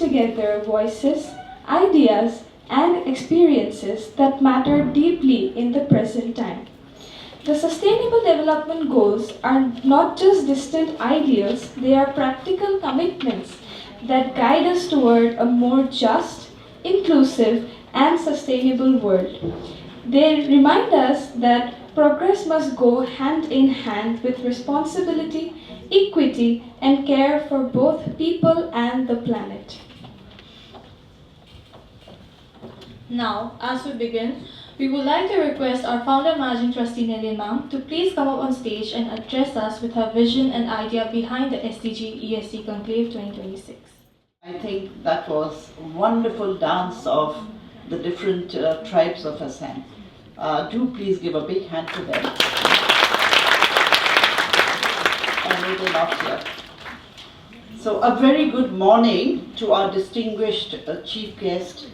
together voices, ideas, and experiences that matter deeply in the present time. The Sustainable Development Goals are not just distant ideals, they are practical commitments that guide us toward a more just, inclusive, and sustainable world. They remind us that progress must go hand in hand with responsibility, equity, and care for both people and the planet. Now, as we begin, we would like to request our founder managing trustee Nellie Ahmed to please come up on stage and address us with her vision and idea behind the SDG ESD Conclave 2026. I think that was a wonderful dance of the different tribes of Assam. Do please give a big hand to them. I know they're not here. So a very good morning to our distinguished chief guest,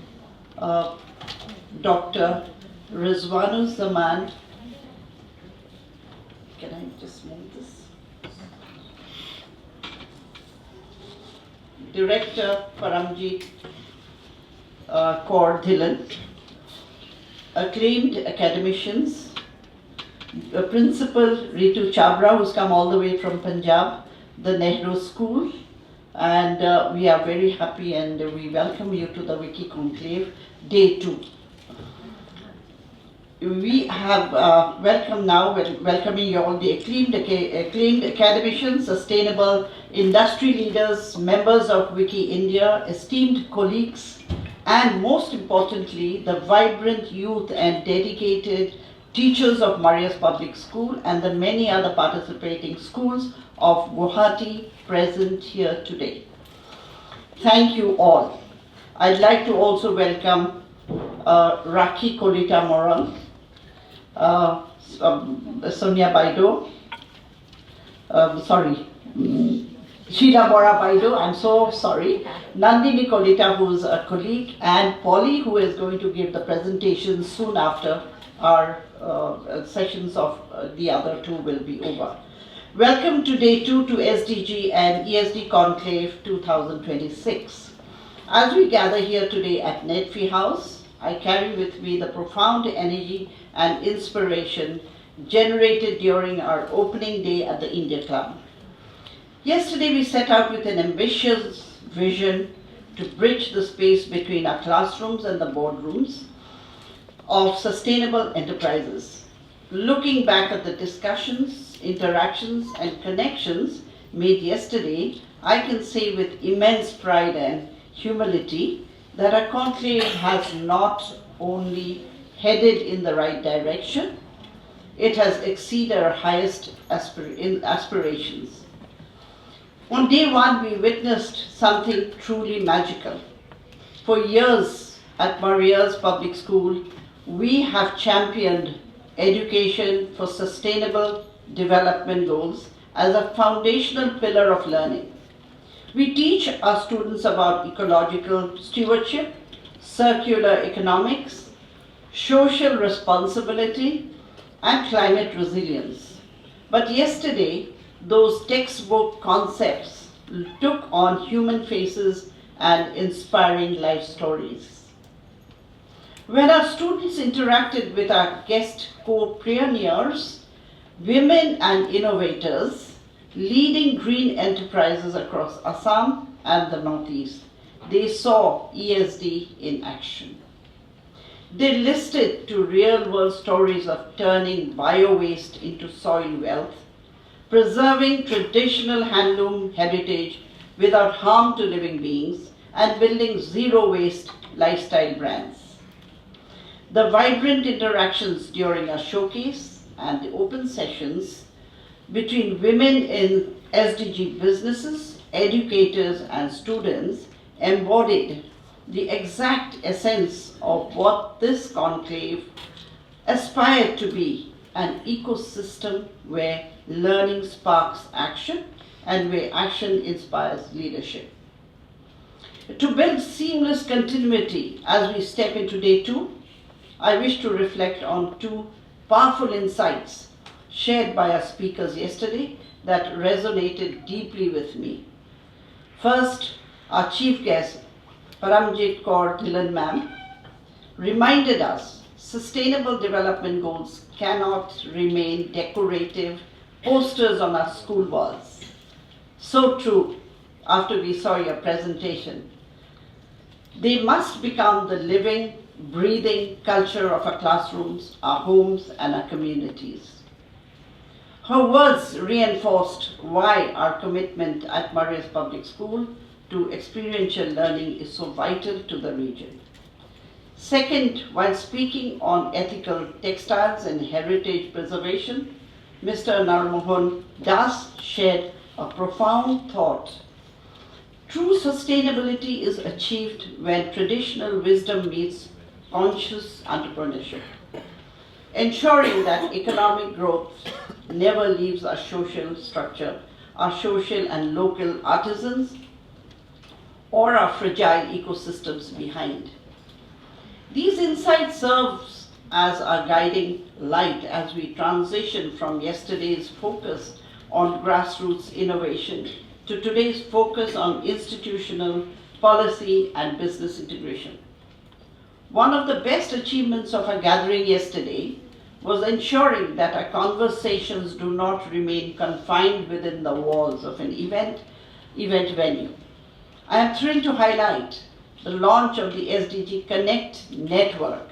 Dr. Rizwanu Zaman. Can I just move this? Director Paramjit Kaur Dhillon, acclaimed academicians, Principal Ritu Chabra, who's come all the way from Punjab, the Nehru School, and we are very happy and we welcome you to the WICCI Conclave Day 2. We have welcoming you all the acclaimed academicians, sustainable industry leaders, members of WICCI India, esteemed colleagues, and most importantly, the vibrant youth and dedicated teachers of Marias Public School and the many other participating schools of Guwahati present here today. Thank you all. I'd like to also welcome Rakhi Kolita Moran, Sonia Baido, Sheila Bora Baido, I'm so sorry, Nandini Kolita, who's a colleague, and Polly, who is going to give the presentation soon after our sessions of the other two will be over. Welcome to Day 2 to SDG and ESD Conclave 2026. As we gather here today at NEDFi House, I carry with me the profound energy and inspiration generated during our opening day at the India Club. Yesterday we set out with an ambitious vision to bridge the space between our classrooms and the boardrooms of sustainable enterprises. Looking back at the discussions, interactions and connections made yesterday, I can say with immense pride and humility that our conclave has not only headed in the right direction, it has exceeded our highest aspirations. On day 1, we witnessed something truly magical. For years at Maria's Public School, we have championed education for sustainable development goals as a foundational pillar of learning. We teach our students about ecological stewardship, circular economics, social responsibility, and climate resilience. But yesterday, those textbook concepts took on human faces and inspiring life stories. When our students interacted with our guest co-pioneers, women and innovators leading green enterprises across Assam and the Northeast, they saw ESD in action. They listened to real-world stories of turning bio-waste into soil wealth, preserving traditional handloom heritage without harm to living beings, and building zero-waste lifestyle brands. The vibrant interactions during our showcase and the open sessions between women in SDG businesses, educators, and students embodied the exact essence of what this conclave aspired to be: an ecosystem where learning sparks action and where action inspires leadership. To build seamless continuity as we step into day 2, I wish to reflect on 2 powerful insights shared by our speakers yesterday that resonated deeply with me. First, our chief guest, Paramjit Kaur Dhillon ma'am, reminded us sustainable development goals cannot remain decorative posters on our school walls. So true after we saw your presentation. They must become the living, breathing culture of our classrooms, our homes, and our communities. Her words reinforced why our commitment at Marias Public School to experiential learning is so vital to the region. Second, while speaking on ethical textiles and heritage preservation, Mr. Narmohan Das shared a profound thought. True sustainability is achieved when traditional wisdom meets conscious entrepreneurship, ensuring that economic growth never leaves our social structure, our social and local artisans, or our fragile ecosystems behind. These insights serve as our guiding light as we transition from yesterday's focus on grassroots innovation to today's focus on institutional, policy, and business integration. One of the best achievements of our gathering yesterday was ensuring that our conversations do not remain confined within the walls of an event venue. I am thrilled to highlight the launch of the SDG Connect network.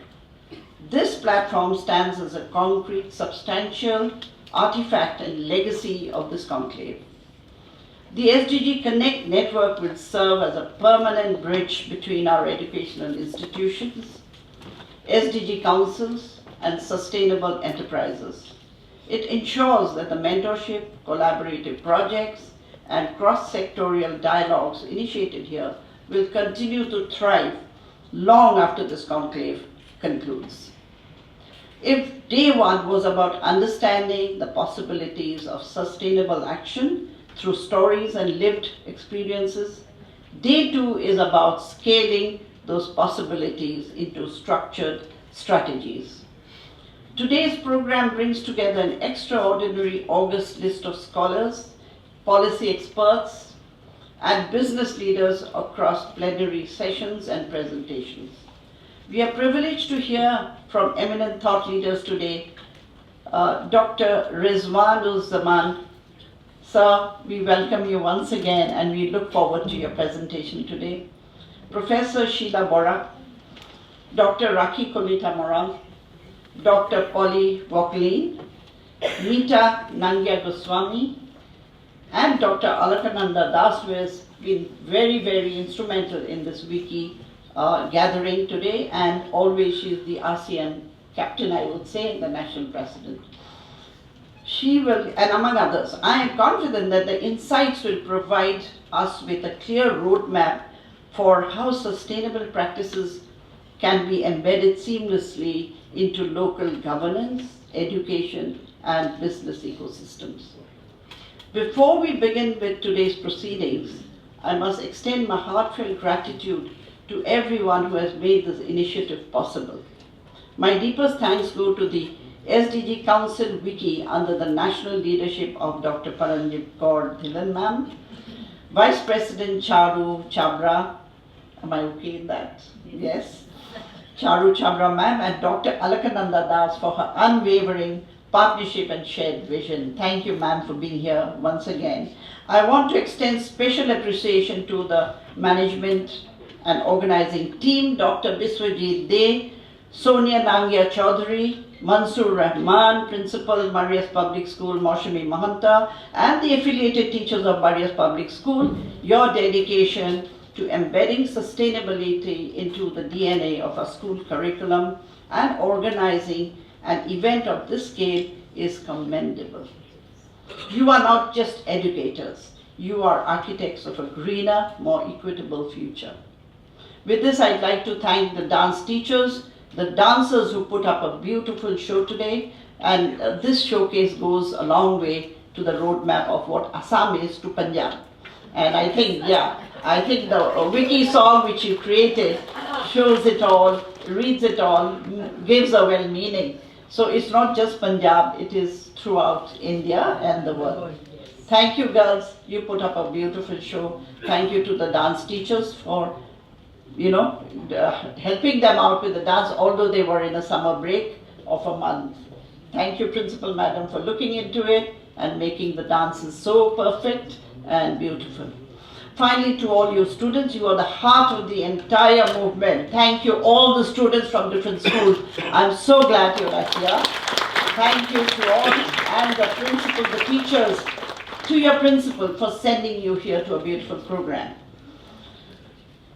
This platform stands as a concrete, substantial artifact and legacy of this conclave. The SDG Connect network will serve as a permanent bridge between our educational institutions, SDG councils, and sustainable enterprises. It ensures that the mentorship, collaborative projects, and cross-sectorial dialogues initiated here will continue to thrive long after this conclave concludes. If day one was about understanding the possibilities of sustainable action through stories and lived experiences, day two is about scaling those possibilities into structured strategies. Today's program brings together an extraordinary august list of scholars, policy experts, and business leaders across plenary sessions and presentations. We are privileged to hear from eminent thought leaders today, Dr. Rizwanul-Zaman. Sir, we welcome you once again and we look forward to your presentation today. Professor Sheila Bora, Dr. Rakhi Kolita Moral, Dr. Polly Walklin, Meeta Nangya Goswami, and Dr. Alakananda Das, who has been very, very instrumental in this WICCI gathering today, and always she is the ASEAN captain, I would say, the national president. She will, and among others, I am confident that the insights will provide us with a clear roadmap for how sustainable practices can be embedded seamlessly into local governance, education, and business ecosystems. Before we begin with today's proceedings, I must extend my heartfelt gratitude to everyone who has made this initiative possible. My deepest thanks go to the SDG Council WICCI under the national leadership of Dr. Paramjit Kaur Dhillon ma'am, Vice President Charu Chabra, am I okay in that? Yes. Charu Chabra ma'am, and Dr. Alakananda Das for her unwavering partnership and shared vision. Thank you ma'am for being here once again. I want to extend special appreciation to the management and organizing team, Dr. Biswajit De, Sonia Nangya Chaudhary, Mansoor Rahman, Principal, Marias Public School, Maushami Mahanta, and the affiliated teachers of Marias Public School. Your dedication to embedding sustainability into the DNA of our school curriculum and organizing an event of this scale is commendable. You are not just educators, you are architects of a greener, more equitable future. With this, I'd like to thank the dance teachers, the dancers who put up a beautiful show today, and this showcase goes a long way to the roadmap of what Assam is to Punjab. And I think, I think the WICCI song which you created shows it all, reads it all, gives a well meaning. So it's not just Punjab, it is throughout India and the world. Thank you girls, you put up a beautiful show. Thank you to the dance teachers for helping them out with the dance, although they were in a summer break of a month. Thank you, Principal Madam, for looking into it and making the dances so perfect and beautiful. Finally, to all you students, you are the heart of the entire movement. Thank you, all the students from different schools. I'm so glad you are here. Thank you to all, and the principal, the teachers, to your principal for sending you here to a beautiful program.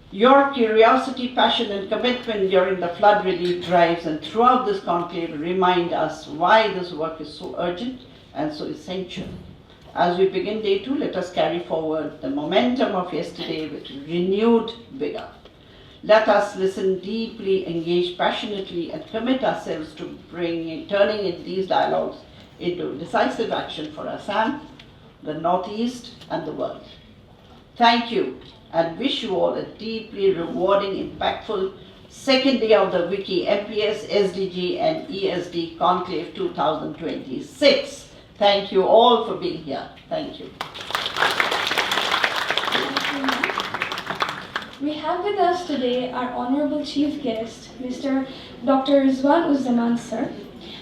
Your curiosity, passion and commitment during the flood relief drives and throughout this conclave remind us why this work is so urgent and so essential. As we begin day 2, let us carry forward the momentum of yesterday with renewed vigor. Let us listen deeply, engage passionately, and commit ourselves to turning in these dialogues into decisive action for Assam, the Northeast, and the world. Thank you, and wish you all a deeply rewarding, impactful second day of the WICCI MPS SDG and ESD Conclave 2026. Thank you all for being here. Thank you. We have with us today our Honorable Chief Guest, Mr. Dr. Rizwan-uz-Zaman sir.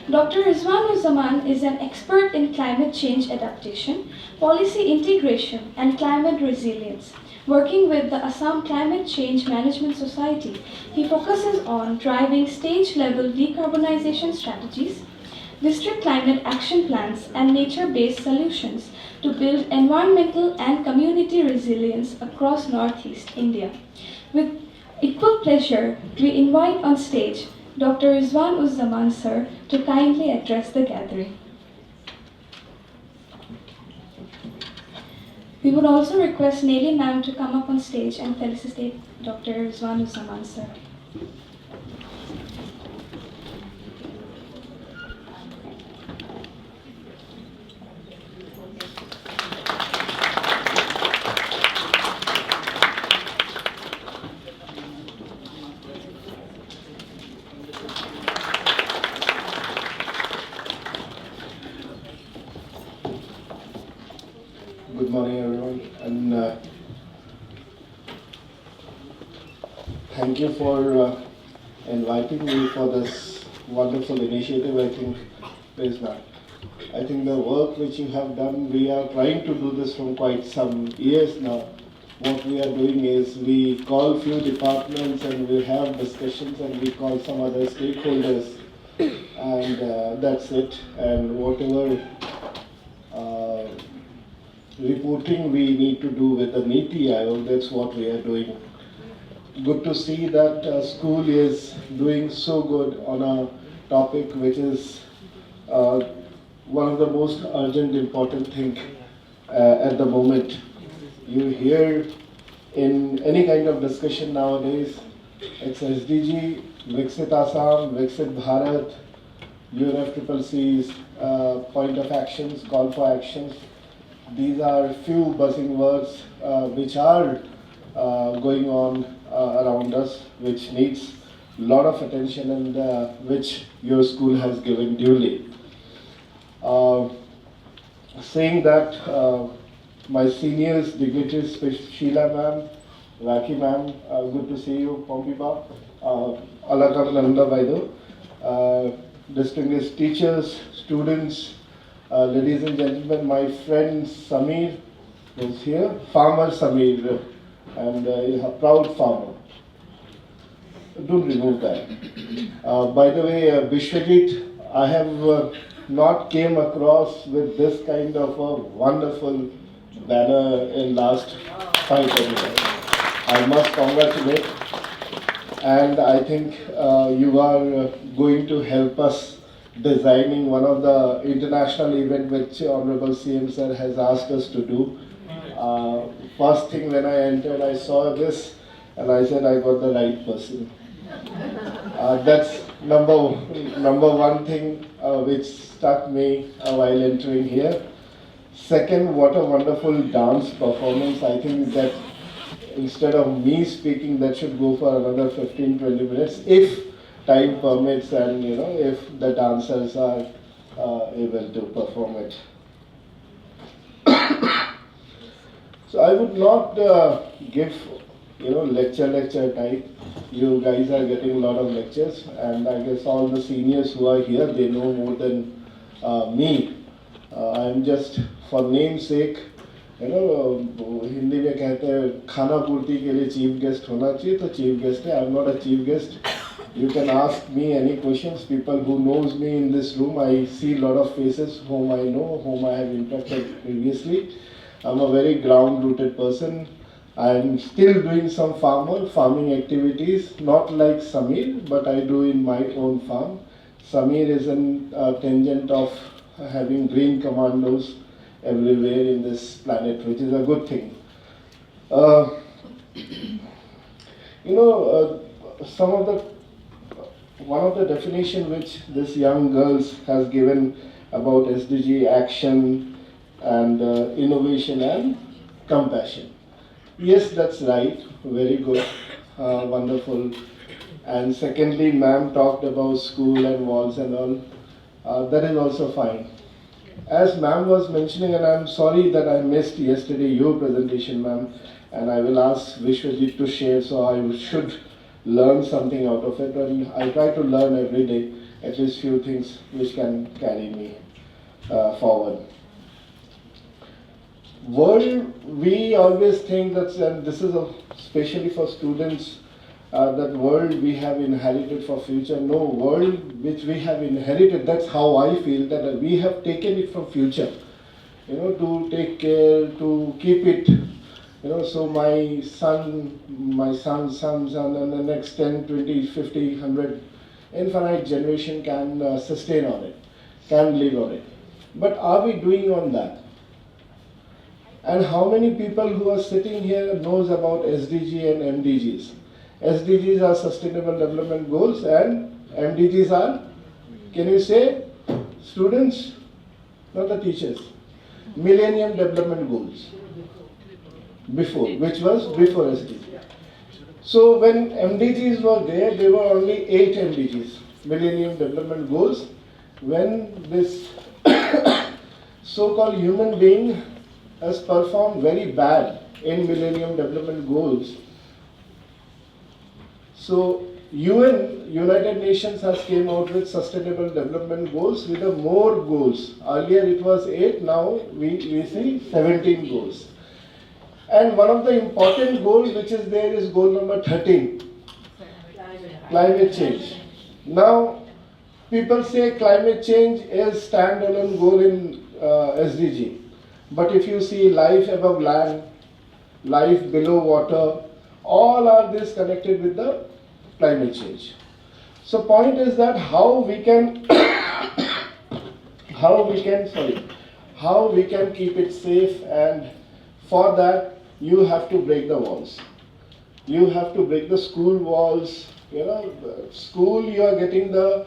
Dr. Rizwan-uz-Zaman is an expert in climate change adaptation, policy integration, and climate resilience. Working with the Assam Climate Change Management Society, he focuses on driving stage-level decarbonization strategies, district climate action plans, and nature-based solutions to build environmental and community resilience across Northeast India. With equal pleasure, we invite on stage Dr. Rizwan-uz-Zaman sir to kindly address the gathering. We would also request Nellie ma'am to come up on stage and felicitate Dr. Rizwan-uz-Zaman sir. Good morning, everyone, and thank you for inviting me for this wonderful initiative. I think the work which you have done, we are trying to do this from quite some years now. What we are doing is we call few departments and we have discussions and we call some other stakeholders, and that's it. And whatever reporting we need to do with the NEDFi, that's what we are doing. Good to see that school is doing so good on a topic which is one of the most urgent, important thing at the moment. You hear in any kind of discussion nowadays, it's SDG, WICCI Assam, WICCI Bharat, UNFCCC's point of actions, call for actions. These are few buzzing words which are going on around us, which needs a lot of attention and which your school has given duly. Saying that, my seniors, dignitaries, Sheila ma'am, Raki ma'am, good to see you, Pompipa, Alakam Nanda Baido, distinguished teachers, students, ladies and gentlemen, my friend Samir is here, farmer Samir, and a proud farmer. Don't remove that. By the way, Vishwajit, I have not came across with this kind of a wonderful banner in last 5 years. I must congratulate, and I think you are going to help us designing one of the international event which Honorable CM sir has asked us to do. First thing when I entered, I saw this and I said I got the right person. That's number one thing which struck me while entering here. Second, what a wonderful dance performance. I think that instead of me speaking, that should go for another 15-20 minutes if time permits and if the dancers are able to perform it. So I would not give lecture type. You guys are getting a lot of lectures, and I guess all the seniors who are here, they know more than me. I'm just for namesake, Hindi में कहते हैं खाना पूर्ति के लिए chief guest होना चाहिए, तो चीफ गेस्ट है. I'm not a chief guest. You can ask me any questions. People who knows me in this room, I see a lot of faces whom I know, whom I have interacted previously. I'm a very ground-rooted person. I'm still doing some farming activities, not like Samir, but I do in my own farm. Samir is a tangent of having green commandos everywhere in this planet, which is a good thing. One of the definition which this young girls has given about SDG action and innovation and compassion. Yes, that's right. Very good. Wonderful. And secondly, ma'am talked about school and walls and all. That is also fine. As ma'am was mentioning, and I'm sorry that I missed yesterday your presentation, ma'am, and I will ask Vishwajit to share, so I should learn something out of it. And I try to learn every day at least few things which can carry me forward. World, we always think that, and this is especially for students, that world we have inherited for future. No, world which we have inherited, that's how I feel, that we have taken it from future. To take care, to keep it. So my son, and the next 10, 20, 50, 100, infinite generation can sustain on it, can live on it. But are we doing on that? And how many people who are sitting here knows about SDG and MDGs? SDGs are Sustainable Development Goals and MDGs are, can you say, students, not the teachers, Millennium Development Goals, before, which was before SDG. So when MDGs were there were only 8 MDGs, Millennium Development Goals. When this so-called human being has performed very bad in Millennium Development Goals. So UN, United Nations has came out with Sustainable Development Goals with more goals. Earlier it was 8, now we see 17 goals. And one of the important goals which is there is goal number 13, climate change. Now people say climate change is standalone goal in SDG. But if you see life above land, life below water, all are this connected with the climate change. So point is that how we can keep it safe, and for that you have to break the walls. You have to break the school walls. School, you are getting the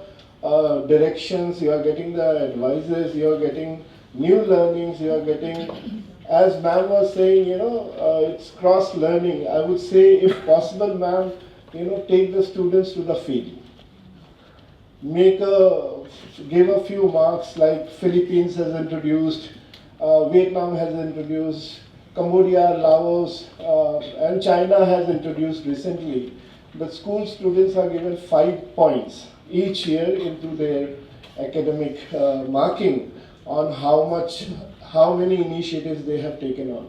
directions, you are getting the advices, you are getting new learnings, you are getting, as ma'am was saying, it's cross learning. I would say, if possible, ma'am, take the students to the field. Give a few marks, like Philippines has introduced, Vietnam has introduced, Cambodia, Laos, and China has introduced recently. The school students are given 5 points each year into their academic marking on how many initiatives they have taken on.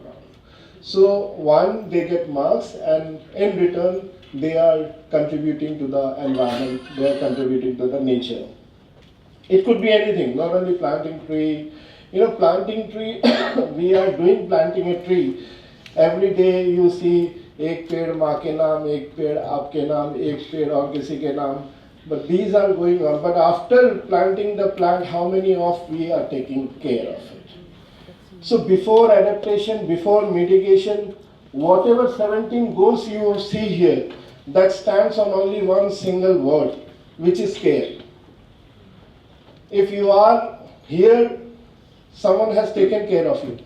So one, they get marks, and in return they are contributing to the environment, they are contributing to the nature. It could be anything, not only planting tree. Planting tree, we are doing planting a tree. Every day you see, ek ped maa ke naam, ek ped aapke naam, ek ped aur kisi ke naam. But these are going on. But after planting the plant, how many of we are taking care of it? So before adaptation, before mitigation, whatever 17 goals you see here, that stands on only one single word, which is care. If you are here, someone has taken care of you.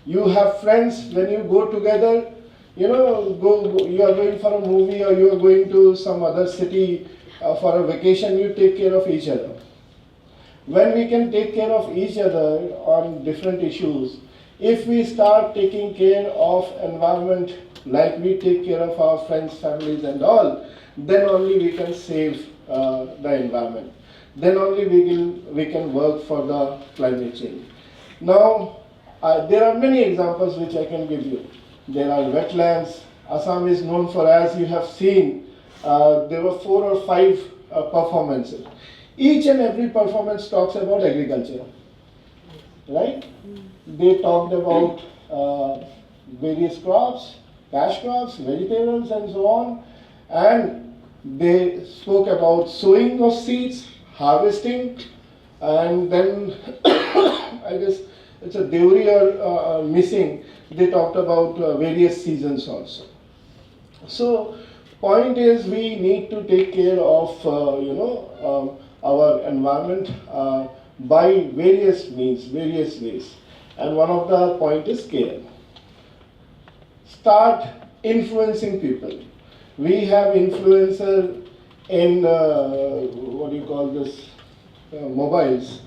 You have friends, when you go together, you are going for a movie, or you are going to some other city for a vacation, you take care of each other. When we can take care of each other on different issues, if we start taking care of environment like we take care of our friends, families and all, then only we can save the environment. Then only we can work for the climate change. Now, there are many examples which I can give you. There are wetlands. Assam is known for, as you have seen, there were 4 or 5 performances. Each and every performance talks about agriculture, right? They talked about various crops, cash crops, vegetables and so on, and they spoke about sowing of seeds, harvesting, and then I guess it's a Deuri or missing, they talked about various seasons also. So point is, we need to take care of our environment by various means, various ways, and one of the point is care. Start influencing people. We have influencer in what do you call this, mobiles,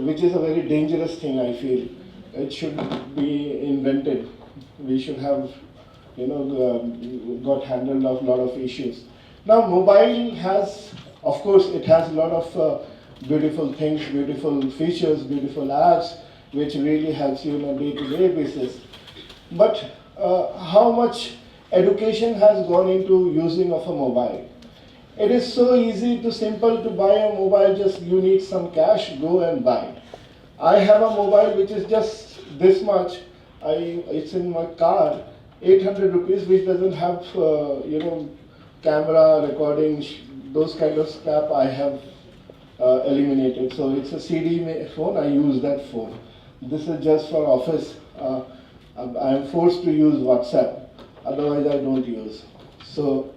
which is a very dangerous thing. I feel it should be invented. We should have got handled of a lot of issues. Now mobile has, of course, it has a lot of beautiful things, beautiful features, beautiful apps, which really helps you on a day-to-day basis. But how much education has gone into using of a mobile? It is so easy to simple to buy a mobile, just you need some cash, go and buy. I have a mobile which is just this much, it's in my car, 800 rupees, which doesn't have camera, recording, those kind of stuff I have eliminated. So it's a CD phone, I use that phone. This is just for office. I am forced to use WhatsApp, otherwise I don't use. So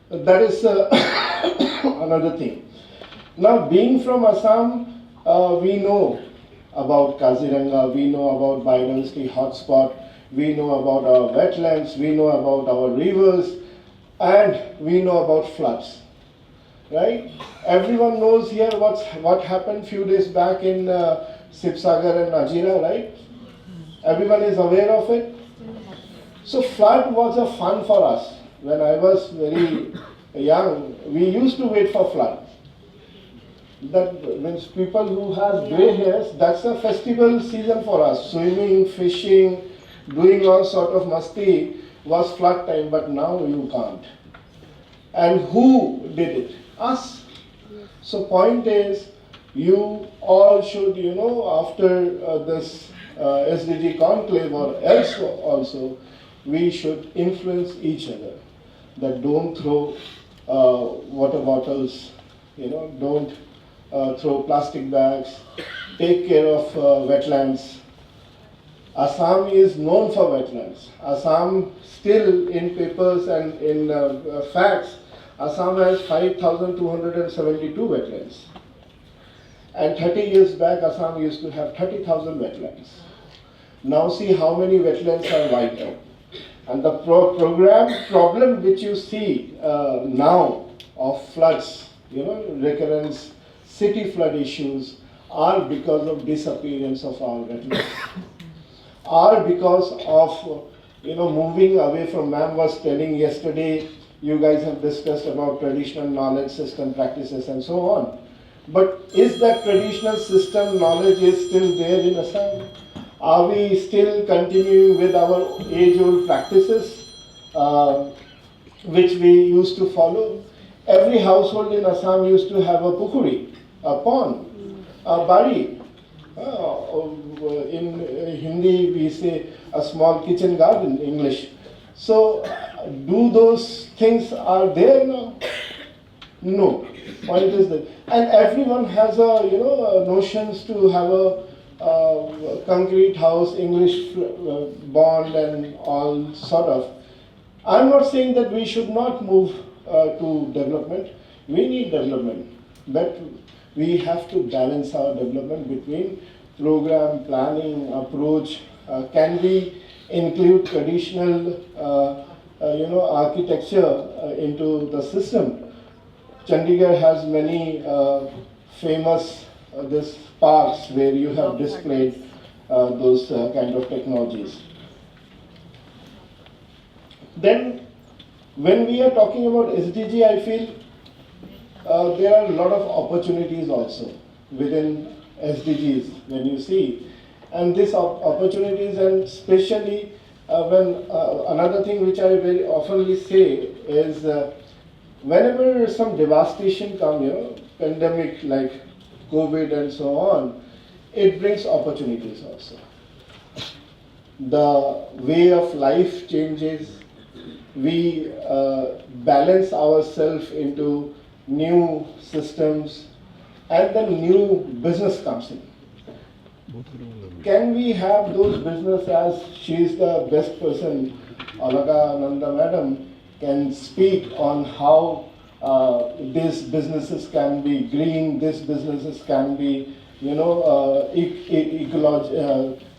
that is another thing. Now, being from Assam, we know about Kaziranga, we know about biodiversity hotspot, we know about our wetlands, we know about our rivers, and we know about floods, right? Everyone knows here what happened few days back in Sibsagar and Najira, right? Everyone is aware of it. So flood was a fun for us. When I was very young, we used to wait for flood. That means people who have grey hairs, that's a festival season for us. Swimming, fishing, doing all sort of masti was flood time, but now you can't. And who did it? Us. So point is, you all should, after this SDG Conclave or else also, we should influence each other. That don't throw water bottles, don't throw plastic bags, take care of wetlands. Assam is known for wetlands. Assam still in papers and in facts, Assam has 5,272 wetlands. And 30 years back, Assam used to have 30,000 wetlands. Now see how many wetlands are wiped out. And the problem which you see now of floods, recurrence, city flood issues are because of disappearance of our wetlands. Are because of moving away from, ma'am was telling yesterday, you guys have discussed about traditional knowledge system practices and so on. But is that traditional system knowledge is still there in Assam? Are we still continuing with our age-old practices which we used to follow? Every household in Assam used to have a pukuri, a pond, a bari. In Hindi we say a small kitchen garden, English. So do those things are there now? No. Point is that, and everyone has a notions to have a concrete house, English bond and all sort of. I'm not saying that we should not move to development. We need development, but we have to balance our development between program, planning, approach. Can we include traditional architecture into the system? Chandigarh has many famous this parks where you have displayed those kind of technologies. Then when we are talking about SDG, I feel there are a lot of opportunities also within SDGs when you see. And these opportunities, and especially when another thing which I very oftenly say is whenever some devastation comes, pandemic like COVID and so on, it brings opportunities also. The way of life changes, we balance ourselves into new systems, and then new business comes in. Can we have those business, as she is the best person, Alaga Nanda madam, can speak on how these businesses can be green, these businesses can be,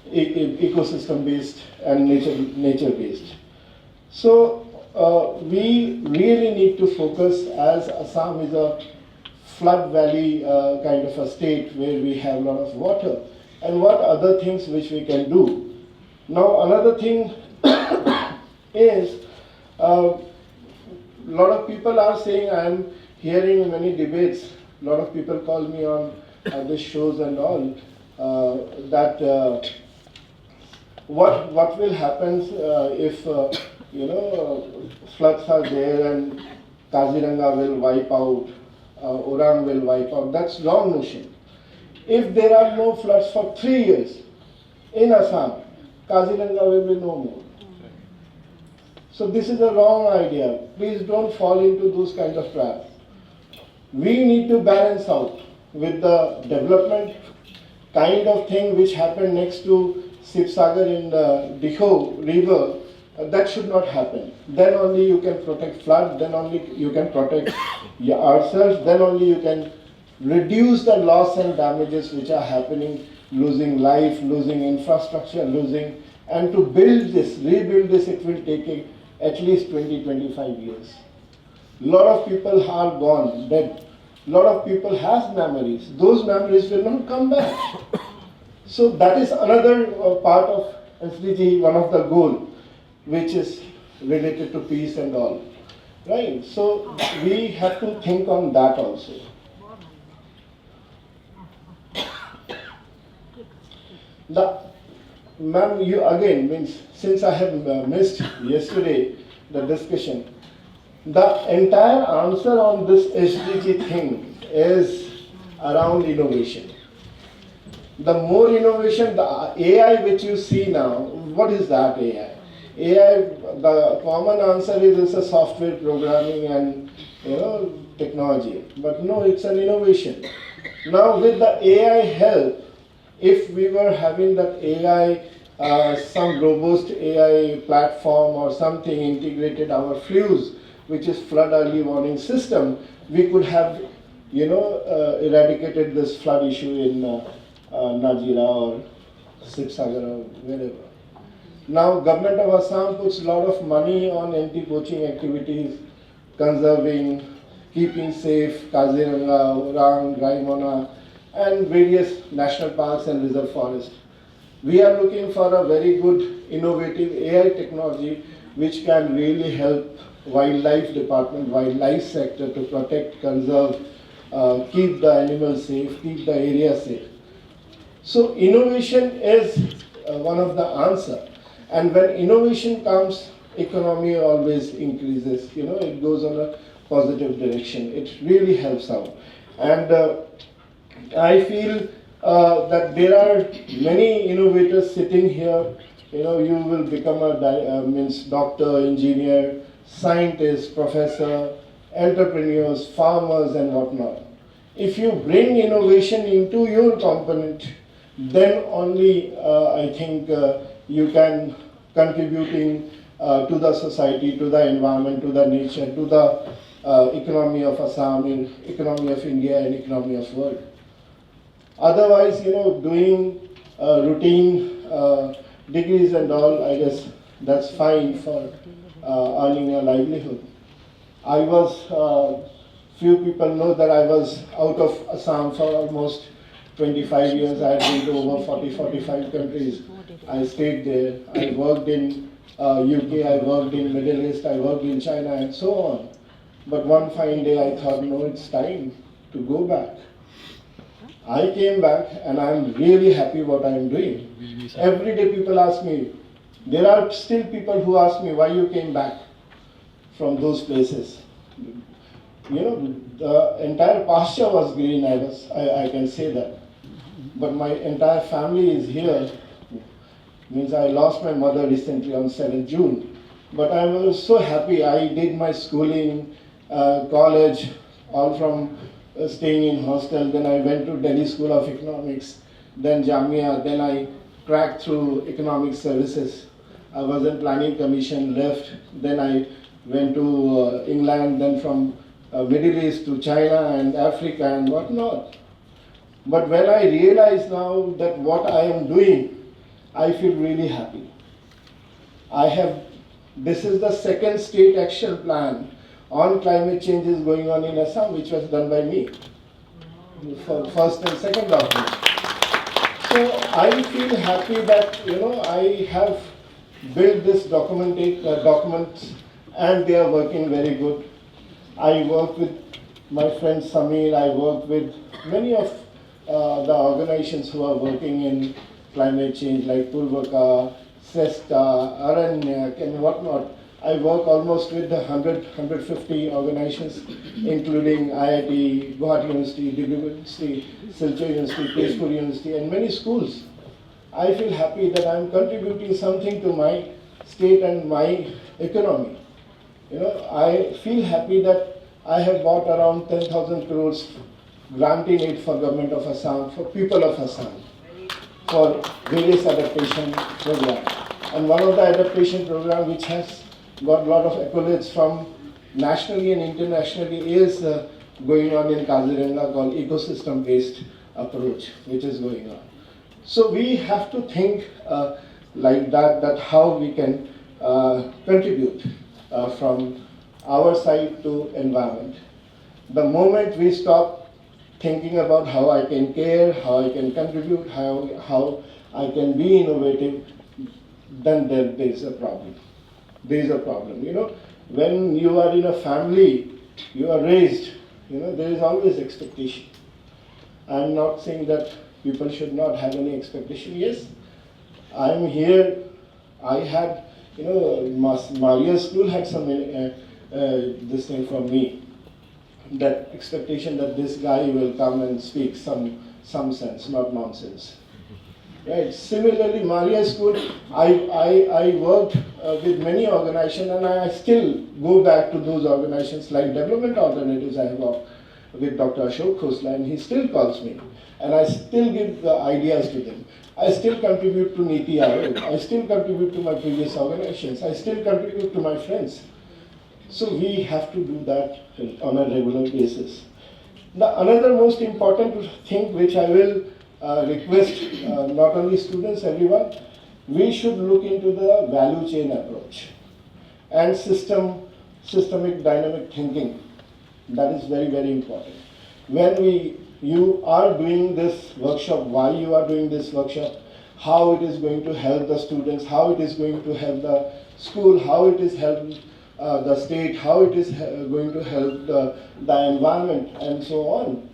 ecosystem based and nature based. So we really need to focus, as Assam is a flood valley kind of a state where we have a lot of water, and what other things which we can do. Now another thing is, a lot of people are saying, I am hearing many debates, a lot of people call me on these shows and all, that what will happen if floods are there and Kaziranga will wipe out, Orang will wipe out. That's wrong notion. If there are no floods for 3 years in Assam, Kaziranga will be no more. So this is a wrong idea. Please don't fall into those kind of traps. We need to balance out with the development kind of thing which happened next to Sibsagar in the Dikho river. That should not happen. Then only you can protect flood, then only you can protect ourselves, then only you can reduce the loss and damages which are happening, losing life, losing infrastructure, and to build this, rebuild this, it will take at least 20-25 years. A lot of people are gone, dead. A lot of people have memories. Those memories will not come back. So that is another part of SDG, one of the goals, which is related to peace and all, right? So we have to think on that also. Ma'am, you again, means since I have missed yesterday the discussion, the entire answer on this SDG thing is around innovation. The more innovation, the AI which you see now, what is that AI? AI, the common answer is it's a software programming and technology, but no, it's an innovation. Now with the AI help, if we were having that AI, some robust AI platform or something integrated our FLUES, which is flood early warning system, we could have eradicated this flood issue in Najira or Sibsagar or wherever. Now, government of Assam puts a lot of money on anti-poaching activities, conserving, keeping safe Kaziranga, Orang, Raimona, and various national parks and reserve forests. We are looking for a very good innovative AI technology which can really help wildlife department, wildlife sector to protect, conserve, keep the animals safe, keep the area safe. So innovation is one of the answer. And when innovation comes, economy always increases. It goes on a positive direction. It really helps out. And I feel that there are many innovators sitting here. You will become a doctor, engineer, scientist, professor, entrepreneurs, farmers, and whatnot. If you bring innovation into your component, then only I think you can contributing to the society, to the environment, to the nature, to the economy of Assam, economy of India, and economy of world. Otherwise, doing routine degrees and all, I guess that's fine for earning a livelihood. I was, few people know that I was out of Assam for almost 25 years. I had been to over 45 countries. I stayed there. I worked in UK, I worked in Middle East, I worked in China and so on. But one fine day I thought, no, it's time to go back. I came back and I'm really happy what I'm doing. Every day people ask me, there are still people who ask me why you came back from those places. You know, the entire pasture was green, I can say that. But my entire family is here. Means I lost my mother recently on 7th June. But I was so happy. I did my schooling, college, all from staying in hostel. Then I went to Delhi School of Economics, then Jamia, then I cracked through economic services. I was in planning commission, left. Then I went to England, then from Middle East to China and Africa and whatnot. But when I realize now that what I am doing, I feel really happy. This is the second state action plan on climate change is going on in Assam, which was done by me, for first and second document. So I feel happy that, I have built this documents and they are working very good. I work with my friend Samir, I work with many of the organizations who are working in climate change like Purvaka, Sesta, Aranyak and whatnot. I work almost with the 150 organizations, including IIT, Guwahati University, Dispur University, Silchar University, Dispur University, and many schools. I feel happy that I am contributing something to my state and my economy. I feel happy that I have bought around 10,000 crores granting it for government of Assam, for people of Assam, for various adaptation programs. And one of the adaptation programs which has got a lot of accolades from nationally and internationally is going on in Kaziranga called ecosystem-based approach, which is going on. So we have to think like that how we can contribute from our side to environment. The moment we stop thinking about how I can care, how I can contribute, how I can be innovative, then there is a problem. There is a problem. When you are in a family, you are raised, there is always expectation. I am not saying that people should not have any expectation. Yes, I am here. I had, Maria School had some this thing from me. That expectation that this guy will come and speak some sense, not nonsense. Right. Similarly, Maria School, I worked with many organizations and I still go back to those organizations like Development Alternatives. I have worked with Dr. Ashok Khosla and he still calls me and I still give the ideas to them. I still contribute to NEDFi. I still contribute to my previous organizations. I still contribute to my friends. So we have to do that on a regular basis. Another most important thing which I will request not only students, everyone, we should look into the value chain approach and systemic dynamic thinking. That is very, very important. When you are doing this workshop, why you are doing this workshop, how it is going to help the students, how it is going to help the school, how it is helping the state, how it is going to help the environment and so on.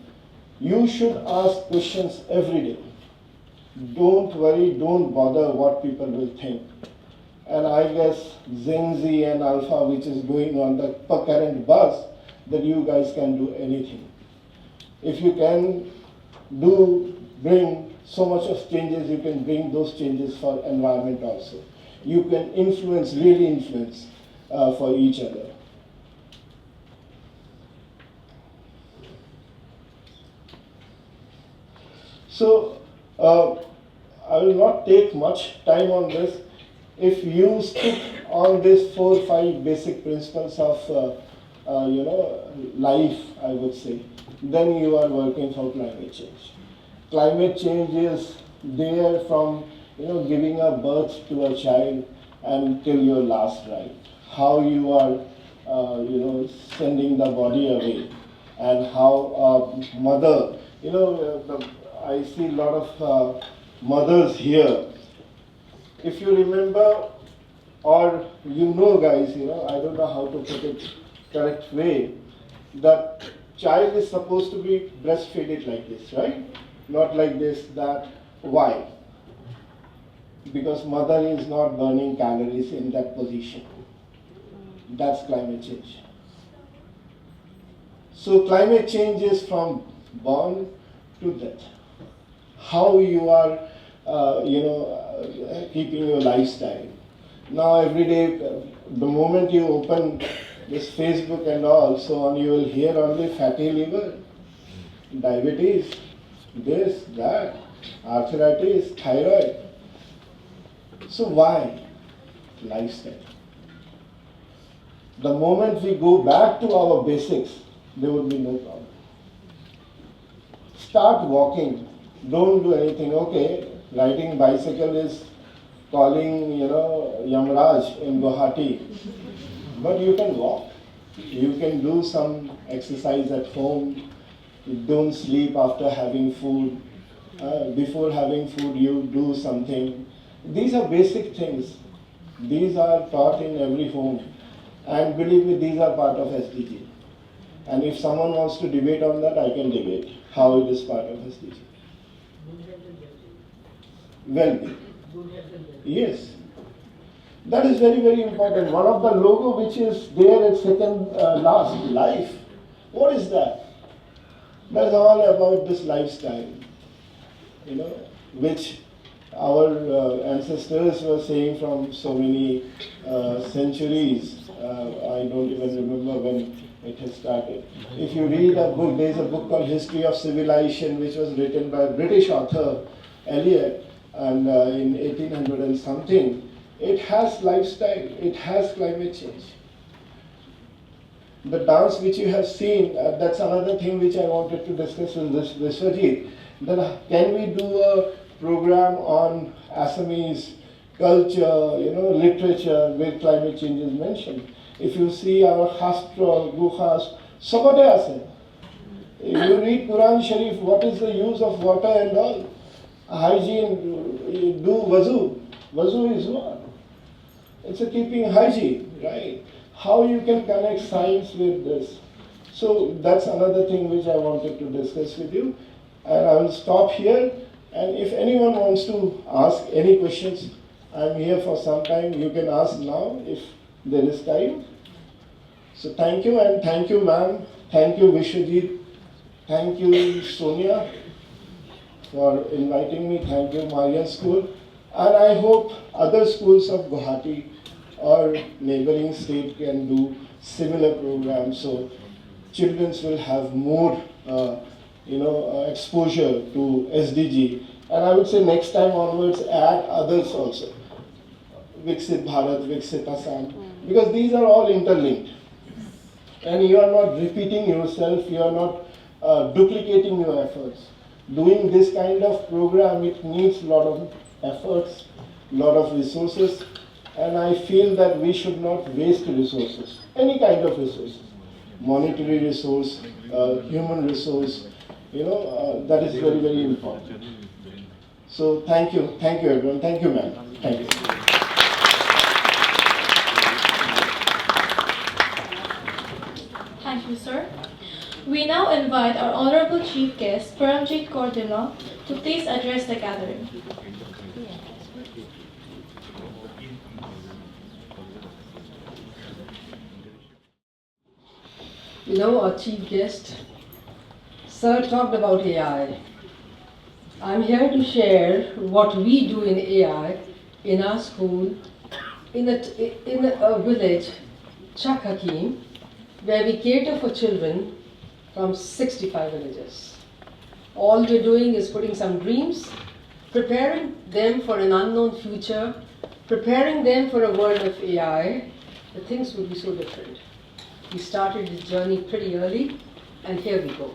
You should ask questions every day. Don't worry, don't bother what people will think. And I guess Gen Z and Alpha, which is going on the current bus, that you guys can do anything. If you can bring so much of changes, you can bring those changes for environment also. You can really influence for each other. So, I will not take much time on this. If you stick on these 4 or 5 basic principles of life, I would say, then you are working for climate change. Climate change is there from giving a birth to a child until your last ride. How you are sending the body away, and how a mother, I see a lot of mothers here. If you remember, or you know guys, I don't know how to put it correct way, that child is supposed to be breastfeeded like this, right? Not like this, that. Why? Because mother is not burning calories in that position. That's climate change. So climate change is from born to death. How you are, keeping your lifestyle. Now every day, the moment you open this Facebook and all, so on, you will hear only fatty liver, diabetes, this, that, arthritis, thyroid. So why? Lifestyle. The moment we go back to our basics, there will be no problem. Start walking. Don't do anything. Okay, riding bicycle is calling, Yamraj in Guwahati. But you can walk. You can do some exercise at home. You don't sleep after having food. Before having food, you do something. These are basic things. These are taught in every home. And believe me, these are part of SDG. And if someone wants to debate on that, I can debate how it is part of SDG. Well-being. Yes. That is very, very important. One of the logo which is there at second last, life. What is that? That's all about this lifestyle, which our ancestors were saying from so many centuries. I don't even remember when it has started. If you read a book, there's a book called History of Civilization, which was written by a British author, Eliot, and in 1800 and something. It has lifestyle, it has climate change. The dance which you have seen, that's another thing which I wanted to discuss with Vishwajit. Then can we do a program on Assamese culture, literature, where climate change is mentioned? If you see our Shastra, Guhas, Sabade ase. If you read Quran Sharif, what is the use of water and all? Hygiene, do wazu. Wazu is what? It's a keeping hygiene, right? How you can connect science with this. So that's another thing which I wanted to discuss with you. And I will stop here. And if anyone wants to ask any questions, I'm here for some time. You can ask now if there is time. So thank you, and thank you, ma'am. Thank you, Vishwajit. Thank you, Sonia, for inviting me. Thank you, Marian School. And I hope other schools of Guwahati or neighboring state can do similar programs, so children will have more exposure to SDG. And I would say next time onwards add others also. WICCI Bharat, WICCI Assam, because these are all interlinked. And you are not repeating yourself, you are not duplicating your efforts. Doing this kind of program, it needs a lot of efforts, a lot of resources, and I feel that we should not waste resources, any kind of resources, monetary resource, human resource, that is very, very important. So thank you everyone, thank you ma'am, thank you. Thank you, sir. We now invite our Honorable Chief Guest, Paramjit Kaur, to please address the gathering. Our chief guest, sir, talked about AI. I'm here to share what we do in AI in our school, in a village, Chak Hakim, where we cater for children from 65 villages. All we're doing is putting some dreams, preparing them for an unknown future, preparing them for a world of AI. The things will be so different. We started this journey pretty early, and here we go.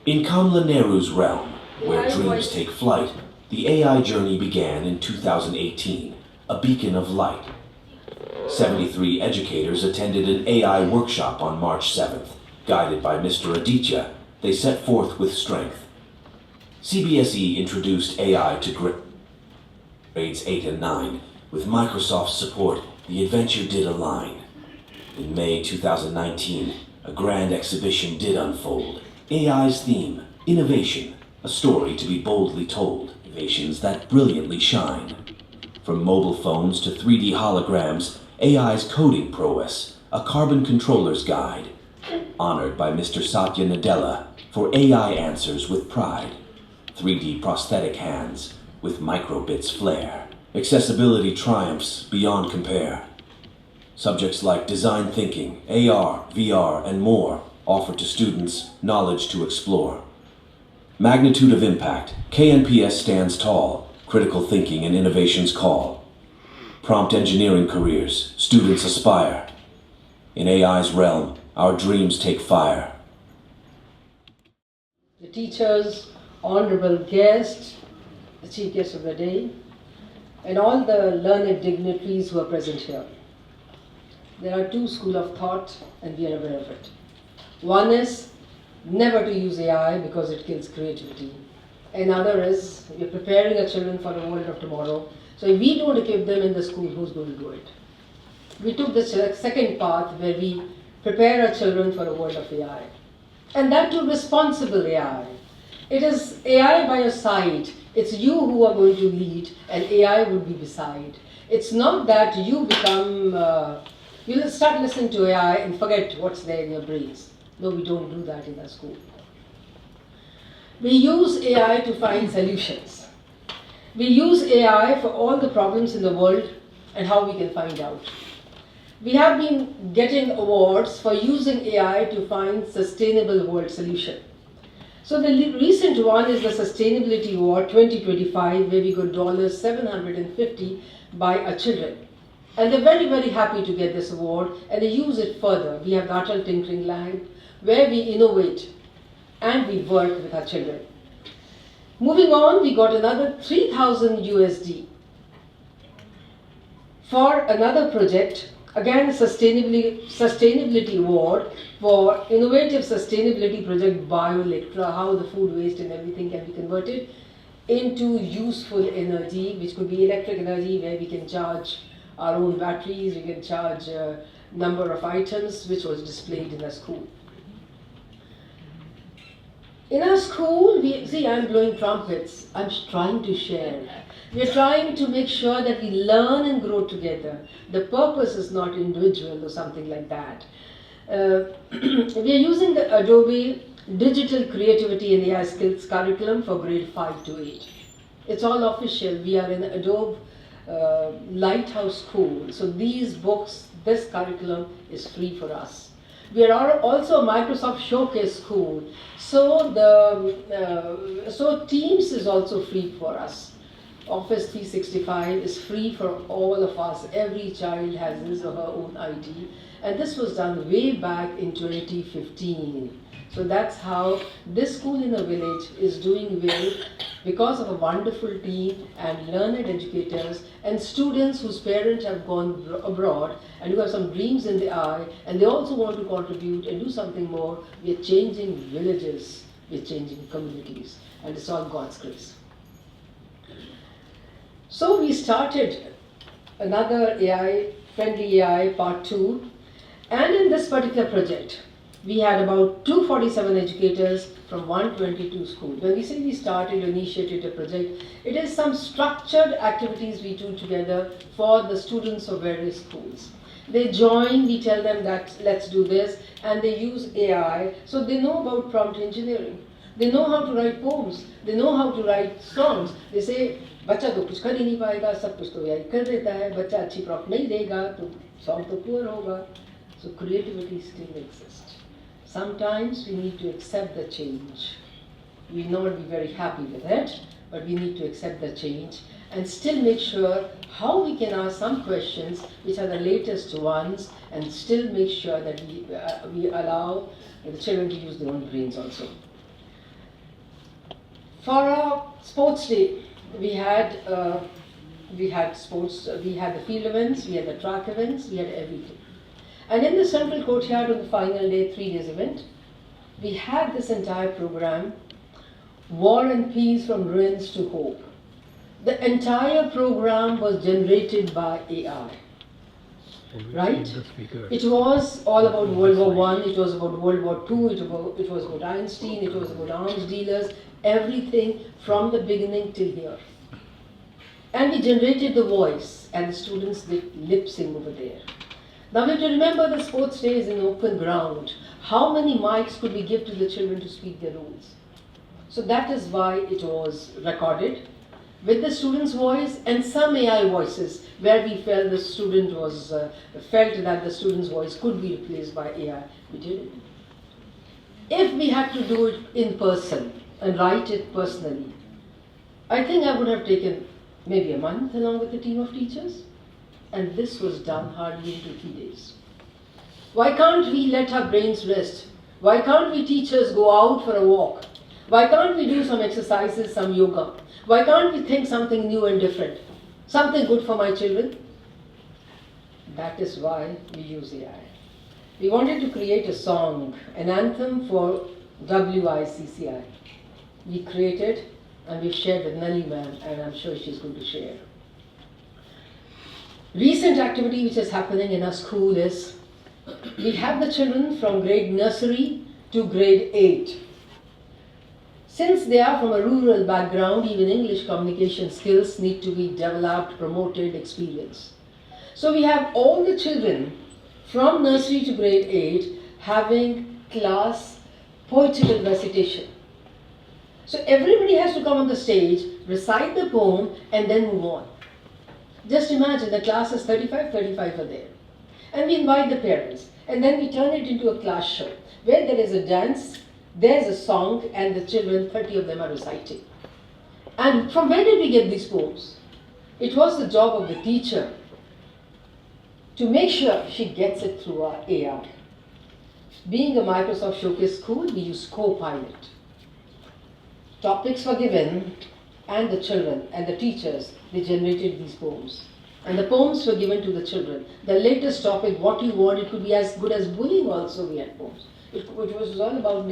In Kamla Nehru's realm, where dreams take flight, The AI journey began in 2018, a beacon of light. 73 educators attended an AI workshop on March 7th. Guided by Mr. Aditya, they set forth with strength. CBSE introduced AI to grades 8 and 9. With Microsoft's support, the adventure did align. In May 2019, a grand exhibition did unfold. AI's theme, innovation, a story to be boldly told. Innovations that brilliantly shine. From mobile phones to 3D holograms, AI's coding prowess, a carbon controller's guide. Honored by Mr. Satya Nadella for AI answers with pride. 3D prosthetic hands with microbits flair. Accessibility triumphs beyond compare. Subjects like design thinking, AR, VR, and more offer to students knowledge to explore. Magnitude of impact, KNPS stands tall, critical thinking and innovations call. Prompt engineering careers, students aspire. In AI's realm, our dreams take fire. The teachers, honorable guests, the chief guest of the day, and all the learned dignitaries who are present here. There are two schools of thought, and we are aware of it. One is never to use AI because it kills creativity. Another is we're preparing our children for the world of tomorrow. So if we don't equip them in the school, who's going to do it? We took the second path where we prepare our children for a world of AI. And that too responsible AI. It is AI by your side. It's you who are going to lead and AI would be beside. It's not that you become, you'll start listening to AI and forget what's there in your brains. No, we don't do that in our school. We use AI to find solutions. We use AI for all the problems in the world and how we can find out. We have been getting awards for using AI to find sustainable world solution. So the recent one is the Sustainability Award 2025, where we got $750 by our children. And they're very, very happy to get this award, and they use it further. We have the Atal Tinkering Lab, where we innovate and we work with our children. Moving on, we got another 3,000 USD for another project, again Sustainability Award for Innovative Sustainability Project BioElectra, how the food waste and everything can be converted into useful energy, which could be electric energy where we can charge our own batteries, we can charge a number of items, which was displayed in a school. In our school, I'm blowing trumpets. I'm trying to share. We're trying to make sure that we learn and grow together. The purpose is not individual or something like that. We are using the Adobe Digital Creativity and AI Skills curriculum for grade 5 to 8. It's all official. We are in Adobe Lighthouse School. So these books, this curriculum is free for us. We are also a Microsoft Showcase School. So Teams is also free for us. Office 365 is free for all of us. Every child has his or her own ID. And this was done way back in 2015. So that's how this school in a village is doing well because of a wonderful team and learned educators and students whose parents have gone abroad and who have some dreams in the eye and they also want to contribute and do something more. We are changing villages, we are changing communities, and it's all God's grace. So we started another friendly AI part 2, and in this particular project we had about 247 educators from 122 schools. When we say we started, initiated a project, it is some structured activities we do together for the students of various schools. They join, we tell them that let's do this, and they use AI, so they know about prompt engineering. They know how to write poems, they know how to write songs. They say, बच्चा तो कुछ कर ही नहीं पाएगा, सब कुछ तो AI कर देता है, बच्चा अच्छी प्रॉम्प्ट नहीं देगा तो सॉन्ग तो पुअर होगा. So creativity still exists. Sometimes we need to accept the change. We may not be very happy with it, but we need to accept the change and still make sure how we can ask some questions which are the latest ones and still make sure that we allow the children to use their own brains also. For our sports day, we had sports, we had the field events, we had the track events, we had everything. And in the central courtyard on the final day, 3 days event, we had this entire program, War and Peace from Ruins to Hope. The entire program was generated by AI. Right? It was all about World War I, it was about World War II, it was about Einstein, it was about arms dealers, everything from the beginning till here. And we generated the voice, and the students did lip sync over there. Now we have to remember the sports day is in open ground. How many mics could we give to the children to speak their roles? So that is why it was recorded with the student's voice and some AI voices where we felt the student was felt that the student's voice could be replaced by AI. We did it. If we had to do it in person and write it personally, I think I would have taken maybe a month along with a team of teachers, and this was done hardly in 2-3 days. Why can't we let our brains rest? Why can't we teachers go out for a walk? Why can't we do some exercises, some yoga? Why can't we think something new and different? Something good for my children? That is why we use AI. We wanted to create a song, an anthem for WICCI. We created and we shared with Nellie ma'am, and I'm sure she's going to share. Recent activity which is happening in our school is, we have the children from grade nursery to grade 8. Since they are from a rural background, even English communication skills need to be developed, promoted, experienced. So we have all the children from nursery to grade 8 having class poetical recitation. So everybody has to come on the stage, recite the poem, and then move on. Just imagine the class is 35 are there. And we invite the parents. And then we turn it into a class show, where there is a dance, there's a song, and the children, 30 of them are reciting. And from where did we get these poems? It was the job of the teacher to make sure she gets it through our AI. Being a Microsoft Showcase school, we use Copilot. Topics were given, and the children and the teachers, they generated these poems. And the poems were given to the children. The latest topic, what you want, it could be as good as bullying also, we had poems. It was all about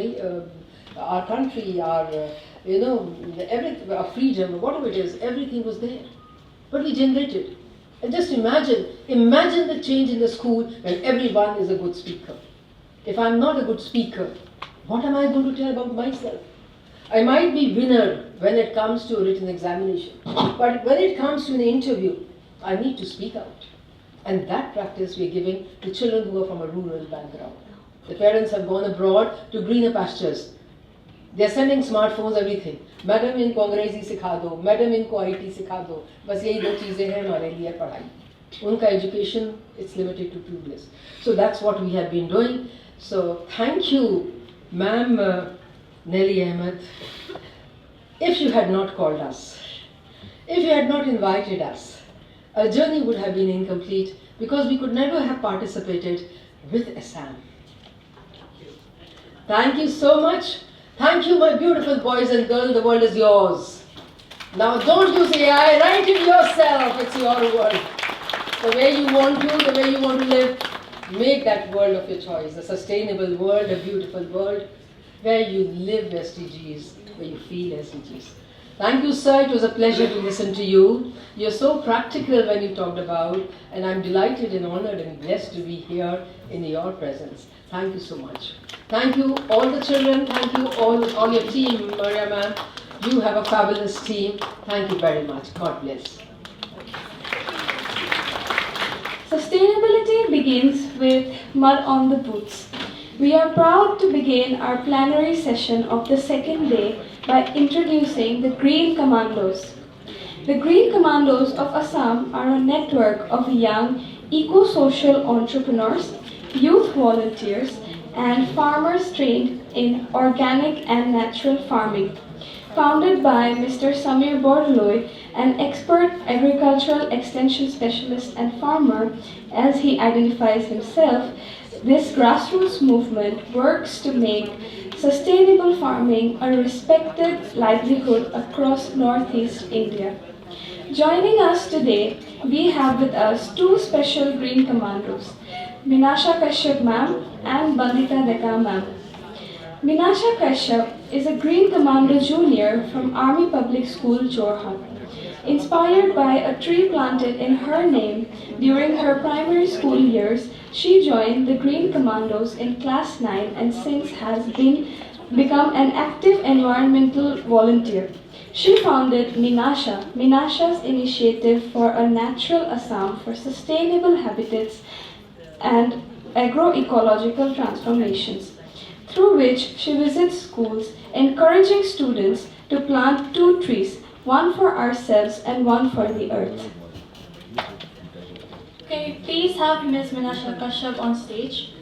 our country, our, everything, our freedom, whatever it is, everything was there. But we generated. And just imagine the change in the school when everyone is a good speaker. If I'm not a good speaker, what am I going to tell about myself? I might be winner when it comes to a written examination, but when it comes to an interview, I need to speak out. And that practice we're giving to children who are from a rural background. The parents have gone abroad to greener pastures. They're sending smartphones, everything. Madam, इनको अंग्रेजी सिखा दो, madam इनको IT सिखा दो. बस यही 2 चीजें हैं हमारे लिए पढ़ाई. उनका education, it's limited to 2 days. So that's what we have been doing. So thank you, ma'am Nellie Ahmed. If you had not called us, if you had not invited us, our journey would have been incomplete because we could never have participated with Assam. Thank you so much. Thank you, my beautiful boys and girls. The world is yours. Now don't use AI, write it yourself. It's your world. The way you want to live, make that world of your choice. A sustainable world, a beautiful world, where you live SDGs, where you feel SDGs. Thank you, sir. It was a pleasure to listen to you. You're so practical when you talked about, and I'm delighted and honored and blessed to be here in your presence. Thank you so much. Thank you, all the children. Thank you, all your team, Maria ma'am. You have a fabulous team. Thank you very much. God bless. Sustainability begins with mud on the boots. We are proud to begin our plenary session of the second day by introducing the Green Commandos. The Green Commandos of Assam are a network of young eco-social entrepreneurs, youth volunteers, and farmers trained in organic and natural farming. Founded by Mr. Samir Bordoloi an expert agricultural extension specialist and farmer, as he identifies himself, this grassroots movement works to make sustainable farming a respected livelihood across Northeast India. Joining us today, we have with us two special Green Commandos, Minasha Kashyap ma'am and Bandita Deka ma'am. Minasha Kashyap is a Green Commando Junior from Army Public School, Jorhat. Inspired by a tree planted in her name during her primary school years, she joined the Green Commandos in class 9 and since has become an active environmental volunteer. She founded Minasha's initiative for a natural Assam for sustainable habitats and agroecological transformations, through which she visits schools encouraging students to plant 2 trees, one for ourselves and one for the earth. Can we please have Ms. Minasha Kashyap on stage?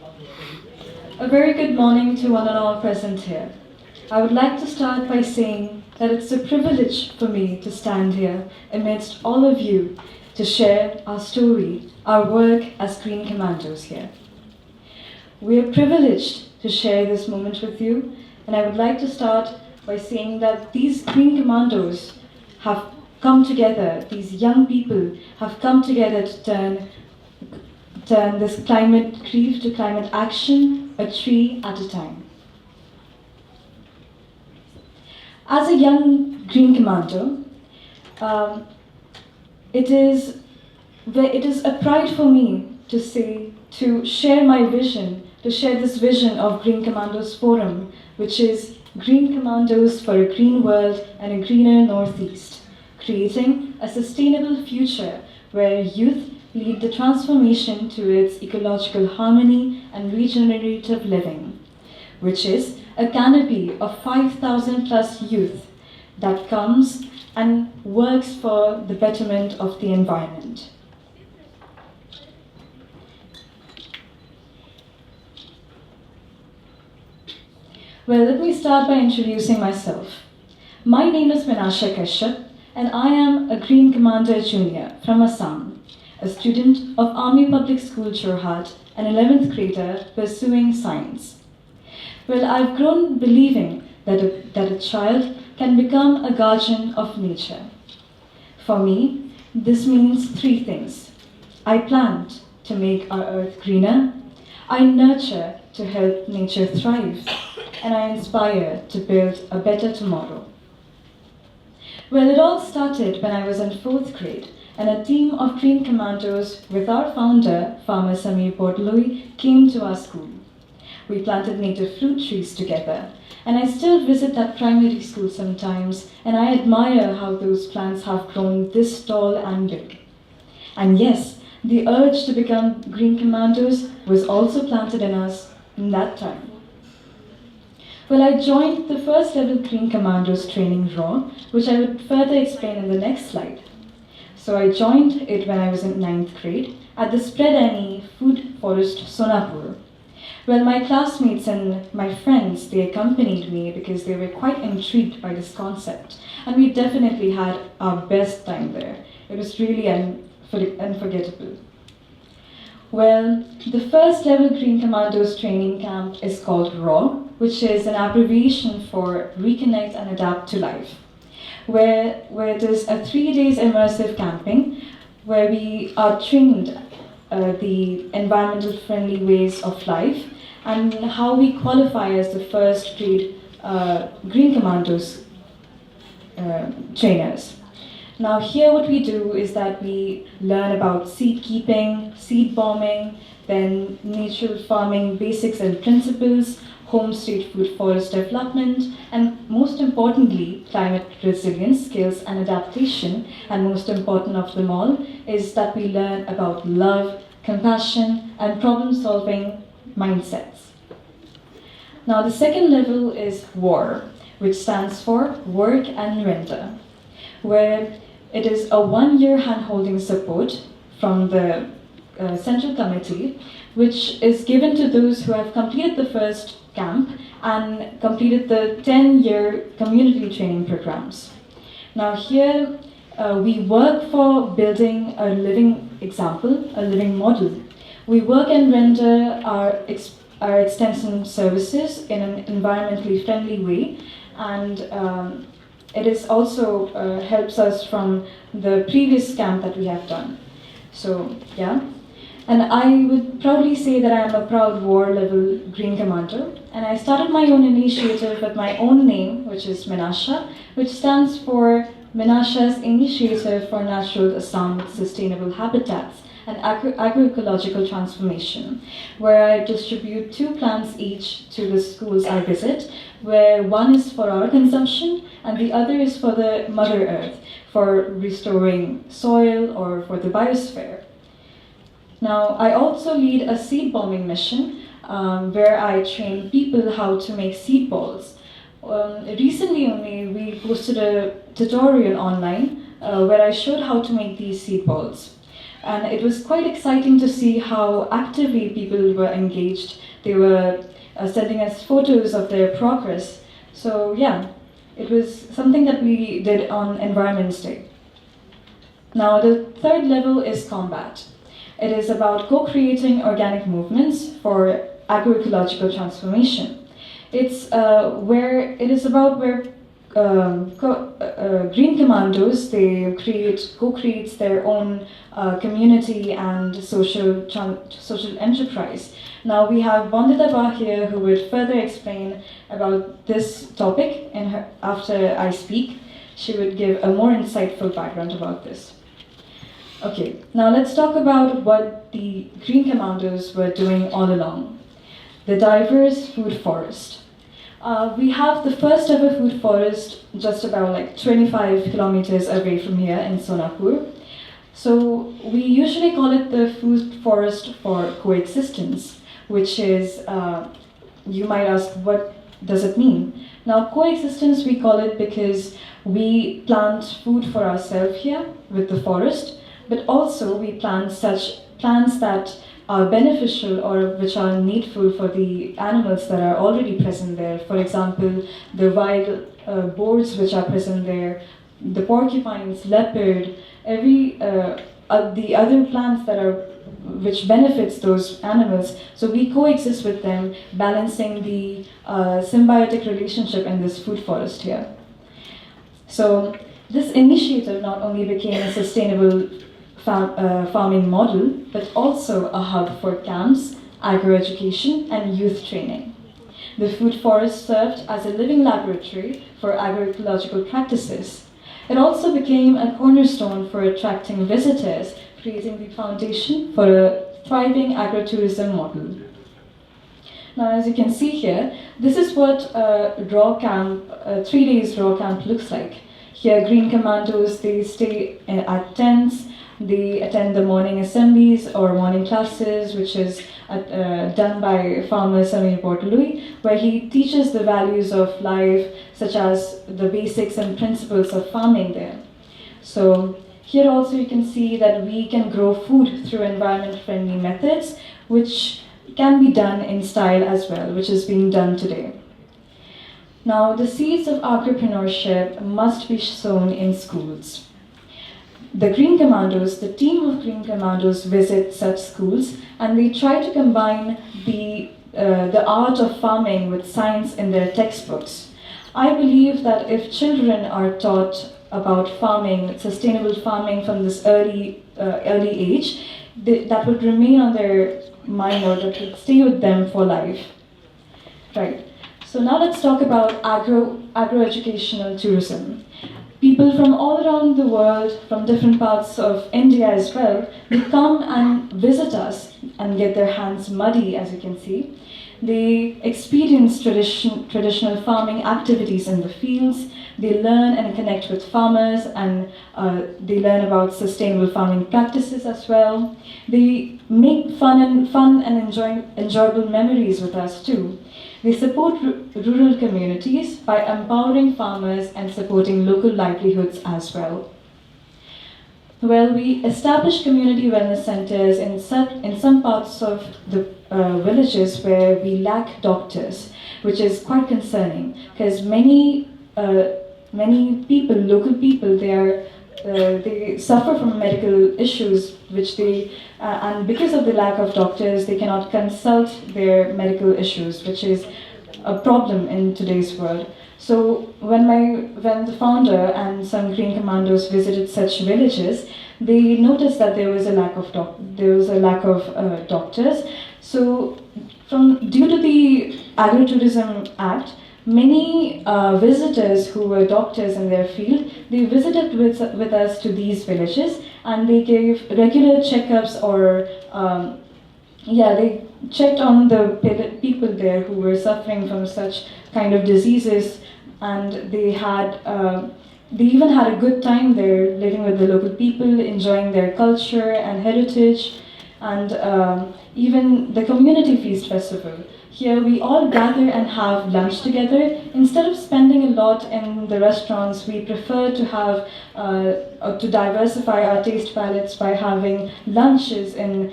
A very good morning to one and all present here. I would like to start by saying that it's a privilege for me to stand here amidst all of you to share our story, our work as Green Commandos here. We are privileged to share this moment with you, and I would like to start by saying that these Green Commandos have come together, these young people have come together to turn this climate grief to climate action, a tree at a time. As a young Green Commando, it is a pride for me to share my vision, to share this vision of Green Commandos Forum, which is Green Commandos for a green world and a greener Northeast, creating a sustainable future where youth lead the transformation towards ecological harmony and regenerative living, which is a canopy of 5,000 plus youth that comes and works for the betterment of the environment. Well, let me start by introducing myself. My name is Minasha Kashyap, and I am a Green Commander Junior from Assam, a student of Army Public School Jorhat, an 11th grader pursuing science. Well, I've grown believing that a child can become a guardian of nature. For me, this means 3 things. I plant to make our earth greener, I nurture to help nature thrive, and I inspire to build a better tomorrow. Well, it all started when I was in 4th grade, and a team of Green Commandos with our founder, Farmer Samir Bordloi, came to our school. We planted native fruit trees together, and I still visit that primary school sometimes, and I admire how those plants have grown this tall and big. And yes, the urge to become Green Commandos was also planted in us in that time. Well, I joined the first level Green Commandos training raw, which I would further explain in the next slide. So I joined it when I was in 9th grade at the Spread Any Food Forest Sonapur. Well, my classmates and my friends, they accompanied me because they were quite intrigued by this concept. And we definitely had our best time there. It was really unforgettable. Well, the first level Green Commandos training camp is called RAW, which is an abbreviation for Reconnect and Adapt to Life, where it is a 3 days immersive camping where we are trained the environmental friendly ways of life and how we qualify as the first grade Green Commandos trainers. Now here what we do is that we learn about seed keeping, seed bombing, then natural farming basics and principles, homestay food forest development, and most importantly, climate resilience skills and adaptation, and most important of them all is that we learn about love, compassion, and problem-solving mindsets. Now the second level is WAR, which stands for Work and Render, where it is a 1-year hand-holding support from the Central Committee, which is given to those who have completed the first camp and completed the 10-year community training programs. Now here, we work for building a living example, a living model. We work and render our extension services in an environmentally friendly way, and it is also helps us from the previous camp that we have done. So yeah, and I would proudly say that I am a proud war level Green Commander, and I started my own initiative with my own name, which is Menasha, which stands for Menasha's Initiative for Natural Assam Sustainable Habitats and Agroecological Transformation, where I distribute 2 plants each to the schools I visit, where one is for our consumption and the other is for the Mother Earth, for restoring soil or for the biosphere. Now, I also lead a seed bombing mission where I train people how to make seed balls. Recently only, we posted a tutorial online where I showed how to make these seed balls. And it was quite exciting to see how actively people were engaged. They were sending us photos of their progress. So yeah, it was something that we did on Environment's Day. Now, the 3rd level is combat. It is about co-creating organic movements for agroecological transformation. It's about where Green Commandos, they co-creates their own community and social enterprise. Now we have Bondita Ba here who would further explain about this topic, and after I speak, she would give a more insightful background about this. Okay, now let's talk about what the Green Commandos were doing all along. The diverse food forest. We have the first ever food forest just about like 25 kilometers away from here in Sonapur. So we usually call it the food forest for coexistence, which is, you might ask, what does it mean? Now, coexistence, we call it because we plant food for ourselves here with the forest, but also we plant such plants that are beneficial or which are needful for the animals that are already present there. For example, the wild boars which are present there, the porcupines, leopard, the other plants that are which benefits those animals. So we coexist with them, balancing the symbiotic relationship in this food forest here. So this initiative not only became a sustainable farming model, but also a hub for camps, agroeducation, and youth training. The food forest served as a living laboratory for agroecological practices. It also became a cornerstone for attracting visitors, creating the foundation for a thriving agrotourism model. Now, as you can see here, this is what a 3 days raw camp looks like. Here, Green Commandos, they stay at tents. They attend the morning assemblies or morning classes, which is done by Farmer Samir Portalui, where he teaches the values of life, such as the basics and principles of farming there. So here also you can see that we can grow food through environment-friendly methods, which can be done in style as well, which is being done today. Now, the seeds of entrepreneurship must be sown in schools. The Green Commandos, the team of Green Commandos visit such schools, and they try to combine the art of farming with science in their textbooks. I believe that if children are taught about farming, sustainable farming from this early age, that would remain on their mind, or that would stay with them for life. Right. So now let's talk about agroeducational tourism. People from all around the world, from different parts of India as well, they come and visit us and get their hands muddy, as you can see. They experience traditional farming activities in the fields. They learn and connect with farmers, and they learn about sustainable farming practices as well. They make fun and enjoyable memories with us too. They support rural communities by empowering farmers and supporting local livelihoods as well. Well, we establish community wellness centers in some parts of the villages where we lack doctors, which is quite concerning, because many people, local people, they are they suffer from medical issues, which and because of the lack of doctors, they cannot consult their medical issues, which is a problem in today's world. So when the founder and some Green Commandos visited such villages, they noticed that there was a lack of doctors. So due to the Agritourism Act, many visitors who were doctors in their field, they visited with us to these villages, and they gave regular checkups, or they checked on the people there who were suffering from such kind of diseases, and they even had a good time there, living with the local people, enjoying their culture and heritage, and even the community feast festival. Here we all gather and have lunch together. Instead of spending a lot in the restaurants, we prefer to have to diversify our taste palettes by having lunches in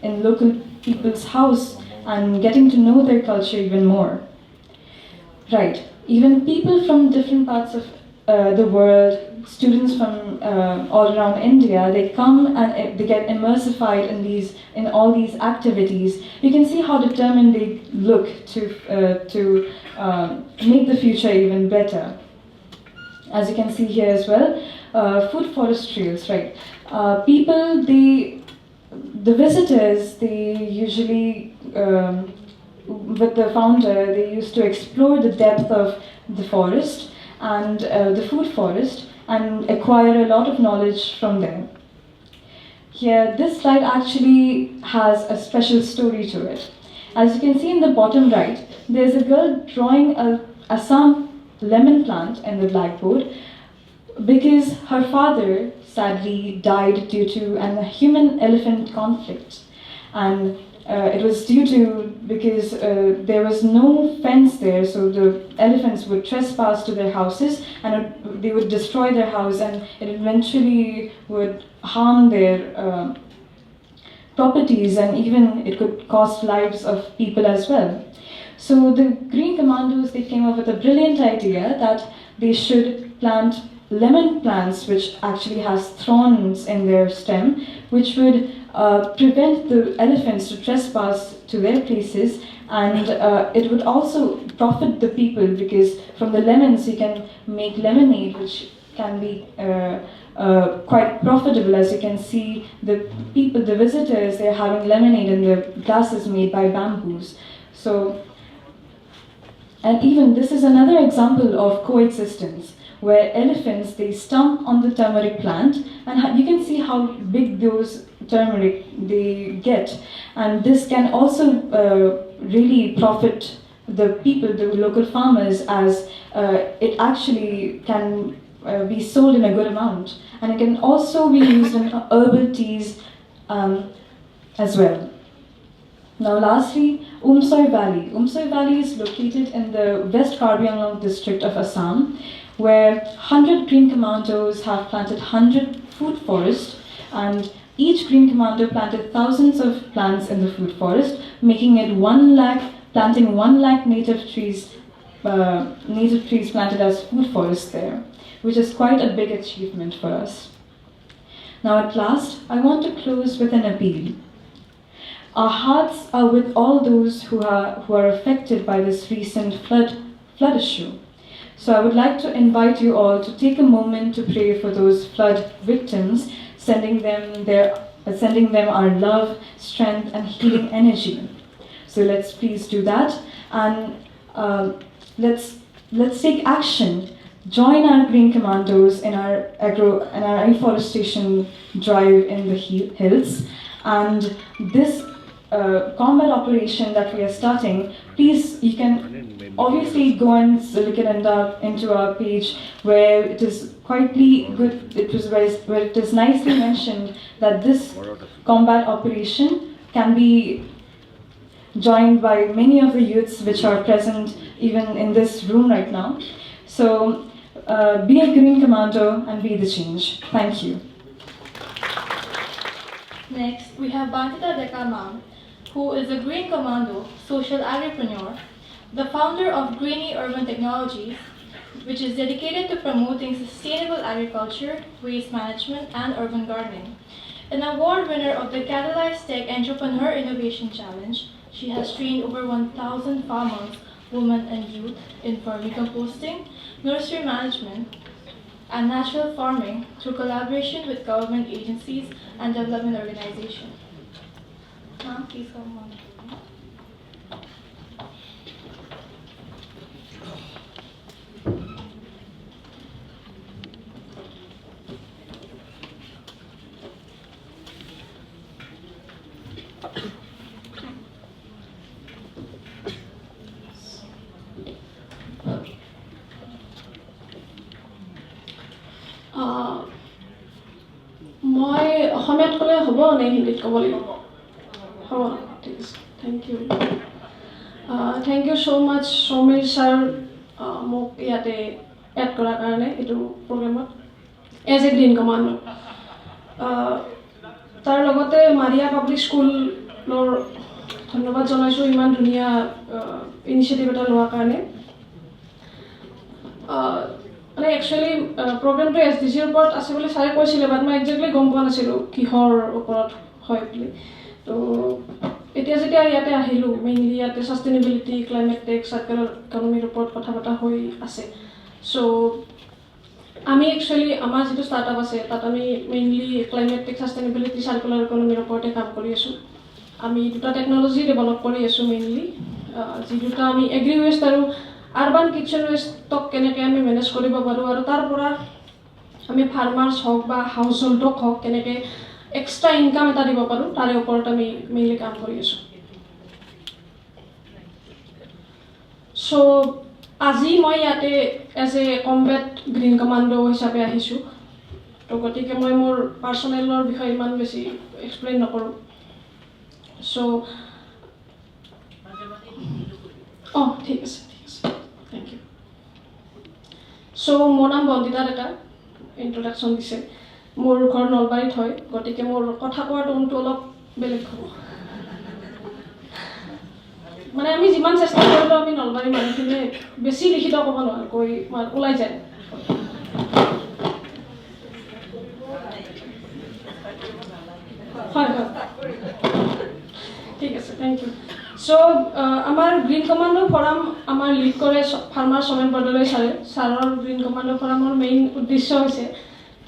local people's house and getting to know their culture even more. Right. Even people from different parts of the world, students from all around India, they come and they get immersified in all these activities. You can see how determined they look to make the future even better. As you can see here as well, food forest trails, right? The visitors, they usually, with the founder, they used to explore the depth of the forest and the food forest, and acquire a lot of knowledge from them. Here, this slide actually has a special story to it. As you can see in the bottom right, there's a girl drawing a Assam lemon plant in the blackboard because her father sadly died due to a human-elephant conflict. And it was because there was no fence there, so the elephants would trespass to their houses and they would destroy their house, and it eventually would harm their properties, and even it could cost lives of people as well. So the Green Commandos, they came up with a brilliant idea that they should plant lemon plants which actually has thorns in their stem, which would prevent the elephants to trespass to their places, and it would also profit the people, because from the lemons you can make lemonade, which can be quite profitable. As you can see, the visitors, they're having lemonade in the glasses made by bamboos. So, and even this is another example of coexistence, where elephants, they stomp on the turmeric plant, and you can see how big those turmeric they get, and this can also really profit the people, the local farmers, as it actually can be sold in a good amount, and it can also be used in herbal teas as well. Now lastly, Umsoi Valley. Umsoi Valley is located in the West Karbi Anglong district of Assam, where 100 Green Commandos have planted 100 food forests, and each Green Commando planted thousands of plants in the food forest, making it 1 lakh, planting 1 lakh native trees planted as food forests there, which is quite a big achievement for us. Now at last, I want to close with an appeal. Our hearts are with all those who are affected by this recent flood issue. So I would like to invite you all to take a moment to pray for those flood victims, sending them our love, strength, and healing energy. So let's please do that, and let's take action. Join our Green Commandos in our reforestation drive in the hills, and this combat operation that we are starting, please, you can obviously go and look it into our page, where it is quietly good. Where it is nicely mentioned that this combat operation can be joined by many of the youths which are present even in this room right now. So be a Green Commando and be the change. Thank you. Next, we have Bantita Deka Ma'am, who is a Green Commando social agripreneur, the founder of Greeny Urban Technologies, which is dedicated to promoting sustainable agriculture, waste management, and urban gardening. An award winner of the Catalyze Tech Entrepreneur Innovation Challenge, she has trained over 1,000 farmers, women, and youth in vermicomposting, nursery management, and natural farming through collaboration with government agencies and development organizations. Ma'am, please come on. মই অসমীয়াত ক'লে হ'ব নে হিন্দীত ক'ব লাগিব হ'ব ঠিক আছে thank you so' much Samir sir মোক ইয়াতে এড কৰাৰ কাৰণে এইটো প্ৰগ্ৰেমত এজ এ গ্ৰীণ কমাণ্ডো তাৰ লগতে মাৰিয়া পাব্লিক স্কুলৰ ধন্যবাদ জনাইছোঁ ইমান ধুনীয়া ইনিচিয়েটিভ এটা লোৱাৰ কাৰণে মানে একচুৱেলি প্ৰগ্ৰেমটো SDGৰ ওপৰত আছে বুলি ছাৰে কৈছিলে বাট মই একজেক্টলি গম পোৱা নাছিলোঁ কিহৰ ওপৰত হয় বুলি তো এতিয়া যেতিয়া ইয়াতে আহিলোঁ মেইনলি ইয়াতে ছাষ্টেইনেবিলিটি ক্লাইমেট টেক চাৰ্কুলাৰ ইকনমিৰ ওপৰত কথা পতা হৈ আছে চ' আমি একচুৱেলি আমাৰ যিটো ষ্টাৰ্টআপ আছে তাত আমি mainly climate take sustainability circular ইকনমিৰ ওপৰতে কাম কৰি আছোঁ আমি দুটা টেকন'লজি ডেভেলপ কৰি আছোঁ মেইনলি যি দুটা আমি এগ্ৰি ৱেষ্ট আৰু আৰ্বান কিটচেন ৱেষ্টক কেনেকৈ আমি মেনেজ কৰিব পাৰোঁ আৰু তাৰ পৰা আমি ফাৰ্মাৰ্ছ হওক বা হাউচ হোল্ডক হওক কেনেকৈ এক্সট্ৰা ইনকাম এটা দিব পাৰোঁ তাৰে ওপৰত আমি মেইনলি কাম কৰি আছোঁ চ' আজি মই ইয়াতে as a combat green commando হিচাপে আহিছোঁ তো গতিকে মই মোৰ পাৰ্চনেলৰ বিষয়ে ইমান বেছি এক্সপ্লেইন নকৰোঁ চ' ঠিক আছে Thank you. So, মোৰ নাম বন্দিতা ডেকা ইন্ট্ৰডাকশ্যন দিছে মোৰ ঘৰ নলবাৰীত হয় গতিকে মোৰ কথা কোৱাৰ টোনটো অলপ বেলেগ হ'ব মানে আমি যিমান চেষ্টা কৰিলেও আমি নলবাৰী মানুহখিনিয়ে বেছি লিখিত ক'ব নোৱাৰোঁ কৈ ওলাই যায় হয় ঠিক আছে থেংক ইউ চ' আমাৰ গ্ৰীণ কমাণ্ডো ফৰাম আমাৰ লিড কৰে ফাৰ্মাৰ সমেন বৰদলৈ ছাৰে ছাৰৰ গ্ৰীণ কমাণ্ডো ফৰামৰ মেইন উদ্দেশ্য হৈছে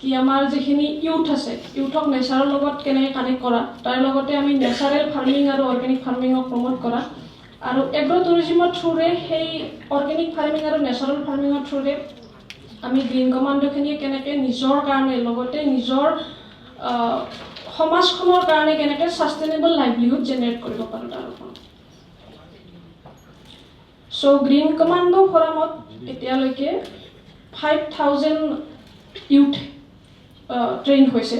কি আমাৰ যিখিনি ইউথ আছে ইউথক নেচাৰৰ লগত কেনেকৈ কানেক্ট কৰা তাৰ লগতে আমি নেচাৰেল ফাৰ্মিং আৰু অৰ্গেনিক ফাৰ্মিঙক প্ৰমোট কৰা আৰু এগ্ৰ' টুৰিজিমৰ থ্ৰুৰে সেই অৰ্গেনিক ফাৰ্মিং আৰু নেচাৰেল ফাৰ্মিঙৰ থ্ৰুৰে আমি গ্ৰীণ কমাণ্ডোখিনিয়ে কেনেকৈ নিজৰ কাৰণে লগতে নিজৰ সমাজখনৰ কাৰণে কেনেকৈ ছাষ্টেইনেবল লাইভলিহুড জেনেৰেট কৰিব পাৰোঁ তাৰ ওপৰত চ' গ্ৰীণ কমাণ্ডো ফৰামত এতিয়ালৈকে 5,000 ইউথ ট্ৰেইন হৈছে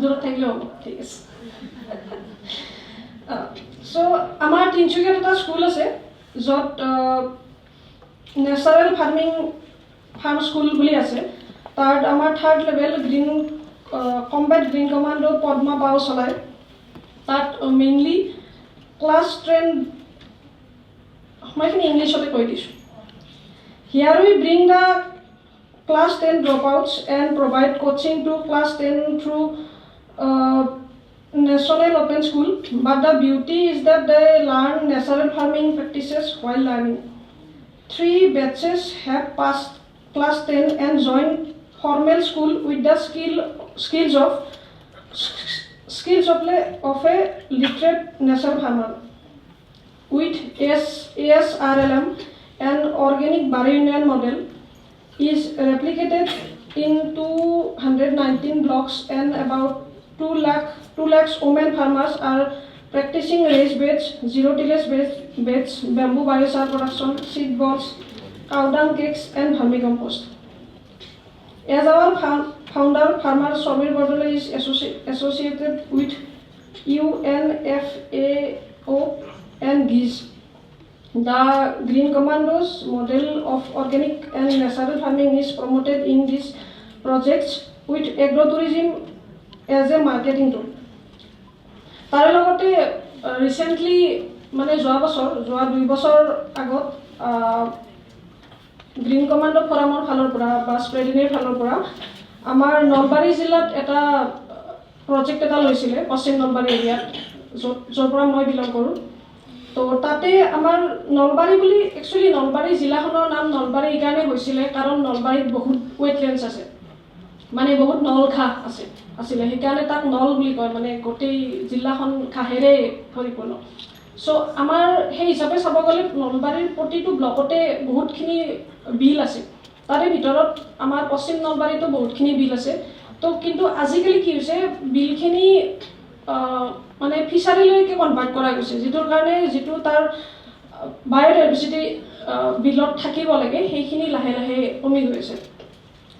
দূৰত থাকিলেও হ'ব ঠিক আছে চ' আমাৰ তিনিচুকীয়াত এটা স্কুল আছে য'ত নেচাৰেল ফাৰ্ম স্কুল বুলি আছে তাত আমাৰ 3rd level green combat green commando Padma পাও চলায় তাত মেইনলি ক্লাছ 10 মই এইখিনি ইংলিছতে কৈ দিছোঁ here we bring the class 10 dropouts and provide coaching to class 10 through national open school but the beauty is that they learn natural farming practices while learning 3 batches have passed class 10 and joined formal school with the skills of a literate natural farmer with ASRLM and organic Baronian model is replicated in 219 blocks and about 2 lakhs women farmers are practicing raised beds, zero tillage beds, bamboo biochar production, seed balls, cow dung cakes and vermicompost. As our founder, Farmer Samir Bardole is associated with UNFAO and GIZ. The Green Commandos model of organic and natural farming is promoted in these projects with agrotourism as a marketing tool. তাৰে লগতে recently মানে যোৱা 2 বছৰ আগত green commando ফৰামৰ ফালৰ পৰা বা স্প্ৰেডিনৰ ফালৰ পৰা আমাৰ নলবাৰী জিলাত এটা প্ৰজেক্ট এটা লৈছিলে পশ্চিম নলবাৰী এৰিয়াত য'ৰ পৰা মই বিলং কৰোঁ তো তাতে আমাৰ নলবাৰী বুলি একচুৱেলি নলবাৰী জিলাখনৰ নাম নলবাৰী এইকাৰণে হৈছিলে কাৰণ নলবাৰীত বহুত ৱেটলেণ্ডছ আছে মানে বহুত নল ঘাঁহ আছিলে সেইকাৰণে তাক নল বুলি কয় মানে গোটেই জিলাখন ঘাঁহেৰে পৰিপূৰ্ণ সো আমাৰ সেই হিচাপে চাব গ'লে নলবাৰীৰ প্ৰতিটো ব্লকতে বহুতখিনি বিল আছে তাৰে ভিতৰত আমাৰ পশ্চিম নলবাৰীতো বহুতখিনি বিল আছে তো কিন্তু আজিকালি কি হৈছে বিলখিনি মানে ফিচাৰীলৈকে কনভাৰ্ট কৰা গৈছে যিটোৰ কাৰণে যিটো তাৰ বায়'ডাইভাৰ্চিটি বিলত থাকিব লাগে সেইখিনি লাহে লাহে কমি গৈছে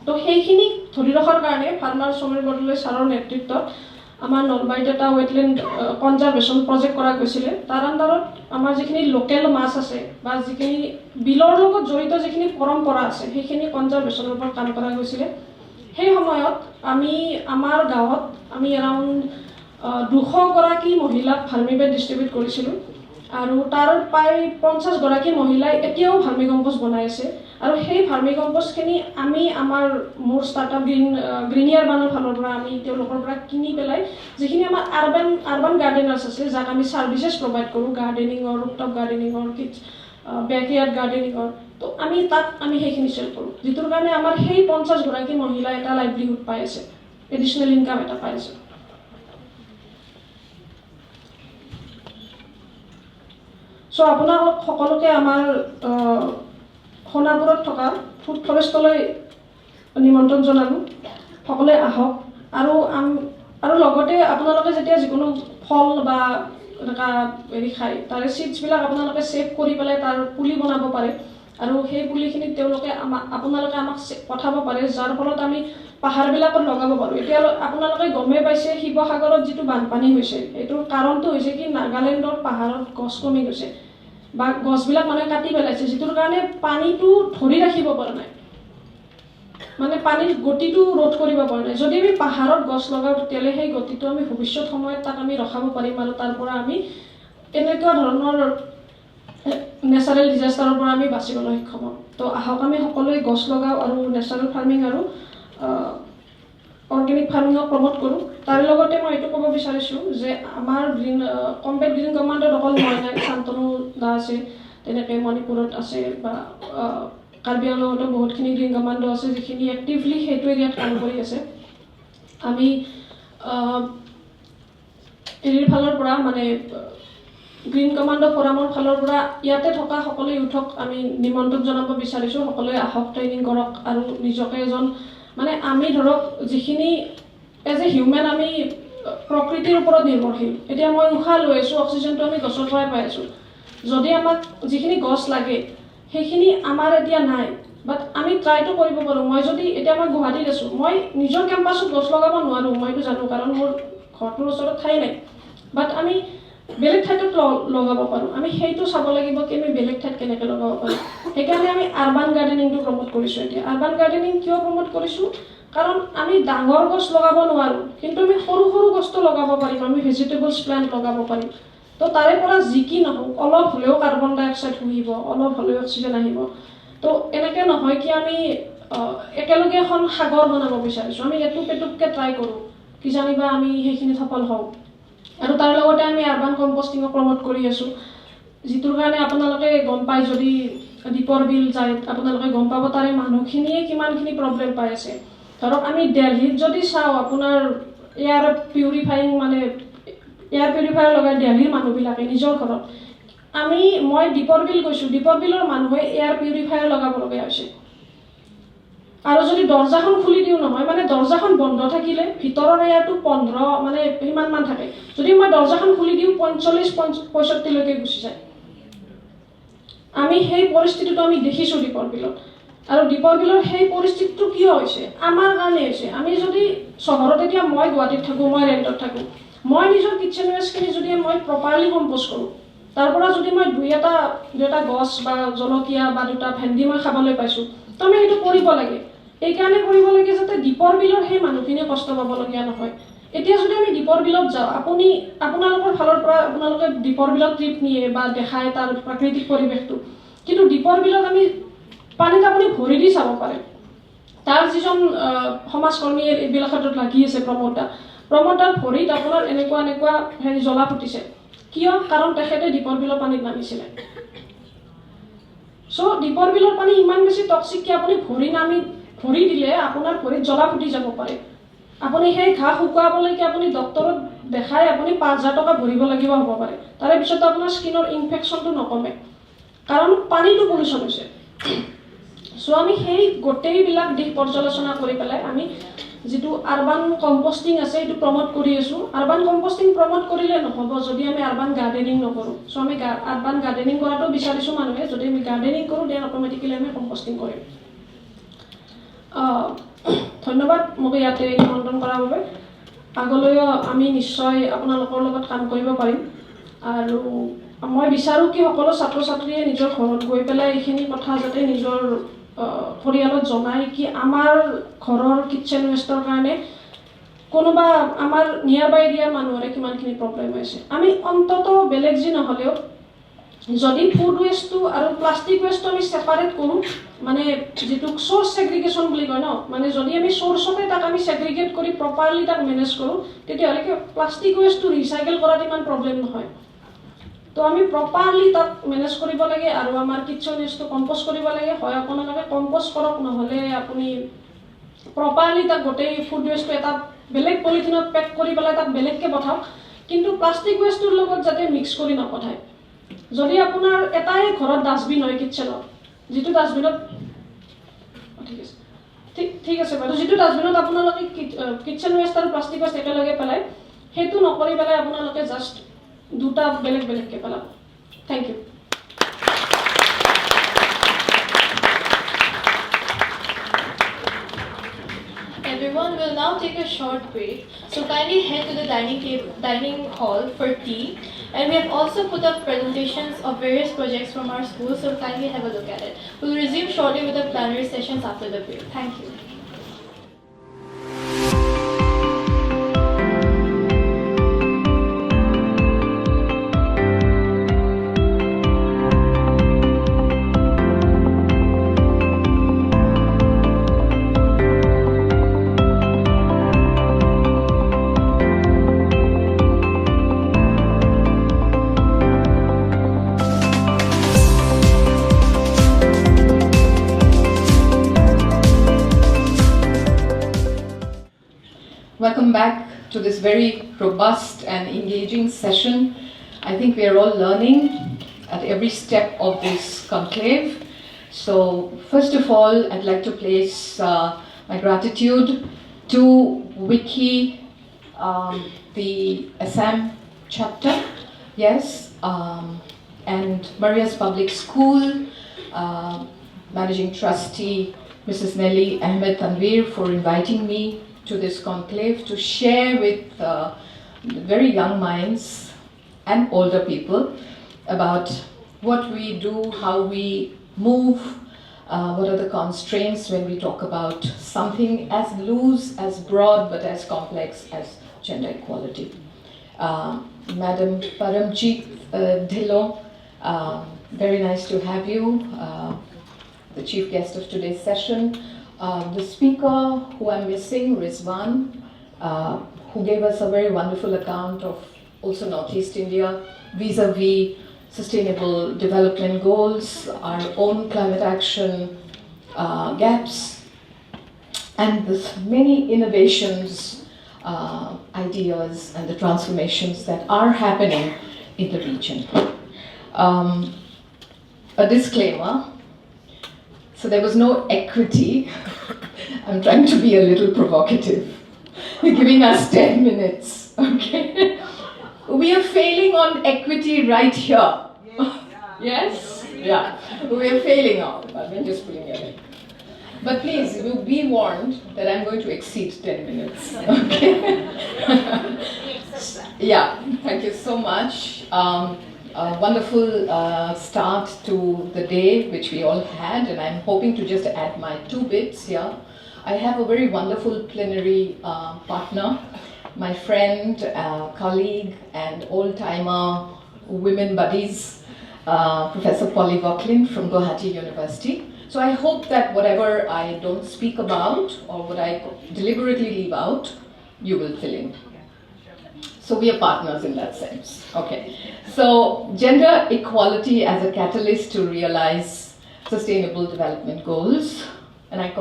তো সেইখিনি ধৰি ৰখাৰ কাৰণে ফাৰ্মাৰ সমীৰ বৰদলৈ ছাৰৰ নেতৃত্বত আমাৰ নলবাৰীত এটা ৱেটলেণ্ড কনজাৰ্ভেশ্যন প্ৰজেক্ট কৰা গৈছিলে তাৰ আণ্ডাৰত আমাৰ যিখিনি লোকেল মাছ আছে বা যিখিনি বিলৰ লগত জড়িত যিখিনি পৰম্পৰা আছে সেইখিনি কনজাৰ্ভেশ্যনৰ ওপৰত কাম কৰা গৈছিলে সেই সময়ত আমি আমাৰ গাঁৱত আমি এৰাউণ্ড 200 গৰাকী মহিলাক ভাৰ্মিবেট ডিষ্ট্ৰিবিউট কৰিছিলোঁ আৰু তাৰ প্ৰায় 50 গৰাকী মহিলাই এতিয়াও ভাৰ্মি কম্পোষ্ট বনাই আছে আৰু সেই ভাৰ্মি কম্পোষ্টখিনি আমি আমাৰ মোৰ ষ্টাৰ্টআপ গ্ৰীনিয়াৰ বানৰ ফালৰ পৰা আমি তেওঁলোকৰ পৰা কিনি পেলাই যিখিনি আমাৰ আৰ্বান গাৰ্ডেনাৰ্ছ আছে যাক আমি ছাৰ্ভিচেছ প্ৰভাইড কৰোঁ গাৰ্ডেনিঙৰ ৰুফটপ গাৰ্ডেনিঙৰ বেকয়াৰ্ড গাৰ্ডেনিঙৰ তো আমি তাত আমি সেইখিনি চেল কৰোঁ যিটোৰ কাৰণে আমাৰ সেই 50 গৰাকী মহিলাই এটা লাইভলিহুড পাই আছে এডিশ্যনেল ইনকাম এটা পাই আছে সো আপোনালোক সকলোকে আমাৰ সোণাপুৰত থকা ফুড ফৰেষ্টলৈ নিমন্ত্ৰণ জনালোঁ সকলোৱে আহক আৰু লগতে আপোনালোকে যেতিয়া যিকোনো ফল বা এনেকুৱা হেৰি খায় তাৰে চিডছবিলাক আপোনালোকে ছেভ কৰি পেলাই তাৰ পুলি বনাব পাৰে আৰু সেই পুলিখিনি আপোনালোকে আমাক পঠাব পাৰে যাৰ ফলত আমি পাহাৰবিলাকত লগাব পাৰোঁ এতিয়া আপোনালোকে গমেই পাইছে শিৱসাগৰত যিটো বানপানী হৈছে এইটোৰ কাৰণটো হৈছে কি নাগালেণ্ডৰ পাহাৰত গছ কমি গৈছে বা গছবিলাক মানে কাটি পেলাইছে যিটোৰ কাৰণে পানীটো ধৰি ৰাখিব পৰা নাই মানে পানীৰ গতিটো ৰোধ কৰিব পৰা নাই যদি আমি পাহাৰত গছ লগাওঁ তেতিয়াহ'লে সেই গতিটো আমি ভৱিষ্যত সময়ত তাক আমি ৰখাব পাৰিম আৰু তাৰ পৰা আমি এনেকুৱা ধৰণৰ নেচাৰেল ডিজাষ্টাৰৰ পৰা আমি বাচিবলৈ সক্ষম হ'ম তো আহক আমি সকলোৱে গছ লগাওঁ আৰু নেচাৰেল ফাৰ্মিং আৰু অৰ্গেনিক ফাৰ্মিঙক প্ৰমোট কৰোঁ তাৰ লগতে মই এইটো ক'ব বিচাৰিছোঁ যে আমাৰ কম্পেট গ্ৰীণ কমাণ্ডত অকল মই নাই শান্তনু দা আছে তেনেকৈ মণিপুৰত আছে বা কাৰ্বি আংলঙতো বহুতখিনি গ্ৰীণ কমাণ্ডো আছে যিখিনি এক্টিভলি সেইটো এৰিয়াত কাম কৰি আছে আমি হেৰিৰ ফালৰ পৰা মানে গ্ৰীণ কমাণ্ডো ফৰামৰ ফালৰ পৰা ইয়াতে থকা সকলো ইউথক আমি নিমন্ত্ৰণ জনাব বিচাৰিছোঁ সকলোৱে আহক ট্ৰেইনিং কৰক আৰু নিজকে এজন মানে আমি ধৰক যিখিনি এজ এ হিউমেন আমি প্ৰকৃতিৰ ওপৰত নিৰ্ভৰশীল এতিয়া মই উশাহ লৈ আছোঁ অক্সিজেনটো আমি গছৰ পৰাই পাই আছোঁ যদি আমাক যিখিনি গছ লাগে সেইখিনি আমাৰ এতিয়া নাই বাট আমি ট্ৰাইটো কৰিব পাৰোঁ মই যদি এতিয়া মই গুৱাহাটীত আছোঁ মই নিজৰ কেম্পাছত গছ লগাব নোৱাৰোঁ মইতো জানো কাৰণ মোৰ ঘৰটোৰ ওচৰত ঠাই নাই বাট আমি বেলেগ ঠাইত লগাব পাৰোঁ আমি সেইটো চাব লাগিব কি আমি বেলেগ ঠাইত কেনেকৈ লগাব পাৰোঁ সেইকাৰণে আমি আৰ্বান গাৰ্ডেনিংটো প্ৰমোট কৰিছোঁ এতিয়া আৰ্বান গাৰ্ডেনিং কিয় প্ৰমোট কৰিছোঁ কাৰণ আমি ডাঙৰ গছ লগাব নোৱাৰোঁ কিন্তু আমি সৰু সৰু গছটো লগাব পাৰিম আমি ভেজিটেবলছ প্লাণ্ট লগাব পাৰিম তো তাৰে পৰা যি কি নহওক অলপ হ'লেও কাৰ্বন ডাই অক্সাইড শুহিব অলপ হ'লেও অক্সিজেন আহিব তো এনেকৈ নহয় কি আমি একেলগে এখন সাগৰ বনাব বিচাৰিছোঁ আমি এটুপ এটুপকৈ ট্ৰাই কৰোঁ কিজানিবা আমি সেইখিনি সফল হওঁ আৰু তাৰ লগতে আমি আৰ্বান কম্পষ্টিঙক প্ৰমোট কৰি আছোঁ যিটোৰ কাৰণে আপোনালোকে গম পায় যদি দীপৰ বিল যায় আপোনালোকে গম পাব তাৰে মানুহখিনিয়ে কিমানখিনি প্ৰব্লেম পাই আছে ধৰক আমি দিল্লীত যদি চাওঁ আপোনাৰ এয়াৰ পিউৰিফায়াৰ লগাই দিল্লীৰ মানুহবিলাকে নিজৰ ঘৰত মই দীপৰ বিল গৈছোঁ দীপৰ বিলৰ মানুহে এয়াৰ পিউৰিফায়াৰ লগাবলগীয়া হৈছে আৰু যদি দৰ্জাখন খুলি দিওঁ নহয় মানে দৰ্জাখন বন্ধ থাকিলে ভিতৰৰ এয়াৰটো 15 মানে সিমানমান থাকে যদি মই দৰ্জাখন খুলি দিওঁ 45-65 লৈকে গুচি যায় আমি সেই পৰিস্থিতিটো আমি দেখিছোঁ দীপৰ বিলত আৰু দীপৰ বিলৰ সেই পৰিস্থিতিটো কিয় হৈছে আমাৰ কাৰণে হৈছে আমি যদি চহৰত এতিয়া মই গুৱাহাটীত থাকোঁ মই ৰেণ্টত থাকোঁ মই নিজৰ কিটচেন ৱেষ্টখিনি যদি মই প্ৰপাৰলি কম্প'জ কৰোঁ তাৰ পৰা যদি মই দুই এটা গছ বা জলকীয়া বা দুটা ভেন্দি মই খাবলৈ পাইছোঁ, তো আমি সেইটো কৰিব লাগে। এইকাৰণে কৰিব লাগে যাতে দীপৰ বিলৰ সেই মানুহখিনিয়ে কষ্ট পাবলগীয়া নহয়। এতিয়া যদি আমি দীপৰ বিলত যাওঁ, আপোনালোকৰ ফালৰ পৰা আপোনালোকে দীপৰ বিলত ট্ৰিপ নিয়ে বা দেখায় তাৰ প্ৰাকৃতিক পৰিৱেশটো, কিন্তু দীপৰ বিলত আমি পানীত আপুনি ভৰি দি চাব পাৰে। তাৰ যিজন সমাজকৰ্মী এইবিলাক ক্ষেত্ৰত লাগি আছে প্ৰমোদৰ ভৰিত আপোনাৰ এনেকুৱা হেৰি জ্বলা ফুটিছে। কিয়? কাৰণ তেখেতে দীপৰ বিলৰ পানীত নামিছিলে। চ' দীপৰ বিলৰ পানী ইমান বেছি টক্সিক কি আপুনি ভৰি দিলে আপোনাৰ ভৰিত জ্বলা ফুটি যাব পাৰে। আপুনি সেই ঘাঁ শুকুৱাবলৈকে আপুনি ডক্তৰক দেখাই আপুনি 5,000 টকা ভৰিব লাগিব হ'ব পাৰে। তাৰে পিছত আপোনাৰ স্কিনৰ ইনফেকশ্যনটো নকমে, কাৰণ পানীটো পলিউশ্যন হৈছে। চ' আমি সেই গোটেইবিলাক দিশ পৰ্যালোচনা কৰি পেলাই আমি যিটো আৰ্বান কম্পষ্টিং আছে সেইটো প্ৰমোট কৰি আছোঁ। আৰ্বান কম্পষ্টিং প্ৰমোট কৰিলে নহ'ব যদি আমি আৰ্বান গাৰ্ডেনিং নকৰোঁ। চ' আমি আৰ্বান গাৰ্ডেনিং কৰাটো বিচাৰিছোঁ মানুহে। যদি আমি গাৰ্ডেনিং কৰোঁ দেন অট'মেটিকেলি আমি কম্পষ্টিং কৰিম। ধন্যবাদ মোক ইয়াতে নিমন্ত্ৰণ কৰাৰ বাবে। আগলৈও আমি নিশ্চয় আপোনালোকৰ লগত কাম কৰিব পাৰিম। আৰু মই বিচাৰোঁ কি সকলো ছাত্ৰ ছাত্ৰীয়ে নিজৰ ঘৰত গৈ পেলাই এইখিনি কথা যাতে নিজৰ পৰিয়ালত জনায় কি আমাৰ ঘৰৰ কিটচেন ৱেষ্টৰ কাৰণে কোনোবা আমাৰ নিয়াৰ বাই এৰিয়াৰ মানুহৰে কিমানখিনি প্ৰব্লেম হৈছে। আমি অন্ততঃ বেলেগ যি নহ'লেও যদি ফুড ৱেষ্টটো আৰু প্লাষ্টিক ৱেষ্টটো আমি ছেপাৰেট কৰোঁ, মানে যিটো চ'ৰ্চ ছেগ্ৰিগেশ্যন বুলি কয় ন, মানে যদি আমি চ'ৰ্চতে তাক আমি ছেগ্ৰিগেট কৰি প্ৰপাৰলি তাক মেনেজ কৰোঁ, তেতিয়াহ'লে কি প্লাষ্টিক ৱেষ্টটো ৰিচাইকেল কৰাত ইমান প্ৰব্লেম নহয়। তো আমি প্ৰপাৰলি তাক মেনেজ কৰিব লাগে আৰু আমাৰ কিটচেন ৱেষ্টটো কম্প'জ কৰিব লাগে। হয় আপোনালোকে কম্প'জ কৰক, নহ'লে আপুনি প্ৰপাৰলি তাক গোটেই ফুড ৱেষ্টটো এটা বেলেগ পলিথিনত পেক কৰি পেলাই তাক বেলেগকৈ পঠাওক, কিন্তু প্লাষ্টিক ৱেষ্টটোৰ লগত যাতে মিক্স কৰি নপঠায়। যদি আপোনাৰ এটাই ঘৰত ডাষ্টবিন হয় কিটচেনত, যিটো ডাষ্টবিনত ঠিক আছে বাইদেউ, যিটো ডাষ্টবিনত আপোনালোকে কিটচেন ৱেষ্ট আৰু প্লাষ্টিক ৱেষ্ট একেলগে পেলাই, সেইটো নকৰি পেলাই আপোনালোকে জাষ্ট দুটা বেলেগকৈ পেলাব। Thank you. Everyone will now take a short break, so kindly head to the dining hall for tea. And we have also put up presentations of various projects from our school, so kindly have a look at it. We'll resume shortly with the plenary sessions after the break. Thank you. Welcome back to this very robust and engaging session. I think we are all learning at every step of this conclave. So first of all, I'd like to place my gratitude to WICCI, the Assam chapter, yes, and Maria's Public School, Managing Trustee Mrs. Nellie Ahmed for inviting me to this conclave to share with very young minds and older people about what we do, how we move, what are the constraints when we talk about something as loose, as broad, but as complex as gender equality. Madam Paramjit Dhillon, very nice to have you, the chief guest of today's session. The speaker who I'm missing, Rizwan, who gave us a very wonderful account of also Northeast India vis-a-vis sustainable development goals, our own climate action gaps, and the many innovations, ideas, and the transformations that are happening in the region. A disclaimer. So there was no equity. I'm trying to be a little provocative. You're giving us 10 minutes, okay? We are failing on equity right here. Yes? Yeah. We are failing on. I'm just pulling your leg. But please, you be warned that I'm going to exceed 10 minutes, okay? Yeah, thank you so much. a wonderful start to the day which we all had, and I'm hoping to just add my 2 bits here. I have a very wonderful plenary partner, my friend, colleague, and old-timer women buddies, Professor Polly Vauquelin from Guwahati University. So I hope that whatever I don't speak about or what I deliberately leave out, you will fill in. So we are partners in that sense. Okay. So gender equality as a catalyst to realize sustainable development goals. And I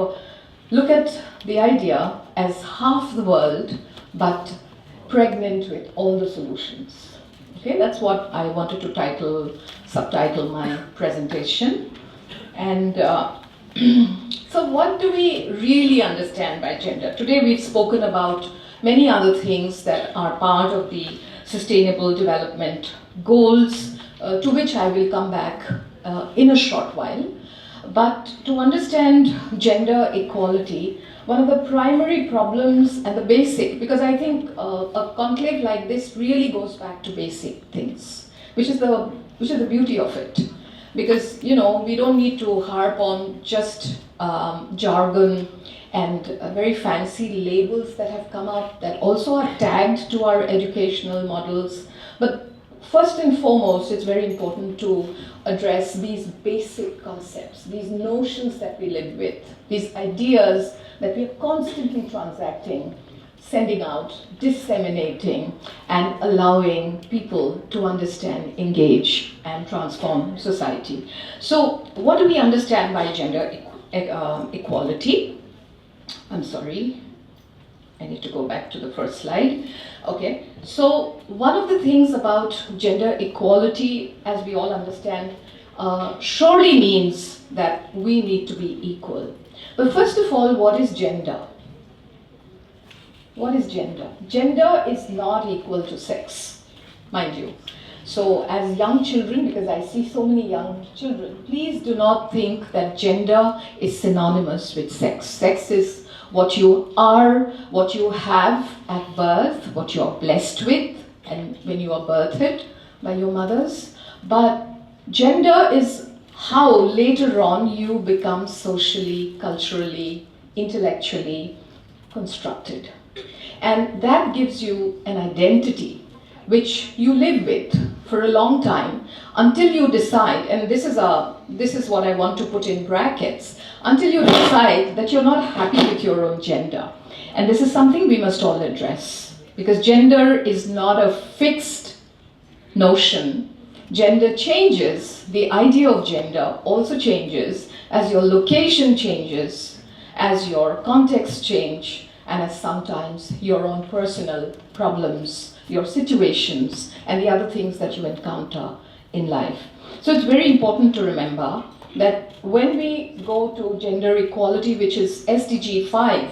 look at the idea as half the world, but pregnant with all the solutions. Okay, that's what I wanted to subtitle my presentation. And so what do we really understand by gender? Today we've spoken about many other things that are part of the Sustainable Development Goals, to which I will come back in a short while. But to understand gender equality, one of the primary problems and the basic, because I think a conclave like this really goes back to basic things, which is the beauty of it. Because, you know, we don't need to harp on just jargon and very fancy labels that have come up that also are tagged to our educational models. But first and foremost, it's very important to address these basic concepts, these notions that we live with, these ideas that we are constantly transacting, sending out, disseminating, and allowing people to understand, engage, and transform society. So what do we understand by gender equality? I'm sorry, I need to go back to the first slide. Okay, so one of the things about gender equality, as we all understand, surely means that we need to be equal. But first of all, what is gender? What is gender? Gender is not equal to sex, mind you. So as young children, because I see so many young children, please do not think that gender is synonymous with sex. Sex is what you are, what you have at birth, what you are blessed with, and when you are birthed by your mothers. But gender is how later on you become socially, culturally, intellectually constructed. And that gives you an identity which you live with for a long time until you decide, and this is what I want to put in brackets, until you decide that you're not happy with your own gender. And this is something we must all address, because gender is not a fixed notion. Gender changes, the idea of gender also changes as your location changes, as your context change, and as sometimes your own personal problems, your situations, and the other things that you encounter in life. So it's very important to remember that when we go to gender equality, which is SDG 5,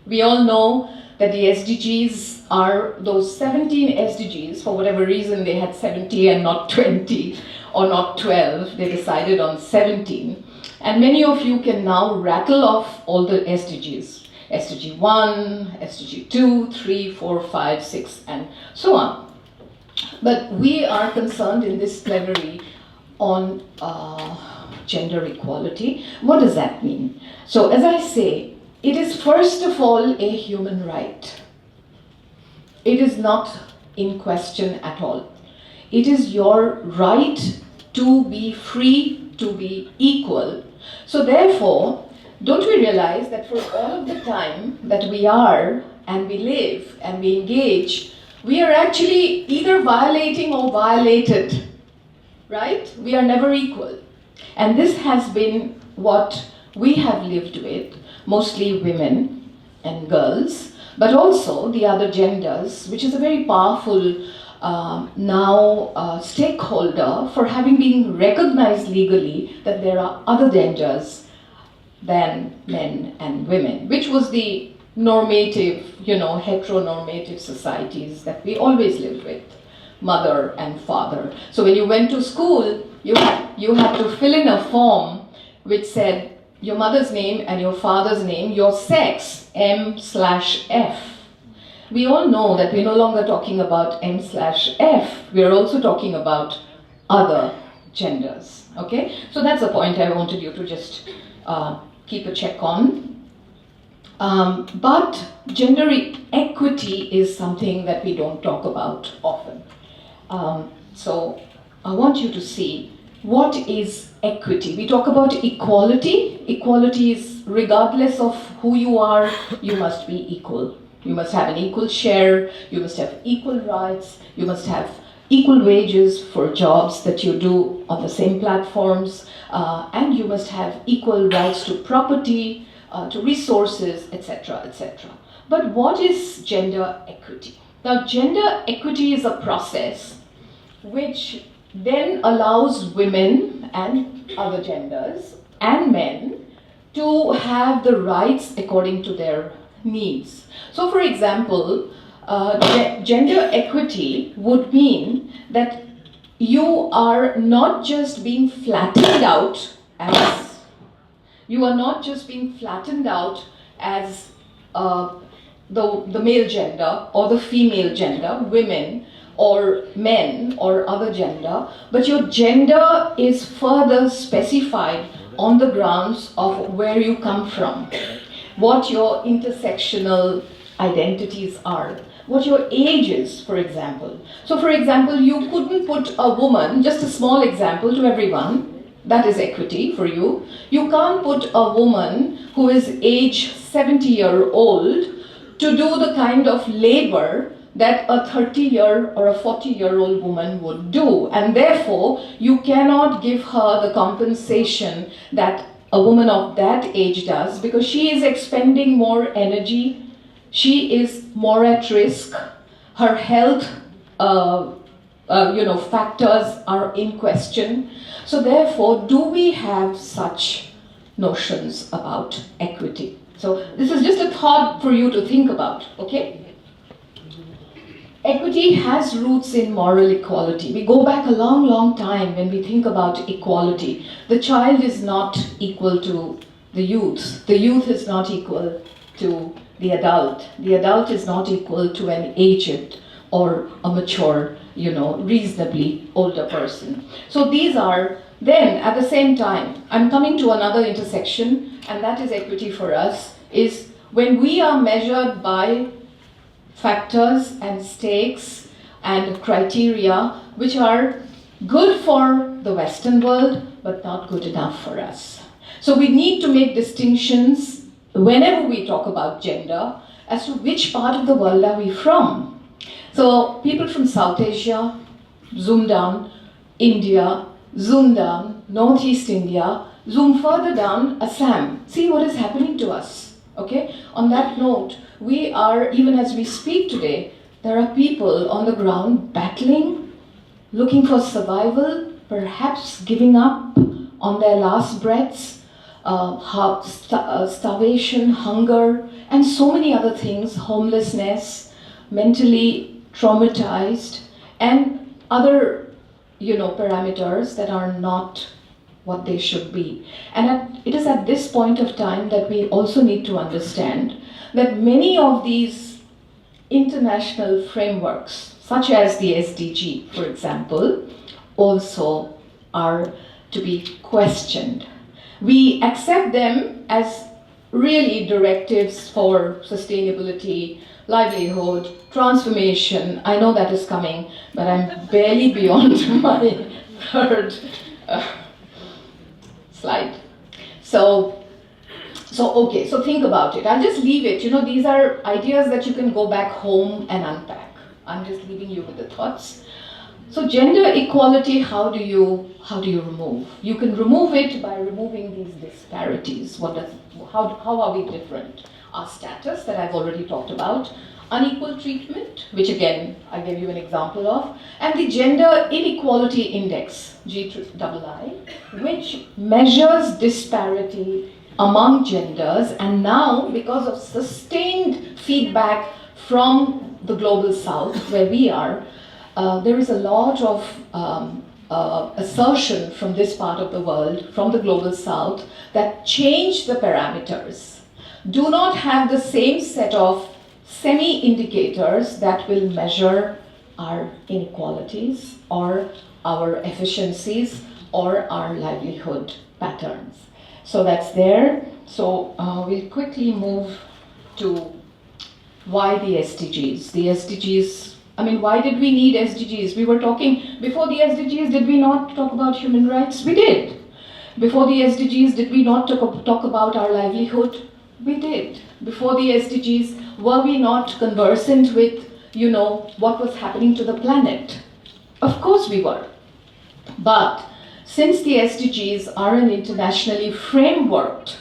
we all know that the SDGs are those 17 SDGs. For whatever reason, they had 70 and not 20 or not 12. They decided on 17. And many of you can now rattle off all the SDGs. SDG 1, SDG 2, 3, 4, 5, 6, and so on. But we are concerned in this plenary on gender equality. What does that mean? So as I say, it is first of all a human right. It is not in question at all. It is your right to be free, to be equal. So therefore, don't we realize that for all of the time that we are and we live and we engage, we are actually either violating or violated, right? We are never equal. And this has been what we have lived with, mostly women and girls, but also the other genders, which is a very powerful stakeholder for having been recognized legally that there are other genders than men and women, which was the normative, heteronormative societies that we always lived with, mother and father. So when you went to school, you had to fill in a form which said your mother's name and your father's name, your sex, M/F. We all know that we're no longer talking about M/F, we're also talking about other genders. Okay, so that's the point I wanted you to just keep a check on. But gender equity is something that we don't talk about often. So I want you to see what is equity. We talk about equality. Equality is regardless of who you are, you must be equal. You must have an equal share, you must have equal rights, you must have equal wages for jobs that you do on the same platforms, and you must have equal rights to property, to resources, etc., etc. But what is gender equity? Now, gender equity is a process which then allows women and other genders and men to have the rights according to their needs. So, for example, gender equity would mean that you are not just being flattened out as the male gender or the female gender, women or men or other gender, but your gender is further specified on the grounds of where you come from, what your intersectional identities are, what your age is, for example. So, for example, you couldn't put a woman, just a small example to everyone, that is equity for you. You can't put a woman who is age 70-year-old to do the kind of labor that a 30-year or a 40-year-old woman would do. And therefore, you cannot give her the compensation that a woman of that age does, because she is expending more energy, she is more at risk, her health factors are in question. So therefore, do we have such notions about equity? So this is just a thought for you to think about, okay? Equity has roots in moral equality. We go back a long, long time when we think about equality. The child is not equal to the youth. The youth is not equal to the adult. The adult is not equal to an aged or a mature, reasonably older person. So these are, then at the same time, I'm coming to another intersection, and that is equity for us, is when we are measured by factors and stakes and criteria which are good for the Western world but not good enough for us. So we need to make distinctions whenever we talk about gender as to which part of the world are we from. So people from South Asia, zoom down, India, zoom down, Northeast India, zoom further down, Assam. See what is happening to us, okay? On that note, we are, even as we speak today, there are people on the ground battling, looking for survival, perhaps giving up on their last breaths, starvation, hunger, and so many other things, homelessness, mentally traumatized, and other, parameters that are not what they should be. And it is at this point of time that we also need to understand that many of these international frameworks, such as the SDG, for example, also are to be questioned. We accept them as really directives for sustainability, livelihood, transformation. I know that is coming, but I'm barely beyond my third slide. So think about it. I'll just leave it. These are ideas that you can go back home and unpack. I'm just leaving you with the thoughts. So gender equality, how do you remove? You can remove it by removing these disparities. How are we different? Our status that I've already talked about, unequal treatment, which again I gave you an example of, and the gender inequality index, GII, which measures disparity among genders, and now because of sustained feedback from the global south where we are, there is a lot of assertion from this part of the world, from the global south, that change the parameters, do not have the same set of semi-indicators that will measure our inequalities or our efficiencies or our livelihood patterns. So that's there. So we'll quickly move to why the SDGs. The SDGs, I mean, why did we need SDGs? We were talking, before the SDGs, did we not talk about human rights? We did. Before the SDGs, did we not talk about our livelihood? We did. Before the SDGs, were we not conversant with, what was happening to the planet? Of course we were. But since the SDGs are an internationally frameworked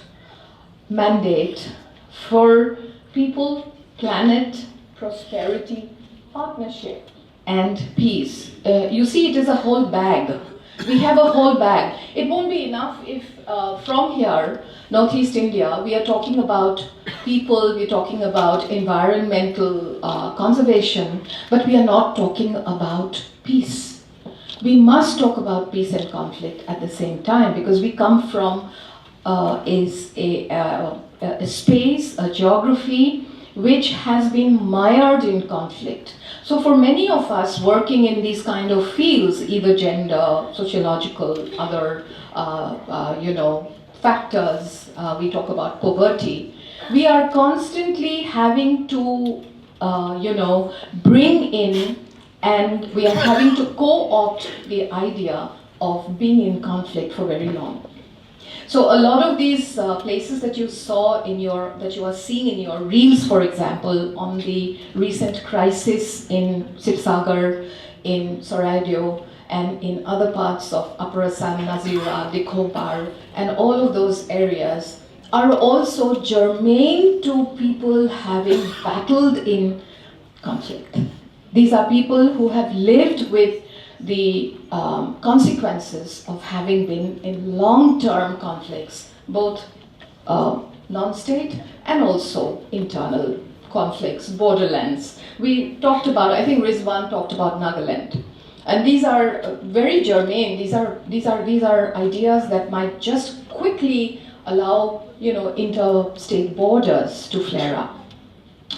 mandate for people, planet, prosperity, partnership, and peace, you see, it is a whole bag. We have a whole bag. It won't be enough if from here, Northeast India, we are talking about people, we're talking about environmental conservation, but we are not talking about peace. We must talk about peace and conflict at the same time, because we come from a space, a geography, which has been mired in conflict. So for many of us working in these kind of fields, either gender, sociological, other, factors, we talk about poverty, we are constantly having to, bring in, and we are having to co-opt the idea of being in conflict for very long. So a lot of these places that you saw that you are seeing in your reels, for example, on the recent crisis in Sibsagar, in Saraidio, and in other parts of Upper Assam, Nazira, Dikhopar, and all of those areas are also germane to people having battled in conflict. These are people who have lived with the consequences of having been in long-term conflicts, both non-state and also internal conflicts, borderlands. We talked about, I think Rizwan talked about Nagaland. And these are very germane. These are ideas that might just quickly allow, interstate borders to flare up.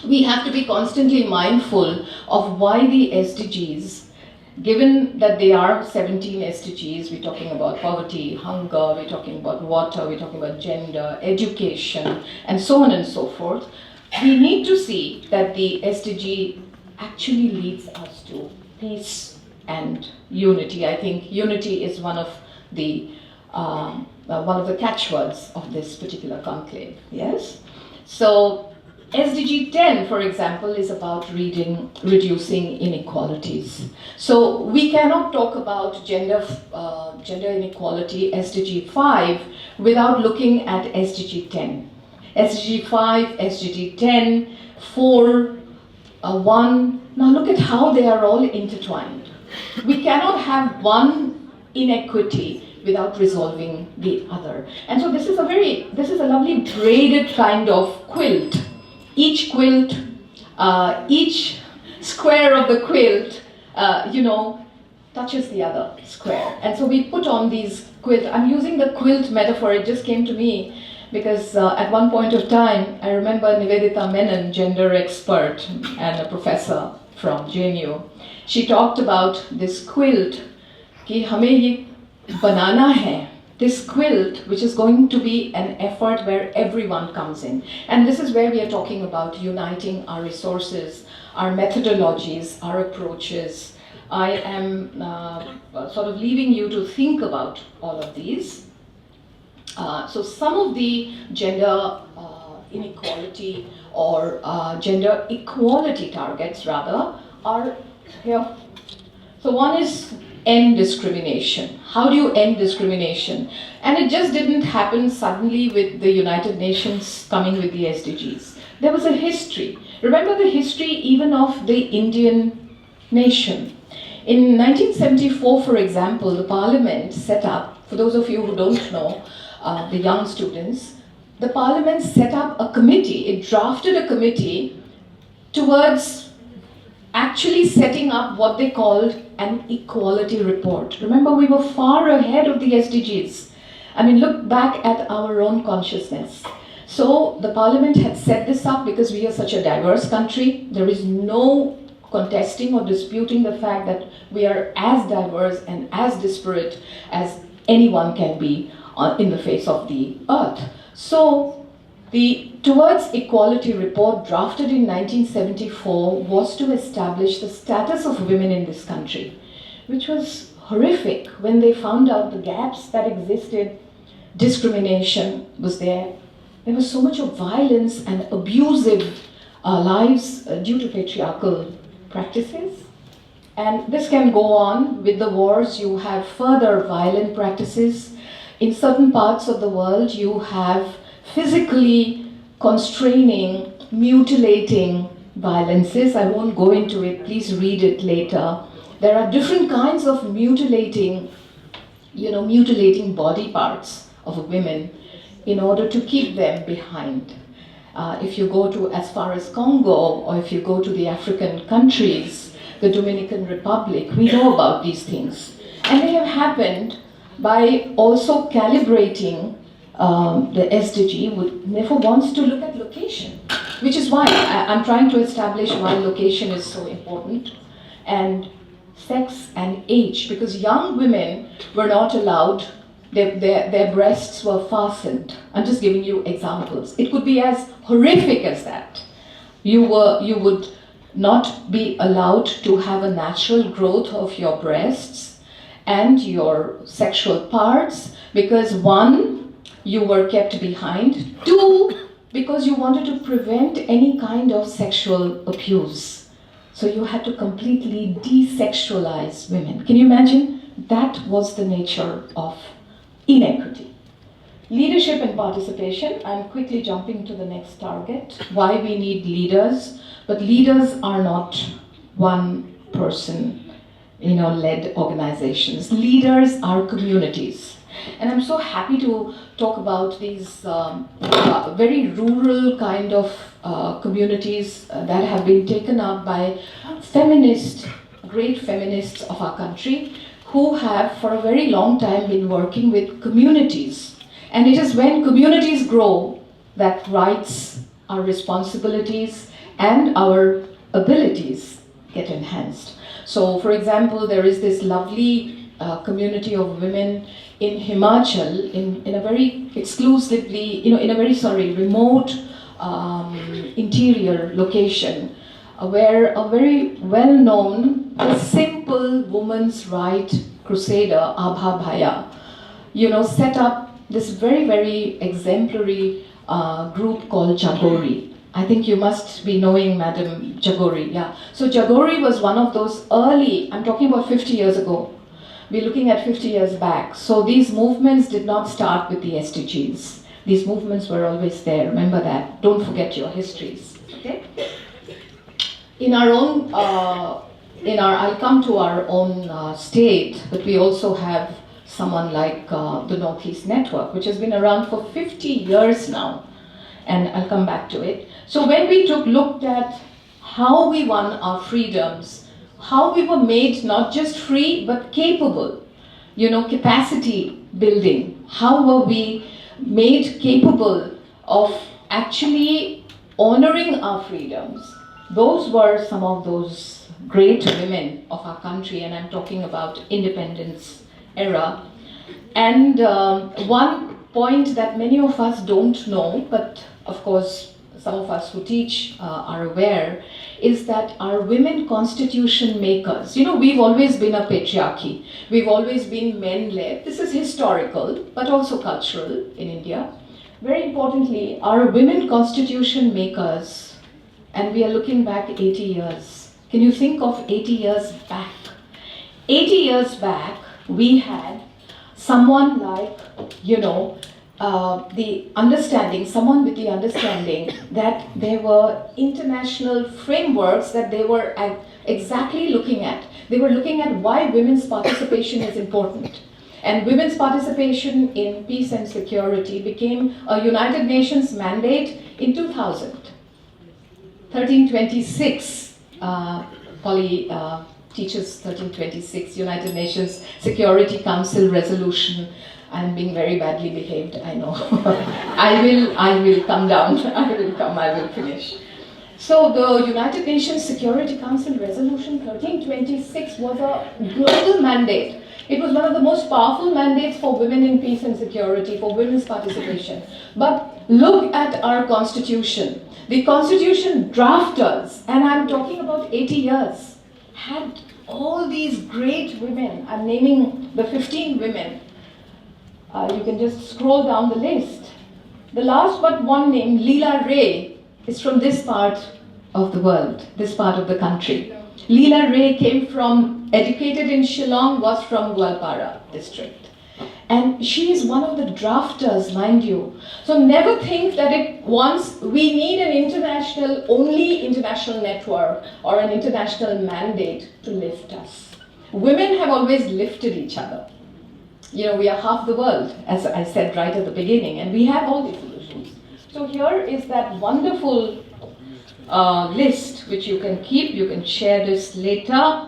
We have to be constantly mindful of why the SDGs, given that they are 17 SDGs, we're talking about poverty, hunger, we're talking about water, we're talking about gender, education, and so on and so forth. We need to see that the SDG actually leads us to peace and unity. I think unity is one of the catchwords of this particular conclave. Yes. So SDG 10, for example, is about reducing inequalities. So we cannot talk about gender inequality, SDG 5, without looking at SDG 10. SDG 5, SDG 10, 4, 1. Now look at how they are all intertwined. We cannot have one inequity without resolving the other. And so this is a lovely braided kind of quilt. Each quilt, each square of the quilt, touches the other square. And so we put on these quilts. I'm using the quilt metaphor, it just came to me because at one point of time, I remember Nivedita Menon, gender expert and a professor from JNU, she talked about this quilt, कि हमें ये बनाना है. This quilt, which is going to be an effort where everyone comes in. And this is where we are talking about uniting our resources, our methodologies, our approaches. I am sort of leaving you to think about all of these. So some of the gender inequality or gender equality targets rather are here. So one is end discrimination. How do you end discrimination? And it just didn't happen suddenly with the United Nations coming with the SDGs. There was a history. Remember the history even of the Indian nation. In 1974, for example, the Parliament set up, for those of you who don't know, the young students, the Parliament set up a committee, it drafted a committee towards actually setting up what they called an equality report. Remember, we were far ahead of the SDGs. I mean, look back at our own consciousness. So the Parliament had set this up because we are such a diverse country. There is no contesting or disputing the fact that we are as diverse and as disparate as anyone can be in the face of the earth. So the Towards Equality report drafted in 1974 was to establish the status of women in this country, which was horrific when they found out the gaps that existed. Discrimination was there. There was so much of violence and abusive lives due to patriarchal practices. And this can go on with the wars. You have further violent practices. In certain parts of the world, you have physically constraining, mutilating violences. I won't go into it, please read it later. There are different kinds of mutilating mutilating body parts of women in order to keep them behind. If you go to as far as Congo, or if you go to the African countries, the Dominican Republic, we know about these things. And they have happened by also calibrating the SDG, would never wants to look at location, which is why I'm trying to establish why location is so important, and sex and age, because young women were not allowed, their breasts were fastened. I'm just giving you examples. It could be as horrific as that. You would not be allowed to have a natural growth of your breasts and your sexual parts, because one, you were kept behind. Two, because you wanted to prevent any kind of sexual abuse. So you had to completely desexualize women. Can you imagine? That was the nature of inequity. Leadership and participation. I'm quickly jumping to the next target. Why we need leaders. But leaders are not one person, led organizations. Leaders are communities. And I'm so happy to talk about these very rural kind of communities that have been taken up by great feminists of our country, who have for a very long time been working with communities. And it is when communities grow that rights, our responsibilities, and our abilities get enhanced. So, for example, there is this lovely community of women in Himachal, in a very exclusively, in a very, remote interior location, where a very well-known, simple woman's right crusader, Abha Bhaya, set up this very, very exemplary group called Jagori. I think you must be knowing Madam Jagori, yeah. So Jagori was one of those early, I'm talking about 50 years ago. We're looking at 50 years back. So these movements did not start with the SDGs. These movements were always there. Remember that. Don't forget your histories. Okay? I'll come to our own state, but we also have someone like the Northeast Network, which has been around for 50 years now. And I'll come back to it. So when we looked at how we won our freedoms, how we were made not just free, but capable, capacity building. How were we made capable of actually honoring our freedoms? Those were some of those great women of our country, and I'm talking about independence era. And one point that many of us don't know, but of course some of us who teach are aware, is that our women constitution makers, we've always been a patriarchy. We've always been men-led. This is historical, but also cultural in India. Very importantly, our women constitution makers, and we are looking back 80 years. Can you think of 80 years back? 80 years back, we had someone like, someone with the understanding that there were international frameworks that they were exactly looking at. They were looking at why women's participation is important. And women's participation in peace and security became a United Nations mandate in 2000. 1326, Polly teaches 1326, United Nations Security Council resolution. I'm being very badly behaved, I know. I will come down, I will finish. So the United Nations Security Council Resolution 1326 was a global mandate. It was one of the most powerful mandates for women in peace and security, for women's participation. But look at our constitution. The constitution drafters, and I'm talking about 80 years, had all these great women. I'm naming the 15 women. You can just scroll down the list. The last but one name, Leela Ray, is from this part of the world, this part of the country. Leela Ray came from, educated in Shillong, was from Gwalpara district. And she is one of the drafters, mind you. So never think that we need an only international network or an international mandate to lift us. Women have always lifted each other. You know, we are half the world, as I said right at the beginning, and we have all these solutions. So here is that wonderful list which you can keep. You can share this later.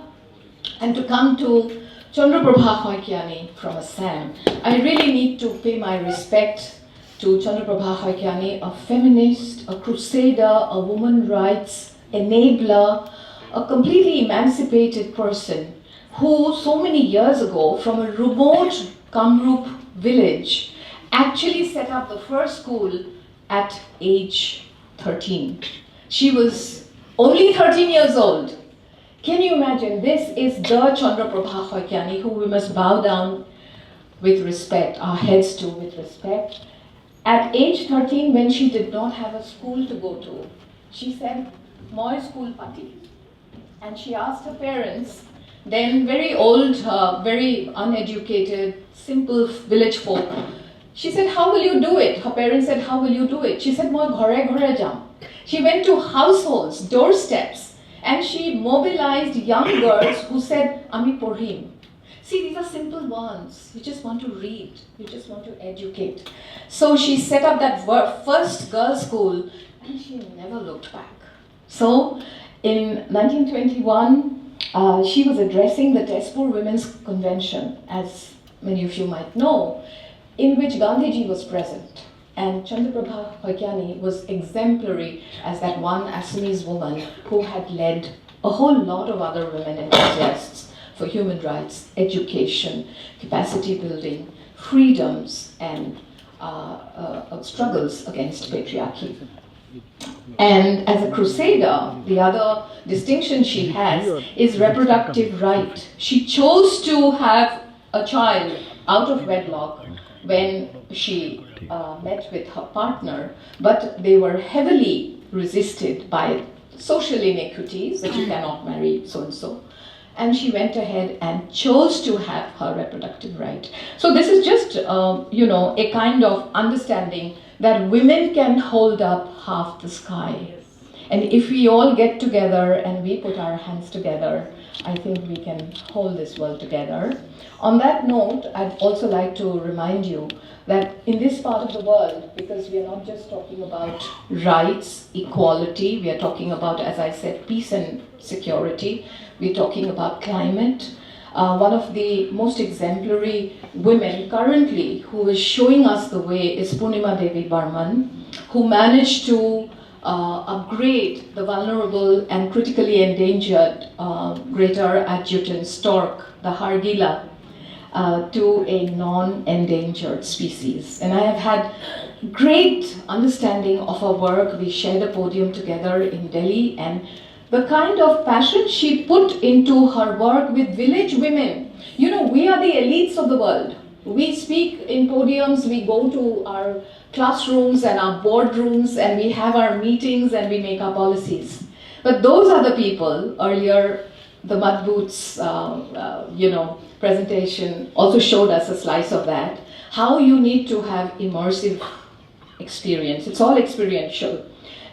And to come to Chandraprabha Hoikiani from Assam, I really need to pay my respect to Chandraprabha Hoikiani, a feminist, a crusader, a woman rights enabler, a completely emancipated person who so many years ago from a remote Kamrup village actually set up the first school at age 13. She was only 13 years old. Can you imagine? This is the Chandraprabha Hoikiani who we must bow down with respect, our heads to with respect. At age 13, when she did not have a school to go to, she said, "Moi school pati." And she asked her parents, then very old, very uneducated, simple village folk. She said, "How will you do it?" Her parents said, "How will you do it?" She said, "Moi ghare ghare jam." She went to households, doorsteps, and she mobilized young girls who said, "Ami porhim." See, these are simple ones. You just want to read. You just want to educate. So she set up that first girls' school, and she never looked back. So in 1921, she was addressing the Dispur Women's Convention, as many of you might know, in which Gandhiji was present. And Chandraprabha Hoikiani was exemplary as that one Assamese woman who had led a whole lot of other women enthusiasts for human rights, education, capacity building, freedoms, and struggles against patriarchy. And as a crusader, the other distinction she has is reproductive right. She chose to have a child out of wedlock when she met with her partner, but they were heavily resisted by social inequities that you cannot marry so-and-so. And she went ahead and chose to have her reproductive right. So this is just, a kind of understanding that women can hold up half the sky. And if we all get together and we put our hands together, I think we can hold this world together. On that note, I'd also like to remind you that in this part of the world, because we are not just talking about rights, equality, we are talking about, as I said, peace and security, we're talking about climate. One of the most exemplary women currently who is showing us the way is Purnima Devi Barman, who managed to upgrade the vulnerable and critically endangered greater adjutant stork, the Hargila, to a non-endangered species. And I have had great understanding of her work. We shared a podium together in Delhi, and the kind of passion she put into her work with village women. You know, we are the elites of the world. We speak in podiums, we go to our classrooms and our boardrooms, and we have our meetings and we make our policies. But those are the people, earlier the mud boots, presentation also showed us a slice of that, how you need to have immersive experience. It's all experiential.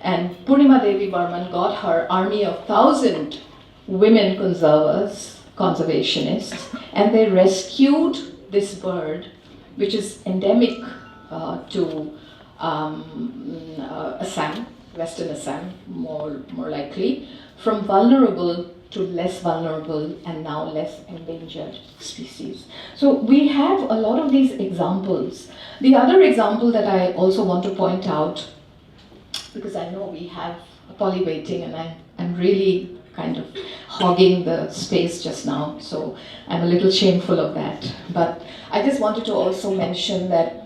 And Purnima Devi Barman got her army of 1,000 women conservationists, and they rescued this bird, which is endemic to Assam, Western Assam, more likely, from vulnerable to less vulnerable and now less endangered species. So we have a lot of these examples. The other example that I also want to point out, because I know we have a polybating, and I'm really kind of hogging the space just now, so I'm a little shameful of that. But I just wanted to also mention that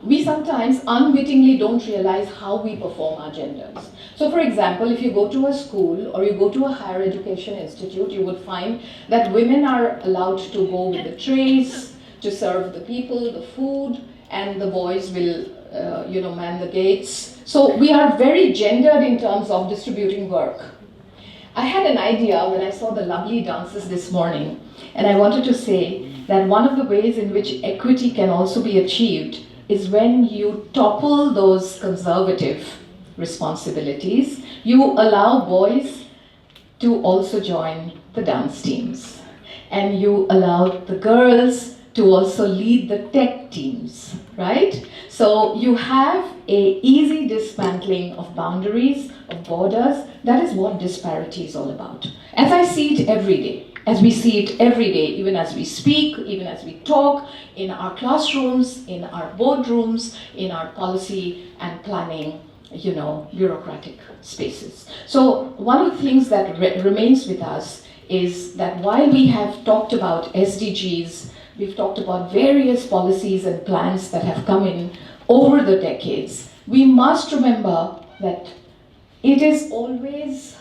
we sometimes unwittingly don't realize how we perform our genders. So for example, if you go to a school or you go to a higher education institute, you would find that women are allowed to go with the trays, to serve the people, the food, and the boys will man the gates. So we are very gendered in terms of distributing work. I had an idea when I saw the lovely dances this morning, and I wanted to say that one of the ways in which equity can also be achieved is when you topple those conservative responsibilities. You allow boys to also join the dance teams, and you allow the girls to also lead the tech teams, right? So you have a easy dismantling of boundaries, of borders. That is what disparity is all about. As I see it every day, as we see it every day, even as we speak, even as we talk, in our classrooms, in our boardrooms, in our policy and planning, bureaucratic spaces. So one of the things that remains with us is that while we have talked about SDGs, we've talked about various policies and plans that have come in over the decades, we must remember that it is always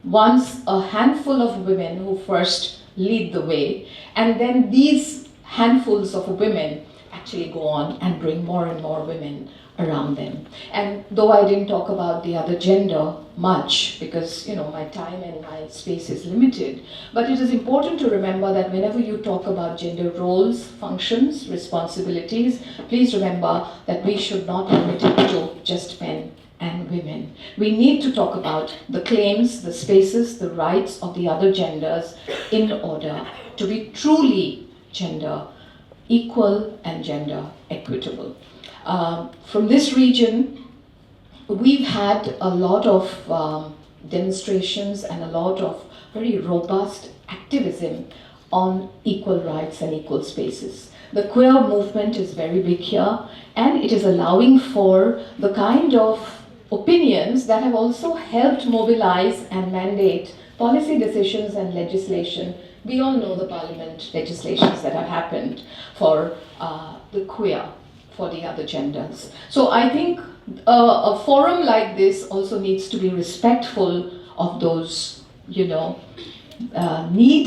once a handful of women who first lead the way, and then these handfuls of women actually go on and bring more and more women around them. And though I didn't talk about the other gender much, because my time and my space is limited, but it is important to remember that whenever you talk about gender roles, functions, responsibilities, please remember that we should not limit it to just men and women. We need to talk about the claims, the spaces, the rights of the other genders in order to be truly gender equal and gender equitable. From this region, we've had a lot of demonstrations and a lot of very robust activism on equal rights and equal spaces. The queer movement is very big here, and it is allowing for the kind of opinions that have also helped mobilize and mandate policy decisions and legislation. We all know the parliament legislations that have happened for the queer, for the other genders. So I think a forum like this also needs to be respectful of those, need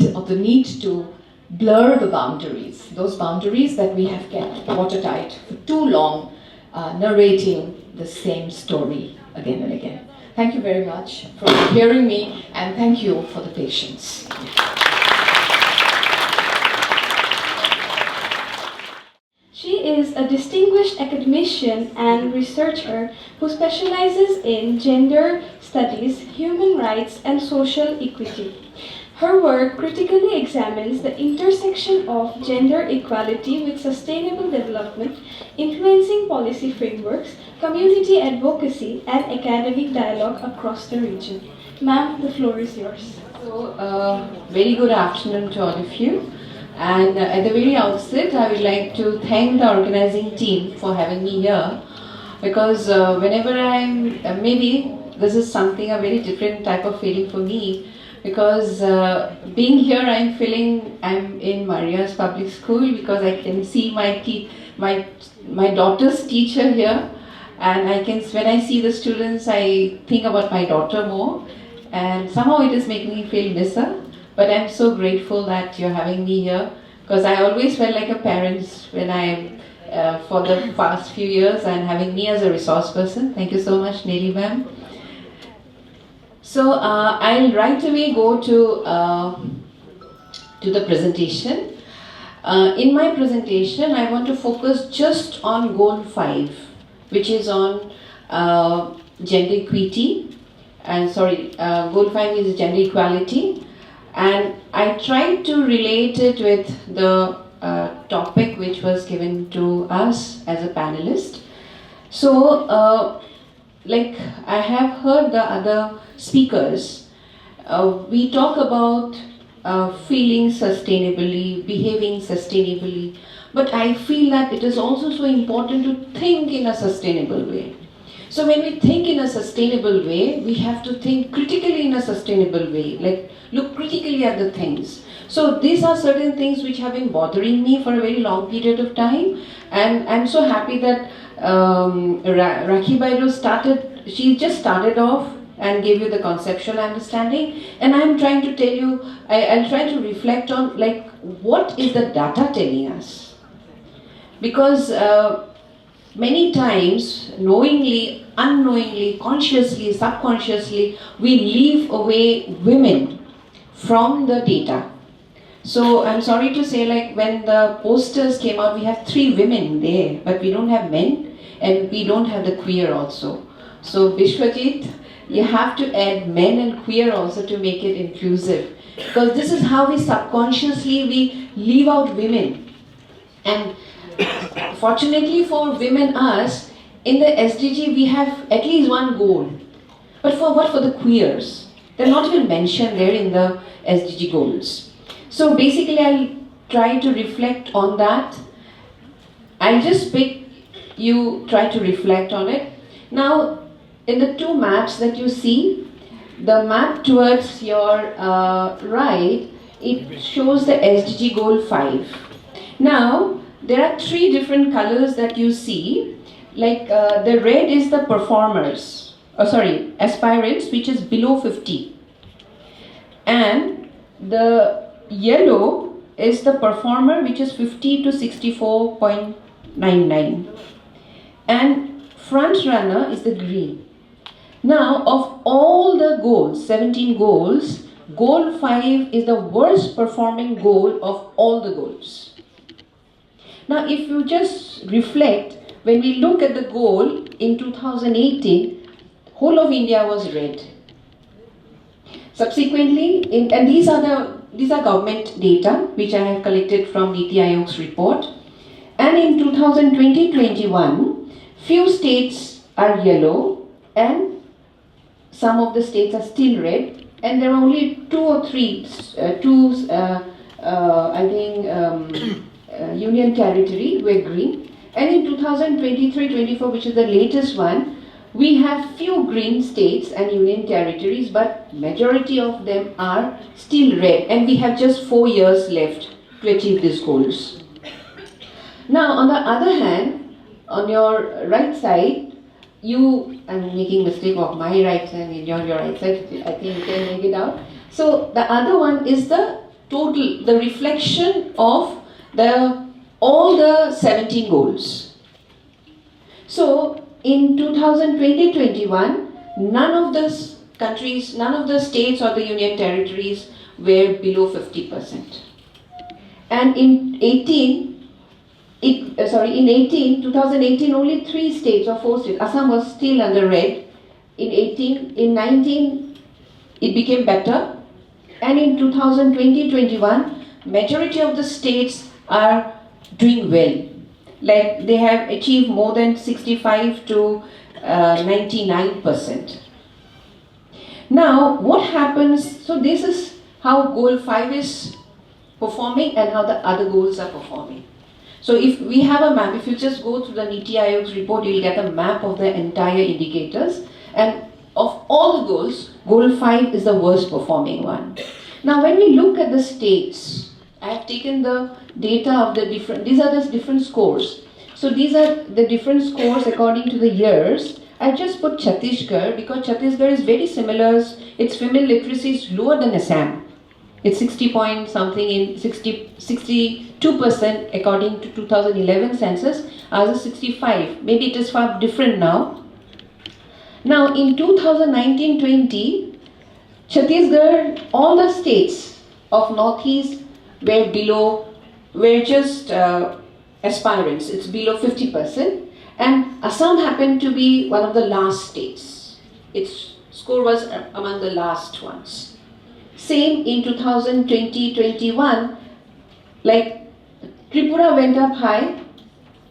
to blur the boundaries, those boundaries that we have kept watertight for too long, narrating the same story again and again. Thank you very much for hearing me, and thank you for the patience. She is a distinguished academician and researcher who specializes in gender studies, human rights, and social equity. Her work critically examines the intersection of gender equality with sustainable development, influencing policy frameworks, community advocacy, and academic dialogue across the region. Ma'am, the floor is yours. So, very good afternoon to all of you. And at the very outset, I would like to thank the organizing team for having me here, because whenever maybe this is a very different type of feeling for me, because being here, I'm feeling I'm in Maria's public school, because I can see my daughter's teacher here, and when I see the students, I think about my daughter more, and somehow it is making me feel lesser. But I'm so grateful that you're having me here, because I always felt like a parent when for the past few years, and having me as a resource person. Thank you so much, Nellie ma'am. So I'll right away go to the presentation. In my presentation, I want to focus just on goal 5, which is on gender equity. Goal 5 is gender equality. And I tried to relate it with the topic which was given to us as a panelist. So, I have heard the other speakers, we talk about feeling sustainably, behaving sustainably, but I feel that it is also so important to think in a sustainable way. So when we think in a sustainable way, we have to think critically in a sustainable way, like look critically at the things. So these are certain things which have been bothering me for a very long period of time, and I'm so happy that Rakhi Bairo she just started off and gave you the conceptual understanding, and I'm trying to tell you, I'll try to reflect on like what is the data telling us, because many times, knowingly, unknowingly, consciously, subconsciously, we leave away women from the data. So I'm sorry to say, like when the posters came out, we have 3 women there, but we don't have men, and we don't have the queer also. So Vishwajit, you have to add men and queer also to make it inclusive, because this is how we subconsciously we leave out women. And fortunately for women, us, in the SDG we have at least one goal. But for what? For the queers. They're not even mentioned there in the SDG goals. So basically I'll try to reflect on that. I'll just pick, you try to reflect on it. Now, in the 2 maps that you see, the map towards your right, it shows the SDG goal 5. Now, there are 3 different colors that you see. Like the red is the performers, aspirants, which is below 50. And the yellow is the performer, which is 50 to 64.99. And front runner is the green. Now, of all the goals, 17 goals, goal 5 is the worst performing goal of all the goals. Now, if you just reflect, when we look at the goal in 2018, whole of India was red. Subsequently, and these are government data which I have collected from NITI Aayog's report. And in 2020-21, few states are yellow and some of the states are still red, and there are only 2 or 3 union territory were green. And in 2023-24, which is the latest one, we have few green states and union territories, but majority of them are still red, and we have just 4 years left to achieve these goals. Now, on the other hand, on your right side, I'm making mistake of my right side and your right side, I think you can make it out. So the other one is the total, the reflection of all the 17 goals. So in 2020-21, none of the countries, none of the states or the union territories were below 50%. And in 2018, only 3 states or 4 states. Assam was still under red. In 19, it became better. And in 2020-21, majority of the states are doing well. Like they have achieved more than 65 to 99%. Now, what happens? So this is how goal 5 is performing and how the other goals are performing. So if we have a map, if you just go through the NITI Aayog's report, you will get a map of the entire indicators. And of all the goals, goal 5 is the worst performing one. Now, when we look at the states, I have taken the data of the different, these are the different scores. So these are the different scores according to the years. I just put Chhattisgarh because Chhattisgarh is very similar. Its female literacy is lower than Assam. It's 60 point something in 62% according to 2011 census, as a 65. Maybe it is far different now. Now in 2019-20, Chhattisgarh, all the states of Northeast were just aspirants. It's below 50%. And Assam happened to be one of the last states. Its score was among the last ones. Same in 2020-21, like Tripura went up high.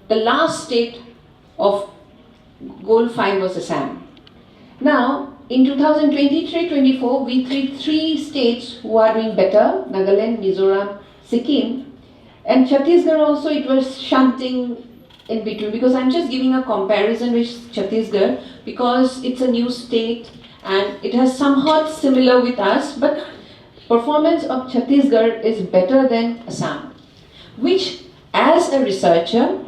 The last state of goal 5 was Assam. Now, in 2023-24, we see 3 states who are doing better: Nagaland, Mizoram, Sikkim, and Chhattisgarh also. It was shunting in between, because I'm just giving a comparison with Chhattisgarh because it's a new state and it has somewhat similar with us, but performance of Chhattisgarh is better than Assam, which as a researcher,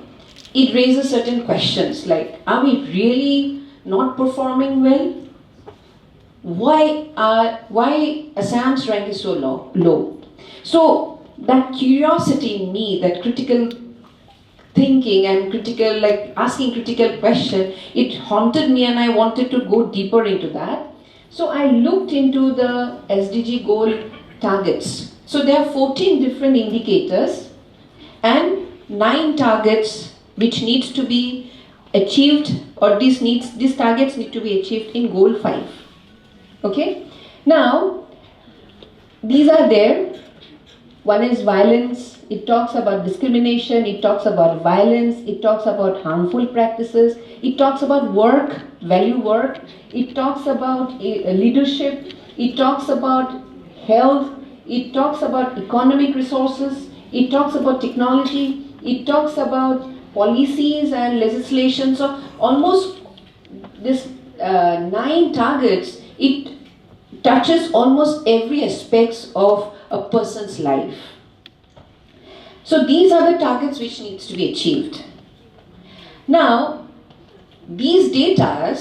it raises certain questions like, are we really not performing well? Why Assam's rank is so low? So that curiosity in me, that critical thinking and critical, like asking critical question, it haunted me and I wanted to go deeper into that. So I looked into the SDG goal targets. So there are 14 different indicators and 9 targets which needs to be achieved, or these targets need to be achieved in goal 5. Okay? Now, these are there. One is violence. It talks about discrimination. It talks about violence. It talks about harmful practices. It talks about work, value work. It talks about leadership. It talks about health. It talks about economic resources. It talks about technology. It talks about policies and legislation. So almost this 9 targets, it touches almost every aspect of a person's life. So these are the targets which needs to be achieved. Now, these data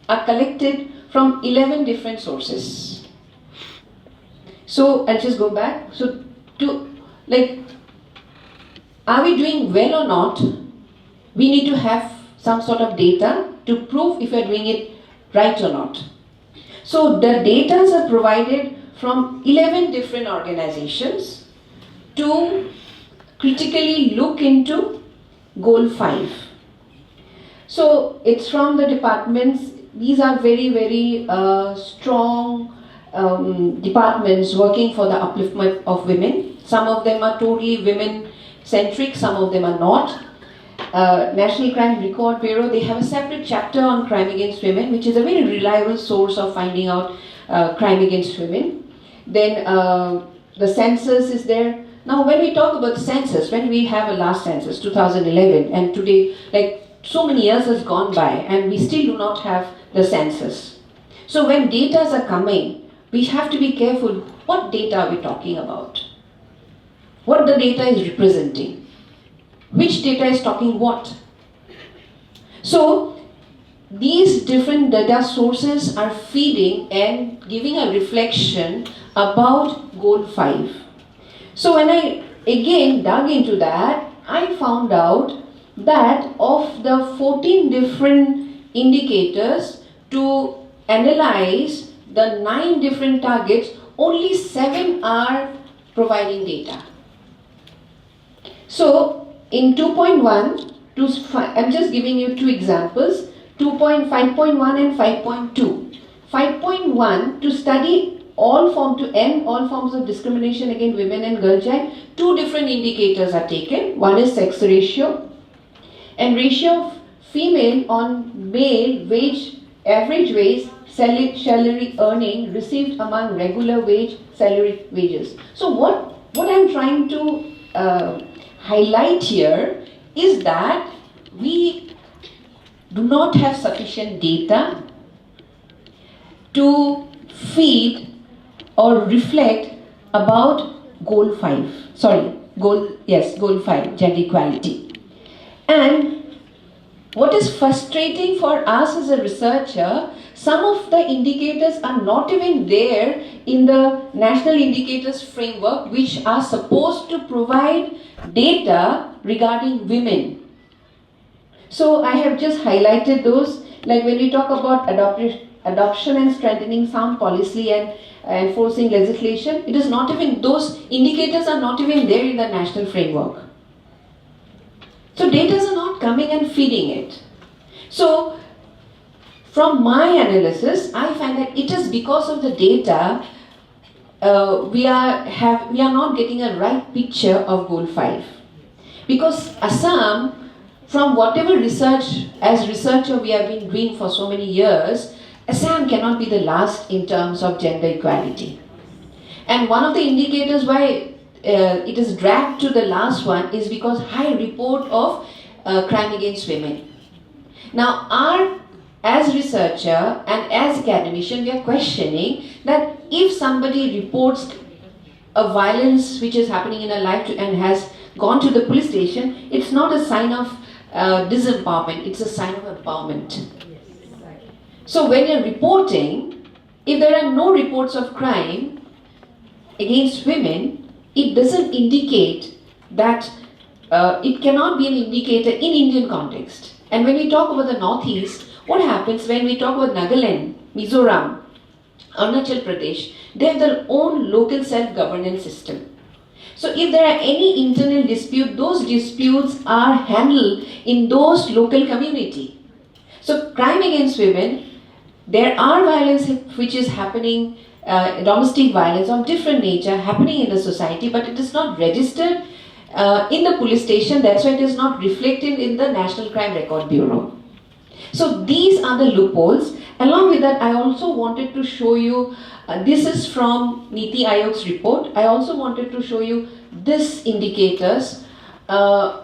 are collected from 11 different sources. So I'll just go back. So are we doing well or not? We need to have some sort of data to prove if we're doing it right or not. So the data are provided from 11 different organizations to critically look into goal 5. So it's from the departments. These are very, very strong departments working for the upliftment of women. Some of them are totally women-centric, some of them are not. National Crime Record Bureau, they have a separate chapter on crime against women, which is a very reliable source of finding out crime against women. Then the census is there. Now when we talk about the census, when we have a last census, 2011, and today, like so many years has gone by and we still do not have the census. So when data are coming, we have to be careful what data are we talking about? What the data is representing? Which data is talking what? So these different data sources are feeding and giving a reflection about goal 5. So when I again dug into that, I found out that of the 14 different indicators to analyze the 9 different targets, only 7 are providing data. So in 2.1, I'm just giving you 2 examples, 5.1 and 5.2. 5.1, to study all forms of discrimination against women and girl child, 2 different indicators are taken. One is sex ratio and ratio of female on male wage, average wage, salary earning received among regular wage, salary wages. So what I'm trying to highlight here is that we do not have sufficient data to feed or reflect about goal 5, goal 5, gender equality. And what is frustrating for us as a researcher, some of the indicators are not even there in the National Indicators Framework, which are supposed to provide data regarding women. So I have just highlighted those, like when we talk about adoption and strengthening sound policy and enforcing legislation, it is not even, those indicators are not even there in the national framework. So data are not coming and feeding it. So from my analysis, I find that it is because of the data we are not getting a right picture of goal 5. Because Assam, from whatever research, as researcher we have been doing for so many years, Assam cannot be the last in terms of gender equality. And one of the indicators why it is dragged to the last one is because high report of crime against women. Now, as researcher and as academician, we are questioning that if somebody reports a violence which is happening in a life and has gone to the police station, it's not a sign of disempowerment, it's a sign of empowerment. So when you're reporting, if there are no reports of crime against women, it doesn't indicate that, it cannot be an indicator in Indian context. And when we talk about the Northeast, what happens when we talk about Nagaland, Mizoram, Arunachal Pradesh, they have their own local self-governance system. So if there are any internal dispute, those disputes are handled in those local community. So crime against women, there are violence which is happening, domestic violence of different nature happening in the society, but it is not registered in the police station. That's why it is not reflected in the National Crime Record Bureau. So these are the loopholes. Along with that, I also wanted to show you, this is from Niti Aayog's report. I also wanted to show you this indicators,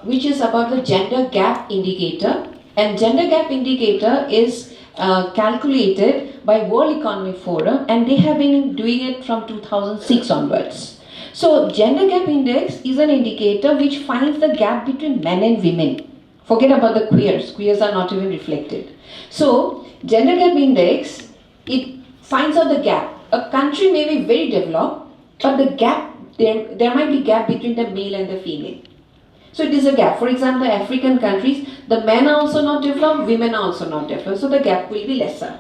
which is about the gender gap indicator. And gender gap indicator is calculated by World Economic Forum, and they have been doing it from 2006 onwards. So gender gap index is an indicator which finds the gap between men and women. Forget about the queers. Queers are not even reflected. So gender gap index, it finds out the gap. A country may be very developed, but the gap, there might be gap between the male and the female. So it is a gap. For example, the African countries, the men are also not developed, women are also not developed. So the gap will be lesser.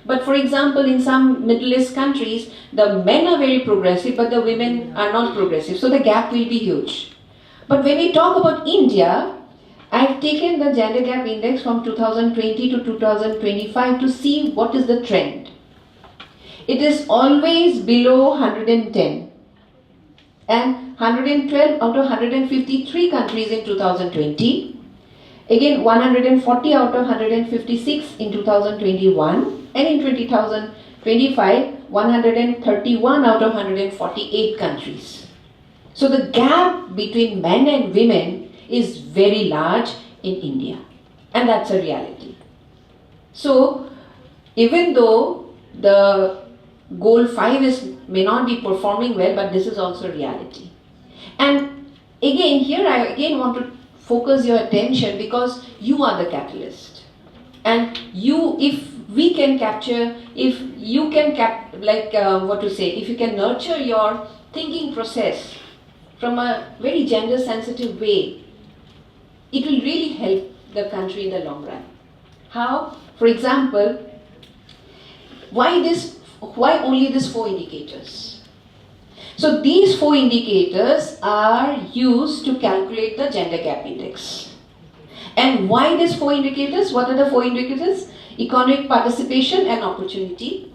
But for example, in some Middle East countries, the men are very progressive, but the women are not progressive. So the gap will be huge. But when we talk about India, I've taken the gender gap index from 2020 to 2025 to see what is the trend. It is always below 110 and 112 out of 153 countries in 2020. Again, 140 out of 156 in 2021, and in 2025, 131 out of 148 countries. So the gap between men and women is very large in India, and that's a reality. So even though the goal 5 may not be performing well, but this is also reality. And again, here I again want to focus your attention, because you are the catalyst, and you, if we can capture, if you can if you can nurture your thinking process from a very gender sensitive way, it will really help the country in the long run. How? For example, why only these 4 indicators? So these 4 indicators are used to calculate the gender gap index. And why these 4 indicators? What are the 4 indicators? Economic participation and opportunity,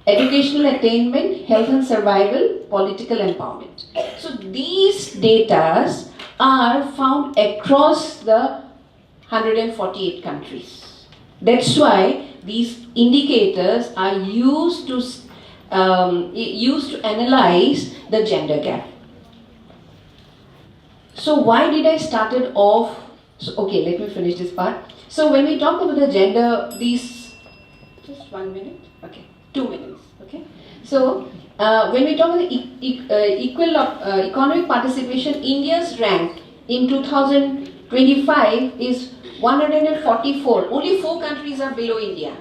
educational attainment, health and survival, political empowerment. So these data are found across the 148 countries. That's why these indicators are used to analyze the gender gap. So why did I started off? So, okay, let me finish this part. So when we talk about the gender, these, just 1 minute, okay, 2 minutes, okay. So when we talk about the economic participation, India's rank in 2025 is 144. Only 4 countries are below India.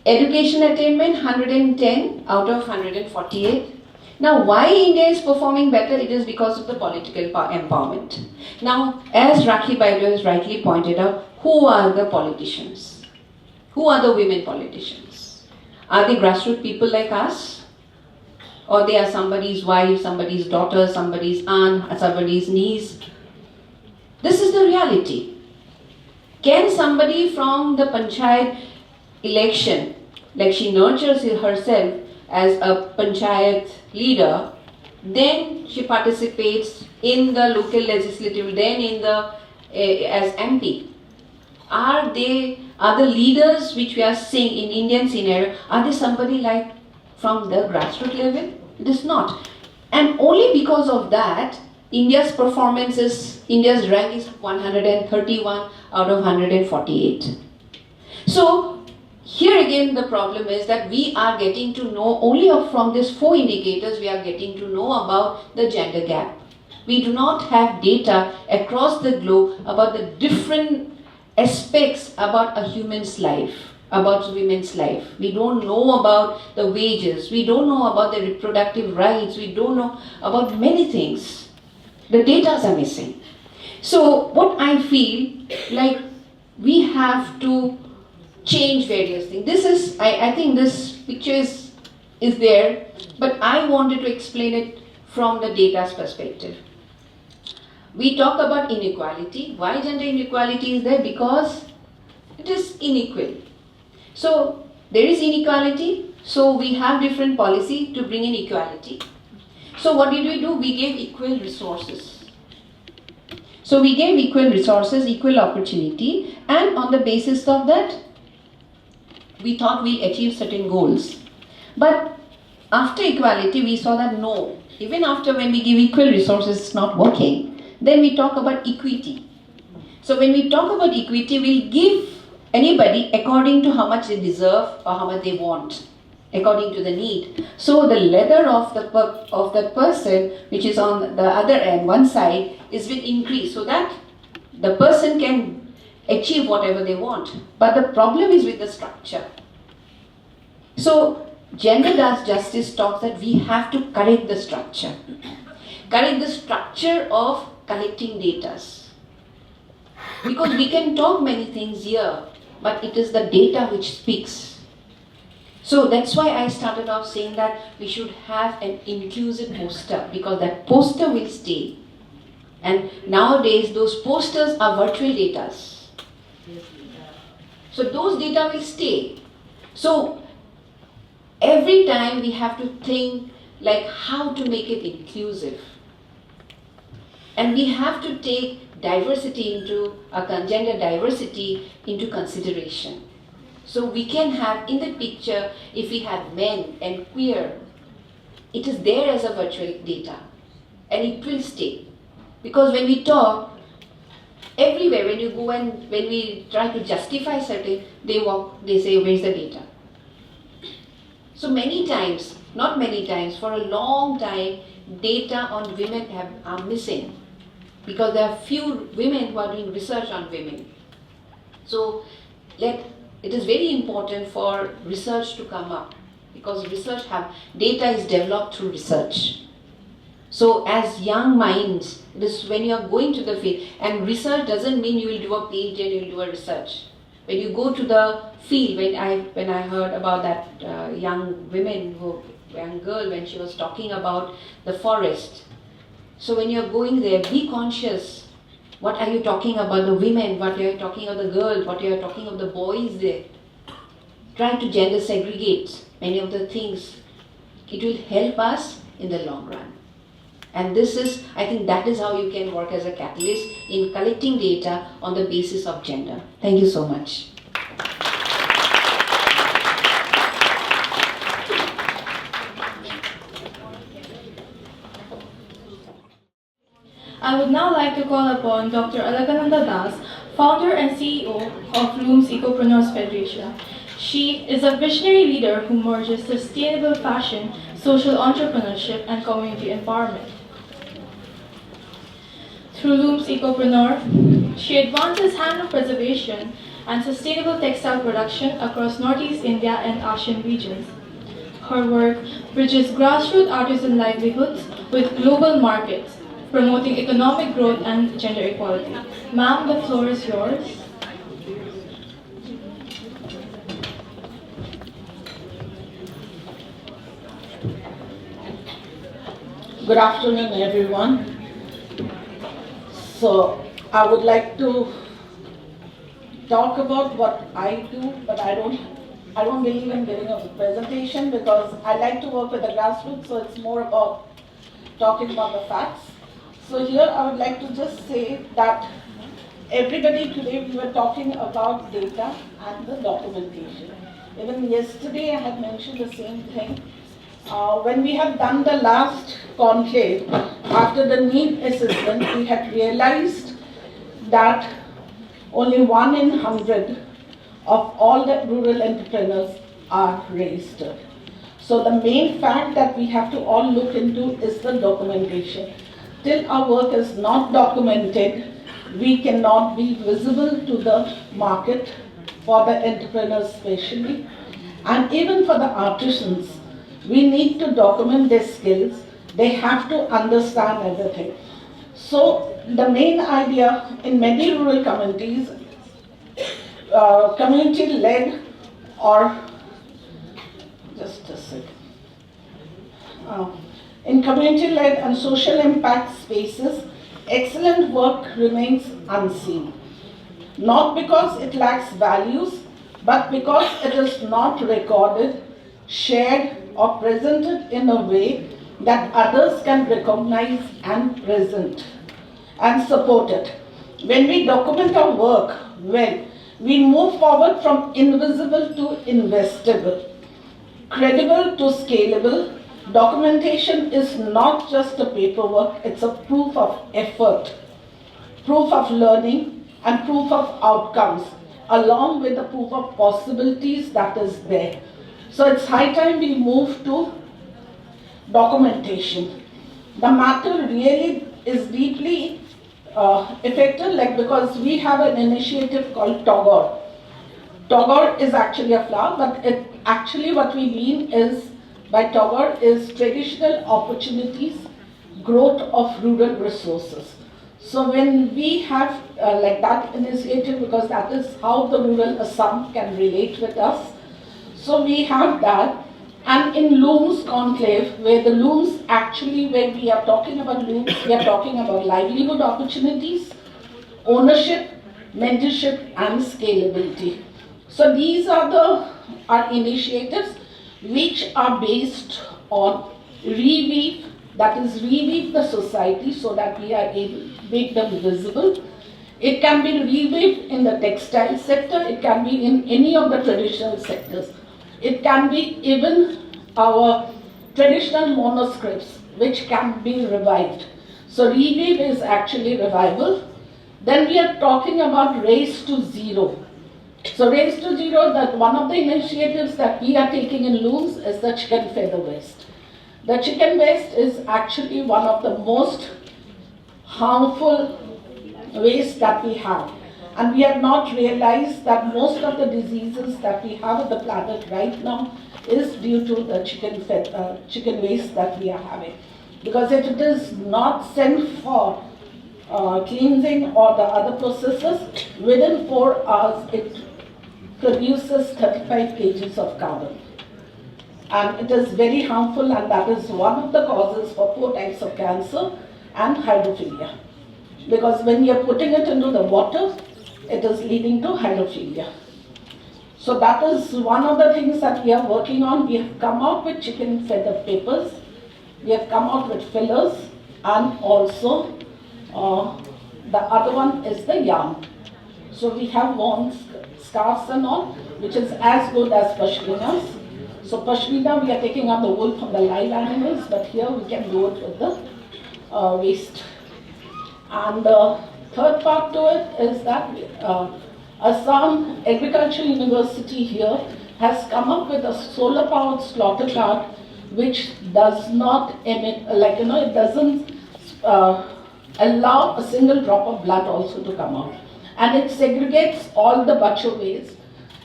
Education attainment, 110 out of 148. Now, why India is performing better? It is because of the political empowerment. Now, as Rakhi Baidu has rightly pointed out, who are the politicians? Who are the women politicians? Are they grassroots people like us? Or they are somebody's wife, somebody's daughter, somebody's aunt, somebody's niece? This is the reality. Can somebody from the panchayat election, like she nurtures herself as a panchayat leader, then she participates in the local legislative, then in the as MP. Are the leaders which we are seeing in Indian scenario, are they somebody like from the grassroots level? It is not. And only because of that, India's performance is, India's rank is 131 out of 148. So here again the problem is that we are getting to know, only from these 4 indicators we are getting to know about the gender gap. We do not have data across the globe about the different aspects about a human's life, about women's life. We don't know about the wages, we don't know about the reproductive rights, we don't know about many things. The data are missing. So what I feel like we have to change various things. This is, I think this picture is there, but I wanted to explain it from the data's perspective. We talk about inequality. Why gender inequality is there? Because it is unequal. So there is inequality, so we have different policy to bring in equality. So what did we do? We gave equal resources. So we gave equal resources, equal opportunity, and on the basis of that, we thought we'll achieve certain goals. But after equality, we saw that no, even after when we give equal resources, it's not working. Then we talk about equity. So when we talk about equity, we'll give anybody according to how much they deserve or how much they want, according to the need. So the leather of the person, which is on the other end, one side, is will increase so that the person can achieve whatever they want. But the problem is with the structure. So gender justice talks that we have to correct the structure. Correct the structure of collecting data. Because we can talk many things here, but it is the data which speaks. So that's why I started off saying that we should have an inclusive poster, because that poster will stay. And nowadays those posters are virtual data. So those data will stay. So every time we have to think like how to make it inclusive. And we have to take diversity into, gender diversity into consideration. So we can have in the picture, if we have men and queer, it is there as a virtual data and it will stay. Because when we talk, everywhere when you go and when we try to justify certain, they say, where's the data? So many times, not many times, for a long time, data on women are missing. Because there are few women who are doing research on women. So it is very important for research to come up, because data is developed through research. So as young minds, it is when you are going to the field, and research doesn't mean you will do a PhD and you will do a research. When you go to the field, when I heard about that young girl when she was talking about the forest. So when you're going there, be conscious. What are you talking about the women? What are you talking about the girls? What are you talking about the boys there? Try to gender segregate many of the things. It will help us in the long run. And I think that is how you can work as a catalyst in collecting data on the basis of gender. Thank you so much. I would now like to call upon Dr. Alakananda Das, founder and CEO of Loom's Ecopreneurs Federation. She is a visionary leader who merges sustainable fashion, social entrepreneurship, and community empowerment. Through Loom's Ecopreneur, she advances handloom preservation and sustainable textile production across Northeast India and ASEAN regions. Her work bridges grassroots artisan livelihoods with global markets, promoting economic growth and gender equality. Ma'am, the floor is yours. Good afternoon, everyone. So I would like to talk about what I do, but I don't believe in giving a presentation because I like to work with the grassroots, so it's more about talking about the facts. So here I would like to just say that everybody today we were talking about data and the documentation. Even yesterday I had mentioned the same thing. when we had done the last conclave, after the need assessment, we had realized that only 1 in 100 of all the rural entrepreneurs are registered. So the main fact that we have to all look into is the documentation. Till our work is not documented, we cannot be visible to the market for the entrepreneurs especially, and even for the artisans. We need to document their skills. They have to understand everything. So the main idea in many rural communities, community-led or, just a second, in community-led and social impact spaces, excellent work remains unseen. Not because it lacks values, but because it is not recorded, shared, or presented in a way that others can recognize and present and support it. When we document our work well, we move forward from invisible to investable, credible to scalable. Documentation is not just a paperwork, it's a proof of effort, proof of learning, and proof of outcomes, along with the proof of possibilities that is there. So it's high time we move to documentation. The matter really is deeply affected, because we have an initiative called Togor. Togor is actually a flower, but actually what we mean is, by Togor, is traditional opportunities, growth of rural resources. So when we have like that initiative, because that is how the rural Assam can relate with us, so we have that. And in Looms Conclave, where the looms actually, when we are talking about looms, we are talking about livelihood opportunities, ownership, mentorship, and scalability. So these are our initiatives which are based on reweave, that is reweave the society so that we are able to make them visible. It can be reweaved in the textile sector, it can be in any of the traditional sectors. It can be even our traditional manuscripts which can be revived. So reweave is actually revival. Then we are talking about race to zero. So race to zero, that one of the initiatives that we are taking in looms is the chicken feather waste. The chicken waste is actually one of the most harmful waste that we have. And we have not realized that most of the diseases that we have on the planet right now is due to the chicken waste that we are having. Because if it is not sent for cleansing or the other processes, within 4 hours it produces 35 kgs of carbon. And it is very harmful, and that is one of the causes for 4 types of cancer and hydrophilia. Because when you are putting it into the water, it is leading to hydrophilia. So that is one of the things that we are working on. We have come out with chicken feather papers, we have come out with fillers, and also the other one is the yarn. So we have worn scarves and all, which is as good as pashminas. So pashmina, we are taking out the wool from the live animals, but here we can do it with the waste. And the third part to it is that Assam Agricultural University here has come up with a solar powered slaughter cart which does not emit, it doesn't allow a single drop of blood also to come out. And it segregates all the butcher waste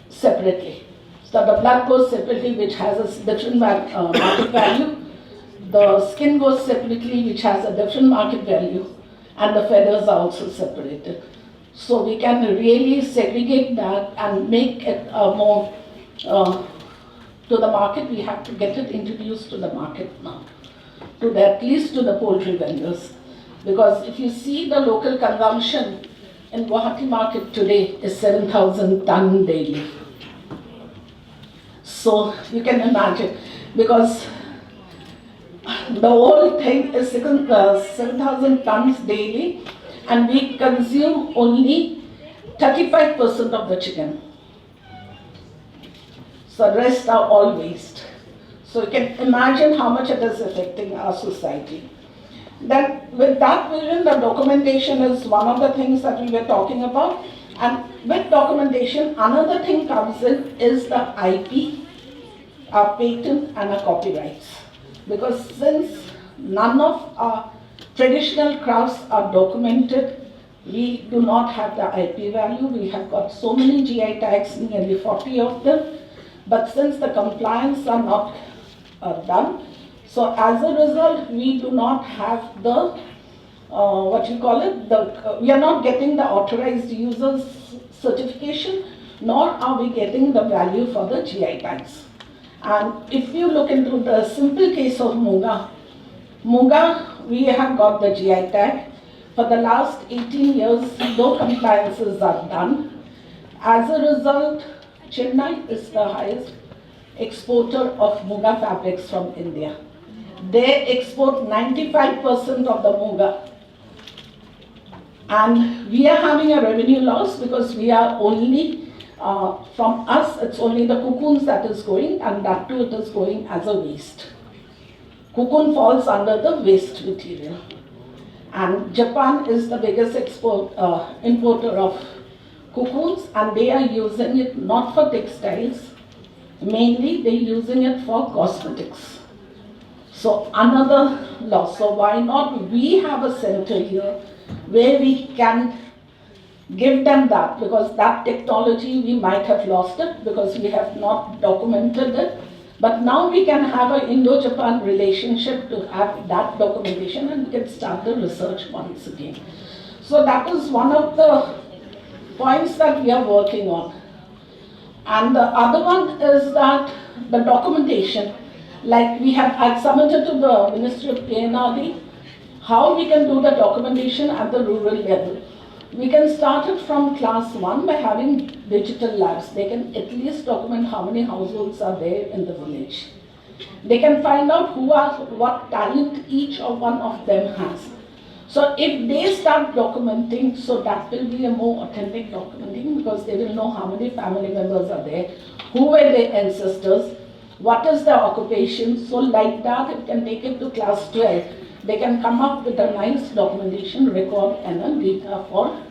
separately. So the blood goes separately, which has a different market value. The skin goes separately, which has a different market value. And the feathers are also separated. So we can really segregate that and make it more to the market. We have to get it introduced to the market now, at least to the poultry vendors. Because if you see the local consumption in Guwahati market today is 7,000 ton daily. So you can imagine, because the whole thing is 7,000 tons daily, and we consume only 35% of the chicken. So the rest are all waste. So you can imagine how much it is affecting our society. Then with that vision, the documentation is one of the things that we were talking about. And with documentation, another thing comes in is the IP, our patent and our copyrights. Because since none of our traditional crafts are documented, we do not have the IP value. We have got so many GI tags, nearly 40 of them. But since the compliance are not done, so as a result, we do not have the, we are not getting the authorized users certification, nor are we getting the value for the GI tags. And if you look into the simple case of Munga, we have got the GI tag. For the last 18 years, no compliances are done. As a result, Chennai is the highest exporter of Munga fabrics from India. They export 95% of the Munga. And we are having a revenue loss because we are only, from us, it's only the cocoons that is going, and that too it is going as a waste. Cocoon falls under the waste material. And Japan is the biggest importer of cocoons, and they are using it not for textiles, mainly they're using it for cosmetics. So another loss. So why not we have a center here where we can give them that, because that technology we might have lost it because we have not documented it. But now we can have an Indo-Japan relationship to have that documentation, and we can start the research once again. So that is one of the points that we are working on. And the other one is that the documentation, like I submitted to the Ministry of PNRD, how we can do the documentation at the rural level. We can start it from class 1 by having digital labs. They can at least document how many households are there in the village. They can find out what talent each or one of them has. So if they start documenting, so that will be a more authentic documenting, because they will know how many family members are there, who were their ancestors, what is their occupation. So like that, it can take it to class 12. They can come up with a nice documentation record and a data for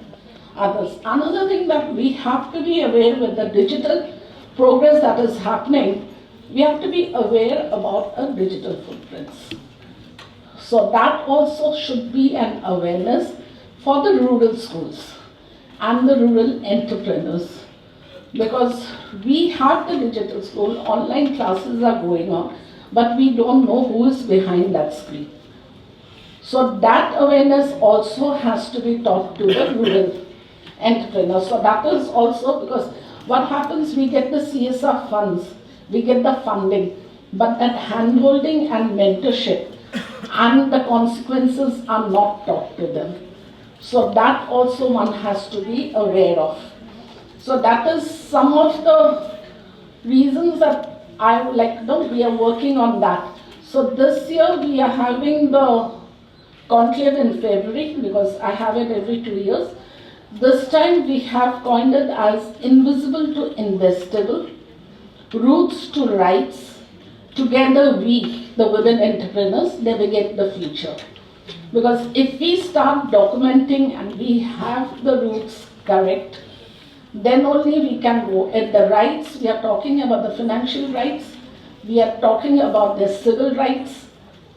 others. Another thing that we have to be aware with the digital progress that is happening, we have to be aware about our digital footprints. So that also should be an awareness for the rural schools and the rural entrepreneurs. Because we have the digital school, online classes are going on, but we don't know who is behind that screen. So that awareness also has to be taught to the rural entrepreneurs. So that is also, because what happens, we get the CSR funds, we get the funding, but that handholding and mentorship and the consequences are not taught to them. So that also one has to be aware of. So that is some of the reasons that I would like to know. We are working on that. So this year we are having the conclave in February, because I have it every 2 years. This time we have coined it as invisible to investable, roots to rights, together we, the women entrepreneurs, navigate the future. Because if we start documenting and we have the roots correct, then only we can go. At the rights, we are talking about the financial rights, we are talking about the civil rights,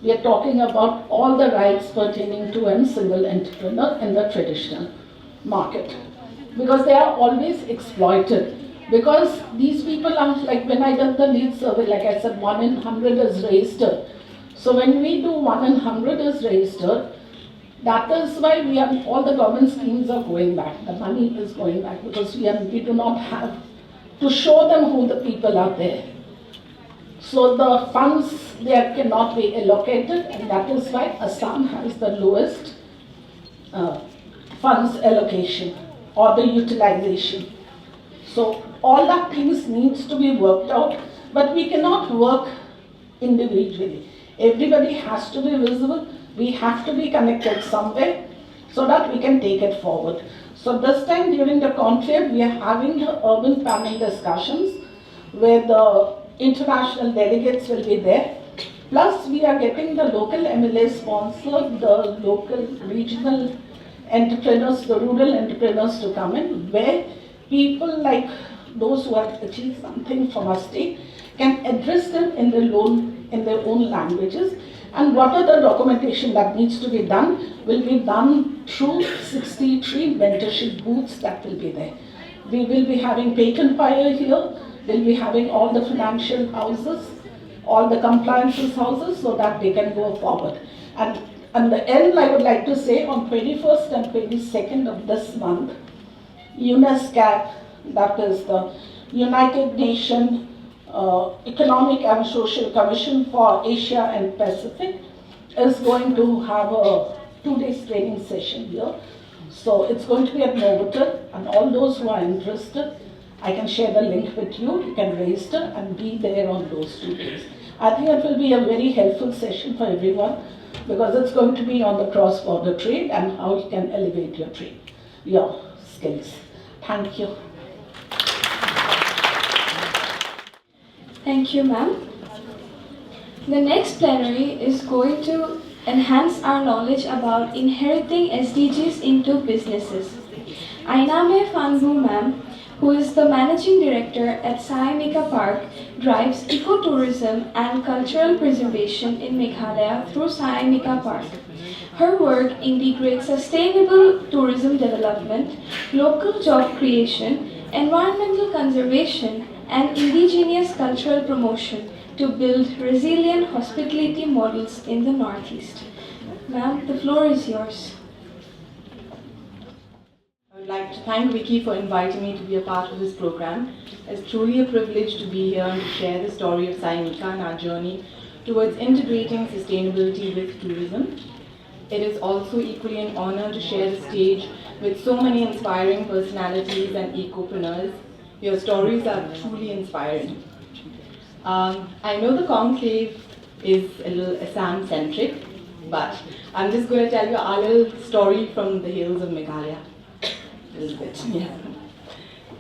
we are talking about all the rights pertaining to a single entrepreneur in the traditional market. Because they are always exploited. Because these people are, like when I did the lead survey, like I said, 1 in 100 is registered. So when we do 1 in 100 is registered, that is why all the government schemes are going back. The money is going back because we do not have to show them who the people are there. So the funds there cannot be allocated, and that is why Assam has the lowest funds allocation or the utilization. So all that things needs to be worked out, but we cannot work individually. Everybody has to be visible. We have to be connected somewhere so that we can take it forward. So this time during the conclave, we are having the urban planning discussions where the international delegates will be there. Plus, we are getting the local MLA sponsored, the local regional entrepreneurs, the rural entrepreneurs to come in, where people like those who have achieved something from our state can address them in their own languages. And what are the documentation that needs to be done will be done through 63 mentorship booths that will be there. We will be having patent buyer here, we'll be having all the financial houses, all the compliances houses, so that they can go forward. And at the end, I would like to say on 21st and 22nd of this month, UNESCAP, that is the United Nations Economic and Social Commission for Asia and Pacific, is going to have a 2-day training session here. So it's going to be at Novotel, and all those who are interested, I can share the link with you. You can register and be there on those 2 days. I think it will be a very helpful session for everyone, because it's going to be on the cross-border trade and how you can elevate your skills. Thank you. Thank you, ma'am. The next plenary is going to enhance our knowledge about inheriting SDGs into businesses. Ainame Fanbu ma'am, who is the Managing Director at Saimika Park, drives ecotourism and cultural preservation in Meghalaya through Saimika Park. Her work integrates sustainable tourism development, local job creation, environmental conservation, and indigenous cultural promotion to build resilient hospitality models in the Northeast. Ma'am, the floor is yours. I would like to thank WICCI for inviting me to be a part of this program. It's truly a privilege to be here and to share the story of Saimika and our journey towards integrating sustainability with tourism. It is also equally an honor to share the stage with so many inspiring personalities and ecopreneurs. Your stories are truly inspiring. I know the conclave is a little Assam-centric, but I'm just going to tell you our little story from the hills of Meghalaya. A little bit, yeah.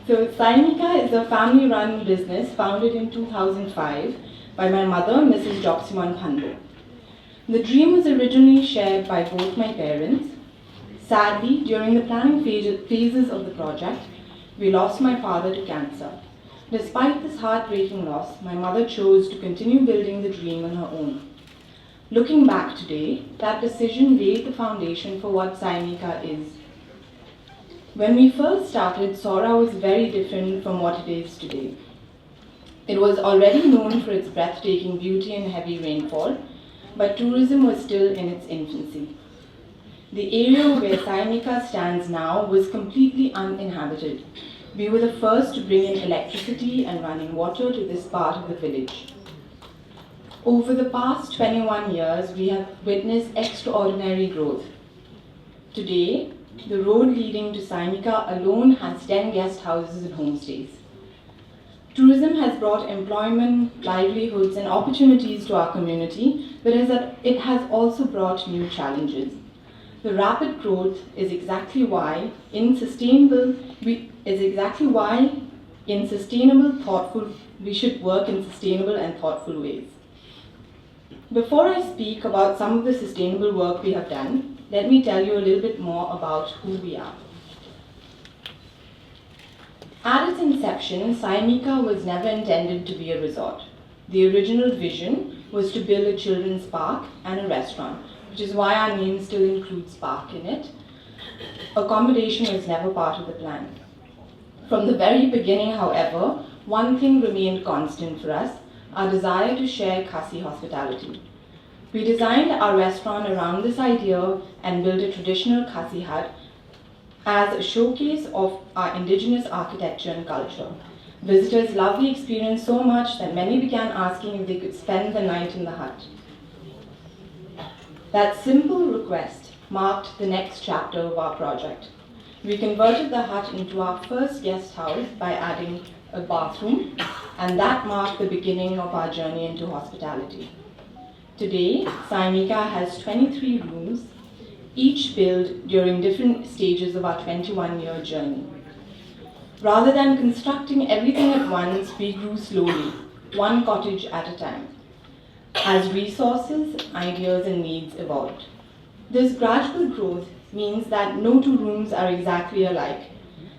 So Saimika is a family-run business founded in 2005 by my mother, Mrs. Jopsiman Phando. The dream was originally shared by both my parents. Sadly, during the planning phases of the project, we lost my father to cancer. Despite this heartbreaking loss, my mother chose to continue building the dream on her own. Looking back today, that decision laid the foundation for what Saimika is. When we first started, Sora was very different from what it is today. It was already known for its breathtaking beauty and heavy rainfall, but tourism was still in its infancy. The area where Saimika stands now was completely uninhabited. We were the first to bring in electricity and running water to this part of the village. Over the past 21 years, we have witnessed extraordinary growth. Today, the road leading to Saimika alone has 10 guest houses and homestays. Tourism has brought employment, livelihoods, and opportunities to our community, but it has also brought new challenges. The rapid growth is exactly why we should work in sustainable and thoughtful ways. Before I speak about some of the sustainable work we have done, let me tell you a little bit more about who we are. At its inception, Saimika was never intended to be a resort. The original vision was to build a children's park and a restaurant, which is why our name still includes park in it. Accommodation was never part of the plan. From the very beginning, however, one thing remained constant for us, our desire to share Khasi hospitality. We designed our restaurant around this idea and built a traditional Khasi hut as a showcase of our indigenous architecture and culture. Visitors loved the experience so much that many began asking if they could spend the night in the hut. That simple request marked the next chapter of our project. We converted the hut into our first guest house by adding a bathroom, and that marked the beginning of our journey into hospitality. Today, Saimika has 23 rooms, each built during different stages of our 21-year journey. Rather than constructing everything at once, we grew slowly. one cottage at a time, as resources, ideas, and needs evolved. This gradual growth means that no two rooms are exactly alike.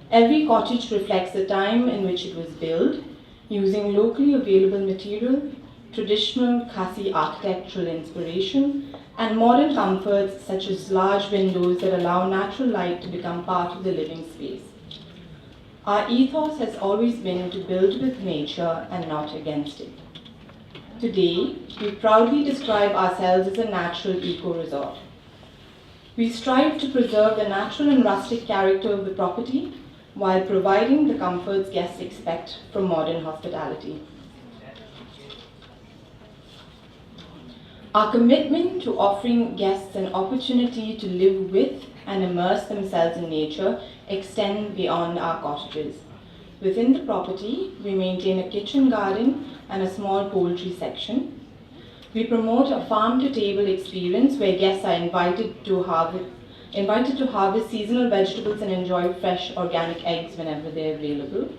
Every cottage reflects the time in which it was built, using locally available material, traditional Khasi architectural inspiration, and modern comforts such as large windows that allow natural light to become part of the living space. Our ethos has always been to build with nature and not against it. Today, we proudly describe ourselves as a natural eco-resort. We strive to preserve the natural and rustic character of the property while providing the comforts guests expect from modern hospitality. Our commitment to offering guests an opportunity to live with and immerse themselves in nature extend beyond our cottages. Within the property, we maintain a kitchen garden and a small poultry section. We promote a farm-to-table experience where guests are invited to harvest seasonal vegetables and enjoy fresh organic eggs whenever they're available.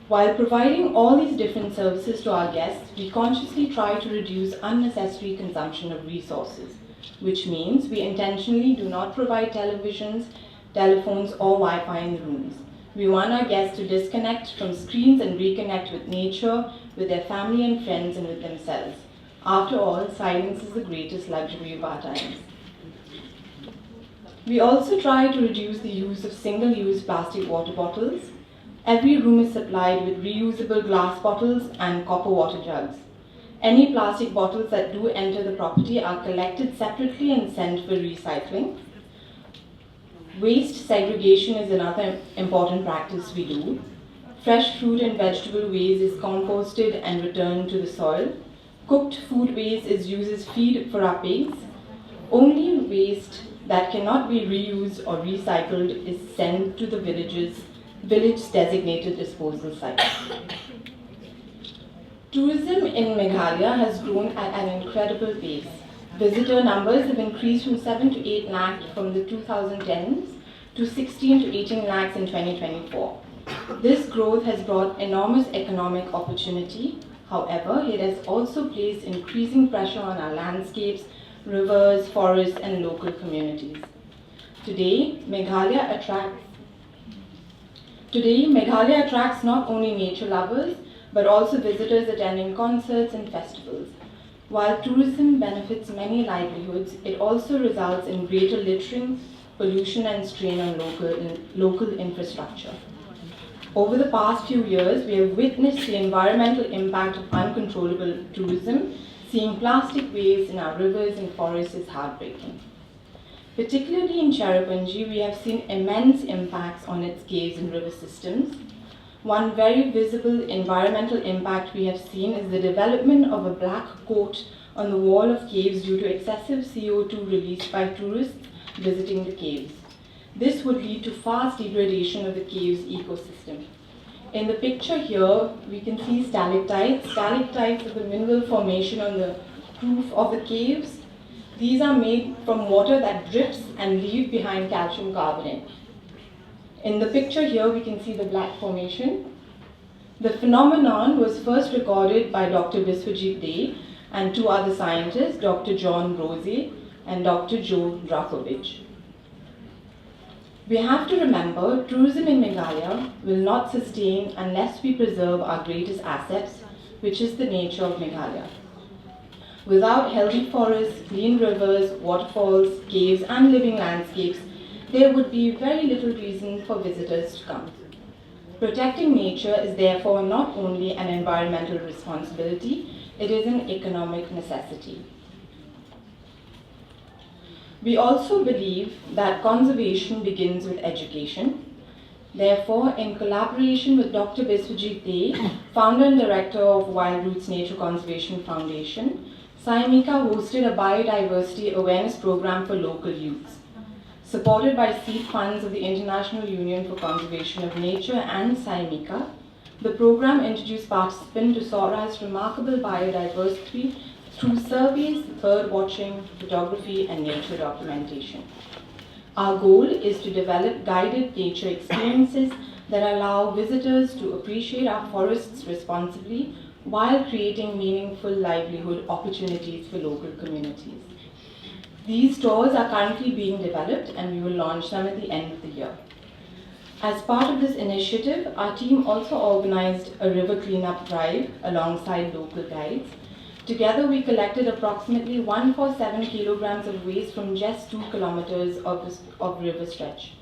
While providing all these different services to our guests, we consciously try to reduce unnecessary consumption of resources, which means we intentionally do not provide televisions, telephones, or Wi-Fi in the rooms. We want our guests to disconnect from screens and reconnect with nature, with their family and friends, and with themselves. After all, silence is the greatest luxury of our times. We also try to reduce the use of single-use plastic water bottles. Every room is supplied with reusable glass bottles and copper water jugs. Any plastic bottles that do enter the property are collected separately and sent for recycling. Waste segregation is another important practice we do. Fresh fruit and vegetable waste is composted and returned to the soil. Cooked food waste is used as feed for our pigs. Only waste that cannot be reused or recycled is sent to the village's designated disposal sites. Tourism in Meghalaya has grown at an incredible pace. Visitor numbers have increased from 7 to 8 lakh from the 2010s to 16 to 18 lakhs in 2024. This growth has brought enormous economic opportunity. However, it has also placed increasing pressure on our landscapes, rivers, forests, and local communities. Today, Meghalaya attracts not only nature lovers, but also visitors attending concerts and festivals. While tourism benefits many livelihoods, it also results in greater littering, pollution, and strain on local infrastructure. Over the past few years, we have witnessed the environmental impact of uncontrollable tourism. Seeing plastic waste in our rivers and forests is heartbreaking. Particularly in Cherrapunji, we have seen immense impacts on its caves and river systems. One very visible environmental impact we have seen is the development of a black coat on the wall of caves due to excessive CO2 released by tourists visiting the caves. This would lead to fast degradation of the cave's ecosystem. In the picture here, we can see stalactites. Stalactites are the mineral formation on the roof of the caves. These are made from water that drips and leave behind calcium carbonate. In the picture here, we can see the black formation. The phenomenon was first recorded by Dr. Biswajit Dey and two other scientists, Dr. John Rose and Dr. Joe Drakovich. We have to remember, tourism in Meghalaya will not sustain unless we preserve our greatest assets, which is the nature of Meghalaya. Without healthy forests, clean rivers, waterfalls, caves, and living landscapes, there would be very little reason for visitors to come. Protecting nature is therefore not only an environmental responsibility, it is an economic necessity. We also believe that conservation begins with education. Therefore, in collaboration with Dr. Biswajit Dey, founder and director of Wild Roots Nature Conservation Foundation, Saimika hosted a biodiversity awareness program for local youths. Supported by seed funds of the International Union for Conservation of Nature and Saimika, the program introduced participants to Saura's remarkable biodiversity through surveys, bird watching, photography, and nature documentation. Our goal is to develop guided nature experiences that allow visitors to appreciate our forests responsibly while creating meaningful livelihood opportunities for local communities. These stores are currently being developed and we will launch them at the end of the year. As part of this initiative, our team also organized a river cleanup drive alongside local guides. Together, we collected approximately 147 kilograms of waste from just 2 kilometers of river stretch.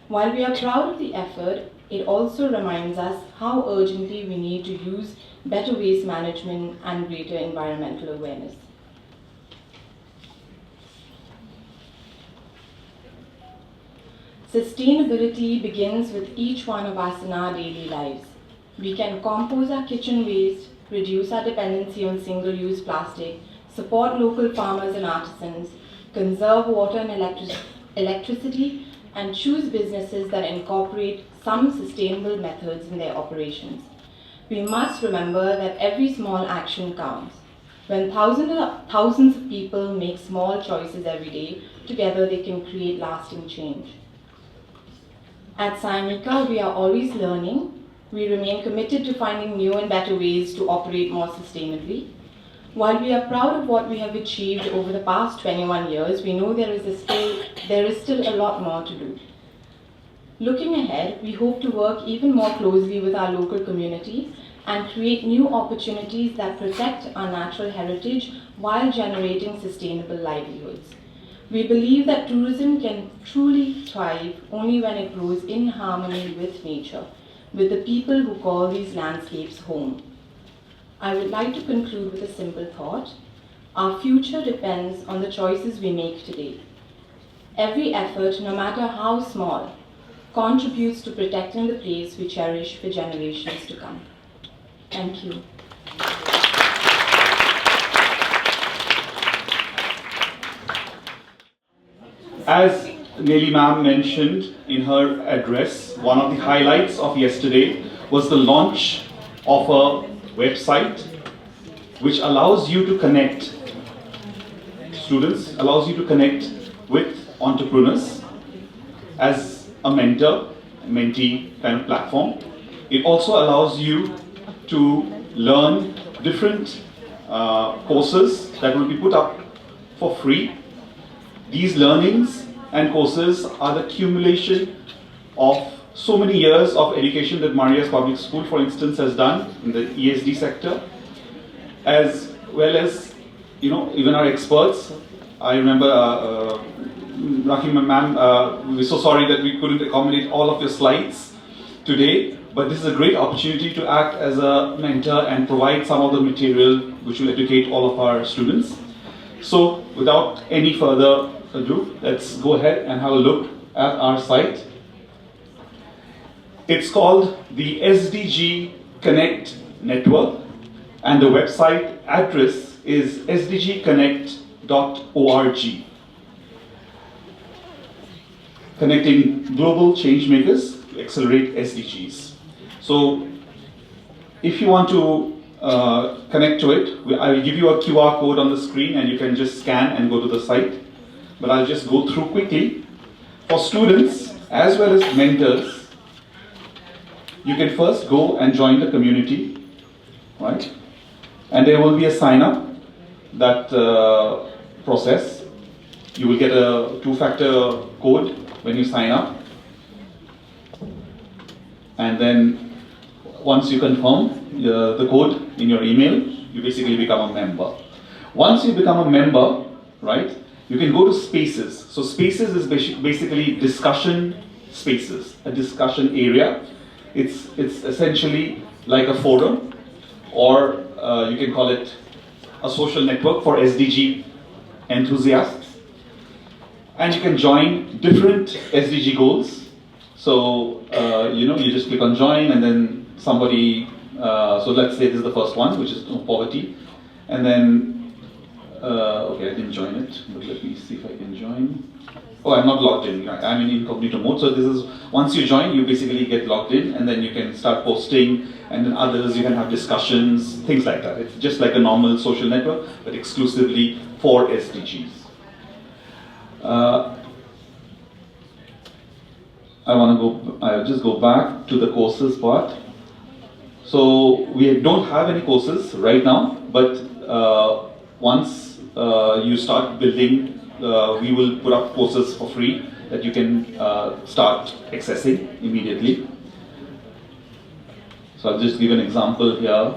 While we are proud of the effort, it also reminds us how urgently we need to use better waste management and greater environmental awareness. Sustainability begins with each one of us in our daily lives. We can compose our kitchen waste, reduce our dependency on single-use plastic, support local farmers and artisans, conserve water and electricity, and choose businesses that incorporate some sustainable methods in their operations. We must remember that every small action counts. When thousands of people make small choices every day, together they can create lasting change. At SciMica, we are always learning. We remain committed to finding new and better ways to operate more sustainably. While we are proud of what we have achieved over the past 21 years, we know there is still a lot more to do. Looking ahead, we hope to work even more closely with our local communities and create new opportunities that protect our natural heritage while generating sustainable livelihoods. We believe that tourism can truly thrive only when it grows in harmony with nature, with the people who call these landscapes home. I would like to conclude with a simple thought. Our future depends on the choices we make today. Every effort, no matter how small, contributes to protecting the place we cherish for generations to come. Thank you. As Nellie ma'am mentioned in her address, one of the highlights of yesterday was the launch of a website which allows you to connect students, allows you to connect with entrepreneurs as a mentor-mentee kind of platform. It also allows you to learn different courses that will be put up for free. These learnings and courses are the accumulation of so many years of education that Maria's Public School, for instance, has done in the ESD sector, as well as, even our experts. I remember Rahima ma'am, we're so sorry that we couldn't accommodate all of your slides today, but this is a great opportunity to act as a mentor and provide some of the material which will educate all of our students. So, without any further ado, let's go ahead and have a look at our site. It's called the SDG Connect Network, and the website address is sdgconnect.org. Connecting global change makers to accelerate SDGs. So, if you want to connect to it, I will give you a QR code on the screen and you can just scan and go to the site. But I'll just go through quickly. For students as well as mentors, you can first go and join the community, right? And there will be a sign up, that process. You will get a 2-factor code when you sign up. And then once you confirm the code in your email, you basically become a member. Once you become a member, right, you can go to Spaces. So Spaces is basically discussion spaces, a discussion area. It's essentially like a forum, or you can call it a social network for SDG enthusiasts. And you can join different SDG goals. So, you just click on join and then somebody, so let's say this is the first one, which is poverty. And then, okay, I didn't join it, but let me see if I can join. Oh, I'm not logged in. I'm in incognito mode. So this is, once you join, you basically get logged in, and then you can start posting, and then others, you can have discussions, things like that. It's just like a normal social network, but exclusively for SDGs. I'll just go back to the courses part. So we don't have any courses right now, but once you start building, we will put up courses for free that you can start accessing immediately. So I'll just give an example here.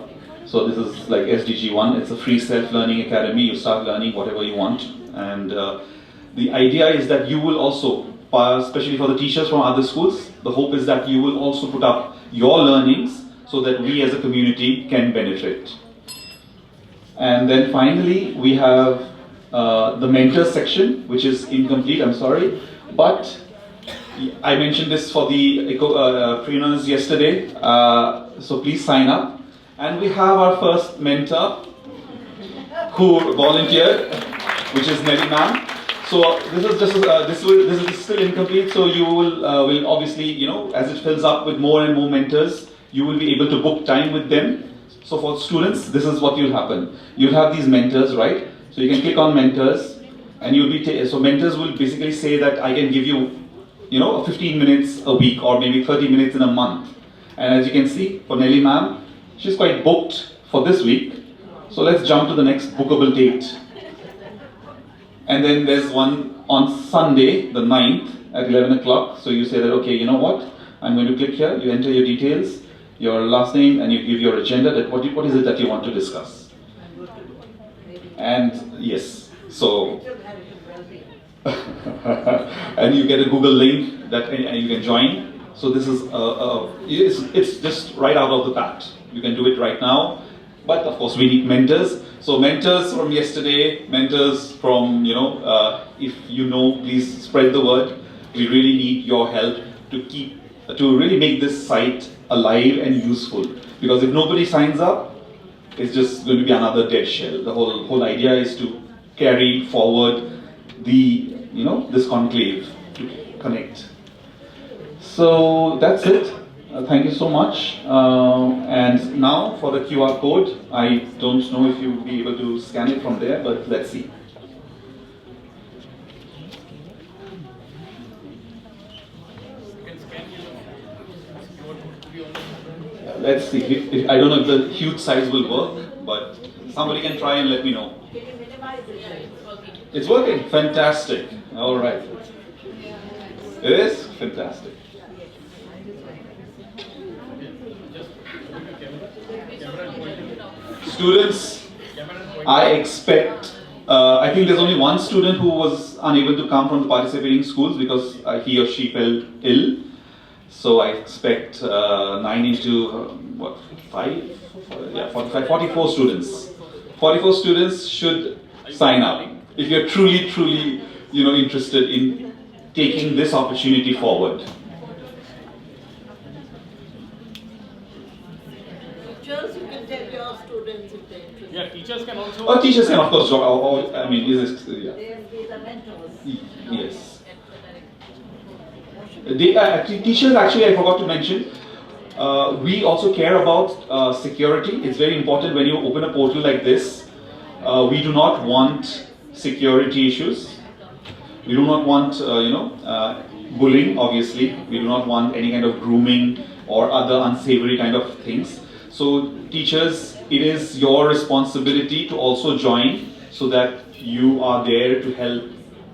So this is like SDG 1, it's a free self-learning academy. You start learning whatever you want. And the idea is that you will also, especially for the teachers from other schools, the hope is that you will also put up your learnings so that we as a community can benefit. And then finally, we have the mentors section, which is incomplete, I'm sorry. But I mentioned this for the entrepreneurs yesterday, so please sign up. And we have our first mentor who volunteered, which is Nellie ma'am. So this is just this is still incomplete. So you will obviously, you know, as it fills up with more and more mentors, you will be able to book time with them. So for students, this is what will happen. You'll have these mentors, right? So you can click on mentors, and you'll be so mentors will basically say that I can give you, you know, 15 minutes a week or maybe 30 minutes in a month. And as you can see, for Nellie ma'am, she's quite booked for this week. So let's jump to the next bookable date. And then there's one on Sunday, the 9th at 11 o'clock. So you say that, okay, you know what? I'm going to click here, you enter your details, your last name, and you give your agenda, that what is it that you want to discuss. And yes, so, and you get a Google link that and you can join. So this is, it's just right out of the bat. You can do it right now. But of course we need mentors. So mentors from yesterday, mentors from, you know, if you know, please spread the word. We really need your help to really make this site alive and useful. Because if nobody signs up, it's just going to be another dead shell. The whole idea is to carry forward the, you know, this conclave to connect. So that's it. Thank you so much. And now for the QR code, I don't know if you'll be able to scan it from there, but let's see. Let's see. I don't know if the huge size will work, but somebody can try and let me know. It's working. Fantastic. All right. It is fantastic. Students, I expect, I think there's only one student who was unable to come from the participating schools because he or she fell ill. So I expect 9 into, 5? Yeah, 45, 44 students. 44 students should sign up if you're truly, you know, interested in taking this opportunity forward. Teachers, you can tell your students if they're interested. Yeah, teachers can also. Oh, teachers can of course join. I mean, yeah. They are mentors. Yes. Teachers, actually, I forgot to mention, we also care about security. It's very important when you open a portal like this. We do not want security issues. We do not want, you know, bullying, obviously. We do not want any kind of grooming or other unsavory kind of things. So teachers, it is your responsibility to also join so that you are there to help,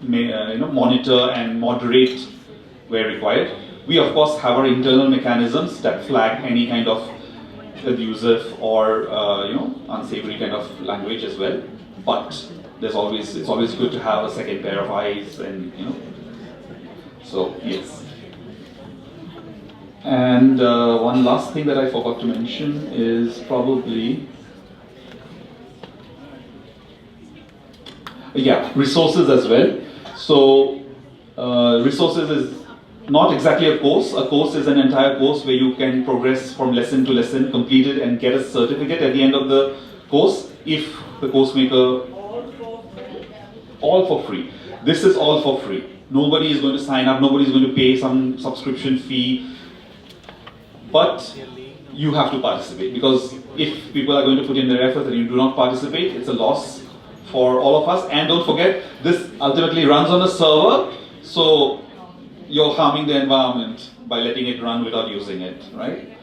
you know, monitor and moderate where required. We of course have our internal mechanisms that flag any kind of abusive or you know, unsavory kind of language as well. But it's always good to have a second pair of eyes, and you know. So yes. And one last thing that I forgot to mention is probably, yeah, resources as well. So resources is not exactly a course. A course is an entire course where you can progress from lesson to lesson, complete it, and get a certificate at the end of the course if the course maker. All for free. This is all for free. Nobody is going to sign up. Nobody is going to pay some subscription fee. But you have to participate, because if people are going to put in their effort and you do not participate, it's a loss for all of us. And don't forget, this ultimately runs on a server, so you're harming the environment by letting it run without using it, right?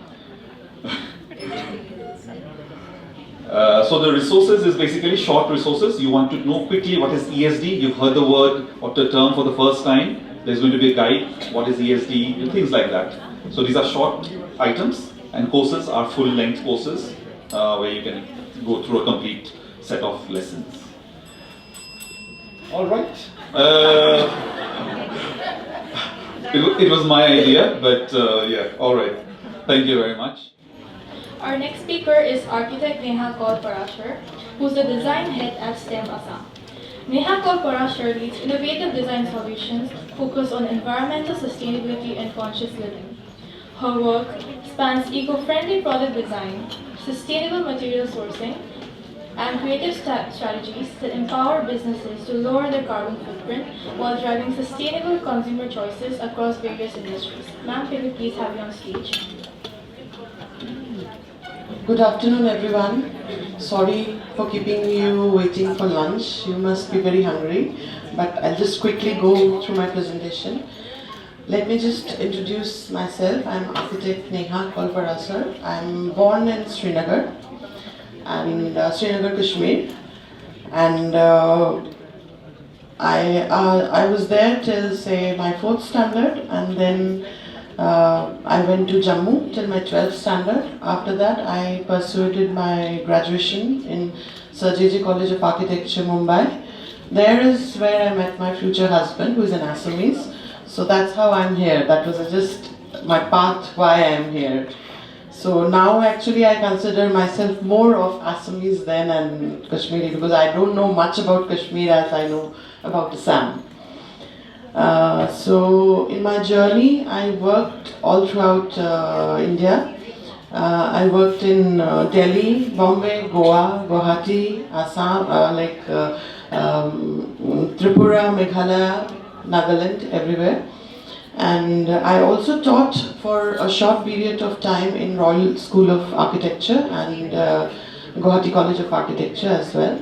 So the resources is basically short resources. You want to know quickly what is ESD. You've heard the word or the term for the first time. There's going to be a guide. What is ESD? And things like that. So these are short items, and courses are full-length courses where you can go through a complete set of lessons. All right. It was my idea, but yeah. All right. Thank you very much. Our next speaker is architect Neha Parashar, who's the design head at STEM Assam. Neha Parashar leads innovative design solutions focused on environmental sustainability and conscious living. Her work spans eco-friendly product design, sustainable material sourcing, and creative strategies that empower businesses to lower their carbon footprint while driving sustainable consumer choices across various industries. Ma'am, can we please have you on stage? Good afternoon, everyone. Sorry for keeping you waiting for lunch. You must be very hungry, but I'll just quickly go through my presentation. Let me just introduce myself. I'm architect Neha Parashar. I'm born in Srinagar, and Srinagar, Kashmir, and I was there till say my 4th standard, and then I went to Jammu till my 12th standard. After that, I pursued my graduation in Sir J.J. College of Architecture, Mumbai. There is where I met my future husband, who is an Assamese. So that's how I'm here. That was just my path why I'm here. So now actually I consider myself more of Assamese than Kashmiri, because I don't know much about Kashmir as I know about Assam. So in my journey, I worked all throughout India. I worked in Delhi, Bombay, Goa, Guwahati, Assam, Tripura, Meghalaya, Nagaland, everywhere. And I also taught for a short period of time in Royal School of Architecture and Guwahati College of Architecture as well.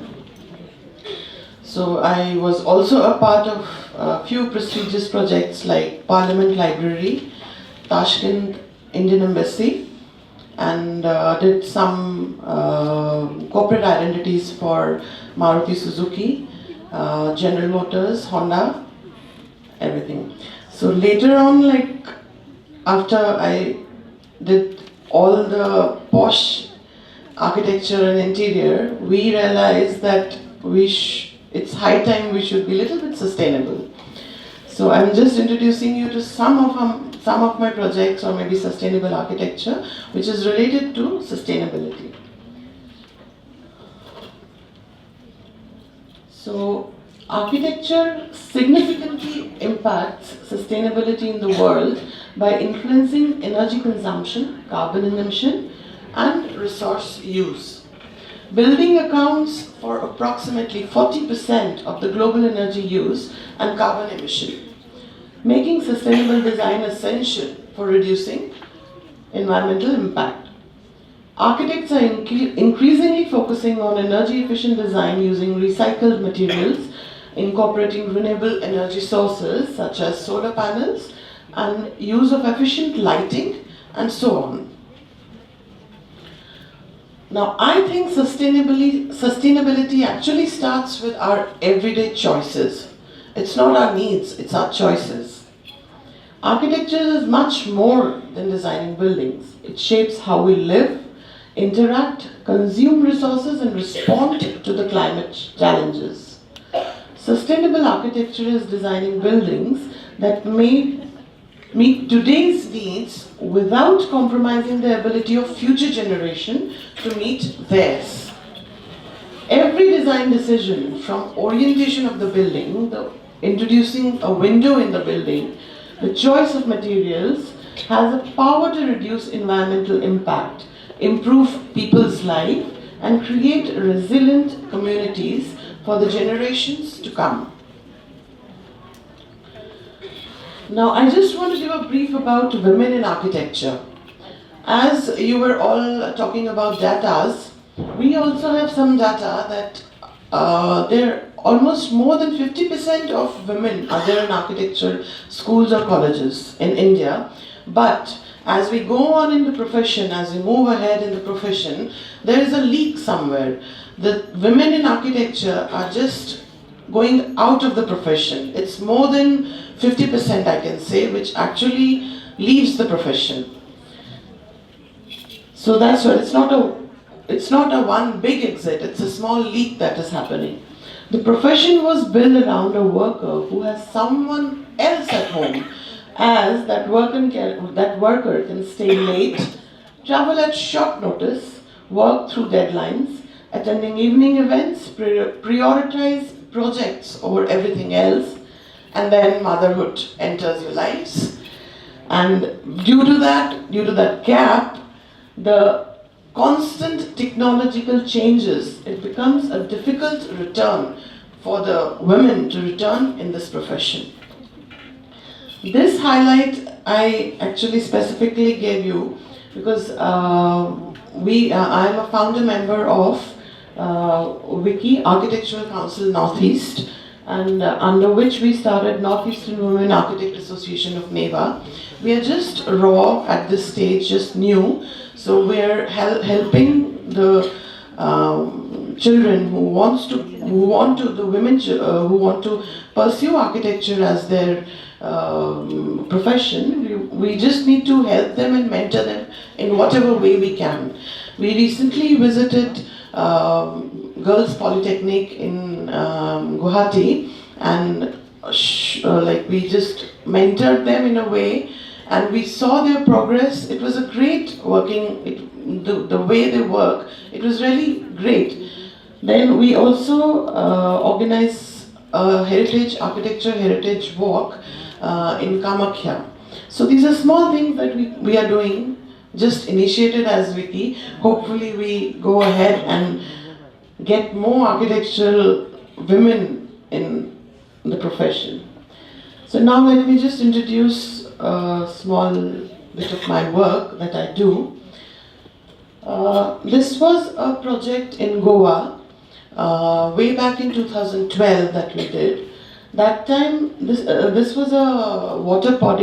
So I was also a part of a few prestigious projects like Parliament Library, Tashkent Indian Embassy, and did some corporate identities for Maruti Suzuki, General Motors, Honda, everything. So later on, like after I did all the posh architecture and interior, we realized that it's high time we should be a little bit sustainable. So I'm just introducing you to some of my projects, or maybe sustainable architecture, which is related to sustainability. So architecture significantly impacts sustainability in the world by influencing energy consumption, carbon emission, and resource use. Building accounts for approximately 40% of the global energy use and carbon emission, making sustainable design essential for reducing environmental impact. Architects are increasingly focusing on energy efficient design using recycled materials, incorporating renewable energy sources such as solar panels and use of efficient lighting, and so on. Now, I think sustainability actually starts with our everyday choices. It's not our needs, it's our choices. Architecture is much more than designing buildings. It shapes how we live, interact, consume resources, and respond to the climate challenges. Sustainable architecture is designing buildings that meet today's needs without compromising the ability of future generation to meet theirs. Every design decision, from orientation of the building, introducing a window in the building, the choice of materials, has a power to reduce environmental impact, improve people's life, and create resilient communities for the generations to come. Now, I just want to give a brief about women in architecture. As you were all talking about datas, we also have some data that there almost more than 50% of women are there in architecture schools or colleges in India. But as we go on in the profession, as we move ahead in the profession, there is a leak somewhere. The women in architecture are just going out of the profession. It's more than 50%, I can say, which actually leaves the profession. So that's why it's not a one big exit, it's a small leak that is happening. The profession was built around a worker who has someone else at home, as that worker can stay late, travel at short notice, work through deadlines, attending evening events, prioritize projects over everything else, and then motherhood enters your lives. And due to that gap, the constant technological changes, it becomes a difficult return for the women to return in this profession. This highlight I actually specifically gave you because I am a founder member of WICCI Architectural Council Northeast, and under which we started Northeastern Women Architect Association of NEVA. We are just raw at this stage, just new, so we are helping the children who want to pursue architecture as their profession. We just need to help them and mentor them in whatever way we can. We recently visited Girls Polytechnic in Guwahati, and we just mentored them in a way, and we saw their progress. It was a great working, the way they work, it was really great. Then we also organize a architecture heritage walk in Kamakhya. So these are small things that we are doing, just initiated as WICCI. Hopefully we go ahead and get more architectural women in the profession. So now let me just introduce a small bit of my work that I do. This was a project in Goa, way back in 2012 that we did. That time, this was a water park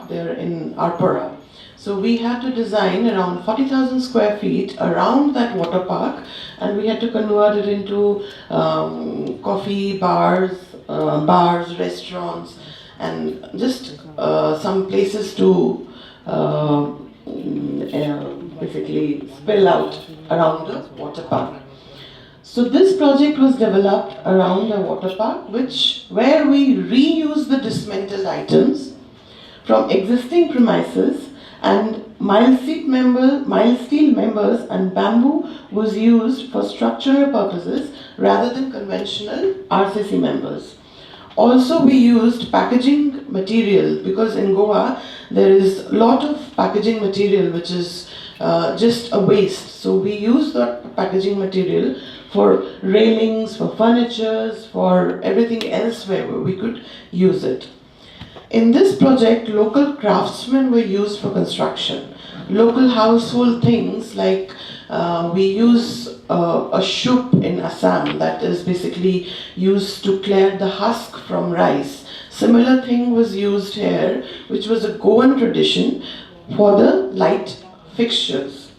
there in Arpora. So we had to design around 40,000 square feet around that water park, and we had to convert it into coffee bars, restaurants, and just some places to basically spill out around the water park. So this project was developed around the water park, where we reuse the dismantled items from existing premises, and mild steel members and bamboo was used for structural purposes rather than conventional RCC members. Also, we used packaging material because in Goa there is a lot of packaging material which is just a waste. So we use that packaging material for railings, for furnitures, for everything else where we could use it. In this project, local craftsmen were used for construction. Local household things like we use a shoop in Assam that is basically used to clear the husk from rice. Similar thing was used here, which was a Goan tradition for the light fixtures.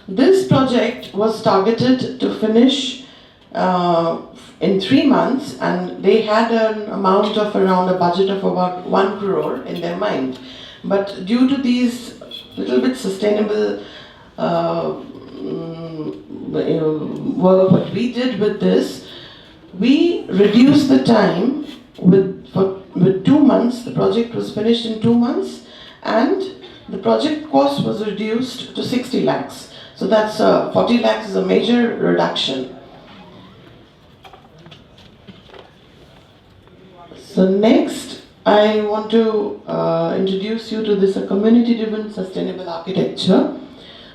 This project was targeted to finish in 3 months, and they had an amount of around a budget of about 1 crore in their mind. But due to these little bit sustainable work what we did with this, we reduced the time with 2 months. The project was finished in 2 months, and the project cost was reduced to 60 lakhs. So that's 40 lakhs is a major reduction. So next, I want to introduce you to this community-driven sustainable architecture.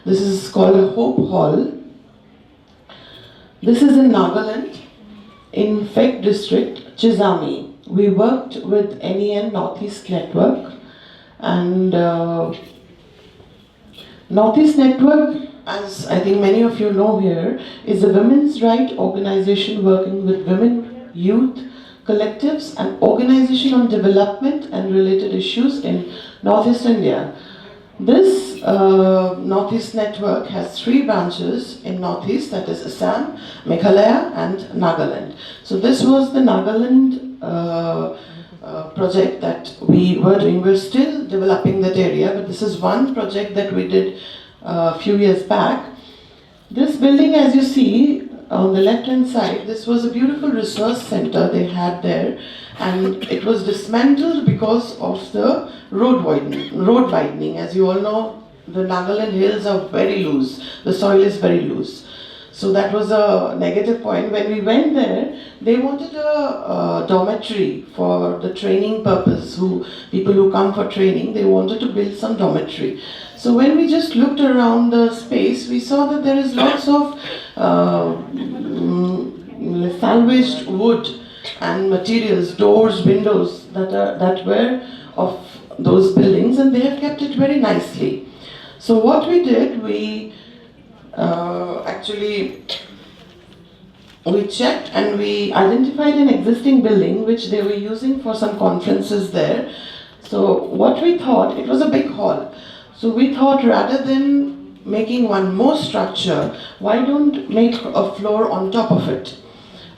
This is called Hope Hall. This is in Nagaland, in Fek district, Chizami. We worked with NEN Northeast Network, and Northeast Network, as I think many of you know here, is a women's rights organization working with women, youth, collectives and organization on development and related issues in Northeast India. This Northeast network has 3 branches in Northeast, that is Assam, Meghalaya and Nagaland. So this was the Nagaland project that we were doing. We're still developing that area, but this is one project that we did a few years back. This building, as you see on the left hand side, this was a beautiful resource center they had there, and it was dismantled because of the road widening. As you all know, the Nagaland hills are very loose, the soil is very loose. So that was a negative point. When we went there, they wanted a dormitory for the training purpose. People who come for training, they wanted to build some dormitory. So when we just looked around the space, we saw that there is lots of salvaged wood and materials, doors, windows that were of those buildings, and they have kept it very nicely. So what we did, we checked and we identified an existing building which they were using for some conferences there. So what we thought, it was a big hall. So we thought, rather than making one more structure, why don't make a floor on top of it?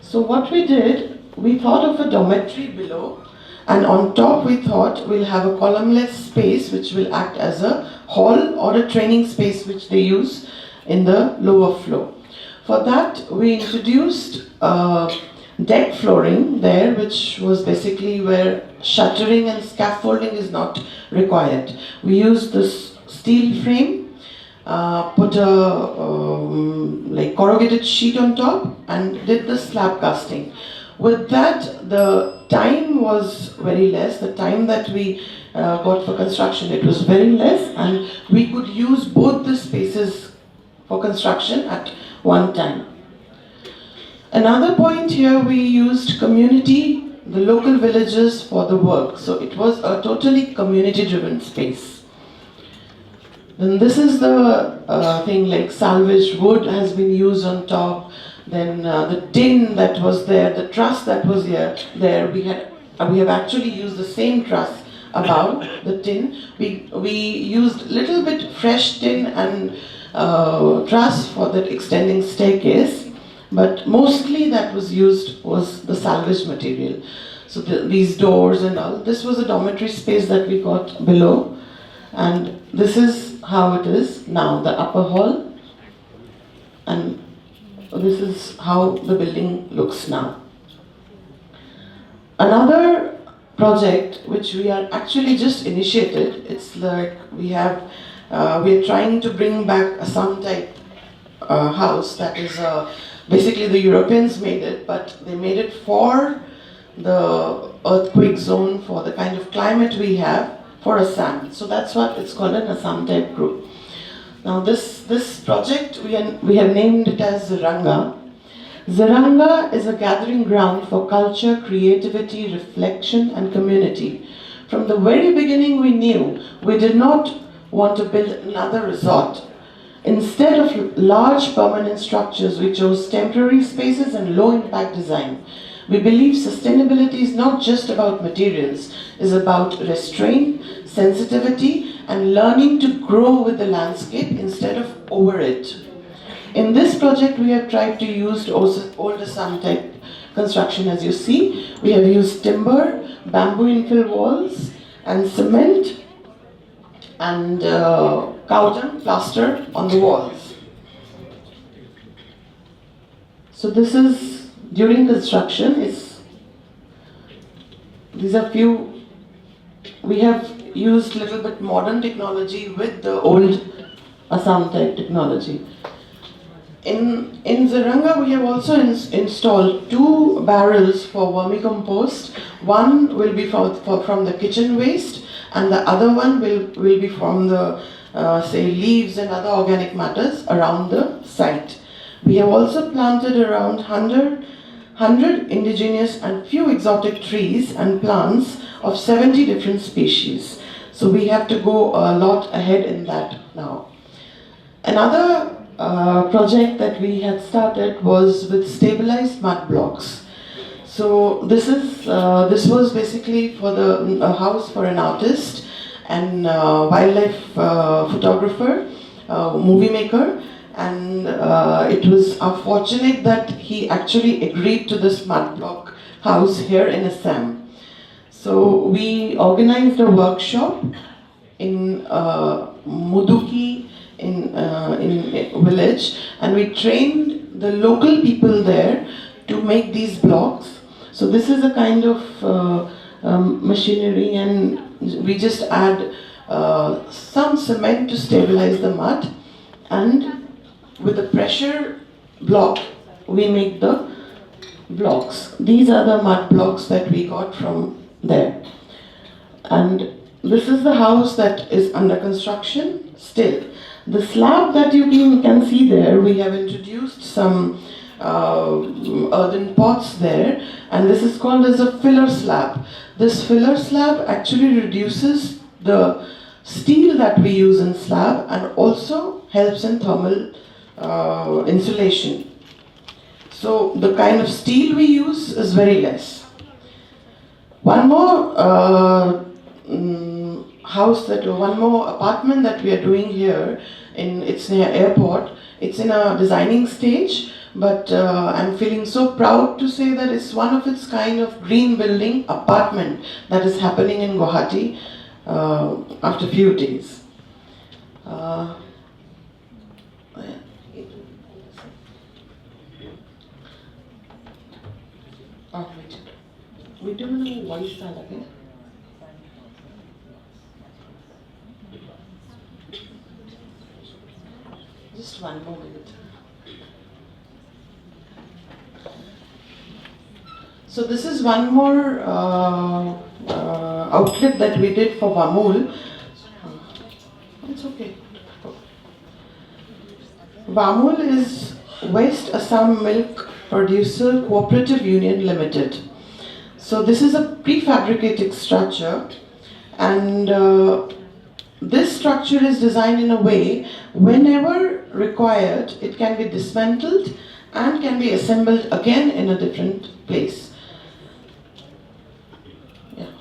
So what we did, we thought of a dormitory below, and on top we thought we'll have a columnless space which will act as a hall or a training space which they use in the lower floor. For that, we introduced deck flooring there, which was basically where shuttering and scaffolding is not required. We used this steel frame, put a corrugated sheet on top, and did the slab casting. With that, the time was very less. The time that we got for construction, it was very less, and we could use both the spaces for construction at one time. Another point here, we used community, the local villages for the work. So it was a totally community-driven space. Then this is the thing, like salvaged wood has been used on top. Then the tin that was there, the truss that was there, we have actually used the same truss above the tin. We used little bit fresh tin and truss for that extending staircase, but mostly that was used was the salvaged material. So these doors and all, this was a dormitory space that we got below, and this is how it is now, the upper hall, and this is how the building looks now. Another project which we are actually just initiated, it's like we are trying to bring back Assam type house, that is basically the Europeans made it, but they made it for the earthquake zone, for the kind of climate we have for Assam. So that's what it's called, an Assam type group. Now this project, we have named it as Zaranga. Zaranga is a gathering ground for culture, creativity, reflection and community. From the very beginning we knew we did not want to build another resort. Instead of large permanent structures, we chose temporary spaces and low impact design. We believe sustainability is not just about materials, it's about restraint, sensitivity and learning to grow with the landscape instead of over it. In this project, we have tried to use old Assam type construction. As you see, we have used timber, bamboo infill walls and cement and cow dung plaster on the walls. So this is during construction. These are few. We have used little bit modern technology with the old Assam type technology. In Zaranga, we have also installed 2 barrels for vermicompost. One will be from the kitchen waste, and the other one will be from the say leaves and other organic matters around the site. We have also planted around 100 indigenous and few exotic trees and plants of 70 different species. So we have to go a lot ahead in that now. Another project that we had started was with stabilized mud blocks. So this was basically for a house for an artist and wildlife photographer, movie maker, and it was fortunate that he actually agreed to this mud block house here in Assam. So we organized a workshop in Muduki in village, and we trained the local people there to make these blocks. So this is a kind of machinery, and we just add some cement to stabilize the mud, and with the pressure block we make the blocks. These are the mud blocks that we got from there. And this is the house that is under construction still. The slab that you can see there, we have introduced some earthen pots there, and this is called as a filler slab. This filler slab actually reduces the steel that we use in slab and also helps in thermal insulation. So the kind of steel we use is very less. One more one more apartment that we are doing here, it's near airport. It's in a designing stage, but I'm feeling so proud to say that it's one of its kind of green building apartment that is happening in Guwahati after a few days. We don't know voice again. Just one more minute. So this is one more outlet that we did for Vamul. It's okay. Vamul is West Assam Milk Producer Cooperative Union Limited. So this is a prefabricated structure, and this structure is designed in a way, whenever required, it can be dismantled and can be assembled again in a different place. Yeah.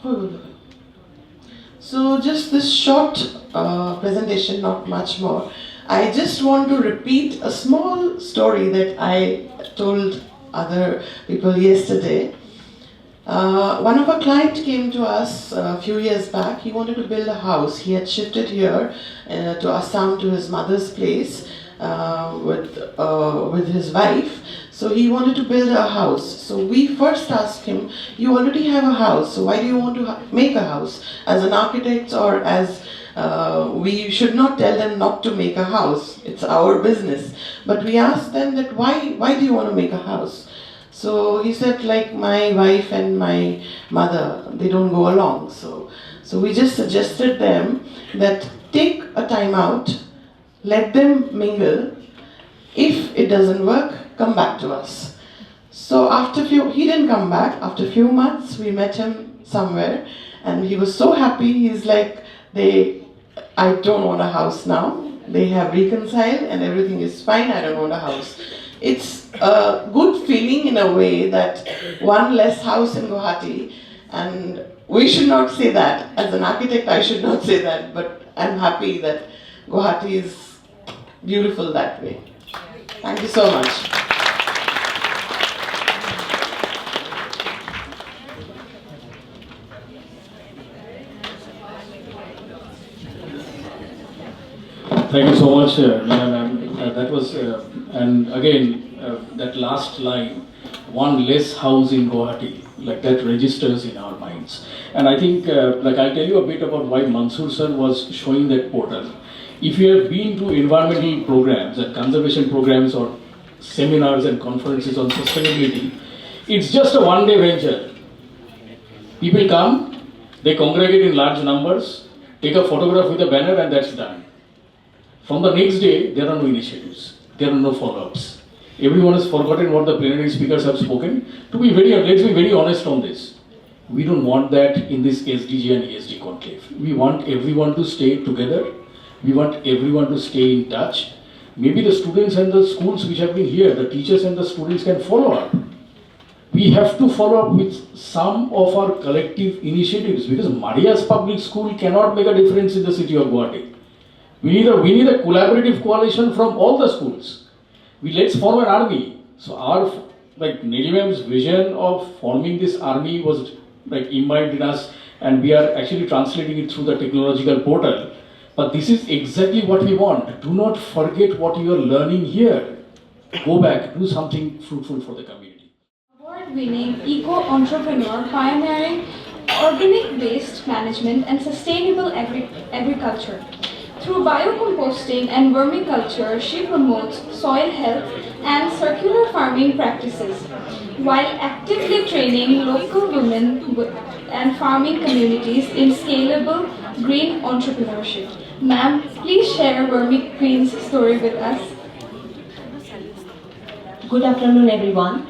So just this short presentation, not much more. I just want to repeat a small story that I told other people yesterday. One of our clients came to us a few years back. He wanted to build a house. He had shifted here to Assam, to his mother's place with his wife. So he wanted to build a house. So we first asked him, you already have a house, so why do you want to make a house? As an architect or as we should not tell them not to make a house. It's our business. But we asked them that why do you want to make a house? So he said, like, my wife and my mother, they don't go along. So we just suggested them that take a time out, let them mingle. If it doesn't work, come back to us. So he didn't come back. After a few months, we met him somewhere, and he was so happy. He's like, I don't want a house now. They have reconciled and everything is fine. I don't want a house. It's a good feeling in a way that one less house in Guwahati, and we should not say that. As an architect, I should not say that, but I'm happy that Guwahati is beautiful that way. Thank you so much. Thank you so much, ma'am. That was, and again, that last line, one less house in Guwahati, like that registers in our minds. And I think, like I'll tell you a bit about why Mansoor sir was showing that portal. If you have been to environmental programs and conservation programs or seminars and conferences on sustainability, it's just a one-day venture. People come, they congregate in large numbers, take a photograph with a banner, and that's done. From the next day, there are no initiatives, there are no follow-ups. Everyone has forgotten what the plenary speakers have spoken. Let's be very honest on this. We don't want that in this SDG and ESD conclave. We want everyone to stay together. We want everyone to stay in touch. Maybe the students and the schools which have been here, the teachers and the students can follow up. we have to follow up with some of our collective initiatives, because Maria's public school cannot make a difference in the city of Guwahati. We need a collaborative coalition from all the schools. Let's form an army. So our, like Nellie ma'am's vision of forming this army was like imbibed in us, and we are actually translating it through the technological portal. But this is exactly what we want. Do not forget what you are learning here. Go back, do something fruitful for the community. Award-winning eco-entrepreneur pioneering organic waste management and sustainable agriculture. Through biocomposting and vermiculture, she promotes soil health and circular farming practices, while actively training local women and farming communities in scalable green entrepreneurship. Ma'am, please share Vermigreen's story with us. Good afternoon, everyone.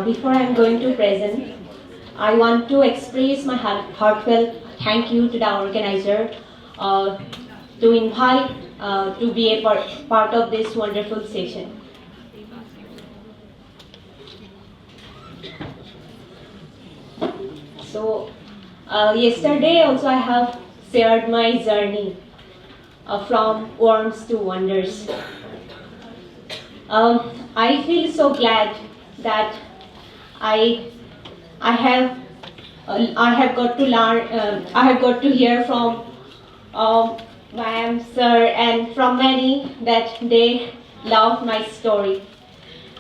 Before I'm going to present, I want to express my heartfelt thank you to the organizer to invite to be a part of this wonderful session. So, yesterday also I have shared my journey from worms to wonders. I feel so glad that I have got to learn. I have got to hear from ma'am, sir, and from many that they love my story,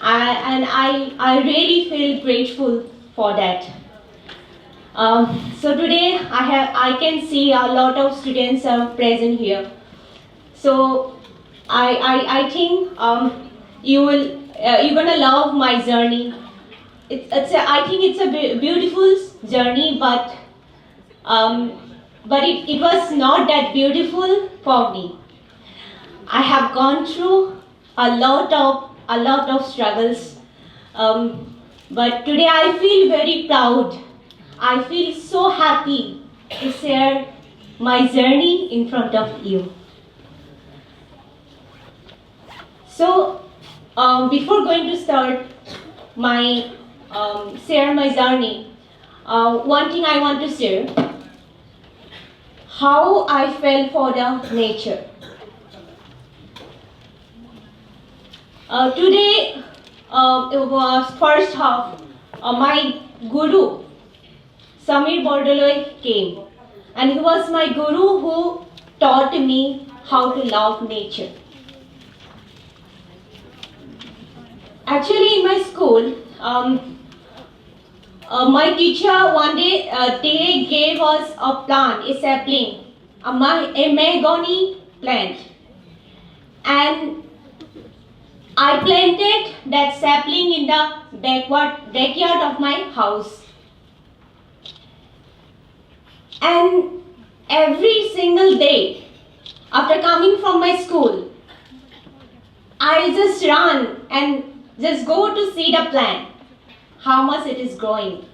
and I really feel grateful for that. So today I can see a lot of students are present here. So I think you're gonna love my journey. I think it's a beautiful journey, but it was not that beautiful for me. I have gone through a lot of struggles, but today I feel very proud. I feel so happy to share my journey in front of you. So, before going to start share my journey, one thing I want to share, how I fell for the nature. Today, it was first half, my guru, Samir Bordoloi, came, and he was my guru who taught me how to love nature. Actually, in my school, my teacher one day they gave us a plant, a sapling, a mahogany plant, and I planted that sapling in the backyard of my house. And every single day, after coming from my school, I just run and just go to see the plant, how much it is growing.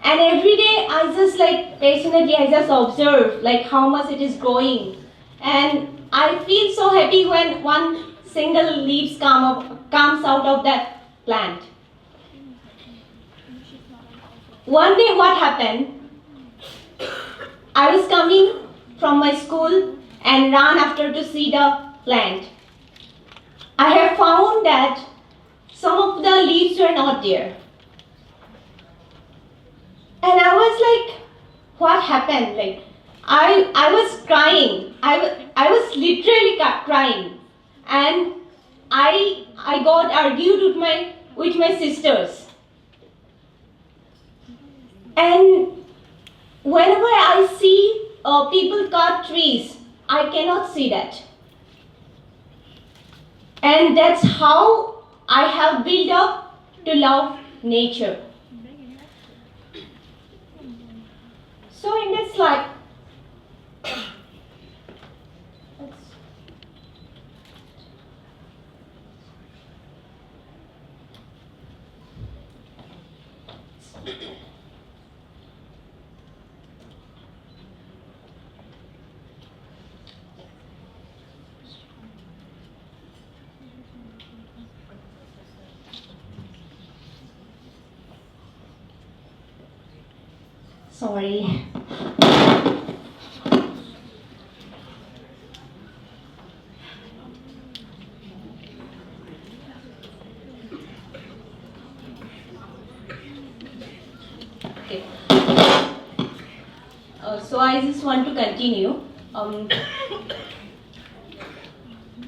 And every day I just passionately I just observe how much it is growing. And I feel so happy when one single leaf comes out of that plant. One day what happened? I was coming from my school and ran after to see the plant. I have found that some of the leaves were not there. And I was like, what happened? I was crying. I was literally crying. And I got argued with my sisters. And whenever I see people cut trees, I cannot see that. And that's how I have built up to love nature. So in this slide, Sorry. Okay. So I just want to continue.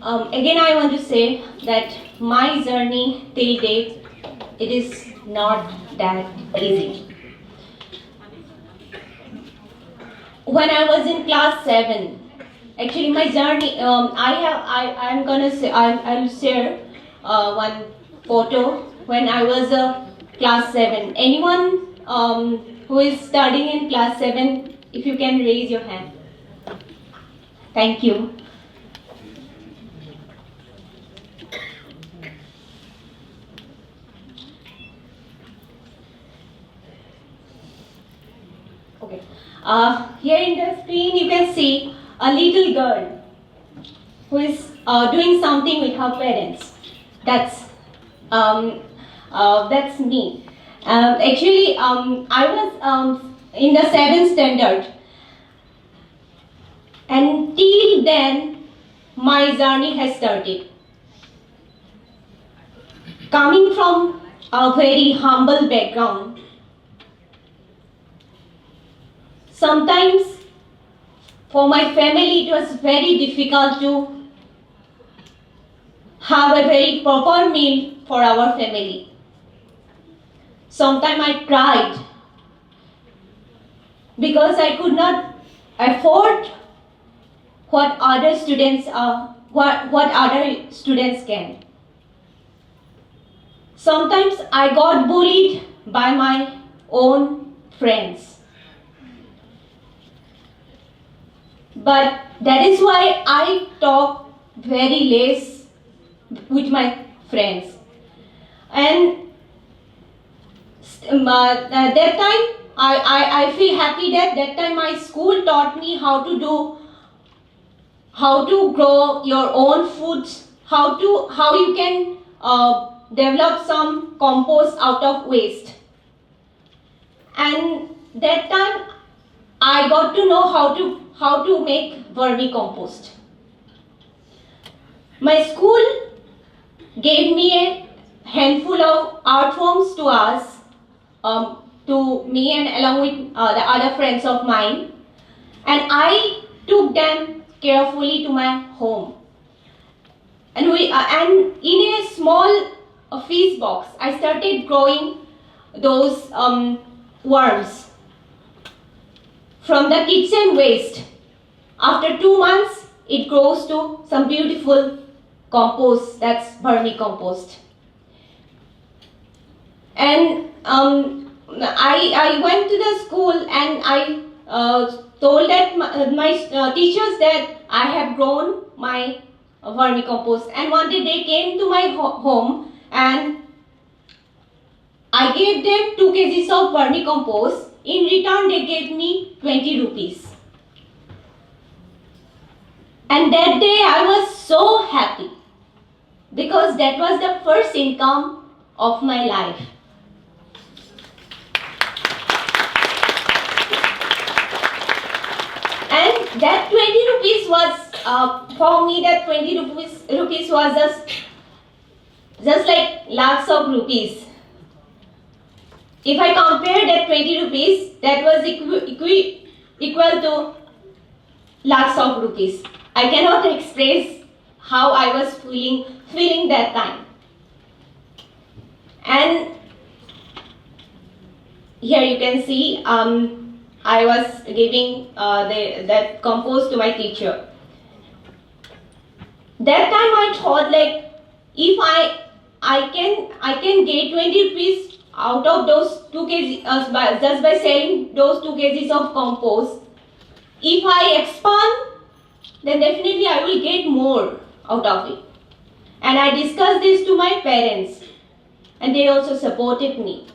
Again, I want to say that my journey till date, it is not that easy. When I was in class 7, actually my journey, I'll share one photo when I was class 7. Anyone who is studying in class 7, if you can raise your hand. Thank you. Okay. Here in the screen you can see a little girl who is doing something with her parents. That's me. Actually, I was in the 7th standard, and till then my journey has started. Coming from a very humble background, sometimes for my family it was very difficult to have a very proper meal for our family. Sometimes I cried because I could not afford what other students can. Sometimes I got bullied by my own friends. But that is why I talk very less with my friends. And that time I feel happy that time my school taught me how to grow your own foods, how you can develop some compost out of waste. And that time I got to know how to make vermicompost. My school gave me a handful of art forms to us, to me and along with the other friends of mine, and I took them carefully to my home. And in a small fish box, I started growing those worms from the kitchen waste. After 2 months, it grows to some beautiful compost, that's vermicompost. And I went to the school and I told that my teachers that I have grown my vermicompost. And one day they came to my home and I gave them 2 kgs of vermicompost. In return, they gave me 20 rupees. And that day I was so happy because that was the first income of my life. And that 20 rupees was, for me, that 20 rupees was just like lakhs of rupees. If I compare that 20 rupees, that was equal to lakhs of rupees. I cannot express how I was feeling that time. And here you can see I was giving that compost to my teacher. That time I thought, like, if I can get 20 rupees out of those 2 kg just by selling those 2 kgs of compost. If I expand, then definitely I will get more out of it. And I discussed this to my parents, and they also supported me.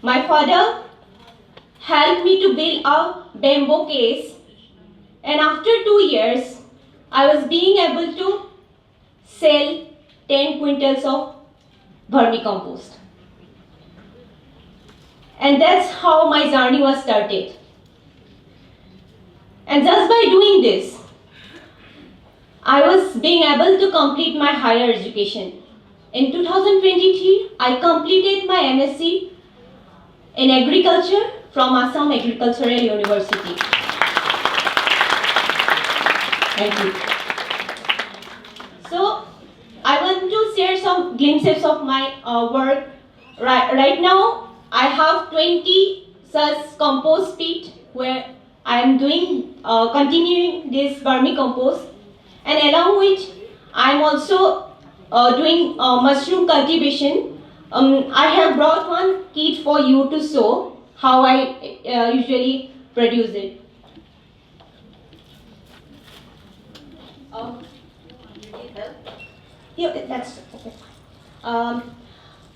My father helped me to build a bamboo case, and after 2 years, I was being able to sell 10 quintals of vermicompost. And that's how my journey was started. And just by doing this, I was being able to complete my higher education. In 2023, I completed my MSc in agriculture from Assam Agricultural University. Thank you. So, I want to share some glimpses of my work. Right now, I have 20 such compost pit where I am doing, continuing this vermicompost, and along which I am also doing mushroom cultivation. I have brought one kit for you to show how I usually produce it. Here, that's okay.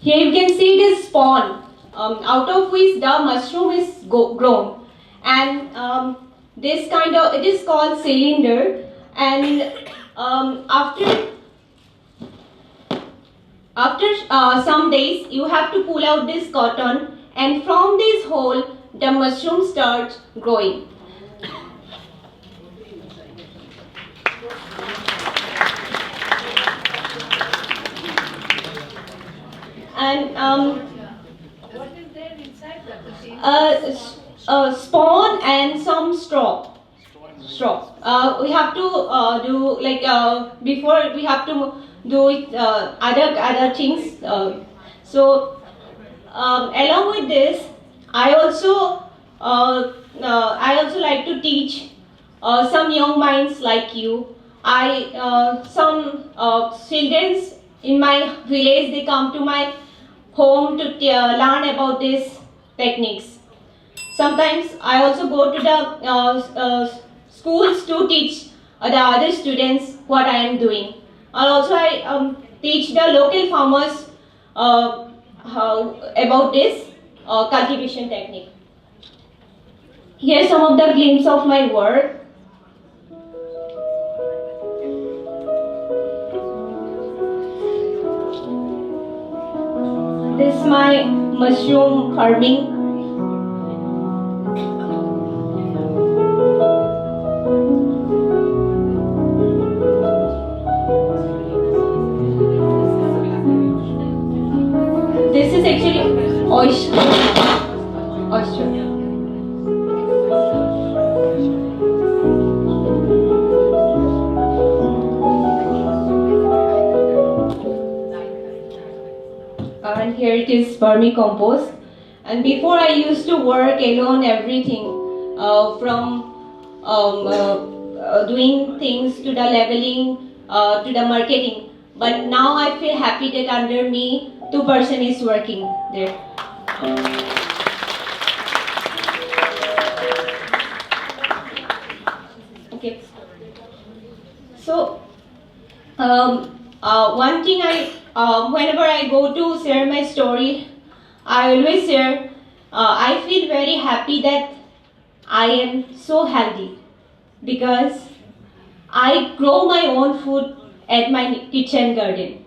Here you can see this spawn, out of which the mushroom is grown, and this kind of, it is called cylinder, and after some days you have to pull out this cotton, and from this hole the mushroom starts growing. And what is there inside that? Spawn and some straw. We have to do like before we have to do it other things. So along with this, I also like to teach some young minds like you. Some children in my village, they come to my home to learn about these techniques. Sometimes I also go to the schools to teach the other students what I am doing. Also I teach the local farmers about this cultivation technique. Here are some of the glimpses of my work. This is my mushroom farming. This is actually oyster. And here it is vermicompost. And before I used to work alone everything, from doing things to the leveling to the marketing. But now I feel happy that under me 2 persons is working there. Okay. So one thing whenever I go to share my story, I always share, I feel very happy that I am so healthy because I grow my own food at my kitchen garden.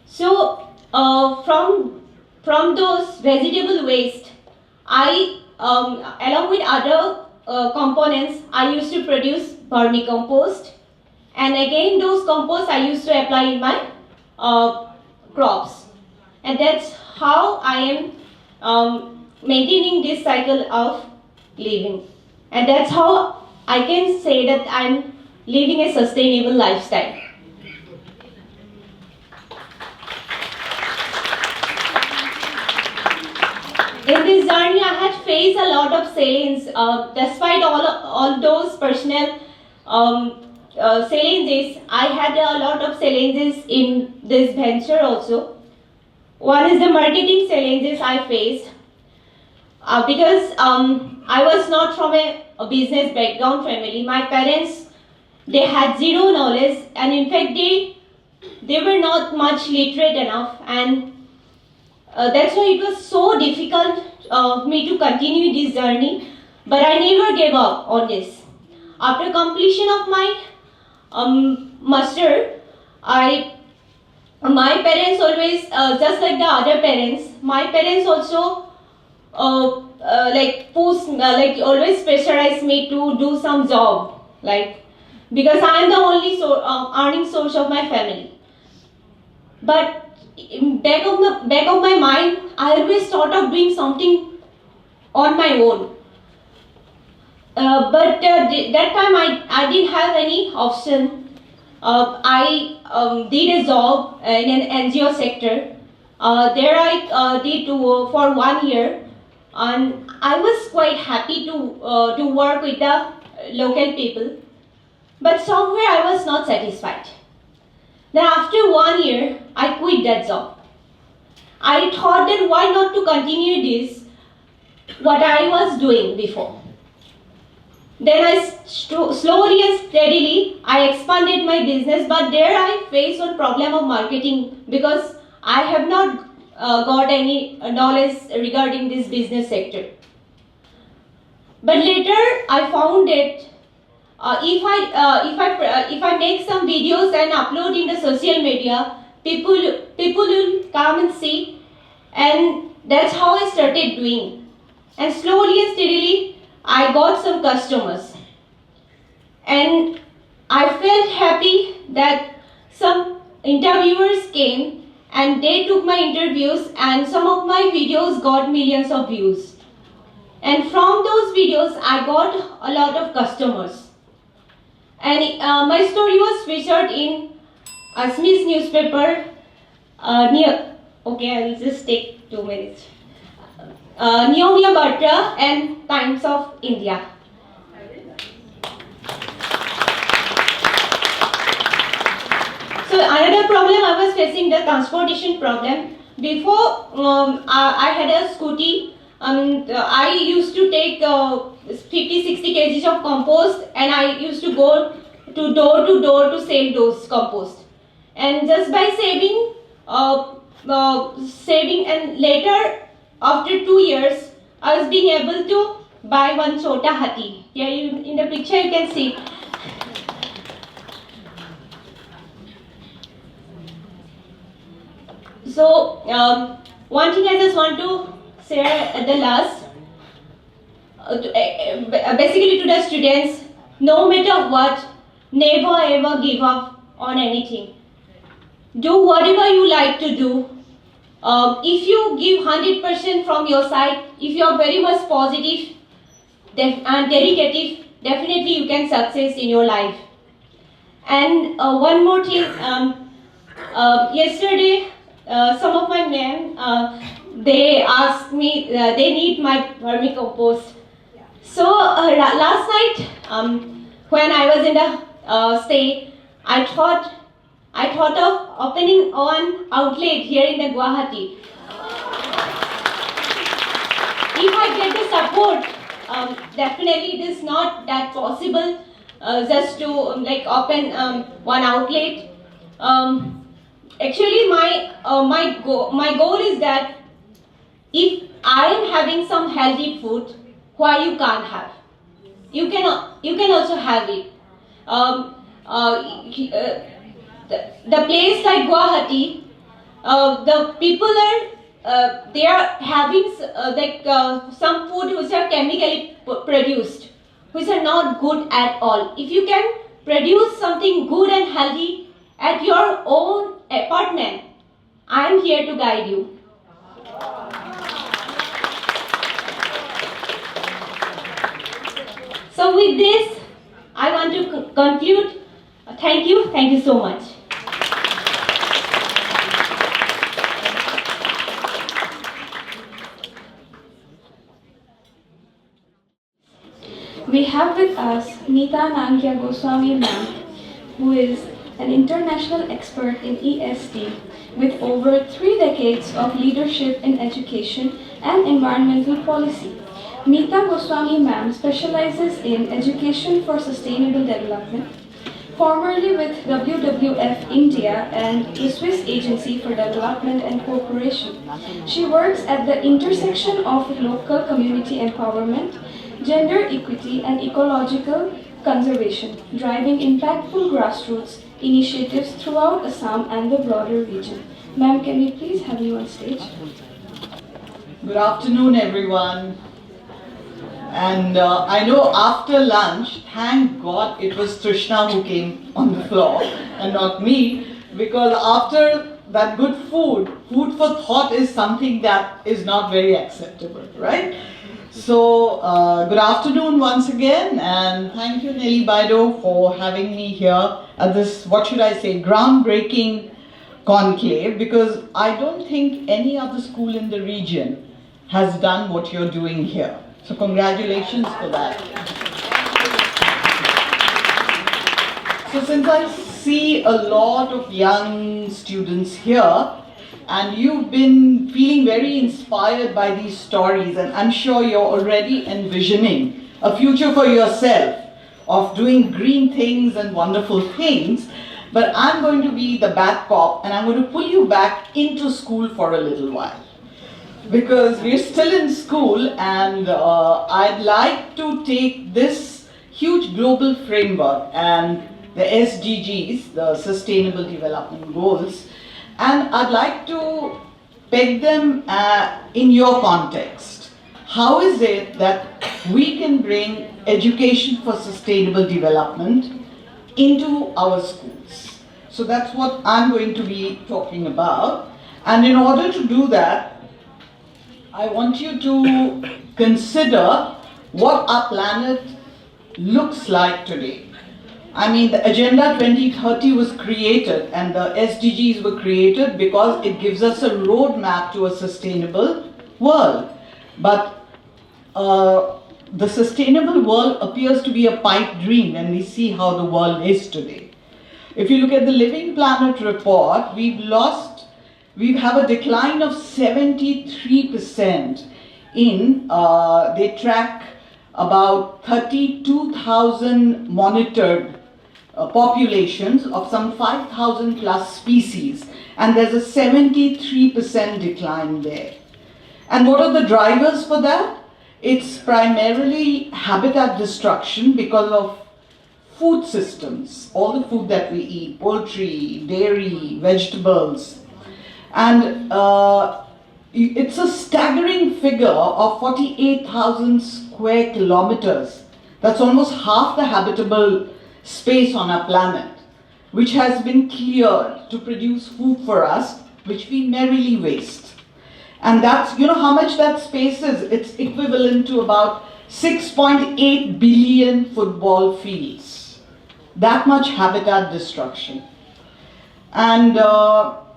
So from those vegetable waste, I along with other components, I used to produce vermicompost, and again those compost I used to apply in my crops, and that's how I am maintaining this cycle of living, and that's how I can say that I'm living a sustainable lifestyle. In this journey, I had faced a lot of challenges. Despite all those personal challenges, I had a lot of challenges in this venture also. One is the marketing challenges I faced because I was not from a business background family. My parents, they had zero knowledge, and in fact they were not much literate enough, and that's why it was so difficult me to continue this journey, but I never gave up on this. After completion of my master, my parents always, just like the other parents, my parents also always pressurize me to do some job, because I am the only earning source of my family. But back of my mind, I always thought of doing something on my own. But that time I didn't have any option. I did a job in an NGO sector. There I did for 1 year, and I was quite happy to work with the local people. But somewhere I was not satisfied. Then after 1 year, I quit that job. I thought that why not to continue this, what I was doing before. Then I slowly and steadily, I expanded my business, but there I faced one problem of marketing because I have not got any knowledge regarding this business sector. But later I found that if I make some videos and upload in the social media, people will come and see, and that's how I started doing. And slowly and steadily, I got some customers, and I felt happy that some interviewers came and they took my interviews, and some of my videos got millions of views. And from those videos, I got a lot of customers. And my story was featured in Assamese newspaper. I'll just take 2 minutes. Neomia Batra and Times of India. So another problem I was facing, the transportation problem. Before I had a scooty, I used to take 50-60 kgs of compost, and I used to go to door to sell those compost. And just by saving, and later after 2 years, I was being able to buy one chota hati. Here in the picture you can see. So one thing I just want to share at the last, basically to the students, no matter what, never ever give up on anything. Do whatever you like to do. If you give 100% from your side, if you are very much positive and dedicated, definitely you can success in your life. And one more thing, yesterday some of my men, they asked me, they need my vermicompost. So last night, when I was in the stay, I thought of opening one outlet here in the Guwahati. If I get the support, definitely it is not that possible just to open one outlet. Actually, my goal is that if I am having some healthy food, why you can't have? You can also have it. The place like Guwahati, the people are they are having some food which are chemically produced, which are not good at all. If you can produce something good and healthy at your own apartment, I am here to guide you. So with this, I want to conclude. Thank you so much. We have with us Neeta Nangya Goswami ma'am, who is an international expert in ESD with over 3 decades of leadership in education and environmental policy. Neeta Goswami ma'am specializes in education for sustainable development, formerly with WWF India and the Swiss Agency for Development and Cooperation. She works at the intersection of local community empowerment, gender equity and ecological conservation, driving impactful grassroots initiatives throughout Assam and the broader region. Ma'am, can we please have you on stage? Good afternoon, everyone. And I know after lunch, thank God it was Trishna who came on the floor and not me, because after that good food for thought is something that is not very acceptable, right? So, good afternoon once again, and thank you Nellie Baido for having me here at this, what should I say, groundbreaking conclave, because I don't think any other school in the region has done what you're doing here. So congratulations for that. So since I see a lot of young students here, and you've been feeling very inspired by these stories, and I'm sure you're already envisioning a future for yourself of doing green things and wonderful things, but I'm going to be the bad cop and I'm going to pull you back into school for a little while. Because we're still in school, and I'd like to take this huge global framework and the SDGs, the Sustainable Development Goals, and I'd like to peg them in your context. How is it that we can bring education for sustainable development into our schools? So that's what I'm going to be talking about. And in order to do that, I want you to consider what our planet looks like today. I mean, the Agenda 2030 was created and the SDGs were created because it gives us a roadmap to a sustainable world. But the sustainable world appears to be a pipe dream when we see how the world is today. If you look at the Living Planet report, we have a decline of 73% in, they track about 32,000 monitored populations of some 5,000 plus species, and there's a 73% decline there. And what are the drivers for that? It's primarily habitat destruction because of food systems, all the food that we eat, poultry, dairy, vegetables. And it's a staggering figure of 48,000 square kilometers. That's almost half the habitable space on our planet, which has been cleared to produce food for us, which we merrily waste. And that's, you know how much that space is? It's equivalent to about 6.8 billion football fields. That much habitat destruction. And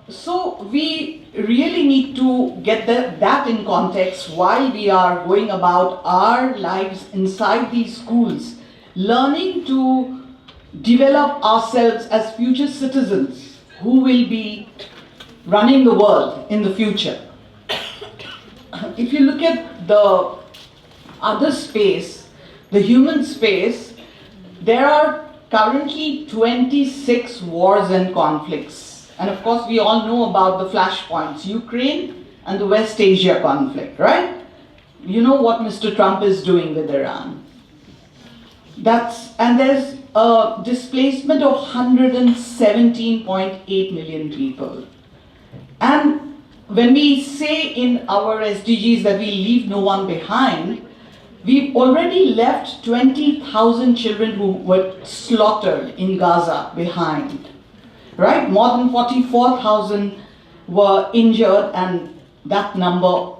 so we really need to get that in context while we are going about our lives inside these schools, learning to develop ourselves as future citizens who will be running the world in the future. If you look at the other space, the human space, there are currently 26 wars and conflicts. And of course, we all know about the flashpoints, Ukraine and the West Asia conflict, right? You know what Mr. Trump is doing with Iran. And there's a displacement of 117.8 million people. And when we say in our SDGs that we leave no one behind, we've already left 20,000 children who were slaughtered in Gaza behind, right? More than 44,000 were injured, and that number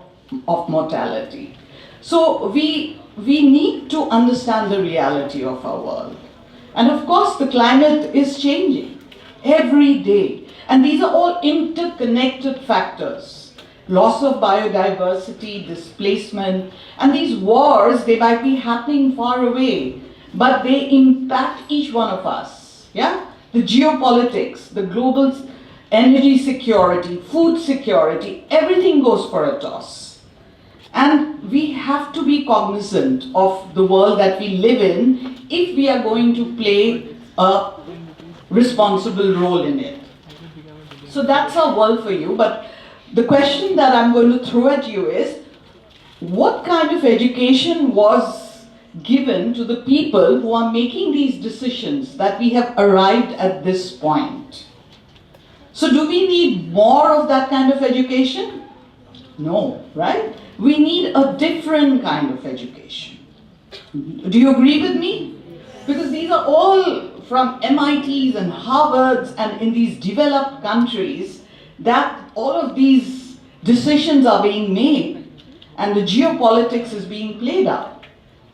of mortality. So we need to understand the reality of our world. And of course, the climate is changing every day. And these are all interconnected factors. Loss of biodiversity, displacement, and these wars, they might be happening far away, but they impact each one of us, yeah? The geopolitics, the global energy security, food security, everything goes for a toss. And we have to be cognizant of the world that we live in if we are going to play a responsible role in it. So that's our world for you, but the question that I'm going to throw at you is, what kind of education was given to the people who are making these decisions that we have arrived at this point? So do we need more of that kind of education? No, right? We need a different kind of education. Do you agree with me? Because these are all from MITs and Harvards and in these developed countries that all of these decisions are being made and the geopolitics is being played out.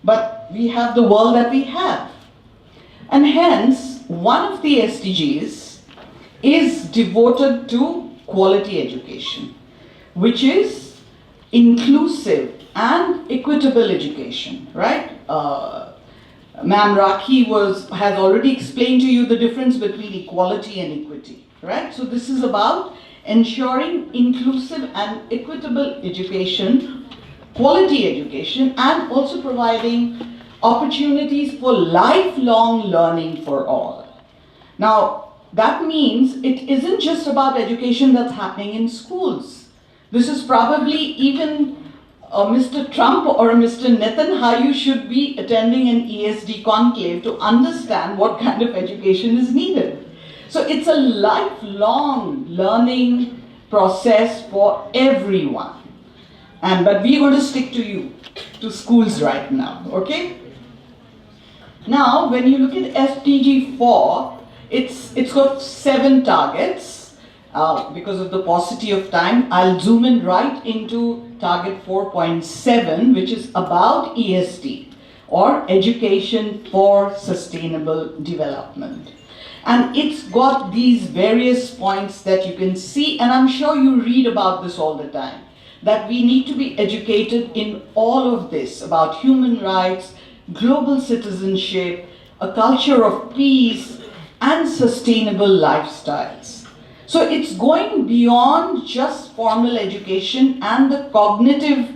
But we have the world that we have. And hence, one of the SDGs is devoted to quality education, which is inclusive and equitable education, right? Ma'am Rakhi has already explained to you the difference between equality and equity, right? So this is about ensuring inclusive and equitable education, quality education, and also providing opportunities for lifelong learning for all. Now, that means it isn't just about education that's happening in schools. This is probably even Mr. Trump or Mr. Netanyahu should be attending an ESD conclave to understand what kind of education is needed. So it's a lifelong learning process for everyone. But we're going to stick to schools right now, okay? Now, when you look at SDG 4, it's got 7 targets. Because of the paucity of time, I'll zoom in right into target 4.7, which is about ESD, or Education for Sustainable Development. And it's got these various points that you can see, and I'm sure you read about this all the time, that we need to be educated in all of this about human rights, global citizenship, a culture of peace, and sustainable lifestyles. So it's going beyond just formal education and the cognitive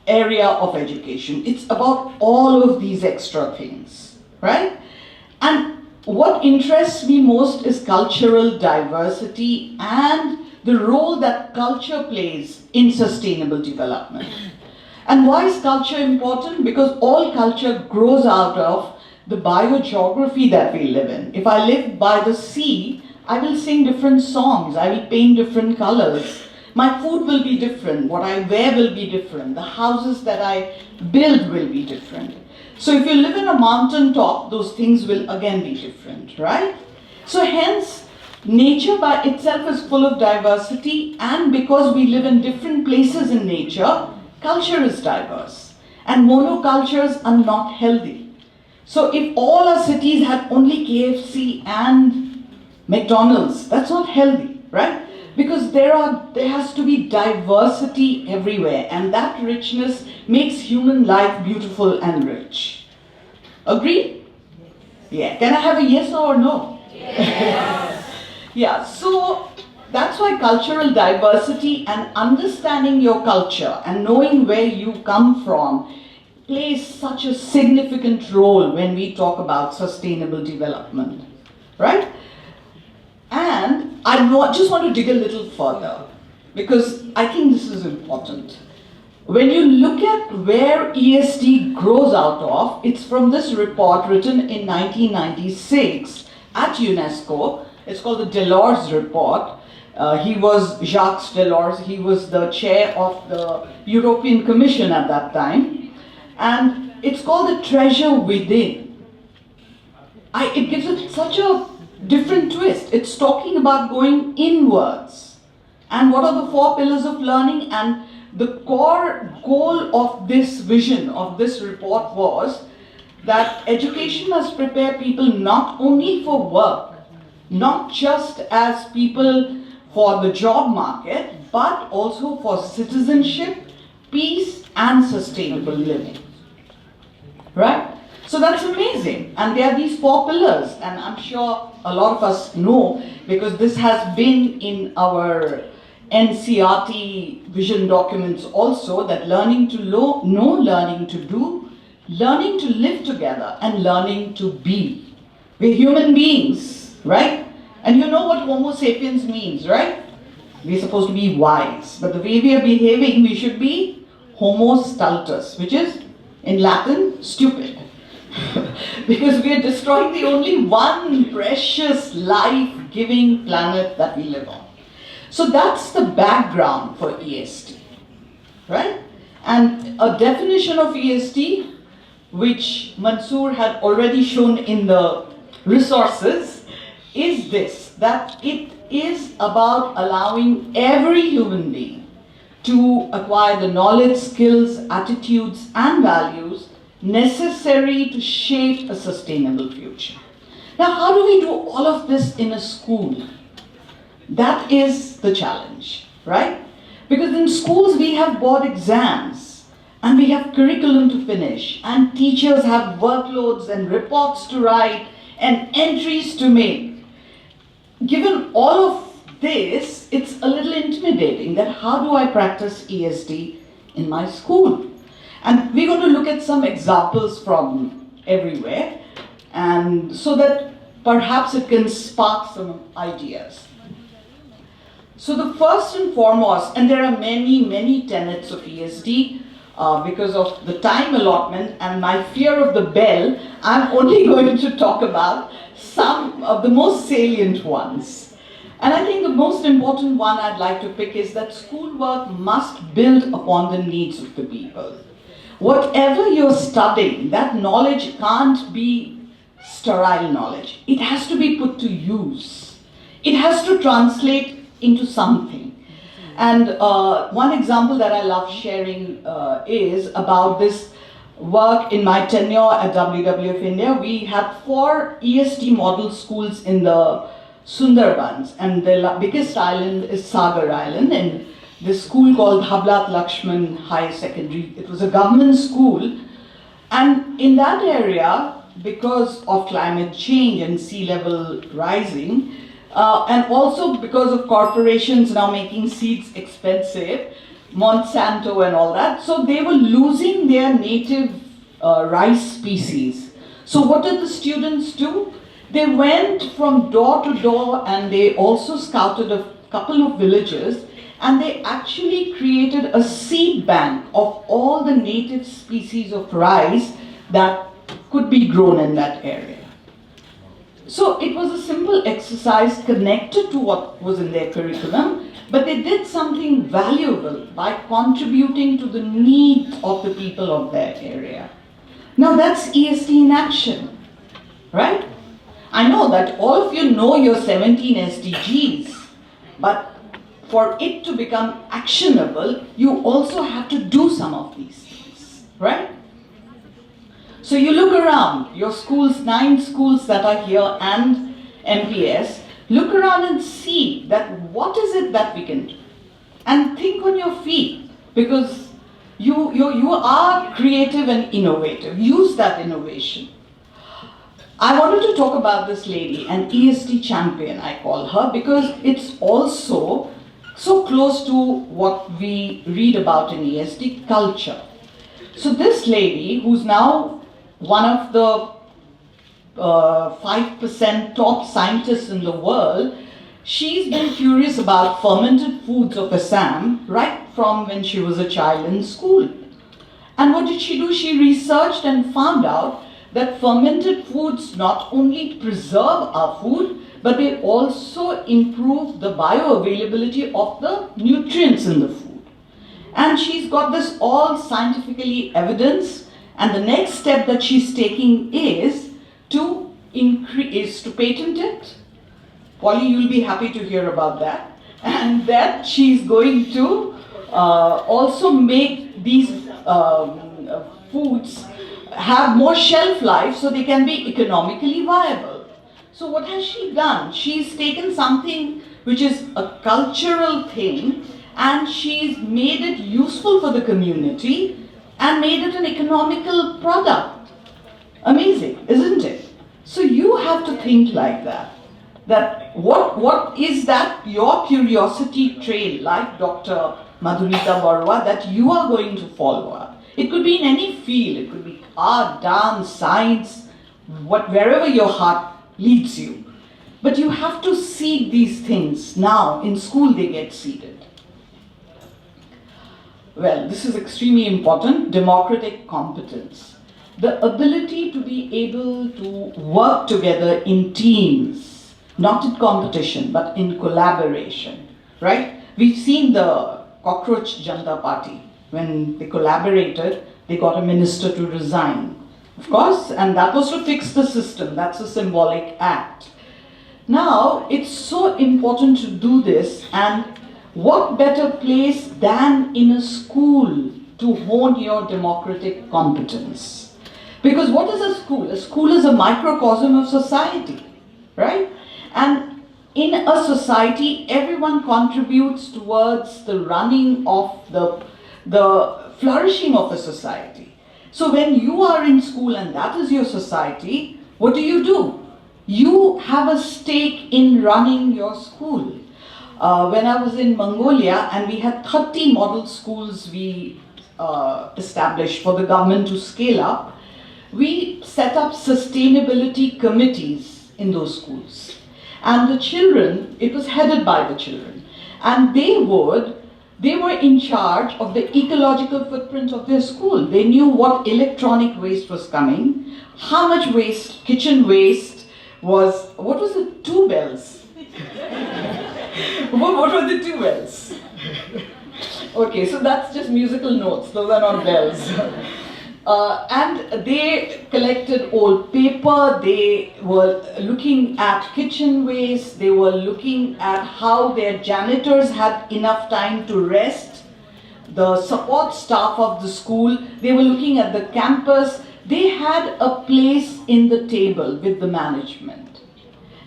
area of education. It's about all of these extra things, right? And what interests me most is cultural diversity and the role that culture plays in sustainable development. And why is culture important? Because all culture grows out of the biogeography that we live in. If I live by the sea, I will sing different songs, I will paint different colors. My food will be different, what I wear will be different, the houses that I build will be different. So if you live in a mountain top, those things will again be different, right? So hence, nature by itself is full of diversity, and because we live in different places in nature, culture is diverse. And monocultures are not healthy. So if all our cities had only KFC and McDonald's, that's not healthy, right? Because there has to be diversity everywhere, and that richness makes human life beautiful and rich. Agree? Yeah. Can I have a yes or no? Yes. Yeah, so that's why cultural diversity and understanding your culture and knowing where you come from plays such a significant role when we talk about sustainable development, right? And I just want to dig a little further because I think this is important. When you look at where ESD grows out of, it's from this report written in 1996 at UNESCO. It's called the Delors report. He was Jacques Delors. He was the chair of the European Commission at that time. And it's called The Treasure Within. It gives it such a different twist. It's talking about going inwards. And what are the 4 pillars of learning? And the core goal of this vision, of this report was that education must prepare people not only for work, not just as people for the job market, but also for citizenship, peace, and sustainable living. Right? So that's amazing. And there are these 4 pillars, and I'm sure a lot of us know because this has been in our NCRT vision documents also, that learning to know, learning to do, learning to live together, and learning to be. We're human beings, right? And you know what Homo sapiens means, right? We're supposed to be wise, but the way we are behaving, we should be Homo stultus, which is, in Latin, stupid. Because we are destroying the only one precious life-giving planet that we live on. So that's the background for ESD, right? And a definition of ESD which Mansoor had already shown in the resources, is this, that it is about allowing every human being to acquire the knowledge, skills, attitudes, and values necessary to shape a sustainable future. Now, how do we do all of this in a school? That is the challenge, right? Because in schools we have board exams and we have curriculum to finish and teachers have workloads and reports to write and entries to make. Given all of this, it's a little intimidating that how do I practice ESD in my school? And we're going to look at some examples from everywhere, and so that perhaps it can spark some ideas. So the first and foremost, and there are many, many tenets of ESD, because of the time allotment and my fear of the bell, I'm only going to talk about some of the most salient ones. And I think the most important one I'd like to pick is that schoolwork must build upon the needs of the people. Whatever you're studying, that knowledge can't be sterile knowledge. It has to be put to use. It has to translate into something. And one example that I love sharing is about this work in my tenure at WWF India. We had 4 ESD model schools in the Sundarbans, and the biggest island is Sagar Island, and this school called Hablat Lakshman High Secondary. It was a government school, and in that area, because of climate change and sea level rising, and also because of corporations now making seeds expensive, Monsanto and all that, so they were losing their native rice species. So what did the students do? They went from door to door and they also scouted a couple of villages, and they actually created a seed bank of all the native species of rice that could be grown in that area. So it was a simple exercise connected to what was in their curriculum, but they did something valuable by contributing to the needs of the people of their area. Now that's ESD in action, right? I know that all of you know your 17 SDGs, but for it to become actionable, you also have to do some of these things, right? So you look around, your schools, 9 schools that are here and MPS, look around and see that what is it that we can do. And think on your feet, because you are creative and innovative. Use that innovation. I wanted to talk about this lady, an ESD champion, I call her, because it's also so close to what we read about in ESD culture. So this lady, who's now one of the 5% top scientists in the world, she's been curious about fermented foods of Assam right from when she was a child in school. And what did she do? She researched and found out that fermented foods not only preserve our food, but they also improve the bioavailability of the nutrients in the food. And she's got this all scientifically evidenced, and the next step that she's taking is to patent it. Polly, you'll be happy to hear about that. And that she's going to also make these foods have more shelf life so they can be economically viable. So what has she done? She's taken something which is a cultural thing and she's made it useful for the community and made it an economical product. Amazing, isn't it? So you have to think like that. That what is that your curiosity trail, like Dr. Madhurita Barwa, that you are going to follow up. It could be in any field, it could be art, dance, science, wherever your heart leads you. But you have to seed these things now. In school they get seeded. Well, this is extremely important, democratic competence. The ability to be able to work together in teams, not in competition, but in collaboration, right? We've seen the Cockroach Janata Party. When they collaborated, they got a minister to resign. of course, and that was to fix the system. That's a symbolic act. Now, it's so important to do this, and what better place than in a school to hone your democratic competence? Because what is a school? A school is a microcosm of society, right? And in a society, everyone contributes towards the running of the flourishing of a society. So when you are in school and that is your society, what do? You have a stake in running your school. When I was in Mongolia and we had 30 model schools we established for the government to scale up, we set up sustainability committees in those schools. And the children, it was headed by the children, and they were in charge of the ecological footprint of their school. They knew what electronic waste was coming, how much waste, kitchen waste was, what was it, 2 bells? What were the 2 bells? Okay, so that's just musical notes, those are not bells. And they collected old paper, they were looking at kitchen waste, they were looking at how their janitors had enough time to rest, the support staff of the school, they were looking at the campus. They had a place in the table with the management.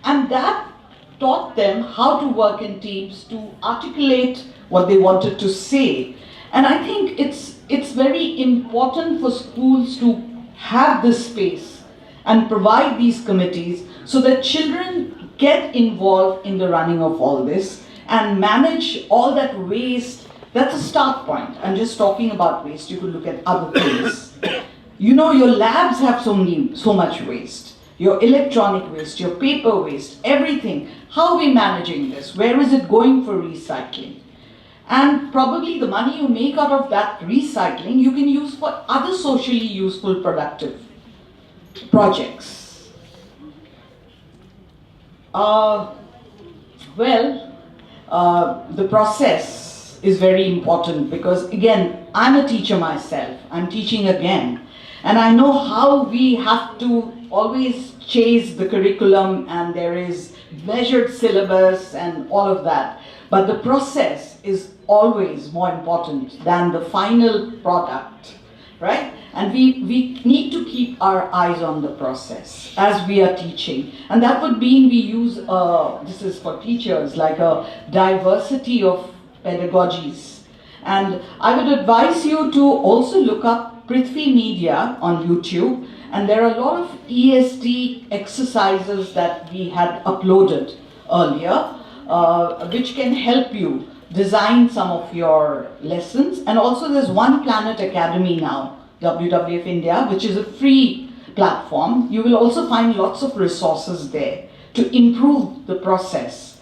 And that taught them how to work in teams, to articulate what they wanted to say. And I think it's very important for schools to have this space and provide these committees so that children get involved in the running of all this and manage all that waste. That's a start point. I'm just talking about waste. You could look at other things. You know, your labs have so much waste. Your electronic waste, your paper waste, everything. How are we managing this? Where is it going for recycling? And probably the money you make out of that recycling, you can use for other socially useful, productive projects. The process is very important because, again, I'm a teacher myself. I'm teaching again. And I know how we have to always chase the curriculum, and there is measured syllabus and all of that. But the process is always more important than the final product, right? And we need to keep our eyes on the process as we are teaching. And that would mean we use, this is for teachers, like a diversity of pedagogies. And I would advise you to also look up Prithvi Media on YouTube. And there are a lot of ESD exercises that we had uploaded earlier, which can help you design some of your lessons. And also there's One Planet Academy now, WWF India, which is a free platform. You will also find lots of resources there to improve the process.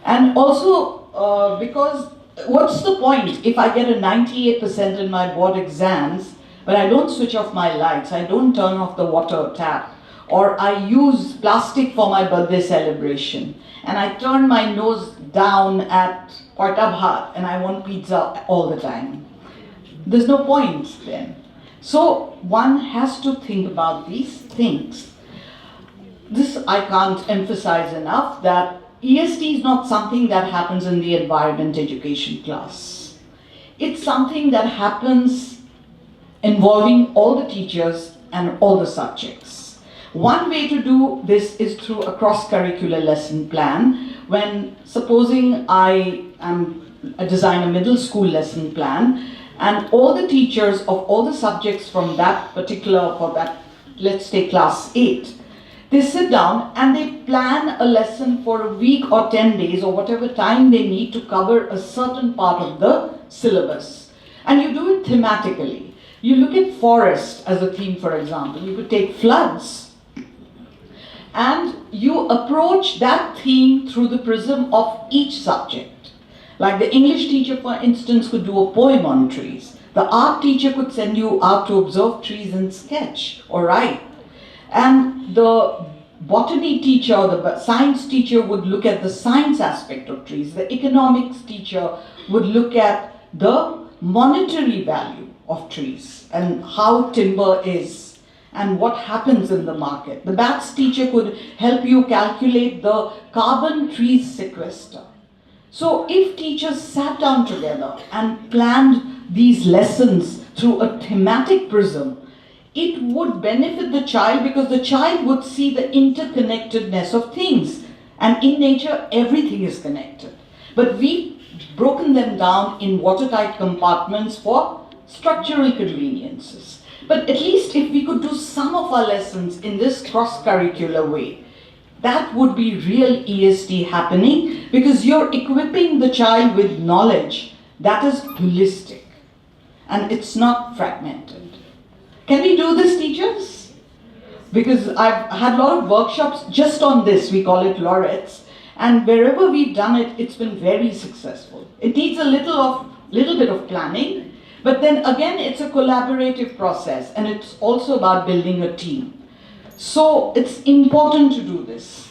And also because what's the point if I get a 98% in my board exams, but I don't switch off my lights, I don't turn off the water tap, or I use plastic for my birthday celebration, and I turn my nose down at Paita Bhat and I want pizza all the time. There's no point then. So one has to think about these things. This I can't emphasize enough, that ESD is not something that happens in the environment education class. It's something that happens involving all the teachers and all the subjects. One way to do this is through a cross-curricular lesson plan. When supposing I design a middle school lesson plan, and all the teachers of all the subjects from that particular, for that, let's say class 8, they sit down and they plan a lesson for a week or 10 days or whatever time they need to cover a certain part of the syllabus. And you do it thematically. You look at forest as a theme, for example. You could take floods. And you approach that theme through the prism of each subject. Like the English teacher, for instance, could do a poem on trees. The art teacher could send you out to observe trees and sketch or write. And the botany teacher or the science teacher would look at the science aspect of trees. The economics teacher would look at the monetary value of trees and how timber is. and what happens in the market. The BATS teacher could help you calculate the carbon trees sequester. So if teachers sat down together and planned these lessons through a thematic prism, it would benefit the child because the child would see the interconnectedness of things. And in nature, everything is connected. But we've broken them down in watertight compartments for structural conveniences. But at least if we could do some of our lessons in this cross-curricular way, that would be real ESD happening, because you're equipping the child with knowledge that is holistic and it's not fragmented. Can we do this, teachers? Because I've had a lot of workshops just on this, we call it laureates, and wherever we've done it, it's been very successful. It needs a little bit of planning, but then again, it's a collaborative process, and it's also about building a team. So it's important to do this,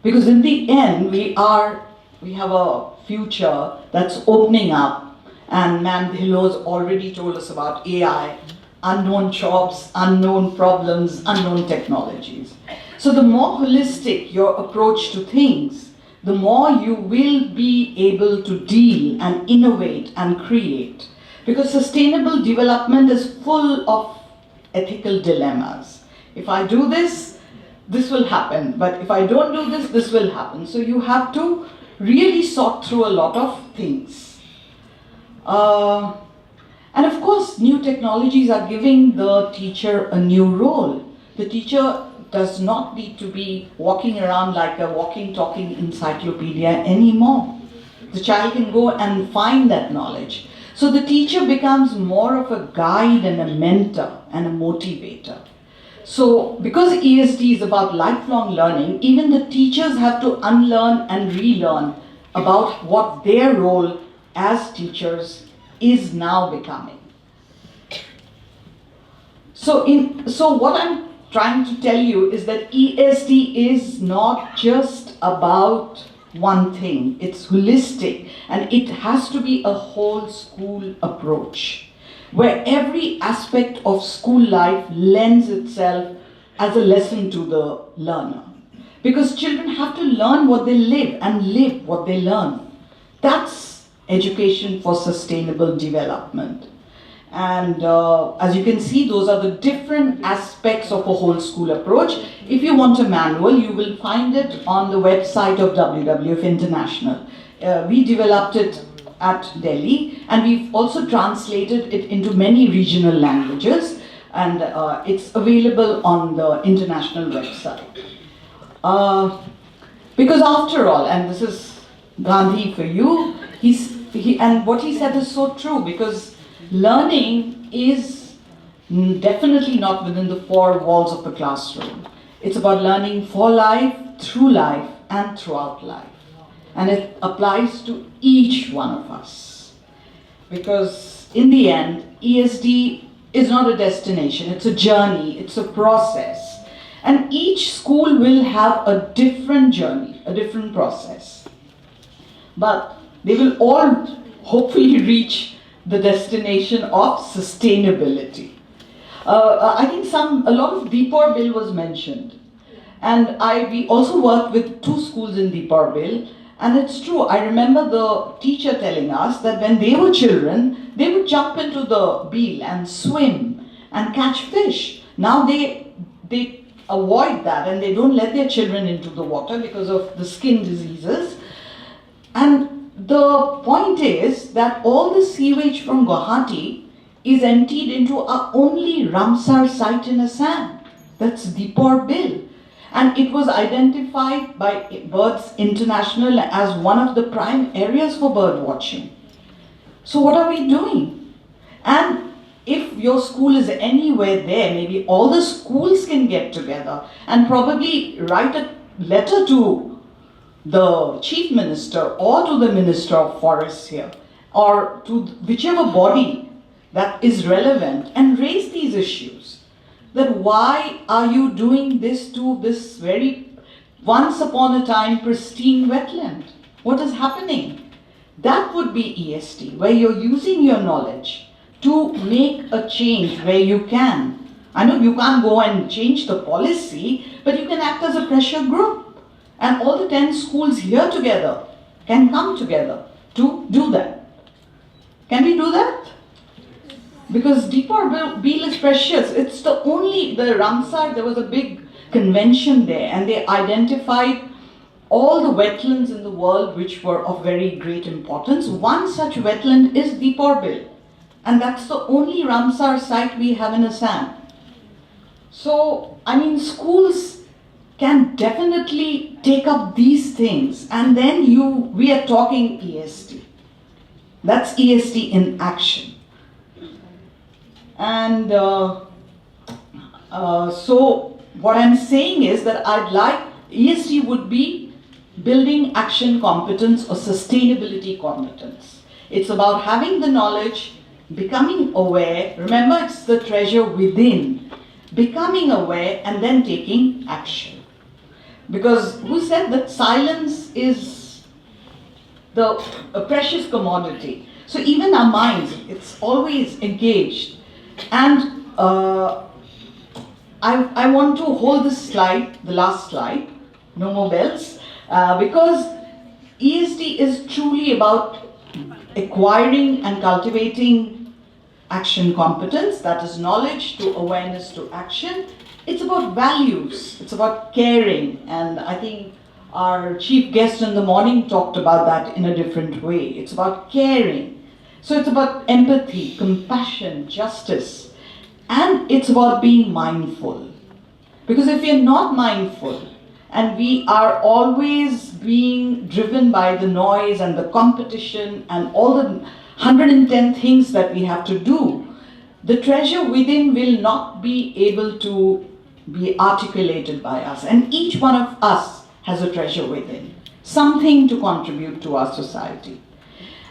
because in the end, we have a future that's opening up, and Ma'am Dhillon's already told us about AI, unknown jobs, unknown problems, unknown technologies. So the more holistic your approach to things, the more you will be able to deal and innovate and create. Because sustainable development is full of ethical dilemmas. If I do this, this will happen. But if I don't do this, this will happen. So you have to really sort through a lot of things. And of course, new technologies are giving the teacher a new role. The teacher does not need to be walking around like a walking, talking encyclopedia anymore. The child can go and find that knowledge. So the teacher becomes more of a guide and a mentor and a motivator. So because ESD is about lifelong learning, even the teachers have to unlearn and relearn about what their role as teachers is now becoming. So what I'm trying to tell you is that ESD is not just about one thing. It's holistic, and it has to be a whole school approach, where every aspect of school life lends itself as a lesson to the learner. Because children have to learn what they live and live what they learn. That's education for sustainable development. And as you can see, those are the different aspects of a whole school approach. If you want a manual, you will find it on the website of WWF International. We developed it at Delhi, and we've also translated it into many regional languages, and it's available on the international website. Because after all, and this is Gandhi for you, and what he said is so true, because learning is definitely not within the four walls of the classroom. It's about learning for life, through life, and throughout life. And it applies to each one of us. Because in the end, ESD is not a destination, it's a journey, it's a process. And each school will have a different journey, a different process. But they will all hopefully reach the destination of sustainability. I think a lot of Dispur bill was mentioned. And we also worked with 2 schools in Dispur bill. And it's true, I remember the teacher telling us that when they were children, they would jump into the bill and swim and catch fish. Now they avoid that, and they don't let their children into the water because of the skin diseases. And the point is that all the sewage from Guwahati is emptied into our only Ramsar site in Assam. That's Dispur bill. And it was identified by Birds International as one of the prime areas for bird watching. So what are we doing? And if your school is anywhere there, maybe all the schools can get together and probably write a letter to the Chief Minister or to the Minister of Forests here, or to whichever body that is relevant, and raise these issues. That why are you doing this to this very once upon a time pristine wetland? What is happening? That would be ESD, where you're using your knowledge to make a change where you can. I know you can't go and change the policy, but you can act as a pressure group. And all the 10 schools here together can come together to do that. Can we do that? Because Dispur Bill is precious. It's the Ramsar, there was a big convention there, and they identified all the wetlands in the world which were of very great importance. One such wetland is Dispur Bill, and that's the only Ramsar site we have in Assam. So, I mean, schools can definitely take up these things, and then we are talking ESD. That's ESD in action. And so what I'm saying is that I'd like ESD would be building action competence or sustainability competence. It's about having the knowledge, becoming aware. Remember, it's the treasure within. Becoming aware and then taking action. Because who said that silence is a precious commodity? So even our minds, it's always engaged. And I want to hold this slide, the last slide, no more bells, because ESD is truly about acquiring and cultivating action competence, that is knowledge to awareness to action. It's about values, it's about caring, and I think our chief guest in the morning talked about that in a different way. It's about caring. So it's about empathy, compassion, justice, and it's about being mindful. Because if we are not mindful, and we are always being driven by the noise and the competition and all the 110 things that we have to do, the treasure within will not be able to be articulated by us. And each one of us has a treasure within, something to contribute to our society.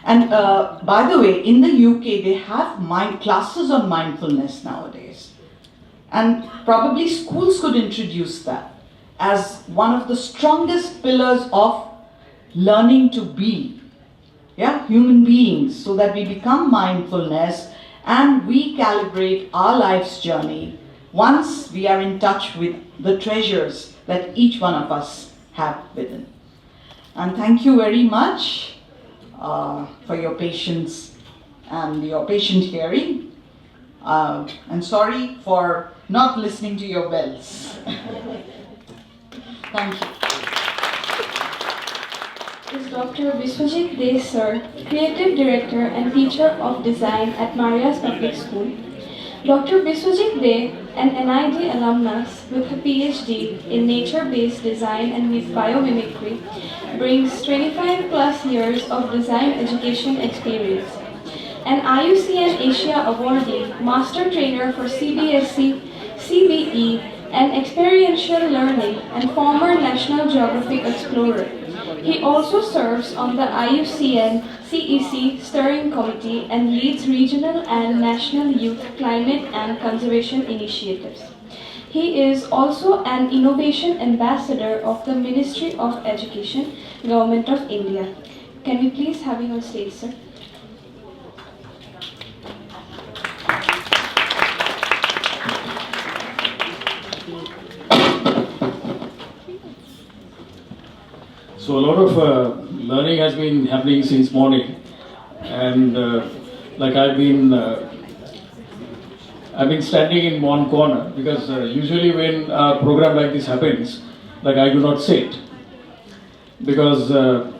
And by the way, in the UK, they have classes on mindfulness nowadays. And probably schools could introduce that as one of the strongest pillars of learning to be human beings, so that we become mindfulness and we calibrate our life's journey once we are in touch with the treasures that each one of us have within. And thank you very much for your patience and your patient hearing. And sorry for not listening to your bells. Thank you. Is Dr. Biswajit De Sir, Creative Director and Teacher of Design at Maria's Public School. Dr. Biswajit De, an NID alumnus with a PhD in nature-based design and biomimicry, brings 25 plus years of design education experience. An IUCN Asia awardee, master trainer for CBSE, CBE, and experiential learning, and former National Geographic Explorer. He also serves on the IUCN CEC Steering Committee and leads regional and national youth climate and conservation initiatives. He is also an innovation ambassador of the Ministry of Education, Government of India. Can we please have you on stage, sir? So a lot of learning has been happening since morning, and like I've been standing in one corner because usually when a program like this happens, like I do not sit, because a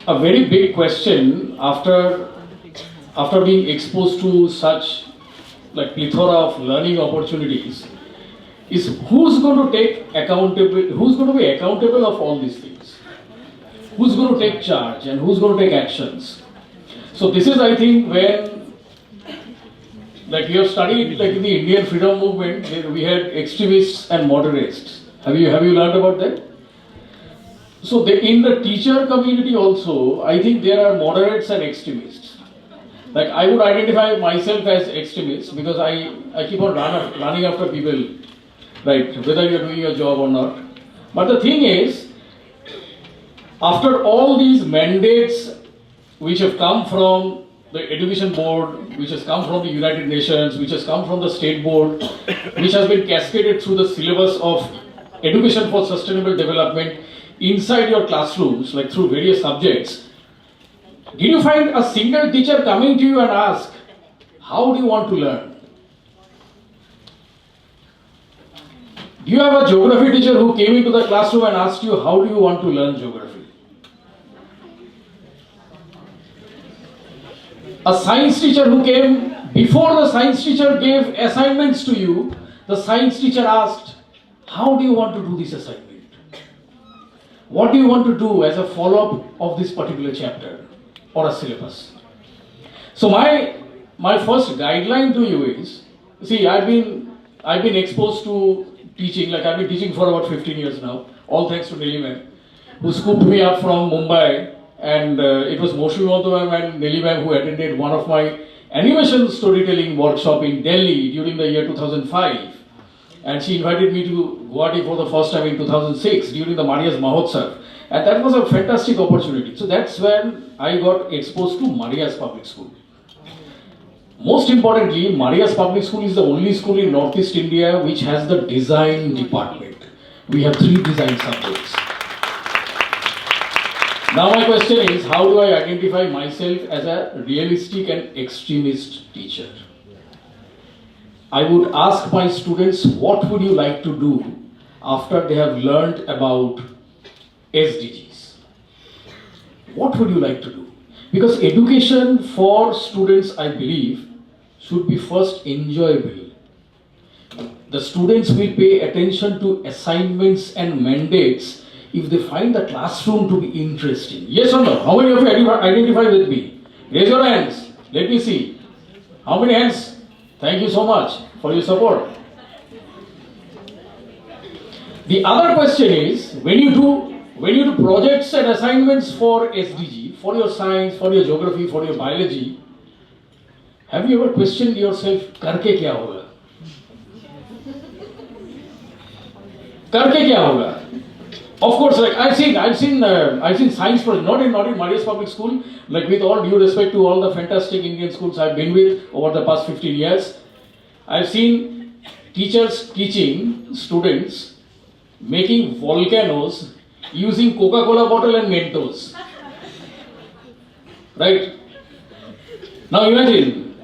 very big question after being exposed to such like plethora of learning opportunities is who's going to be accountable of all these things? Who's going to take charge and who's going to take actions? So this is, I think, when, like you have studied, like in the Indian freedom movement, we had extremists and moderates. Have you learned about that? So in the teacher community also, I think there are moderates and extremists. Like I would identify myself as extremist because I keep on running after people. Right, whether you are doing your job or not. But the thing is, after all these mandates which have come from the education board, which has come from the United Nations, which has come from the state board, which has been cascaded through the syllabus of education for sustainable development inside your classrooms, like through various subjects, did you find a single teacher coming to you and ask, how do you want to learn? Do you have a geography teacher who came into the classroom and asked you, how do you want to learn geography? A science teacher who came, before the science teacher gave assignments to you, the science teacher asked, how do you want to do this assignment? What do you want to do as a follow-up of this particular chapter or a syllabus? So my first guideline to you is, see, I've been exposed to teaching, like I've been teaching for about 15 years now, all thanks to Nellie ma'am, who scooped me up from Mumbai, and it was Moshimoto ma'am and Nellie ma'am who attended one of my animation storytelling workshop in Delhi during the year 2005. And she invited me to Guwahati for the first time in 2006 during the Maria's Mahotsav. And that was a fantastic opportunity. So that's when I got exposed to Maria's Public School. Most importantly, Maria's Public School is the only school in Northeast India which has the design department. We have 3 design subjects. Now my question is, how do I identify myself as a realistic and extremist teacher? I would ask my students, what would you like to do after they have learned about SDGs? What would you like to do? Because education for students, I believe, should be first enjoyable. The students will pay attention to assignments and mandates if they find the classroom to be interesting. Yes or no? How many of you identify with me? Raise your hands. Let me see. How many hands? Thank you so much for your support. The other question is, when you do projects and assignments for SDG, for your science, for your geography, for your biology, have you ever questioned yourself, karke kya hoga? Karke kya hoga? Of course, like I've seen science projects, not in Maria's Public School, like with all due respect to all the fantastic Indian schools I've been with over the past 15 years, I've seen teachers teaching students making volcanoes using Coca-Cola bottle and Mentos. Right? Now imagine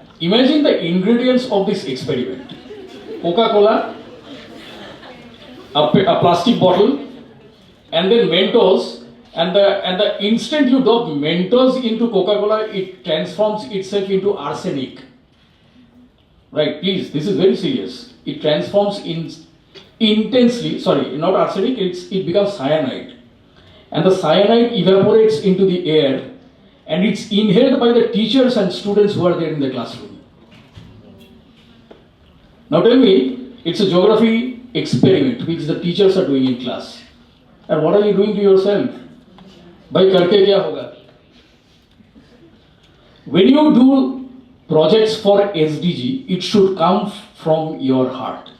the ingredients of this experiment. Coca-Cola, a plastic bottle, and then Mentos, and the instant you drop Mentos into Coca-Cola, it transforms itself into arsenic. Right, please, this is very serious. It transforms intensely, sorry, not arsenic, it becomes cyanide. And the cyanide evaporates into the air, and it's inhaled by the teachers and students who are there in the classroom. Now tell me, it's a geography experiment which the teachers are doing in class. And what are you doing to yourself? Bhai karke kya hoga? When you do projects for SDG, it should come from your heart.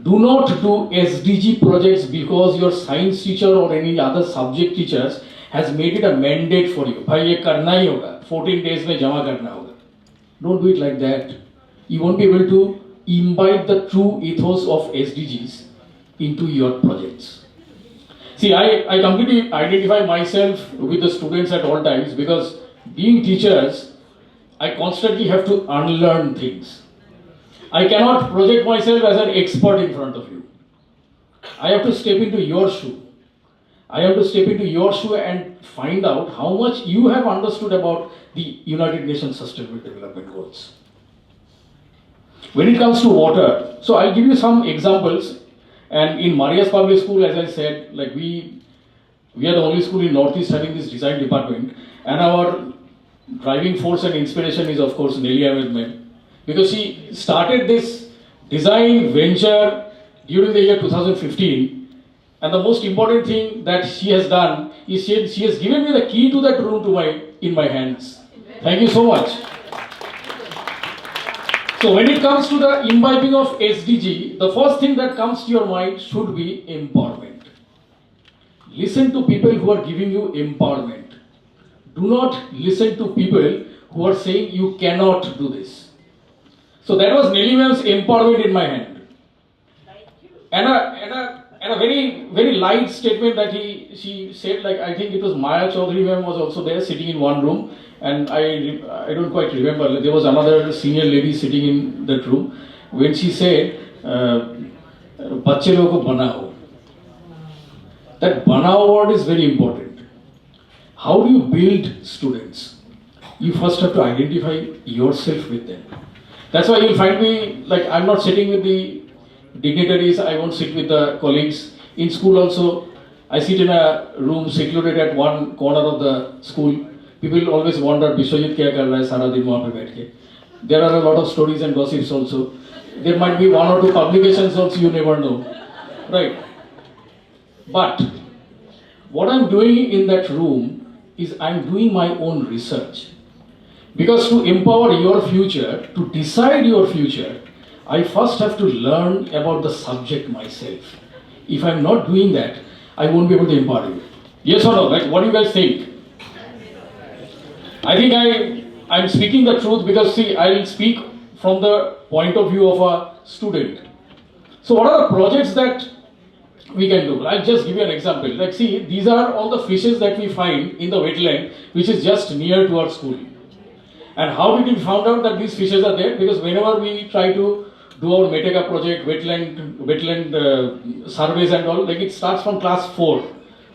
Do not do SDG projects because your science teacher or any other subject teachers has made it a mandate for you. Bhai ye karna hi hoga, 14 days mein jama karna hoga. Don't do it like that. You won't be able to imbibe the true ethos of SDGs into your projects. See, I completely identify myself with the students at all times because being teachers, I constantly have to unlearn things. I cannot project myself as an expert in front of you. I have to step into your shoe. I have to step into your shoe and find out how much you have understood about the United Nations Sustainable Development Goals. When it comes to water, so I'll give you some examples. And in Maria's Public School, as I said, like we are the only school in Northeast having this design department, and our driving force and inspiration is of course Nellie Ahmed ma'am, because she started this design venture during the year 2015, and the most important thing that she has done is she has given me the key to that room in my hands. Thank you so much. So when it comes to the imbibing of SDG, the first thing that comes to your mind should be empowerment. Listen to people who are giving you empowerment. Do not listen to people who are saying you cannot do this. So that was Nellie ma'am's empowerment in my hand. And a very light statement that she said, like I think it was Maya Chaudhary ma'am was also there sitting in one room, and I don't quite remember, there was another senior lady sitting in that room, when she said, "Bacche logo ko banao." That banao word is very important. How do you build students? You first have to identify yourself with them. That's why you'll find me, like I'm not sitting with the dignitaries, I won't sit with the colleagues. In school also, I sit in a room secluded at one corner of the school. People always wonder, Bishwajit kya kar raha hai sara din wahan pe baith ke. There are a lot of stories and gossips also. There might be one or two publications also, you never know. Right? But what I'm doing in that room is I'm doing my own research. Because to empower your future, to decide your future, I first have to learn about the subject myself. If I'm not doing that, I won't be able to empower you. Yes or no? Like, what do you guys think? I think I'm speaking the truth because, see, I'll speak from the point of view of a student. So what are the projects that we can do? I'll just give you an example. Like, see, these are all the fishes that we find in the wetland, which is just near to our school. And how did we find out that these fishes are there? Because whenever we try to do our Meteka project, wetland surveys and all, like it starts from class 4,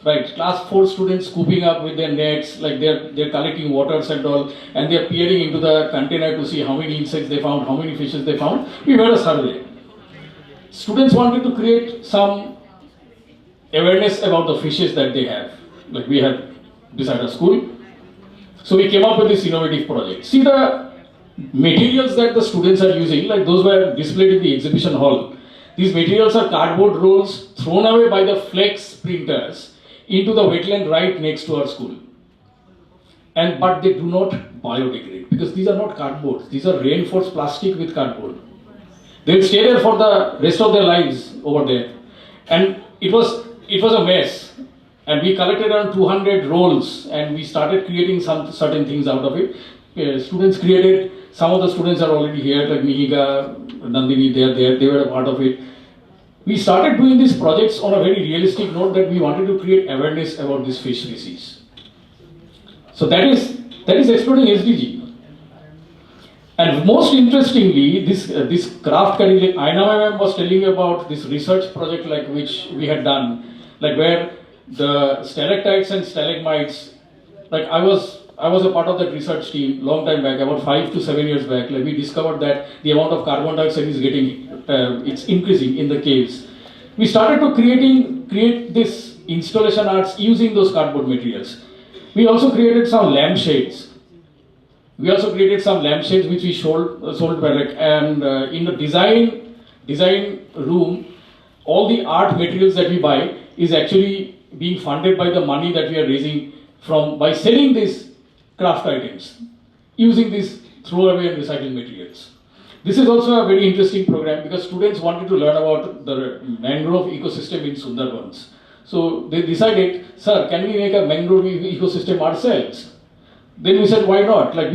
right? Class 4 students scooping up with their nets, like they're collecting waters and all, and they're peering into the container to see how many insects they found, how many fishes they found. We made a survey. Students wanted to create some awareness about the fishes that they have, like we have beside our school. So we came up with this innovative project. See the materials that the students are using, like those were displayed in the exhibition hall. These materials are cardboard rolls thrown away by the flex printers into the wetland right next to our school. But they do not biodegrade because these are not cardboards. These are reinforced plastic with cardboard. They'll stay there for the rest of their lives over there. And it was a mess. And we collected around 200 rolls and we started creating some certain things out of it. Students created, some of the students are already here, like Mihiga, Nandini, they were a part of it. We started doing these projects on a very realistic note that we wanted to create awareness about this fish species. So that is exploring SDG. And most interestingly, this craft curriculum, Aina ma'am was telling you about this research project like which we had done, like where the stalactites and stalagmites, like I was a part of that research team long time back, about 5 to 7 years back. Like we discovered that the amount of carbon dioxide is it's increasing in the caves. We started to create this installation arts using those cardboard materials. We also created some lampshades. Which we sold back, and in the design room, all the art materials that we buy is actually being funded by the money that we are raising by selling these craft items, using these throwaway and recycled materials. This is also a very interesting program because students wanted to learn about the mangrove ecosystem in Sundarbans. So they decided, sir, can we make a mangrove ecosystem ourselves? Then we said, why not? Like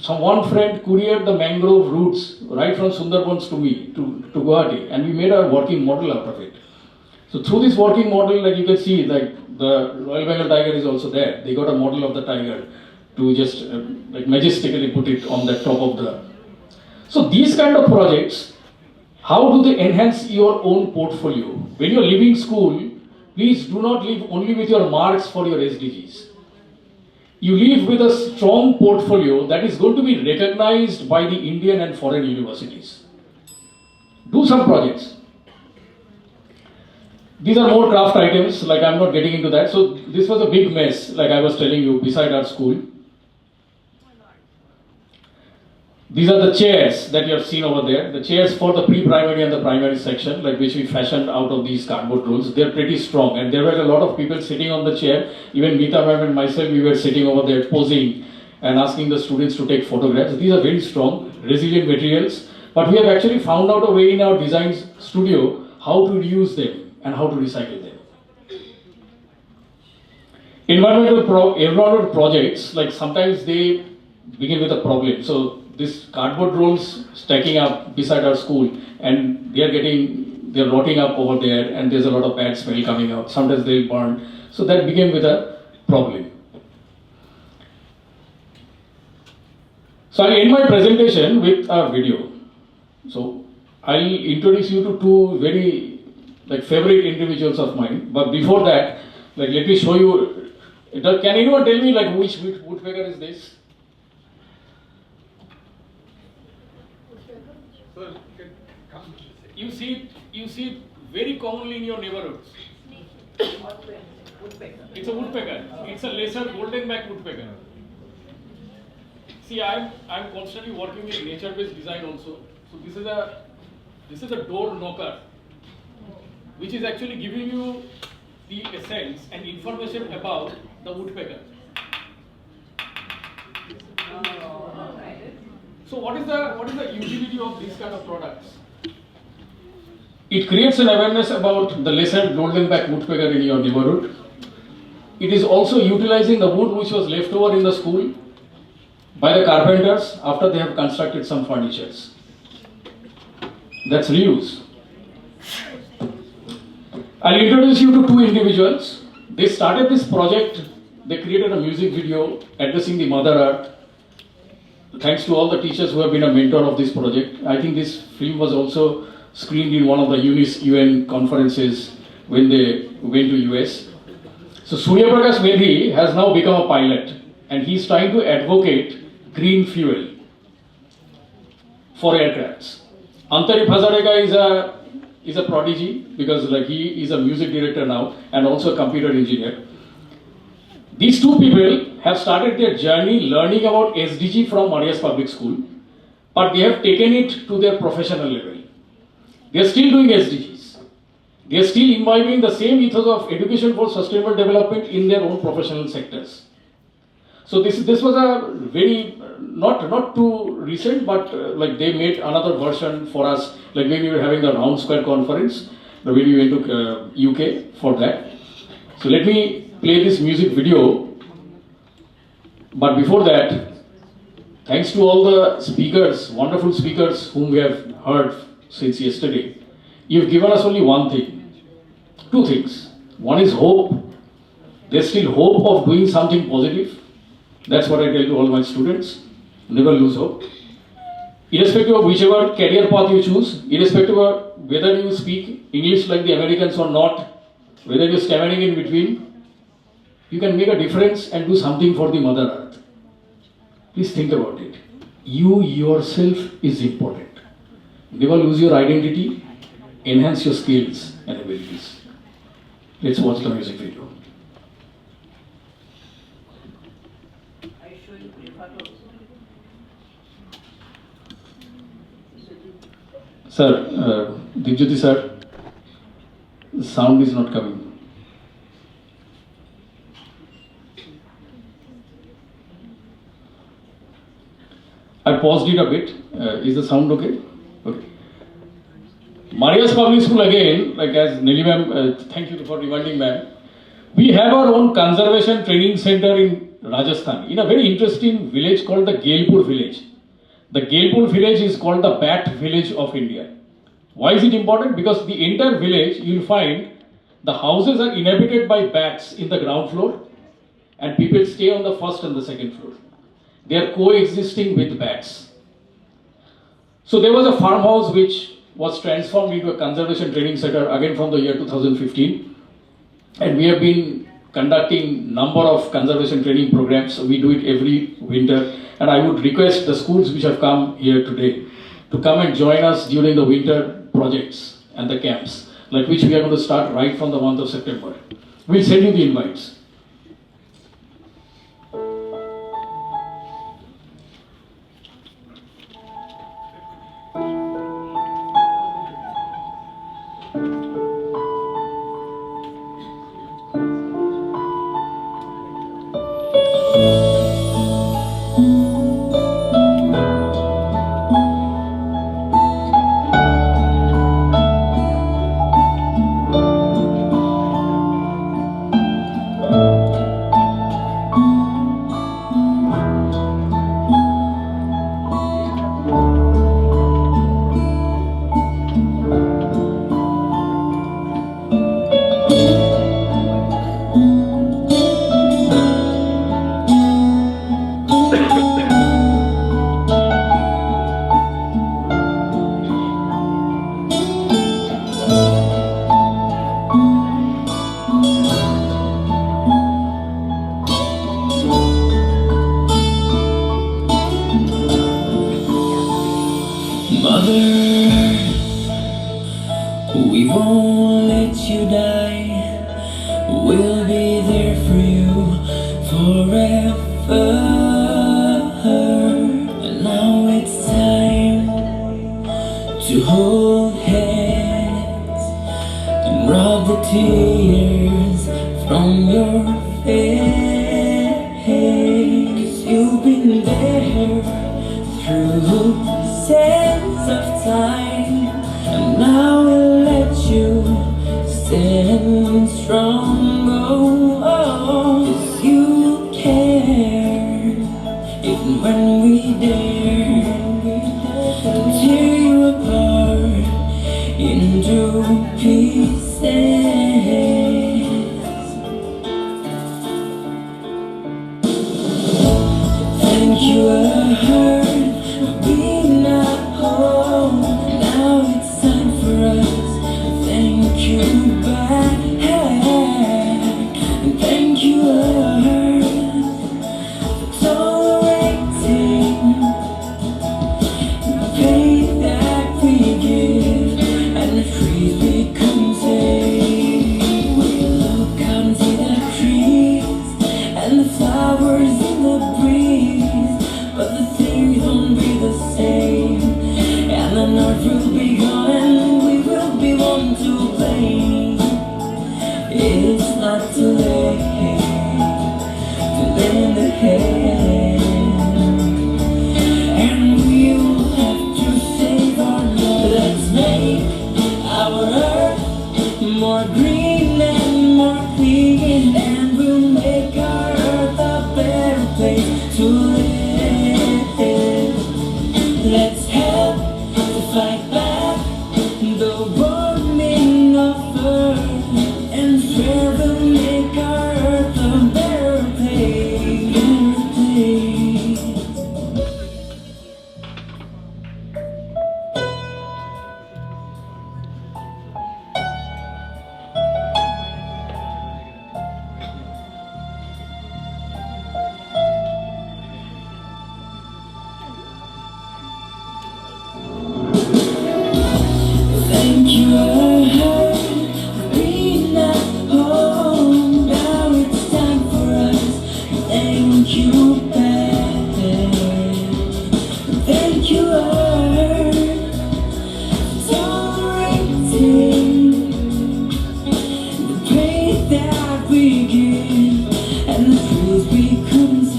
one friend couriered the mangrove roots right from Sundarbans to me, to Guwahati, and we made a working model out of it. So through this working model, like you can see, like the Royal Bengal tiger is also there. They got a model of the tiger to just like majestically put it on the top of the. So these kind of projects, how do they enhance your own portfolio? When you're leaving school, please do not leave only with your marks for your SDGs. You leave with a strong portfolio that is going to be recognized by the Indian and foreign universities. Do some projects. These are more craft items, like I'm not getting into that. So this was a big mess, like I was telling you, beside our school. These are the chairs that you have seen over there. The chairs for the pre-primary and the primary section, like which we fashioned out of these cardboard rolls. They're pretty strong, and there were a lot of people sitting on the chair. Even Meeta ma'am and myself, we were sitting over there posing and asking the students to take photographs. These are very strong, resilient materials. But we have actually found out a way in our design studio how to reuse them and how to recycle them. Environmental projects, like sometimes they begin with a problem. So this cardboard rolls stacking up beside our school, and they're rotting up over there, and there's a lot of bad smell coming out. Sometimes they'll burn. So that began with a problem. So I'll end my presentation with a video. So I'll introduce you to two very favorite individuals of mine. But before that, let me show you. Can anyone tell me which woodpecker is this? You see it very commonly in your neighborhoods. It's a woodpecker. It's a lesser golden back woodpecker. See, I'm constantly working with nature-based design also. So this is a door knocker, which is actually giving you the essence and information about the woodpecker. So what is the utility of these kind of products? It creates an awareness about the lesser golden-back woodpecker in your neighborhood. It is also utilizing the wood which was left over in the school by the carpenters after they have constructed some furnitures. That's reuse. I'll introduce you to two individuals. They started this project. They created a music video addressing the Mother Earth. Thanks to all the teachers who have been a mentor of this project. I think this film was also screened in one of the UN conferences when they went to US. So Surya Prakash Medhi has now become a pilot, and he's trying to advocate green fuel for aircrafts. Antarip Hazarika is a prodigy because he is a music director now and also a computer engineer. These two people have started their journey learning about SDG from Marias Public School, but they have taken it to their professional level. They are still doing SDGs. They are still imbibing the same ethos of education for sustainable development in their own professional sectors. So this was a very, not too recent, but they made another version for us, when we were having the Round Square conference, when we went to UK for that. So let me play this music video. But before that, thanks to all the speakers, wonderful speakers whom we have heard since yesterday, you've given us only one thing, two things. One is hope. There's still hope of doing something positive. That's what I tell to all my students. Never lose hope. Irrespective of whichever career path you choose, irrespective of whether you speak English like the Americans or not, whether you're stammering in between, you can make a difference and do something for the Mother Earth. Please think about it. You yourself is important. Never lose your identity, enhance your skills and abilities. Let's watch the music video. Sir, Dipjyoti sir, the sound is not coming. I paused it a bit. Is the sound okay? Okay. Marias Public School again, as Nellie ma'am, thank you for reminding ma'am. We have our own conservation training center in Rajasthan, in a very interesting village called the Gailpur village. The Gailpur village is called the Bat village of India. Why is it important? Because the entire village, you'll find the houses are inhabited by bats in the ground floor and people stay on the first and the second floor. They are coexisting with bats. So there was a farmhouse which was transformed into a conservation training center again from the year 2015. And we have been conducting number of conservation training programs. So we do it every winter. And I would request the schools which have come here today to come and join us during the winter projects and the camps, which we are going to start right from the month of September. We'll send you the invites. We won't let you die. We'll be there for you forever. And now it's time to hold hands and rub the tears from your face. 'Cause you've been there through sands of time, and now we'll let you stand strong. Oh, 'cause you care, even when we dare to tear you apart into pieces. Thank you, Earth, for being at home. Now it's time for us. Thank you, back. Thank you, Earth, for tolerating the pain that we give and the trees we couldn't save. We look out and see the trees and the flowers in the breeze, but the things won't be the same, and the north will be gone and we will be one to blame. It's not too late to lend a hand, and we'll have to save our love. Let's make our earth more green and more clean, and we'll make our earth a better place to live. Let's help to fight back the warming of earth, and forever make our earth a better place. Thank you, Earth, for being at home. Now it's time for us. Thank you, back. Thank you, Earth, for tolerating the pain that we give and the truth we couldn't say.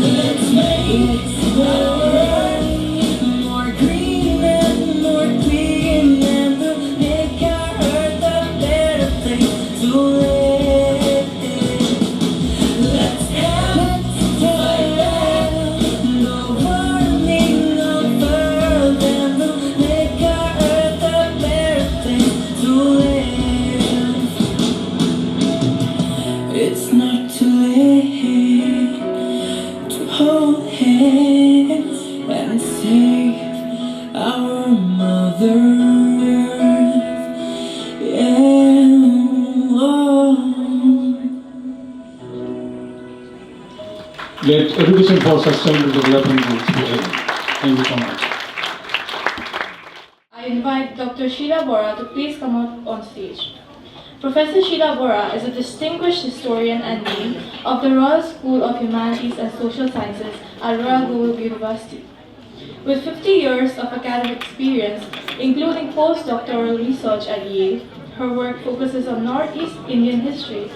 Let's make our earth more green and more clean, and we'll make our earth a better place to live. Let's help to fight back the warming of earth, and we'll make our earth a better place to live. It's not too late to hold hands and save our mother earth. Yeah. Oh. Let education for sustainable development goals be held. Thank you so much. I invite Dr. Sheila Bora to please come up on stage. Professor Sheila Bora is a distinguished historian and dean of the Royal School of Humanities and Social Sciences at Royal Global University. With 50 years of academic experience, including postdoctoral research at Yale, her work focuses on Northeast Indian history,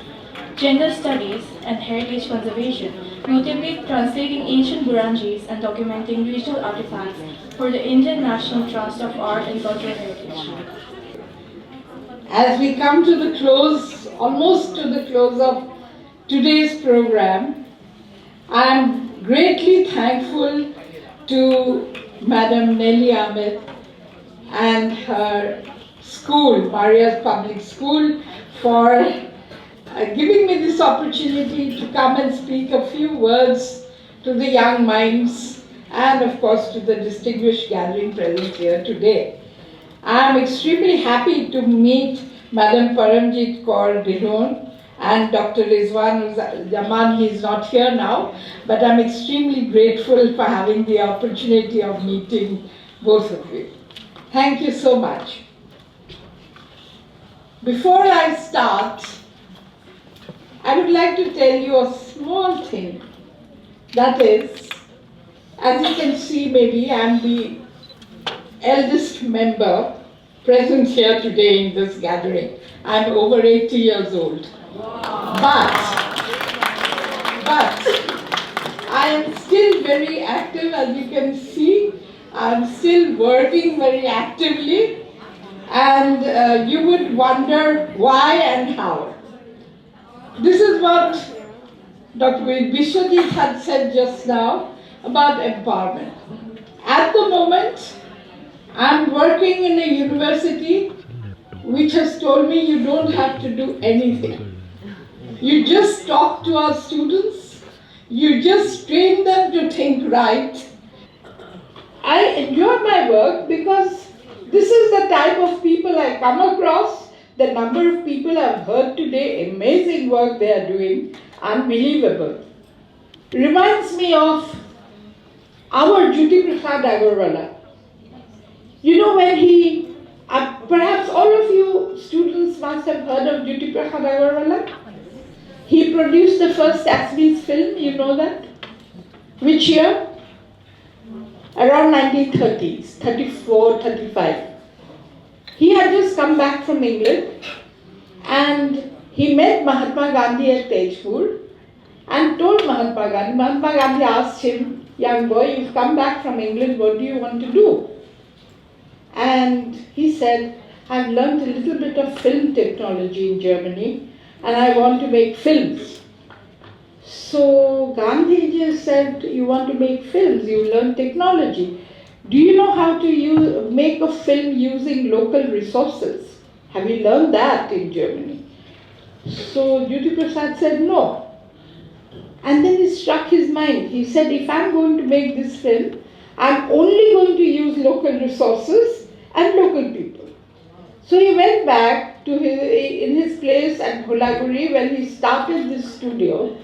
gender studies, and heritage conservation, notably translating ancient Burunjis and documenting regional artifacts for the Indian National Trust of Art and Cultural Heritage. As we come to the close, almost to the close of today's program, I am greatly thankful to Madam Nellie Ahmed and her school, Maria's Public School, for giving me this opportunity to come and speak a few words to the young minds and of course to the distinguished gathering present here today. I am extremely happy to meet Madam Paramjit Kaur Dillon and Dr. Rizwan Zaman. He is not here now, but I am extremely grateful for having the opportunity of meeting both of you. Thank you so much. Before I start, I would like to tell you a small thing. That is, as you can see, maybe I am the eldest member present here today in this gathering. I am over 80 years old. But I am still very active, as you can see. I am still working very actively, and you would wonder why and how. This is what Dr. Vishwajit had said just now about empowerment. At the moment, I am working in a university which has told me you don't have to do anything. You just talk to our students, you just train them to think right. I enjoy my work because this is the type of people I come across. The number of people I've heard today, amazing work they are doing, unbelievable. Reminds me of our Jyoti Prasad Agarwala. You know, when he, perhaps all of you students must have heard of Jyoti Prasad Agarwala. He produced the first Assamese film, you know that? Which year? Around 1930s, 34, 35. He had just come back from England and he met Mahatma Gandhi at Tejpur and told Mahatma Gandhi asked him, young boy, you've come back from England, what do you want to do? And he said, I've learned a little bit of film technology in Germany and I want to make films. So Gandhi just said, you want to make films, you learn technology. Do you know how to make a film using local resources? Have you learned that in Germany? So Jyoti Prasad said no. And then it struck his mind. He said, if I'm going to make this film, I'm only going to use local resources and local people. So he went back to his place at Gulaguri when he started this studio.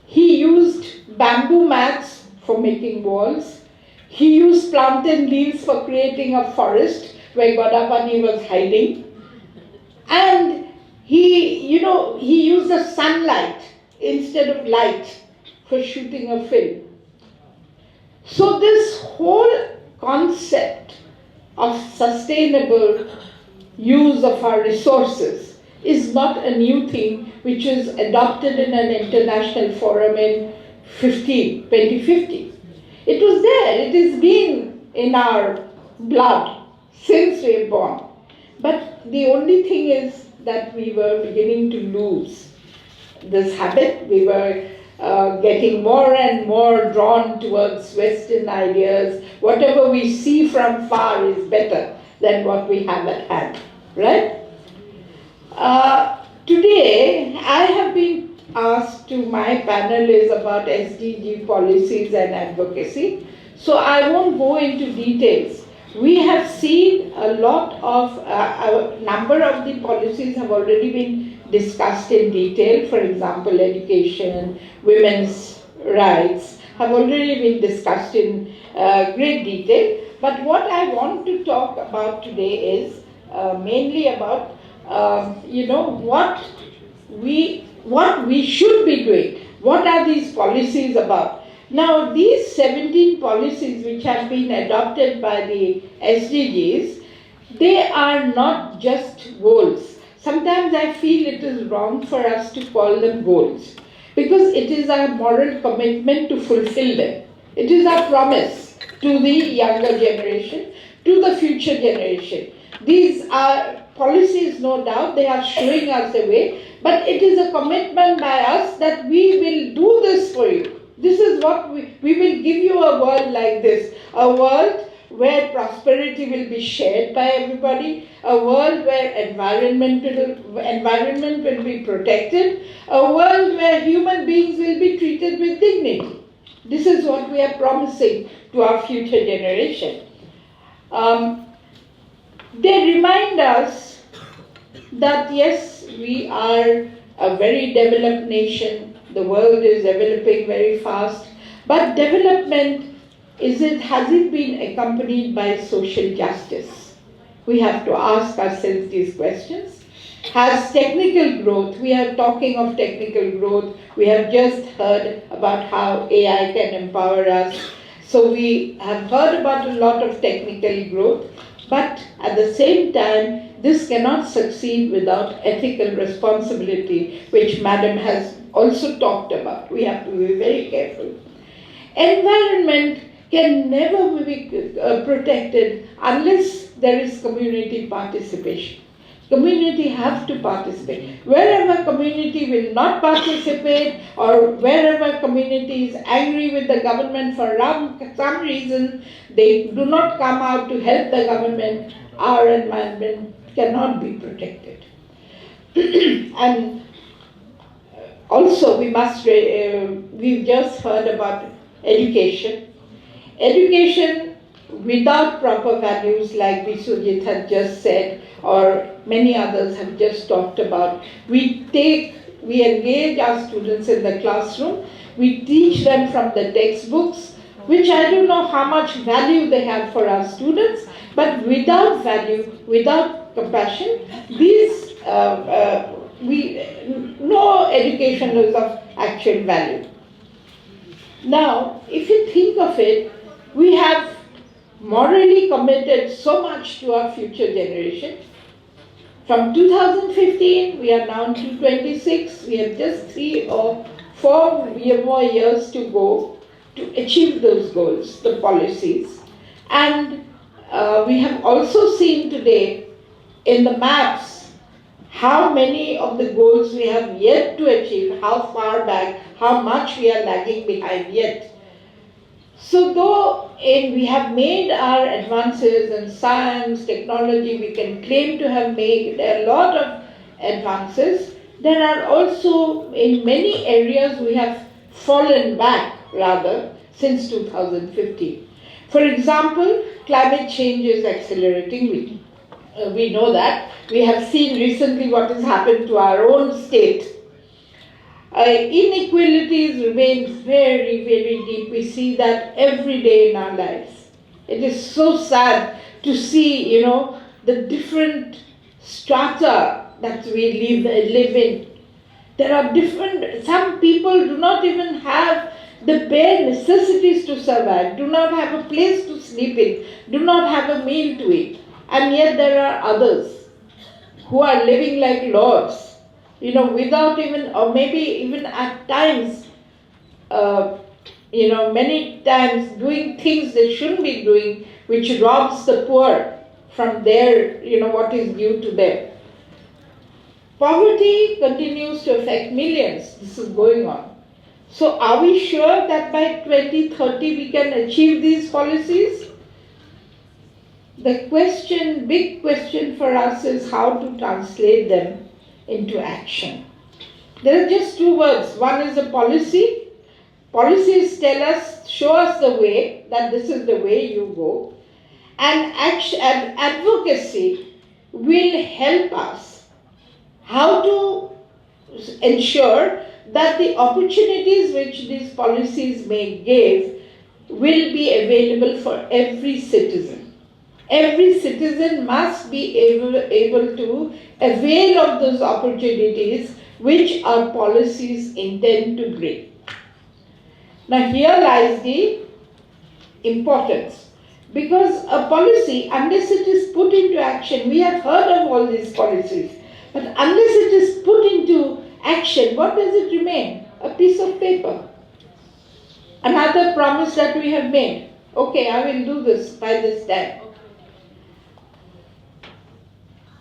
He used bamboo mats for making walls. He used plantain leaves for creating a forest where Godapani was hiding. And he used the sunlight instead of light for shooting a film. So this whole concept of sustainable use of our resources is not a new thing which was adopted in an international forum in 2015. It was there, it has been in our blood since we were born. But the only thing is that we were beginning to lose this habit. We were getting more and more drawn towards Western ideas. Whatever we see from far is better than what we have at hand, right? Today, I have been asked to my panel is about SDG policies and advocacy. So I won't go into details. We have seen a lot of, a number of the policies have already been discussed in detail. For example, education, women's rights have already been discussed in great detail. But what I want to talk about today is mainly about, what we should be doing. What are these policies about? Now, these 17 policies which have been adopted by the SDGs, they are not just goals. Sometimes I feel it is wrong for us to call them goals because it is our moral commitment to fulfill them. It is our promise to the younger generation, to the future generation. These are policies, no doubt, they are showing us the way, but it is a commitment by us that we will do this for you. This is what we will give you a world like this, a world where prosperity will be shared by everybody, a world where environment will be protected, a world where human beings will be treated with dignity. This is what we are promising to our future generation. They remind us that yes, we are a very developed nation, the world is developing very fast, but development has it been accompanied by social justice? We have to ask ourselves these questions. Has technical growth, we are talking of technical growth, we have just heard about how AI can empower us. So we have heard about a lot of technical growth, but at the same time, this cannot succeed without ethical responsibility, which Madam has also talked about. We have to be very careful. Environment can never be protected unless there is community participation. Community have to participate. Wherever community will not participate, or wherever community is angry with the government for some reason, they do not come out to help the government, our environment cannot be protected. And also we've just heard about education. Education without proper values, like Biswajit had just said, or many others have just talked about. We engage our students in the classroom, we teach them from the textbooks, which I don't know how much value they have for our students, but without value, without compassion, no education is of actual value. Now, if you think of it, we have morally committed so much to our future generation. From 2015, we are now to 26. We have just 3 or 4 more years to go to achieve those goals, the policies. And we have also seen today in the maps how many of the goals we have yet to achieve, how far back, how much we are lagging behind yet. So though we have made our advances in science, technology, we can claim to have made a lot of advances, there are also in many areas we have fallen back rather since 2015. For example, climate change is accelerating. We know that. We have seen recently what has happened to our own state. Inequalities remain very, very deep. We see that every day in our lives. It is so sad to see, the different strata that we live in. There are some people do not even have the bare necessities to survive, do not have a place to sleep in, do not have a meal to eat. And yet there are others who are living like lords, without even, or maybe even at times, many times doing things they shouldn't be doing, which robs the poor from their, what is due to them. Poverty continues to affect millions. This is going on. So are we sure that by 2030 we can achieve these policies? The big question for us is how to translate them into action. There are just 2 words. One is a policy. Policies show us the way, that this is the way you go. And advocacy will help us how to ensure that the opportunities which these policies may give will be available for every citizen. Every citizen must be able to avail of those opportunities which our policies intend to bring. Now here lies the importance, because a policy, unless it is put into action, we have heard of all these policies, but unless it is put into action, what does it remain? A piece of paper. Another promise that we have made. Okay, I will do this by this time.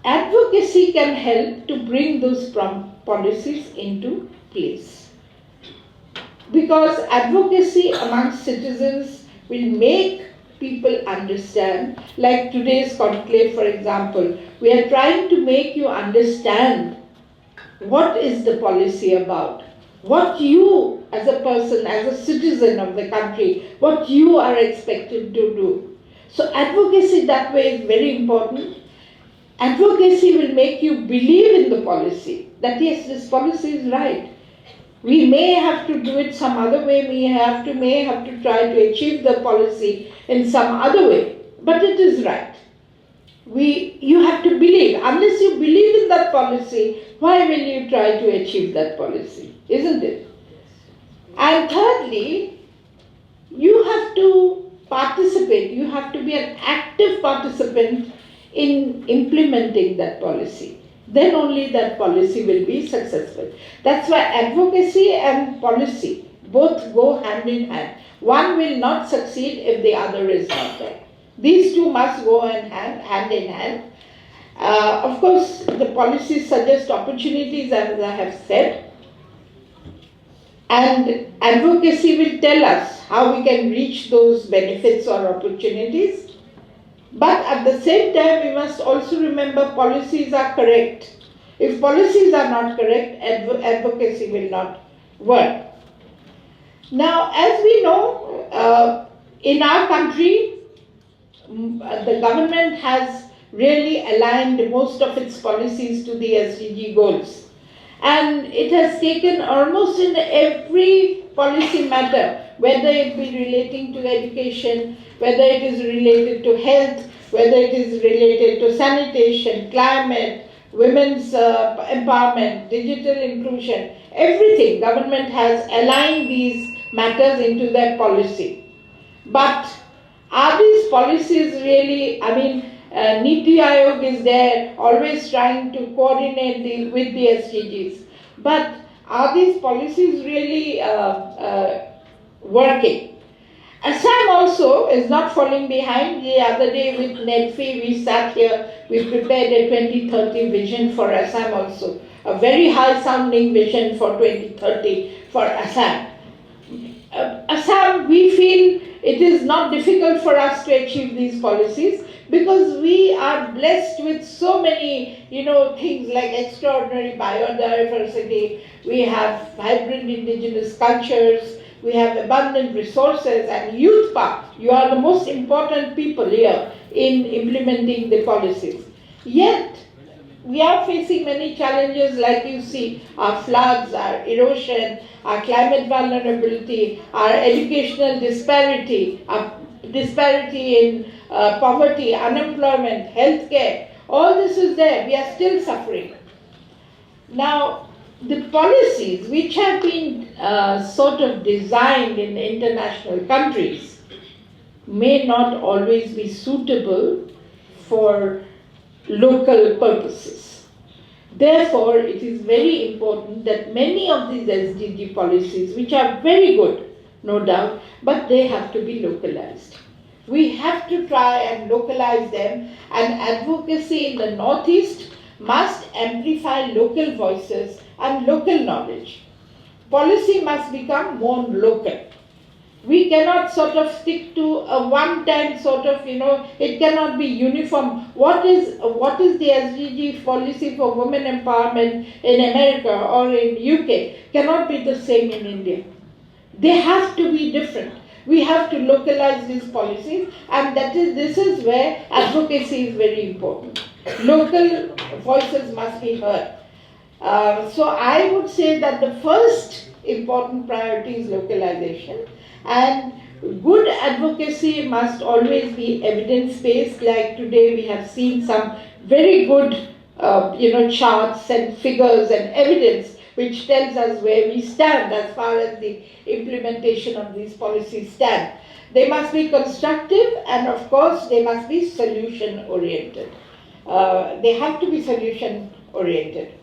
Advocacy can help to bring those policies into place. Because advocacy amongst citizens will make people understand, like today's conclave, for example, we are trying to make you understand what is the policy about, what you as a person, as a citizen of the country, what you are expected to do. So advocacy that way is very important. Advocacy will make you believe in the policy, that yes, this policy is right. We may have to do it some other way, may have to try to achieve the policy in some other way, but it is right. You have to believe. Unless you believe in that policy, why will you try to achieve that policy? Isn't it? And thirdly, you have to participate. You have to be an active participant in implementing that policy. Then only that policy will be successful. That's why advocacy and policy both go hand in hand. One will not succeed if the other is not there. These two must go hand in hand. Of course, the policies suggest opportunities, as I have said, and advocacy will tell us how we can reach those benefits or opportunities. But at the same time, we must also remember policies are correct. If policies are not correct, advocacy will not work. Now, as we know, in our country, the government has really aligned most of its policies to the SDG goals. And it has taken almost in every policy matter, whether it be relating to education, whether it is related to health, whether it is related to sanitation, climate, women's empowerment, digital inclusion, everything, government has aligned these matters into their policy. But are these policies really, NEDFi is there, always trying to coordinate with the SDGs. But are these policies really working? Assam also is not falling behind. The other day with NEDFi, we sat here, we prepared a 2030 vision for Assam also. A very high-sounding vision for 2030 for Assam. Assam, we feel it is not difficult for us to achieve these policies because we are blessed with so many, things like extraordinary biodiversity. We have vibrant indigenous cultures. We have abundant resources and youth power. You are the most important people here in implementing the policies. Yet, we are facing many challenges like you see, our floods, our erosion, our climate vulnerability, our educational disparity, our disparity in poverty, unemployment, healthcare. All this is there. We are still suffering. Now, the policies which have been sort of designed in international countries may not always be suitable for local purposes. Therefore, it is very important that many of these SDG policies, which are very good, no doubt, but they have to be localized. We have to try and localize them, and advocacy in the Northeast must amplify local voices and local knowledge. Policy must become more local. We cannot sort of stick to a one-time sort of, it cannot be uniform. What is the SDG policy for women empowerment in America or in UK cannot be the same in India. They have to be different. We have to localize these policies, and this is where advocacy is very important. Local voices must be heard. So I would say that the first important priority is localization, and good advocacy must always be evidence-based. Like today we have seen some very good charts and figures and evidence which tells us where we stand as far as the implementation of these policies stand. They must be constructive, and of course they must be solution-oriented. They have to be solution-oriented.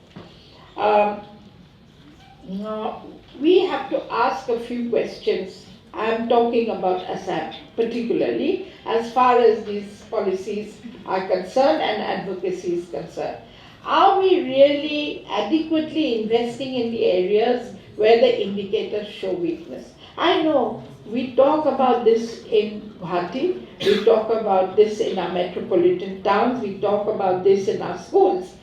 Now, we have to ask a few questions. I am talking about Assam particularly as far as these policies are concerned and advocacy is concerned. Are we really adequately investing in the areas where the indicators show weakness? I know we talk about this in Guwahati, we talk about this in our metropolitan towns, we talk about this in our schools,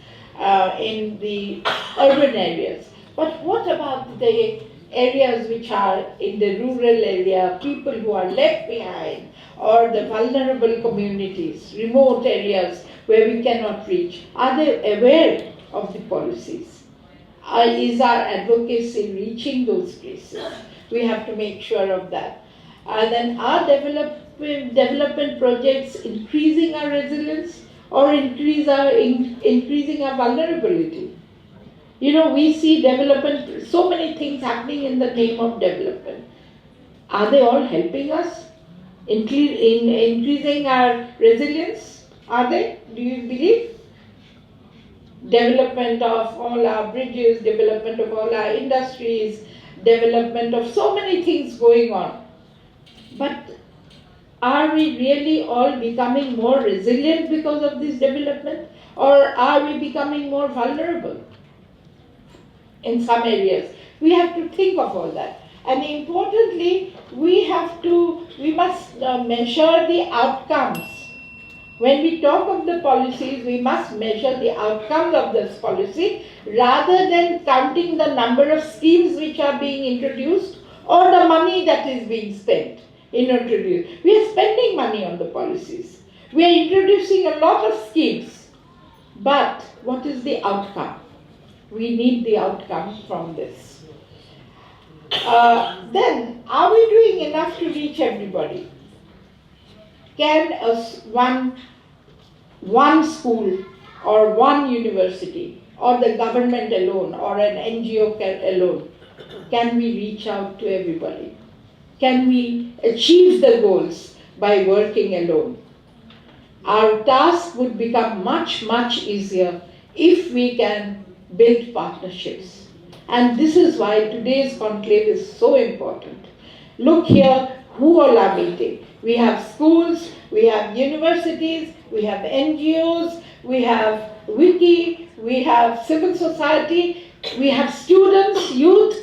in the urban areas. But what about the areas which are in the rural area, people who are left behind, or the vulnerable communities, remote areas where we cannot reach? Are they aware of the policies? Is our advocacy reaching those places? We have to make sure of that. And then are development projects increasing our resilience or increasing our vulnerability? You know, we see development, so many things happening in the name of development. Are they all helping us in increasing our resilience? Are they? Do you believe? Development of all our bridges, development of all our industries, development of so many things going on. But are we really all becoming more resilient because of this development? Or are we becoming more vulnerable in some areas? We have to think of all that. And importantly, we must measure the outcomes. When we talk of the policies, we must measure the outcomes of this policy rather than counting the number of schemes which are being introduced or the money that is being spent in introducing. We are spending money on the policies. We are introducing a lot of schemes. But what is the outcome? We need the outcome from this. Then, are we doing enough to reach everybody? Can one school or one university or the government alone or an NGO alone, can we reach out to everybody? Can we achieve the goals by working alone? Our task would become much, much easier if we can build partnerships. And this is why today's conclave is so important. Look here, who all are meeting? We have schools, we have universities, we have NGOs, we have WICCI, we have civil society, we have students, youth,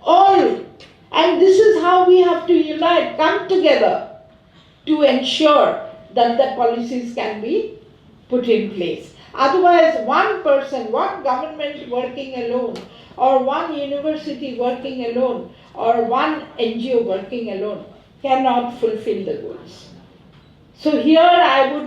all. And this is how we have to unite, come together to ensure that the policies can be put in place. Otherwise, one person, one government working alone, or one university working alone, or one NGO working alone cannot fulfill the goals. So here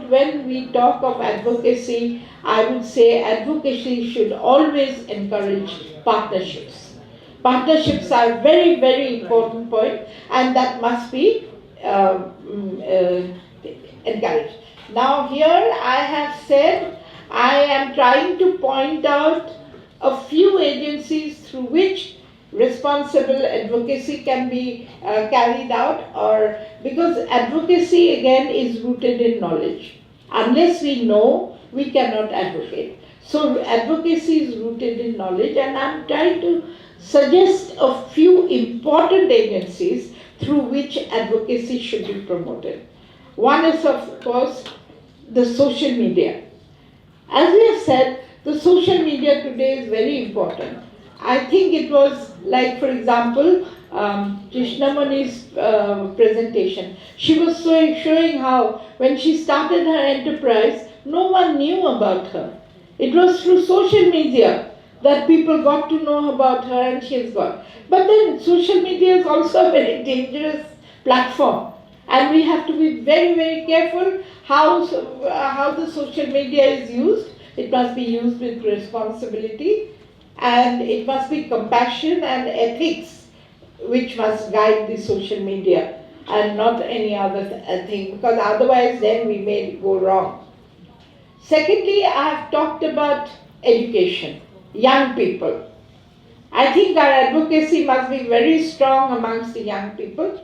when we talk of advocacy, I would say advocacy should always encourage partnerships. Partnerships are very, very important point, and that must be encouraged. Now here I have said I am trying to point out a few agencies through which responsible advocacy can be carried out, or because advocacy again is rooted in knowledge. Unless we know, we cannot advocate. So advocacy is rooted in knowledge, and I'm trying to suggest a few important agencies through which advocacy should be promoted. One is, of course, the social media. As we have said, the social media today is very important. I think it was like, for example, Krishnamani's presentation. She was showing how when she started her enterprise, no one knew about her. It was through social media that people got to know about her, and she has got. But then social media is also a very dangerous platform, and we have to be very, very careful how the social media is used. It must be used with responsibility, and it must be compassion and ethics which must guide the social media, and not any other thing, because otherwise then we may go wrong. Secondly, I have talked about education, young people. I think our advocacy must be very strong amongst the young people.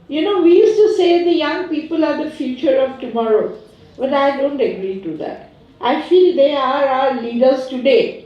You know, we used to say the young people are the future of tomorrow, but I don't agree to that. I feel they are our leaders today.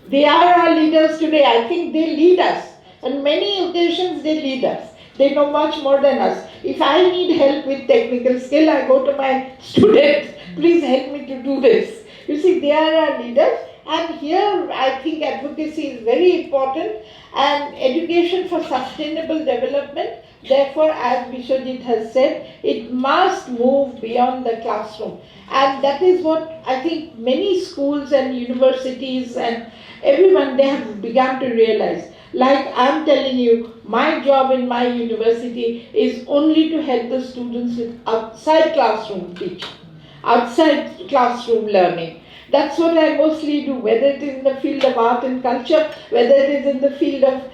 They are our leaders today. I think they lead us. On many occasions they lead us. They know much more than us. If I need help with technical skill, I go to my students. Please help me to do this. You see, they are our leaders. And here I think advocacy is very important, and education for sustainable development Therefore, as Vishwajit has said, it must move beyond the classroom. And that is what I think many schools and universities and everyone, they have begun to realize. Like I'm telling you, my job in my university is only to help the students with outside classroom teaching, outside classroom learning. That's what I mostly do, whether it is in the field of art and culture, whether it is in the field of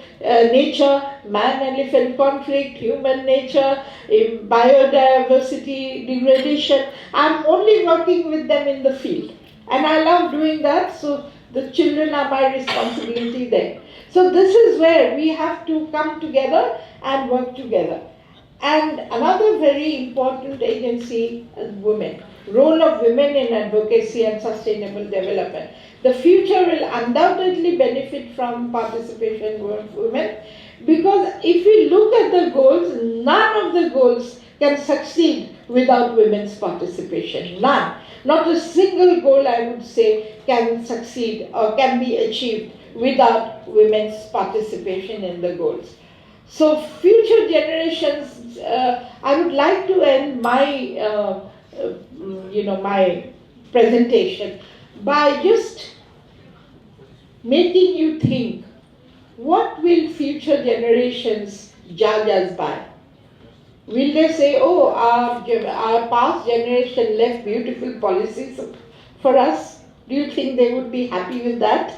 nature, man-elephant conflict, human nature, biodiversity, degradation. I'm only working with them in the field. And I love doing that, so the children are my responsibility there. So this is where we have to come together and work together. And another very important agency is women. Role of women in advocacy and sustainable development. The future will undoubtedly benefit from participation of women, because if we look at the goals, none of the goals can succeed without women's participation. None. Not a single goal, I would say, can succeed or can be achieved without women's participation in the goals. So future generations, I would like to end my my presentation by just making you think, what will future generations judge us by? Will they say, oh, our past generation left beautiful policies for us? Do you think they would be happy with that?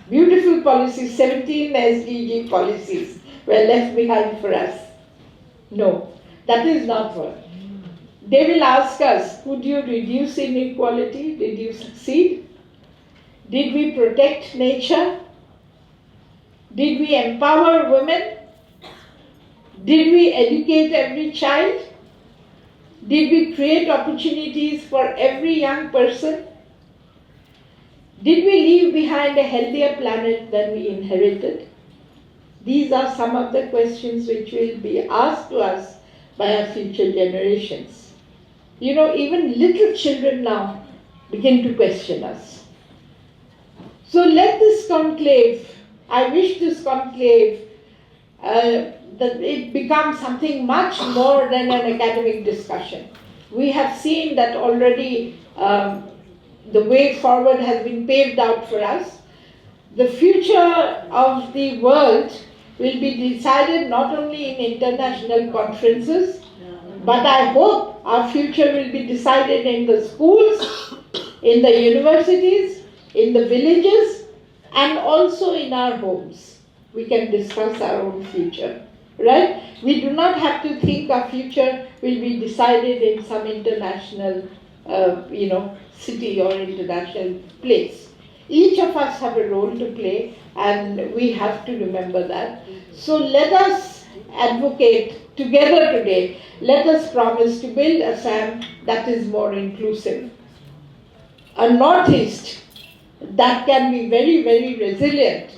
Beautiful policies, 17 SDG policies were left behind for us. No, that is not what. They will ask us, could you reduce inequality? Did you succeed? Did we protect nature? Did we empower women? Did we educate every child? Did we create opportunities for every young person? Did we leave behind a healthier planet than we inherited? These are some of the questions which will be asked to us by our future generations. You know, even little children now begin to question us. So let this conclave, I wish this conclave, that it becomes something much more than an academic discussion. We have seen that already the way forward has been paved out for us. The future of the world will be decided not only in international conferences, but I hope our future will be decided in the schools, in the universities, in the villages, and also in our homes. We can discuss our own future, right? We do not have to think our future will be decided in some international, city or international place. Each of us have a role to play, and we have to remember that. So let us advocate together today. Let us promise to build Assam that is more inclusive. A Northeast that can be very, very resilient.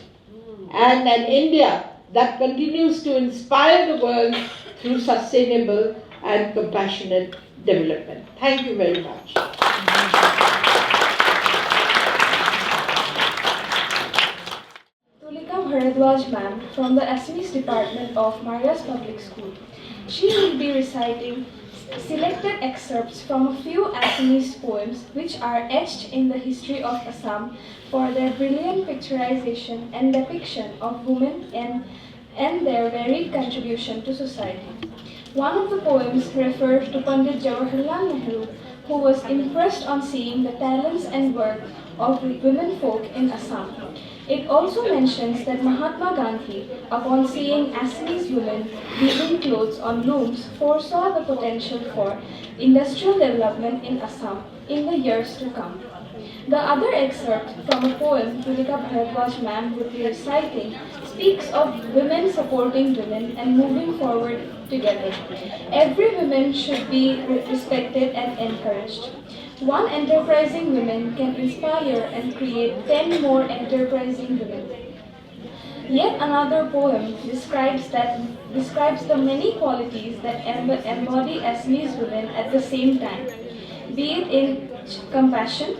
And an India that continues to inspire the world through sustainable and compassionate development. Thank you very much. Bharadwaj ma'am from the Assamese Department of Marias Public School. She will be reciting selected excerpts from a few Assamese poems which are etched in the history of Assam for their brilliant picturization and depiction of women and their varied contribution to society. One of the poems refers to Pandit Jawaharlal Nehru, who was impressed on seeing the talents and work of women folk in Assam. It also mentions that Mahatma Gandhi, upon seeing Assamese women weaving clothes on looms, foresaw the potential for industrial development in Assam in the years to come. The other excerpt from a poem Tulika Bharadwaj ma'am would be reciting speaks of women supporting women and moving forward together. Every woman should be respected and encouraged. One enterprising woman can inspire and create 10 more enterprising women. Yet another poem describes the many qualities that embody Assamese women at the same time, be it in compassion,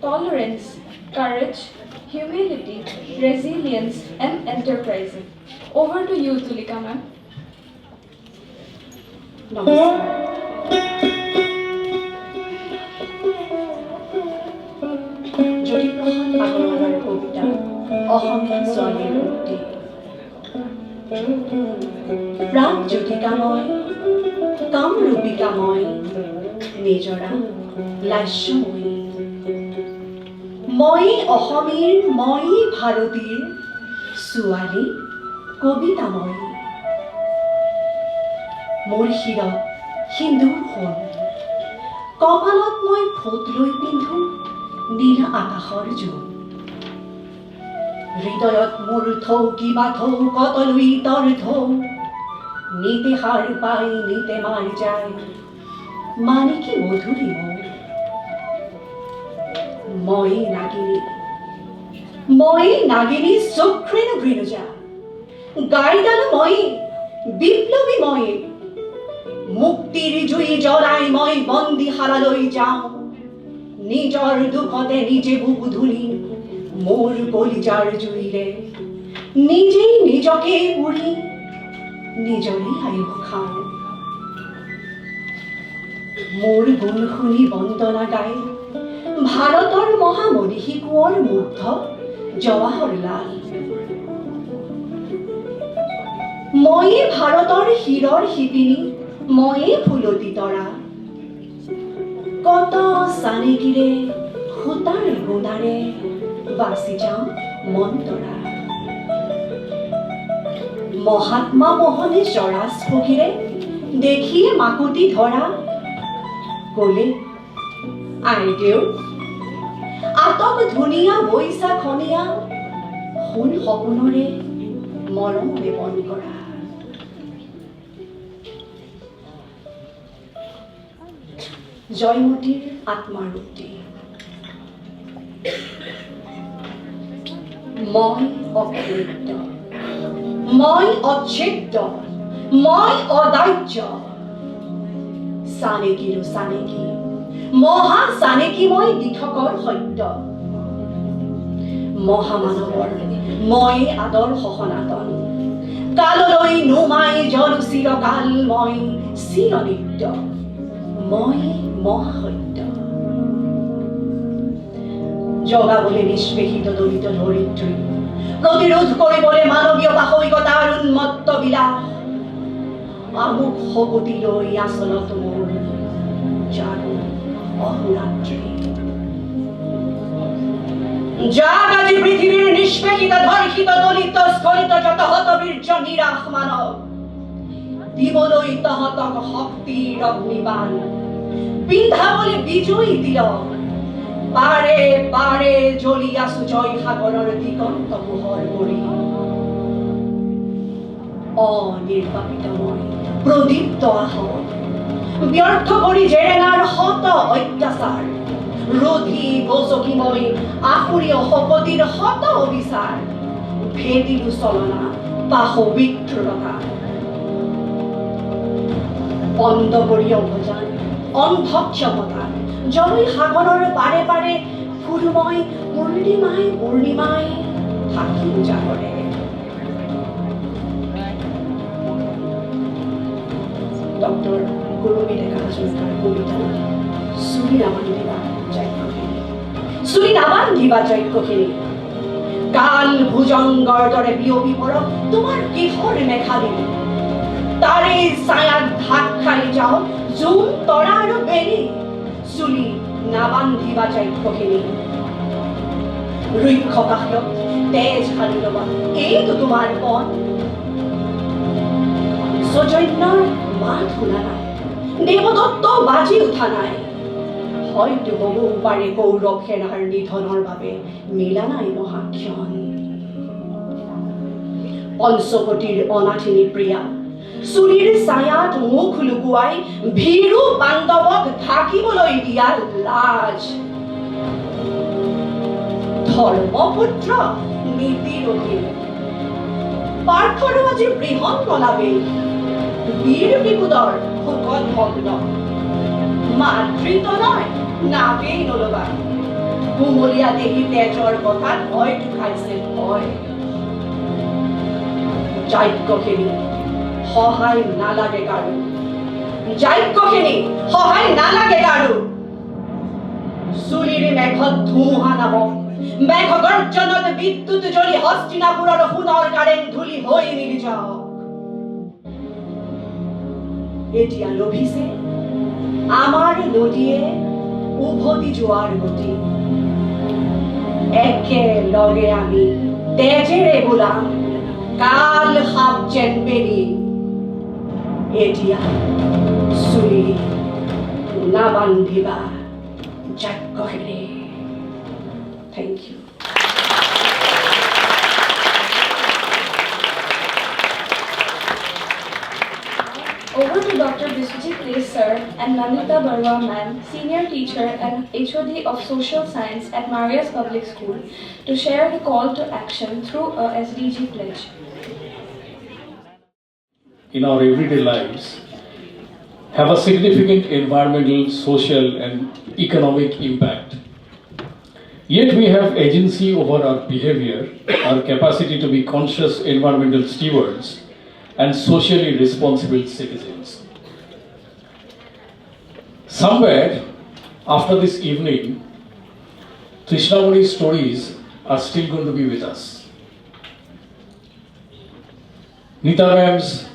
tolerance, courage, humility, resilience, and enterprising. Over to you, Tulika ma'am. নমস্কাৰ। জ্যোতিপ্ৰসাদ আগৰৱালাৰ কবিতা অসমীয়া ছোৱালীৰ মুক্তি। প্ৰাণ জ্যোতিকাময় কামৰূপিকাময় নিজৰা লাস্যময়ী। মই অসমীৰ মই ভাৰতীৰ ছোৱালী কবিতাময়ী। মোৰ শিৰত সিন্দুৰ সোণ, কপালত মই ফোট লৈ পিন্ধো নীল আকাশৰ জোন। হৃদয়ত মোৰ থৌ কিবা থৌ কতলৈ তৰ থৌ, নিতে সাৰ পাই নিতে মাৰ যায় মানে কি মধুৰী মোৰ। মই নাগিনী চক্ৰেণ বৃণজা, গাইডালো মই বিপ্লৱী মই। মুক্তিৰ জুই জ্বলাই মই বন্দীশালালৈ যাওঁ, নিজৰ দুখতে নিজে বুকু ধুলি মোৰ কলিজাৰ জুইৰে। নিজেই নিজকে পুৰি নিজৰে আয়ুস খাওঁ। মোৰ গুণ শুনি বন্দনা গাই ভাৰতৰ মহামনীষী কোঁৱৰ মুগ্ধ জৱাহৰলাল। ময়ে ভাৰতৰ শিৰৰ শিপিনী, ময়ে ফুলতি তৰা। কত চানেকিৰে সূতাৰ গুণাৰে বাচি যাওঁ মন্তৰা। মহাত্মা মোহনে স্বৰাজ পক্ষীৰে দেখিয়ে মাকুতি ধৰা, কলে আইদেউ আটক ধুনীয়া বৈশাখনীয়া, সোণ সপোনৰে মৰম লেপন কৰা। জয়মতীৰ আত্মাৰুক্তি। মই অকৃত্য, মই অচ্ছেদ্য, মই অদাহ্য। চানেকিৰো চানেকি, মহা চানেকি মই দিঠকৰ সত্য। মহামানৱৰ মই আদৰ্শ সনাতন, কাললৈ নুমাই জল চিৰকাল মই চিৰনিত্য। মই মহাসত্য। জগাবলৈ নিষ্পেষিত দলিত ধৰিত্ৰী, প্ৰতিৰোধ কৰিবলৈ মানৱীয় পাশবিকতাৰ উন্মত্ত বিলাস। আমুক শপতি লৈ আচলত মোৰ জানো অহোৰাত্ৰি। যাক আজি পৃথিৱীৰ নিষ্পেষিত ধৰ্ষিত দলিত স্খলিত যত হতবীৰ্য নিৰাশ মানৱ, দিবলৈ তহঁতক শক্তিৰ অগ্নিবাণ, পিন্ধাবলৈ বিজয়ী তিলক। বাৰে বাৰে জ্বলি আছো জয় সাগৰৰ দিগন্ত পোহৰ কৰি। অনিৰ্বাপিত মই প্ৰদীপ্ত আহত, ব্যৰ্থ কৰি জেৰেনাৰ শত অত্যাচাৰ। ৰোধী গচকি মই আসুৰীয় শপতিৰ শত অবিচাৰ। ভেদিলো চলনা পাশবিত্ৰতা, বন্ধ কৰি অভিযান অন্ধক্ষমতা। জয় সাগৰৰ পাৰে পাৰে ফুল মই পূৰ্ণিমাই পূৰ্ণিমাই থাকি জাগৰে। ডক্টৰ গুৰুমী ডেকা হাজৰিকাৰ কবিতা চুলি নাবান্ধিবা যজ্ঞখিনি। চুলি নাবান্ধিবা যজ্ঞখিনি, কাল ভুজংগৰ দৰে বিয়পি পৰক তোমাৰ কিশোৰ মেঘালী। তাৰে ছায়াত ঢাক খাই যাওঁ জোন তৰা আৰু বেলি। চুলি নাবান্ধিবা যজ্ঞখিনি, ৰুক্ষ কাশত তেজ সানি ল'বা এইটো তোমাৰ পণ। সৌজন্যৰ মাত শুনা নাই, দেৱদত্ত বাজি উঠা নাই। হয়তো বহু পাৰে কৌৰৱ সেনাৰ নিধনৰ বাবে মিলা নাই মহাক্ষণ। পঞ্চকোটিৰ অনাথিনী প্ৰিয়া চুলিৰ ছায়াত মুখ লুকুৱাই ভীৰু পাণ্ডৱক ঢাকিবলৈ দিয়া লাজ। ধৰ্মপুত্ৰ নীতিৰ অধীন পাৰ্থৰো আজি বৃহৎ কলাবেই। বীৰ বিপুদৰ শোকত ভগ্ন, মাতৃত নহয় নাৱেই নলবা। কুমলীয়া দেহী তেজৰ কথাত হয়তো খাইছে ভয়। যজ্ঞখিনি সহায় নালাগে কাৰো, যাইকখিনি সহায় নালাগে কাৰো চুলিৰে মেঘত ধুমুহা নাব মেঘ গৰ্জনত বিদ্যুৎ জ্বলি হস্তিনাপুৰৰ সোণৰ কাৰেং ধূলি হৈ মিলি যাওক এতিয়া লভিছে আমাৰ নদীয়ে উভতি যোৱাৰ গতি একেলগে আমি তেজেৰে বোলাম কাল সাপ যেন বেৰি এতিয়া চুলি নাবান্ধিবা যাজ্ঞখিনি thank you Over to Dr. Biswajit Ray sir and Namita Barua ma'am, senior teacher and HOD of Social Science at Marias Public School, to share the call to action through a SDG pledge. In our everyday lives, have a significant environmental, social and economic impact. Yet we have agency over our behavior, our capacity to be conscious environmental stewards and socially responsible citizens. Somewhere after this evening, Krishnamuri's stories are still going to be with us. Nita ma'am's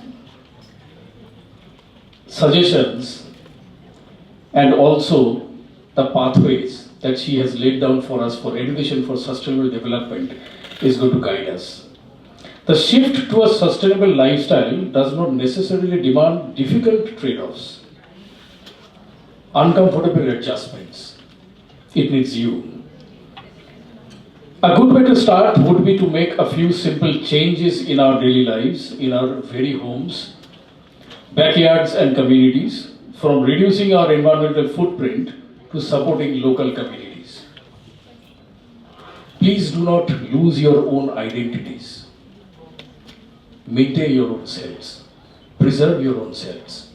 suggestions and also the pathways that she has laid down for us for education for sustainable development is going to guide us. The shift to a sustainable lifestyle does not necessarily demand difficult trade-offs, uncomfortable adjustments. It needs you. A good way to start would be to make a few simple changes in our daily lives, in our very homes, backyards and communities, from reducing our environmental footprint to supporting local communities. Please do not lose your own identities. Maintain your own selves. Preserve your own selves.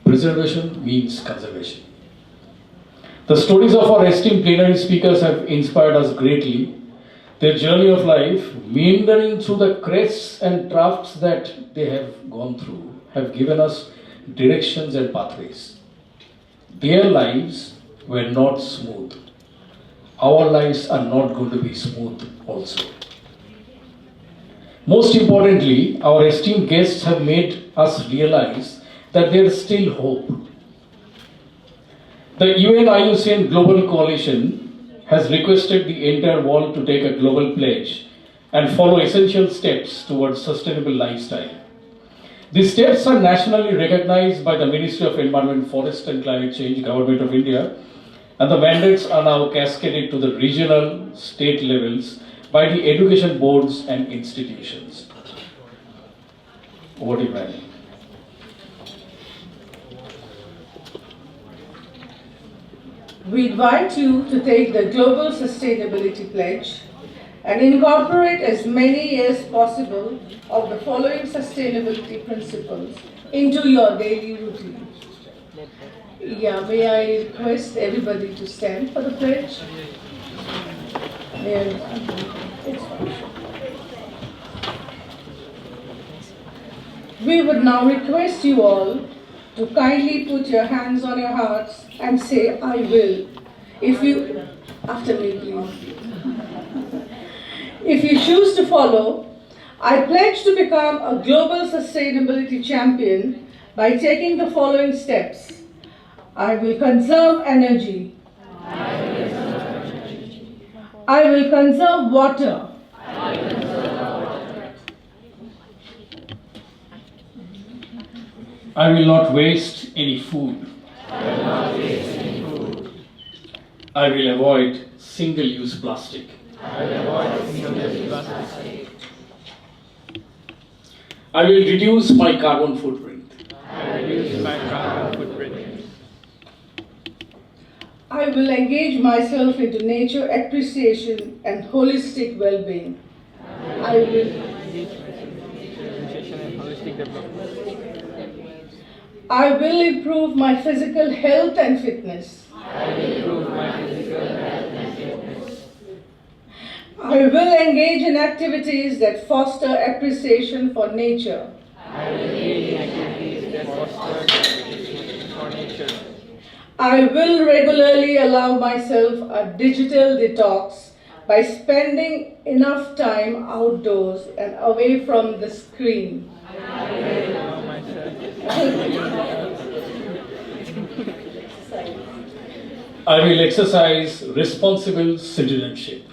Preservation means conservation. The stories of our esteemed plenary speakers have inspired us greatly. Their journey of life, meandering through the crests and troughs that they have gone through, have given us directions and pathways. Their lives were not smooth. Our lives are not going to be smooth also. Most importantly, our esteemed guests have made us realize that there is still hope. The UN-IUCN Global Coalition has requested the entire world to take a global pledge and follow essential steps towards sustainable lifestyle. These steps are nationally recognized by the Ministry of Environment, Forest and Climate Change, Government of India, and the mandates are now cascaded to the regional, state levels by the education boards and institutions. Over to you, Nellie. We invite you to take the Global Sustainability Pledge and incorporate as many as possible of the following sustainability principles into your daily routine. Yeah, may I request everybody to stand for the pledge? We would now request you all to kindly put your hands on your hearts and say, I will. If you, after me please. If you choose to follow, I pledge to become a global sustainability champion by taking the following steps. I will conserve energy. I will conserve water. I will not waste any food. I will avoid single-use plastic. I will reduce my carbon footprint. I will engage myself into nature appreciation and holistic well-being. I will improve my physical health and fitness. I will engage in activities that foster appreciation for nature. I will regularly allow myself a digital detox by spending enough time outdoors and away from the screen. I will exercise responsible citizenship.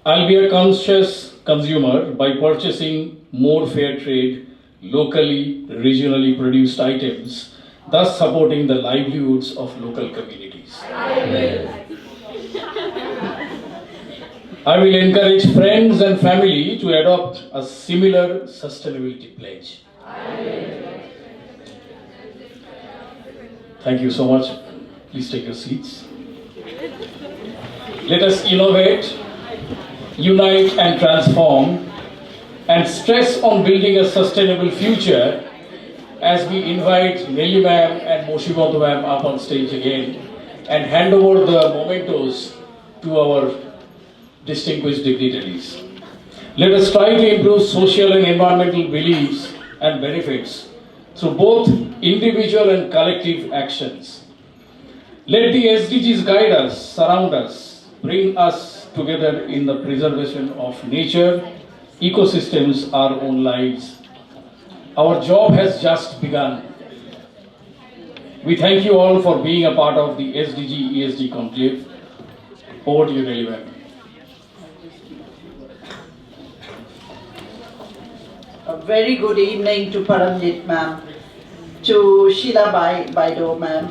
I'll be a conscious consumer by purchasing more fair trade, locally, regionally produced items, thus supporting the livelihoods of local communities. I will encourage friends and family to adopt a similar sustainability pledge. Thank you so much. Please take your seats. Let us innovate, unite and transform, and stress on building a sustainable future as we invite Nellie ma'am and Moshimoto ma'am up on stage again and hand over the mementos to our distinguished dignitaries. Let us try to improve social and environmental beliefs and benefits through both individual and collective actions. Let the SDGs guide us, surround us, bring us together in the preservation of nature, ecosystems, our own lives. Our job has just begun. We thank you all for being a part of the SDG ESD Conclave. Over to you, Nellie ma'am. A very good evening to Paramjit ma'am, to Sheila Baido ma'am,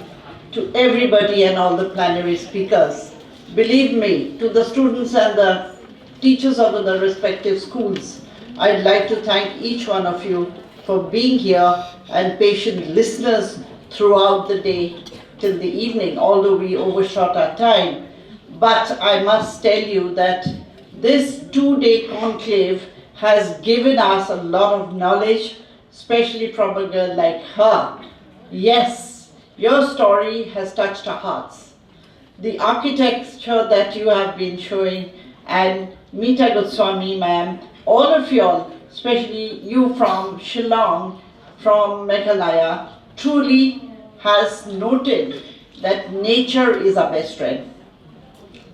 to everybody and all the plenary speakers. Believe me, to the students and the teachers of the respective schools, I'd like to thank each one of you for being here and patient listeners throughout the day till the evening, although we overshot our time. But I must tell you that this two-day conclave has given us a lot of knowledge, especially from a girl like her. Yes, your story has touched our hearts. The architecture that you have been showing, and Meeta Goswami ma'am, all of you all, especially you from Shillong, from Meghalaya, truly has noted that nature is our best friend.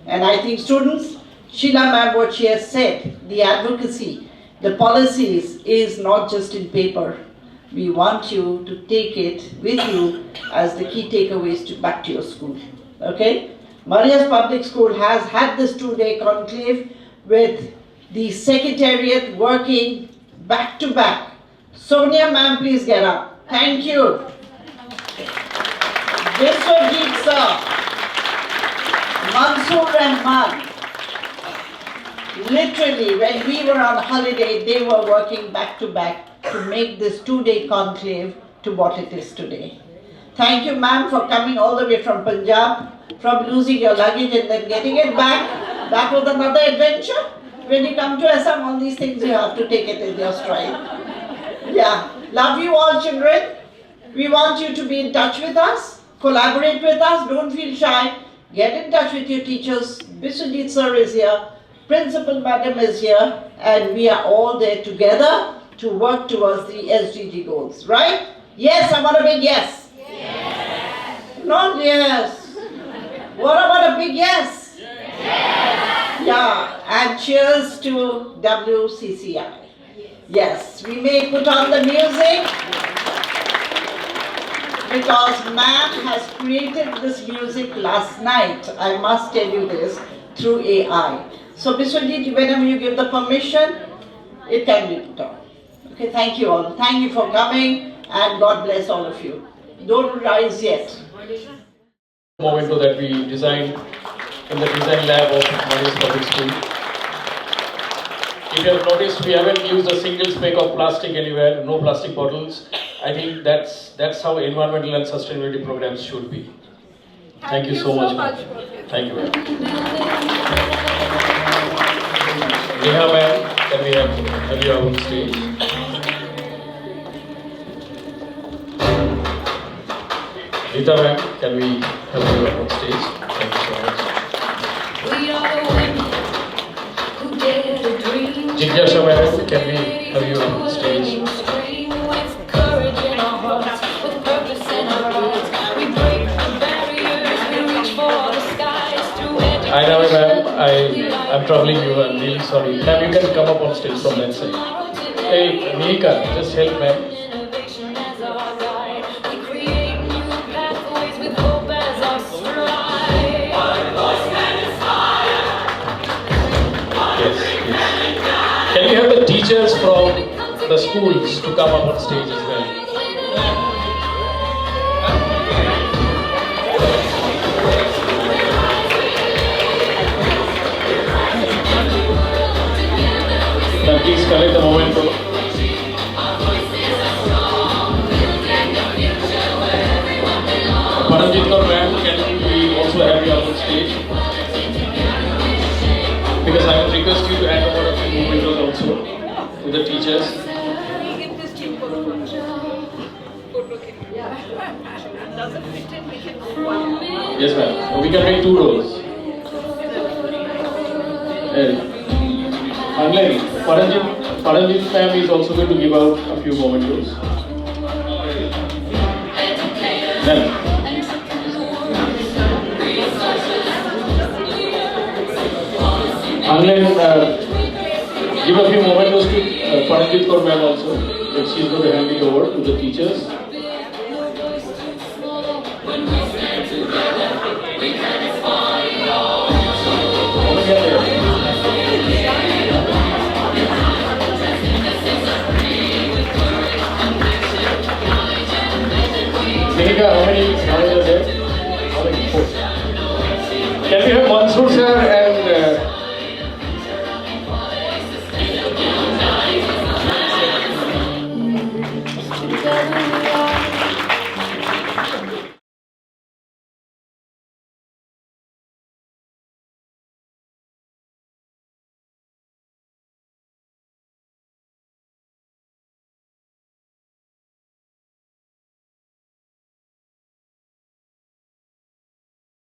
And I think students, Sheila ma'am, what she has said, the advocacy, the policies is not just in paper. We want you to take it with you as the key takeaways back to your school. Okay? Maria's Public School has had this two-day conclave with the Secretariat working back to back. Sonia ma'am, please get up. Thank you. Viswajit sir, Mansoor and Man. Literally, when we were on holiday, they were working back to back to make this two-day conclave to what it is today. Thank you, ma'am, for coming all the way from Punjab, from losing your luggage and then getting it back. That was another adventure. When you come to Assam, all these things you have to take it in your stride. Yeah, love you all, children. We want you to be in touch with us, collaborate with us, don't feel shy. Get in touch with your teachers. Biswajit sir is here. Principal madam is here, and we are all there together to work towards the SDG goals, right? Yes, I want a big yes. Yes. Not yes. What about a big yes? Yes. Yeah, and cheers to WCCI. Yes, we may put on the music because ma'am has created this music last night, I must tell you this, through AI. So Biswajit, whenever you give the permission, it can be put on. Okay, thank you all. Thank you for coming and God bless all of you. Don't rise yet. Memento that we designed in the design lab of Maria's Public School. If you have noticed, we haven't used a single speck of plastic anywhere, no plastic bottles. I think that's how environmental and sustainability programs should be. Thank you so much. Thank you. Neha ma'am, can we have you on stage? Rita ma'am, can we have you on stage? Thank you so much. We are the women who dare to dream. Jigyasha ma'am, can we have you on stage? Scream with courage. Hi Nami ma'am, I'm troubling you, I'm really sorry. Ma'am, you can come up on stage from that side. Hey, Mihika, just help ma'am. Can you have the teachers from the schools to come up on stage as well? Now please collect the momento. Paranjit Kaur ma'am, can we also have you up on stage? Because I would request you to hand over a few mementos also to the teachers. Yes ma'am, we can make 2 rows. Anglari, Paranjit ma'am is also going to give out a few mementos. Then. Anglen, give a few mementos to Paranjit Kaur ma'am also, but she is going to hand it over to the teachers. Mihika, how many are there? 4. Can we have Mansoor sir